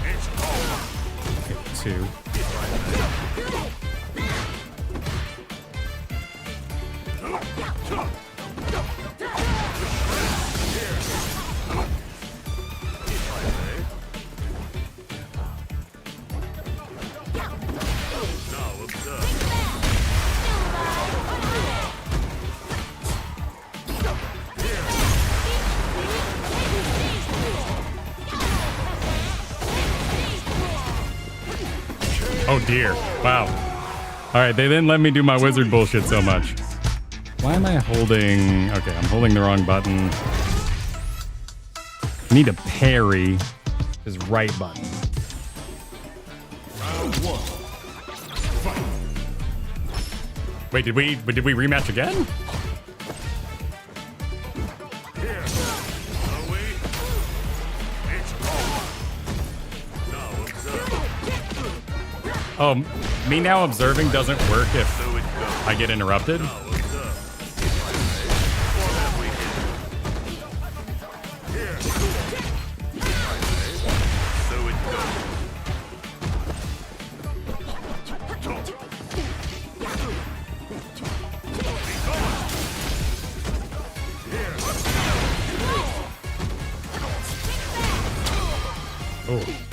It's over. Okay, two. Now observe. Oh dear. Wow. Alright, they didn't let me do my wizard bullshit so much. Why am I holding... Okay, I'm holding the wrong button. I need to parry his right button. Round Wait, did we rematch again? Here. Are we? It's over. Now observe. Oh, me now observing doesn't work if So it goes. I get interrupted. Now observe. What have we here? Here. So it goes. Be gone. Here.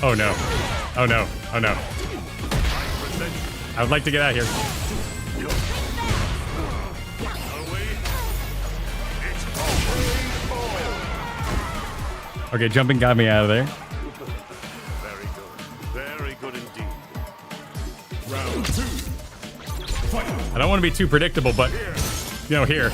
Oh no. Oh no. Oh no. I would like to get out of here. Okay, jumping got me out of there. Very good. Very good indeed. Round 2. Fight. I don't want to be too predictable, but you know, here.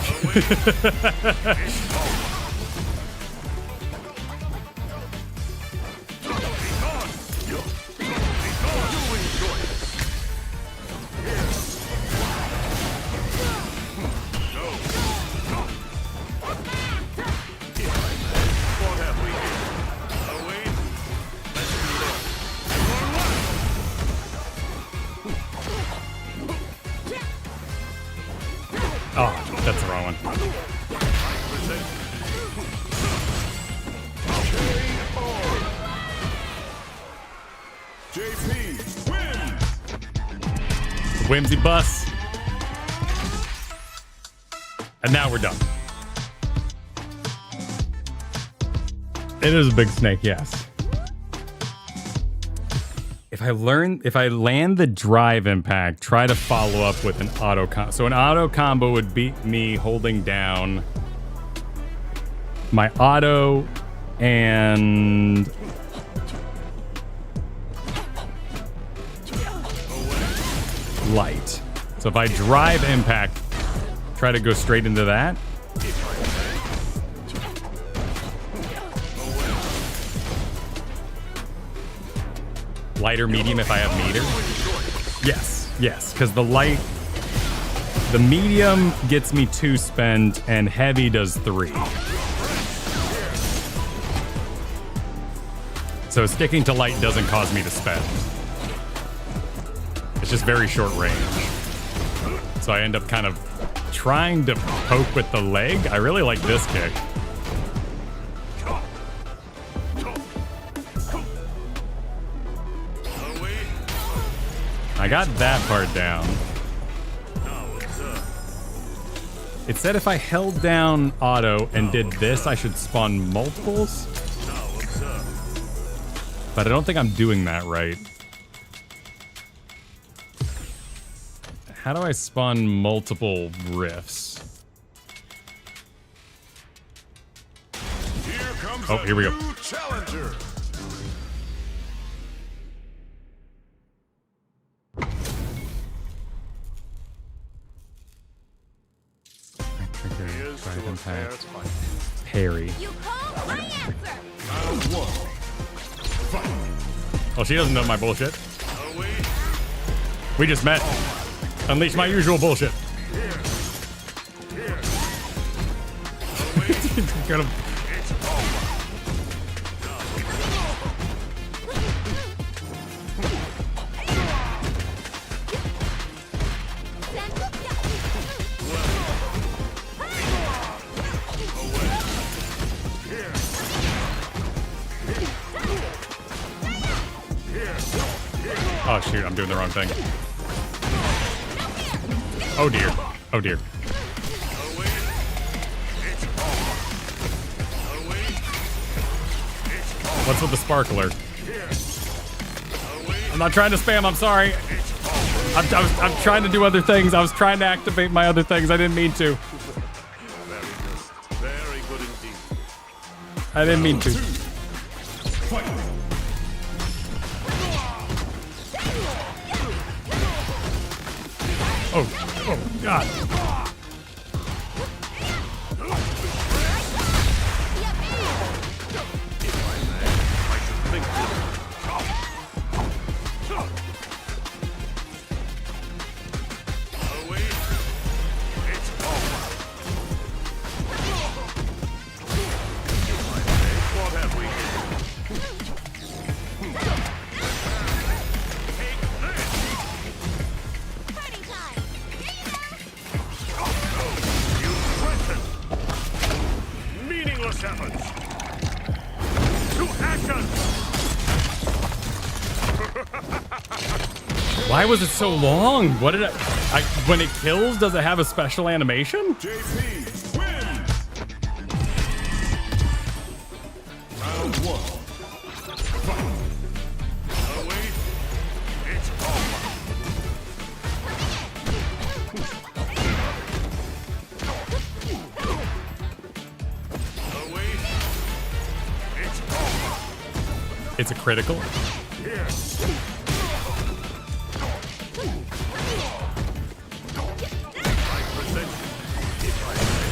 What have we here? Away. Let's do this. Oh, that's the wrong one. JP wins. Whimsy bus. And now we're done. It is a big snake, yes. If I land the drive impact, try to follow up with an auto combo. So an auto combo would be me holding down my auto and light. So if I drive impact, try to go straight into that. Light or medium if I have meter. Yes, yes, because the medium gets me 2 spend and heavy does 3. So sticking to light doesn't cause me to spend. It's just very short range. So I end up kind of trying to poke with the leg. I really like this kick. I got that part down. It said if I held down auto and did this, I should spawn multiples. But I don't think I'm doing that right. How do I spawn multiple rifts? Here comes Oh, here we go. new challenger. Here's to a fair fight. Parry. You call my answer. Round 1. Fight. Oh, she doesn't know my bullshit. Away. We just met. Unleash my usual bullshit. Here. Here. Got him. It's over. Oh shoot, I'm doing the wrong thing. Oh dear. Oh dear. What's with the sparkler? I'm not trying to spam, I'm sorry. I'm trying to do other things. I was trying to activate my other things. I didn't mean to. Very good indeed. I didn't mean to. Fight. Oh God. Why was it so long? What did I when it kills, does it have a special animation? JP wins. Round 1. Fight. Oh, wait. It's over. Oh, wait. It's over. It's a critical. Here. I present you. If I say.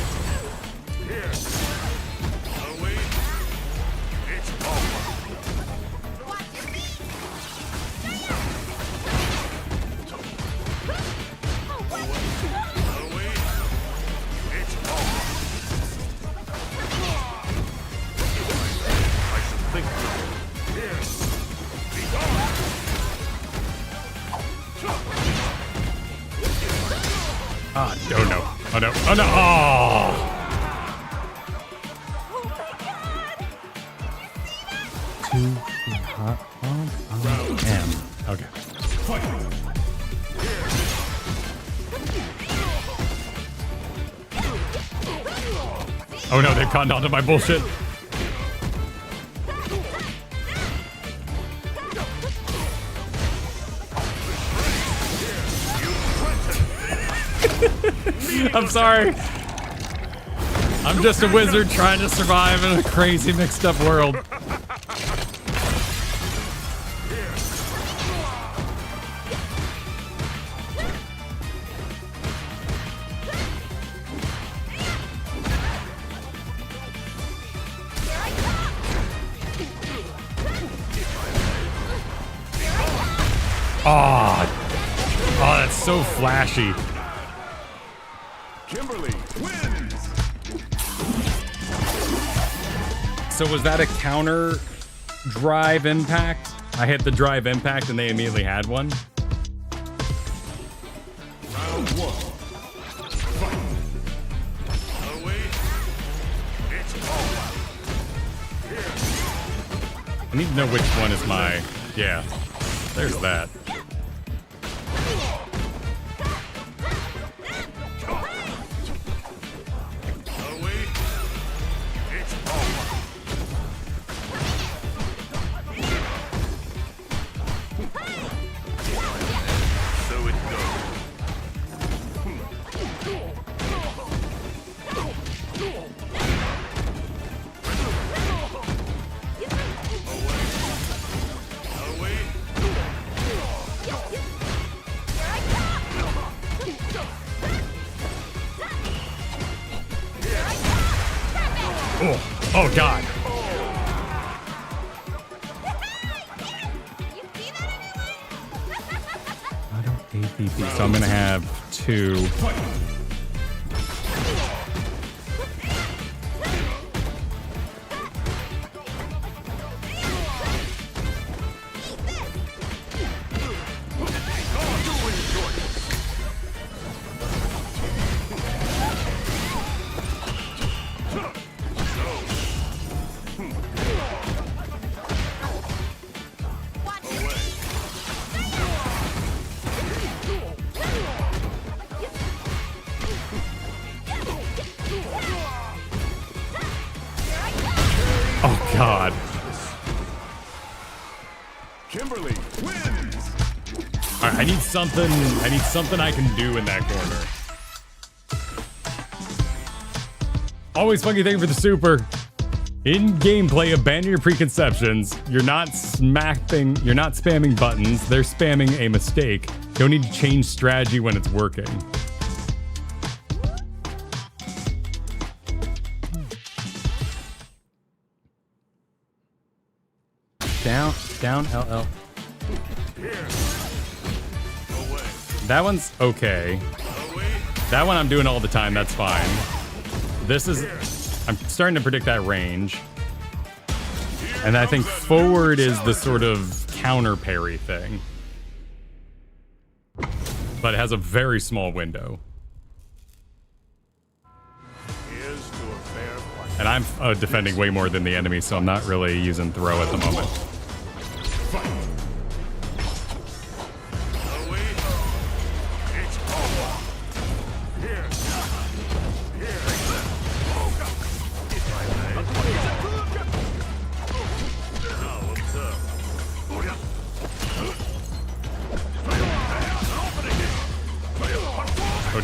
Here. Oh, wait. It's over. Oh, wait. It's over. I should think through. Here. Be gone. Ah, oh no. Oh no. Oh no. Oh. Too hot on M. Okay. Fight. Oh no, they've conned onto my bullshit. I'm sorry. I'm just a wizard trying to survive in a crazy mixed up world. Oh, that's so flashy. Kimberly wins. So was that a counter drive impact? I hit the drive impact and they immediately had one. Round 1. Fight. Oh, wait. It's over. I need to know which one is my... Yeah, there's that. Oh, wait. It's over. So it goes. Oh, wait. Oh, oh God. I don't APP, so I'm gonna have 2. Oh God. Kimberly wins. All right, I need something I can do in that corner. Always funky, thank you for the super. In gameplay, abandon your preconceptions. You're not spamming buttons. They're spamming a mistake. Don't need to change strategy when it's working. Down, LL. That one's okay. That one I'm doing all the time, that's fine. This is... I'm starting to predict that range. And I think forward is the sort of counter parry thing. But it has a very small window. And I'm defending way more than the enemy, so I'm not really using throw at the moment. Oh, wait.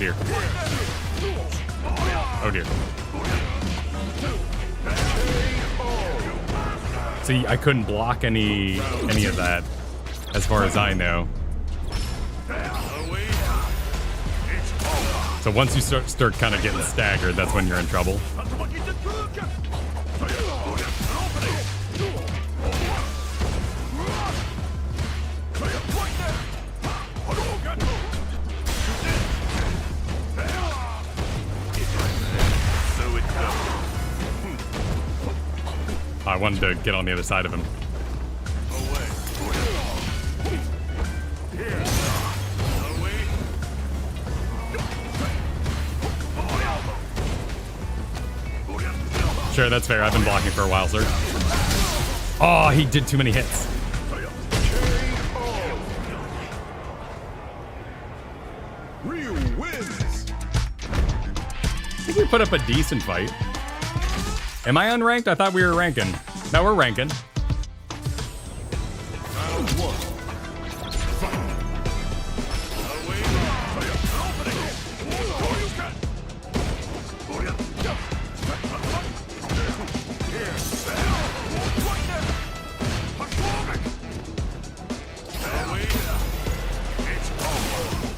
dear. Oh dear. See, I couldn't block any of that, as far as I know. So once you start kind of getting staggered, that's when you're in trouble. I wanted to get on the other side of him. Sure, that's fair. I've been blocking for a while, sir. Oh, he did too many hits. Ryu wins. I think we put up a decent fight. Am I unranked? I thought we were ranking. No, we're ranking. Round one.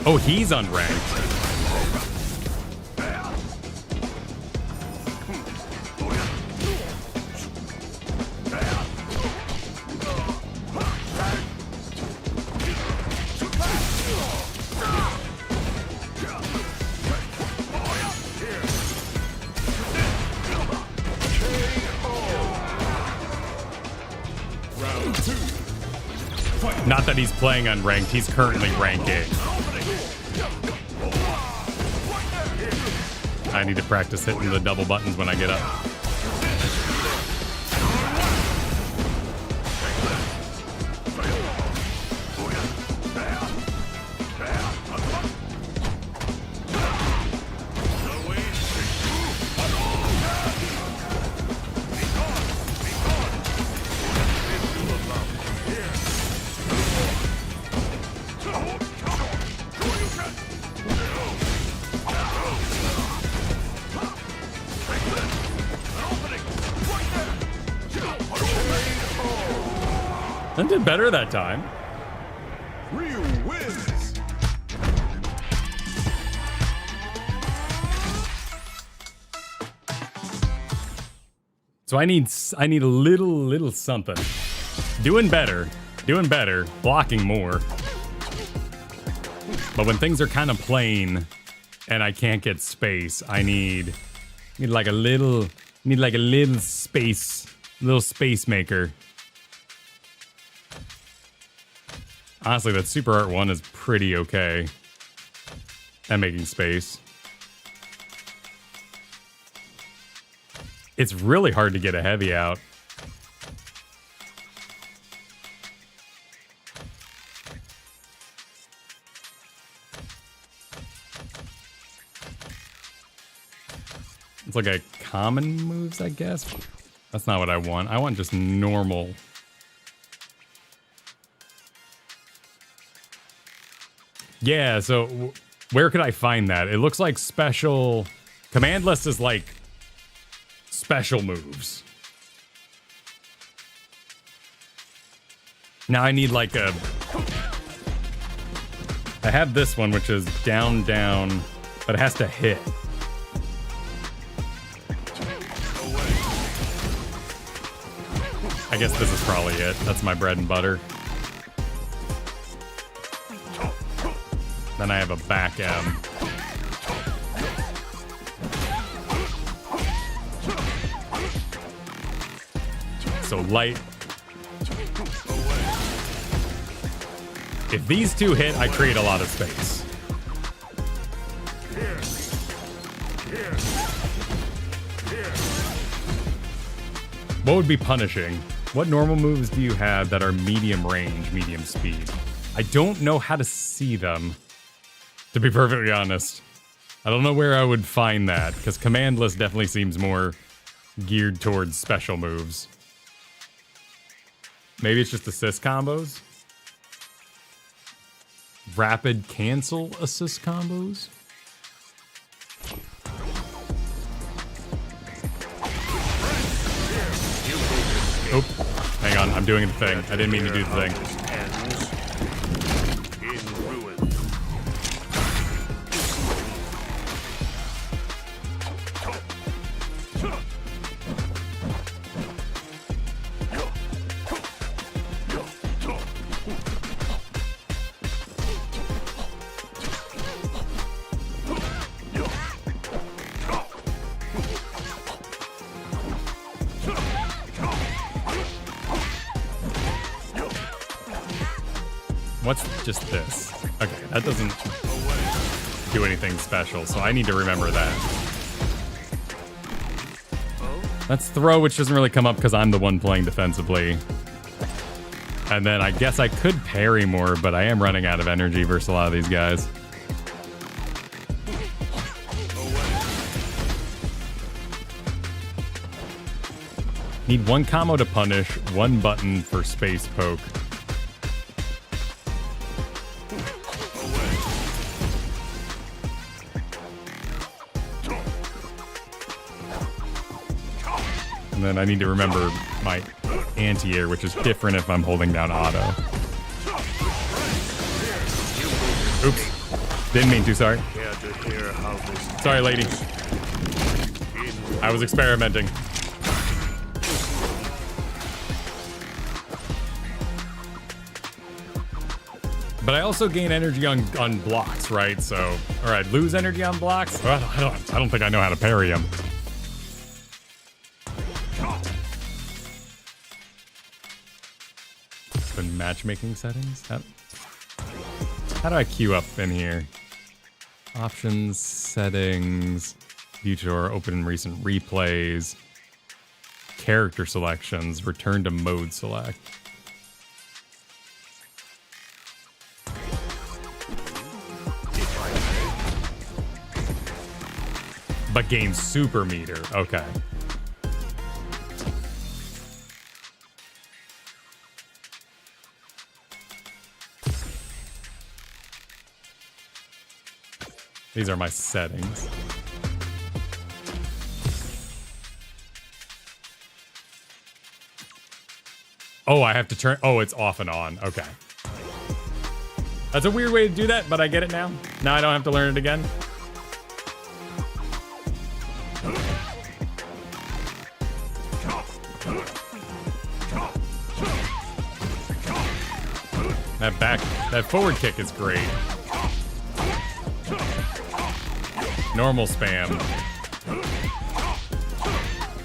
Oh, he's unranked. Not that he's playing unranked, he's currently ranking. I need to practice hitting the double buttons when I get up. I did better that time. Ryu wins. So I need a little something. Doing better, blocking more. But when things are kind of plain and I can't get space, I need like a little space maker. Honestly, that Super Art 1 is pretty okay at making space. It's really hard to get a heavy out. It's like a common moves, I guess. That's not what I want. I want just normal. Yeah, so where could I find that? It looks like special... Command list is like special moves. Now I need like a... I have this one, which is down, down, but it has to hit. I guess this is probably it. That's my bread and butter. Then I have a back M. So light. If these two hit, I create a lot of space. What would be punishing? What normal moves do you have that are medium range, medium speed? I don't know how to see them, to be perfectly honest. I don't know where I would find that, because command list definitely seems more geared towards special moves. Maybe it's just assist combos? Rapid cancel assist combos? Oop. Hang on, I'm doing the thing. I didn't mean to do the thing. Ends in ruin. What's just this? Okay, that doesn't do anything special, so I need to remember that. Let's throw, which doesn't really come up because I'm the one playing defensively. And then I guess I could parry more, but I am running out of energy versus a lot of these guys. Need one combo to punish, one button for space poke. And then I need to remember my anti-air, which is different if I'm holding down auto. Oops. Didn't mean to, sorry. Sorry, lady. I was experimenting. But I also gain energy on blocks, right? So, or I'd lose energy on blocks. Well, I don't think I know how to parry them. Open matchmaking settings. How do I queue up in here? Options, settings, view tour, open recent replays, character selections, return to mode select. But gain super meter. Okay. These are my settings. Oh, I have to turn. Oh, it's off and on. Okay. That's a weird way to do that, but I get it now. Now I don't have to learn it again. That forward kick is great. Normal spam.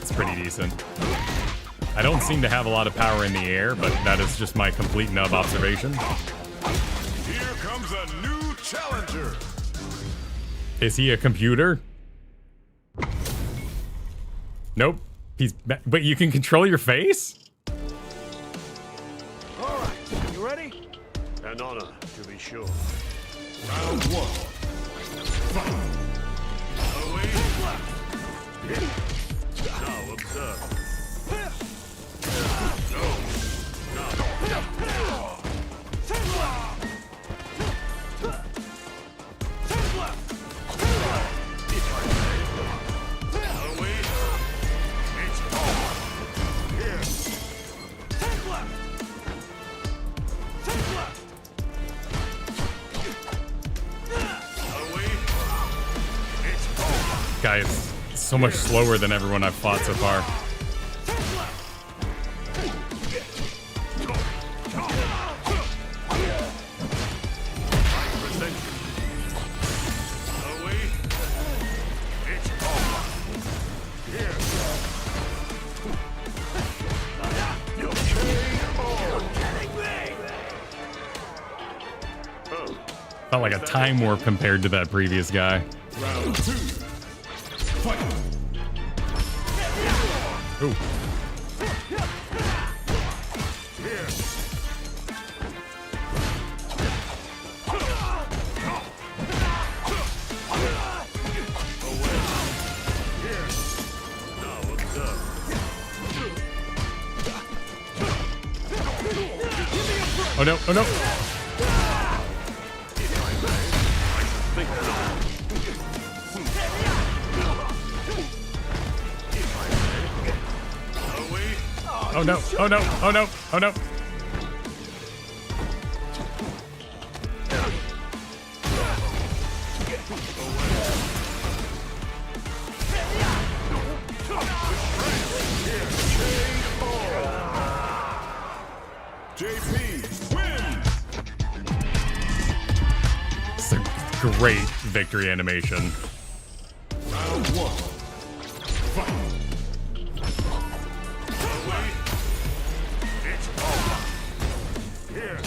It's pretty decent. I don't seem to have a lot of power in the air, but that is just my complete nub observation. Here comes a new challenger. Is he a computer? Nope. But you can control your face? All right, you ready? An honor, to be sure. Round one. Fight. Now observe. Guy is so much slower than everyone I've fought so far. Felt like a time warp compared to that previous guy. Round two. Fight. Ooh. Oh no, oh no. Oh no, oh no, oh no, oh no. JP wins. It's a great victory animation. Round one. Fight. It's over. Here.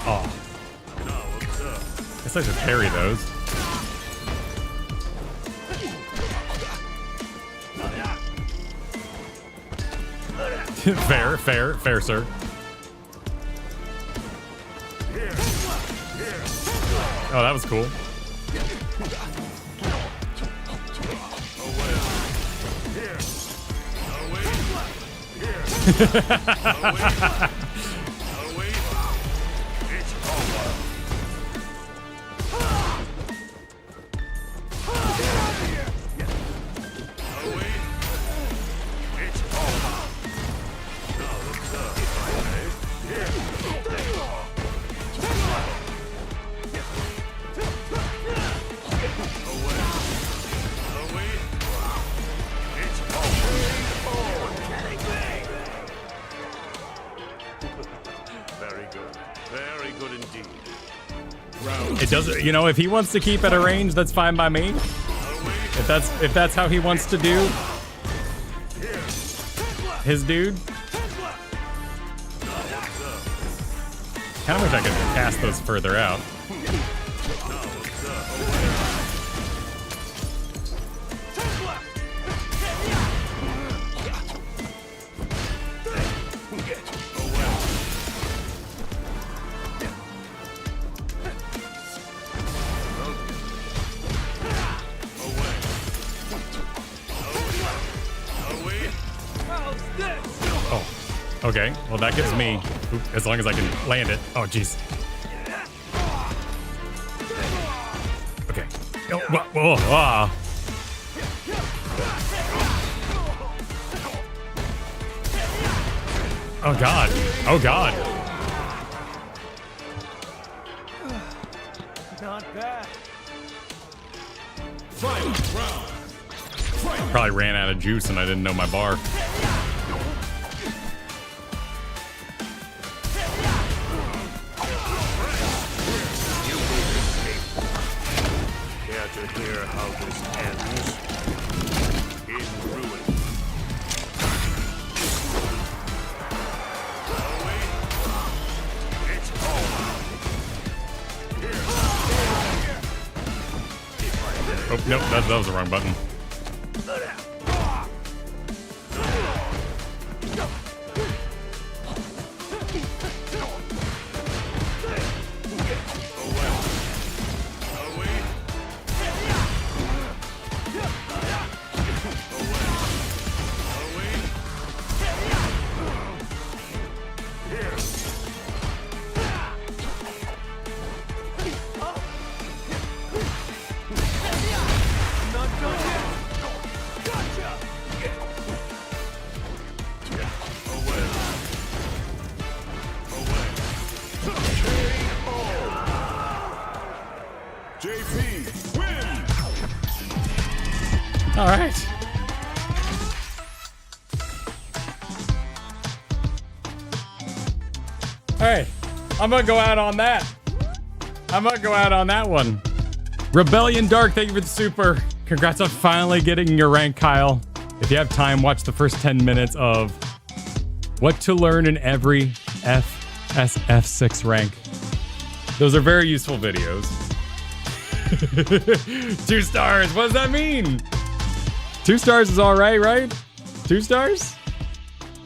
Oh. Guess I should parry those. Fair, fair, fair, sir. Oh, that was cool. Very good indeed. It doesn't, you know, if he wants to keep at a range, that's fine by me. If that's how he wants to do his dude. Kind of wish I could cast those further out. Okay, well that gives me, as long as I can land it. Oh, jeez. Okay. Oh, whoa, ah. Oh God. Oh God. Not bad. Final round. Fight. Probably ran out of juice and I didn't know my bar. To hear how this ends in ruin. It's over. Oh, nope, that was the wrong button. JP wins. All right. All right. I'm going to go out on that. I'm going to go out on that one. Rebellion Dark, thank you for the super. Congrats on finally getting your rank, Kyle. If you have time, watch the first 10 minutes of what to learn in every FFXIV rank. Those are very useful videos. 2 stars. What does that mean? 2 stars is all right, right? 2 stars?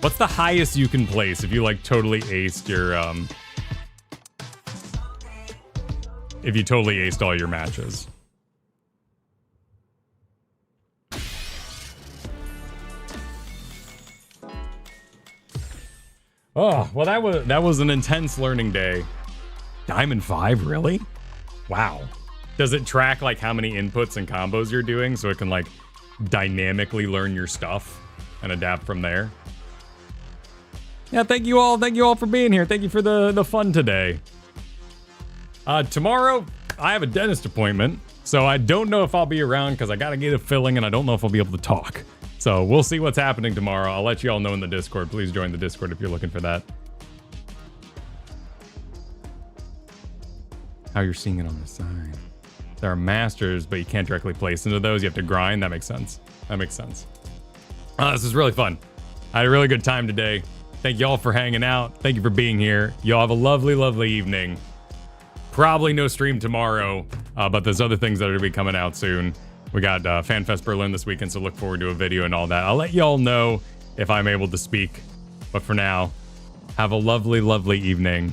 What's the highest you can place if you like totally aced your if you totally aced all your matches? Oh, well that was an intense learning day. Diamond 5, really? Wow. does it track like how many inputs and combos you're doing so it can like dynamically learn your stuff and adapt from there? Yeah, thank you all for being here. Thank you for the fun today. Tomorrow I have a dentist appointment, so I don't know if I'll be around because I gotta get a filling and I don't know if I'll be able to talk. So we'll see what's happening tomorrow. I'll let you all know in the Discord. Please join the Discord if you're looking for that. How you're seeing it on the side. There are masters, but you can't directly place into those. You have to grind. That makes sense. That makes sense. This is really fun. I had a really good time today. Thank you all for hanging out. Thank you for being here. Y'all have a lovely, lovely evening. Probably no stream tomorrow, but there's other things that are going to be coming out soon. We got FanFest Berlin this weekend, so look forward to a video and all that. I'll let y'all know if I'm able to speak. But for now, have a lovely, lovely evening.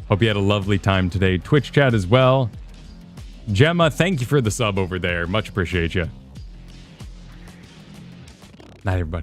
Hope you had a lovely time today. Twitch chat as well. Gemma, thank you for the sub over there. Much appreciate you. Night, everybody.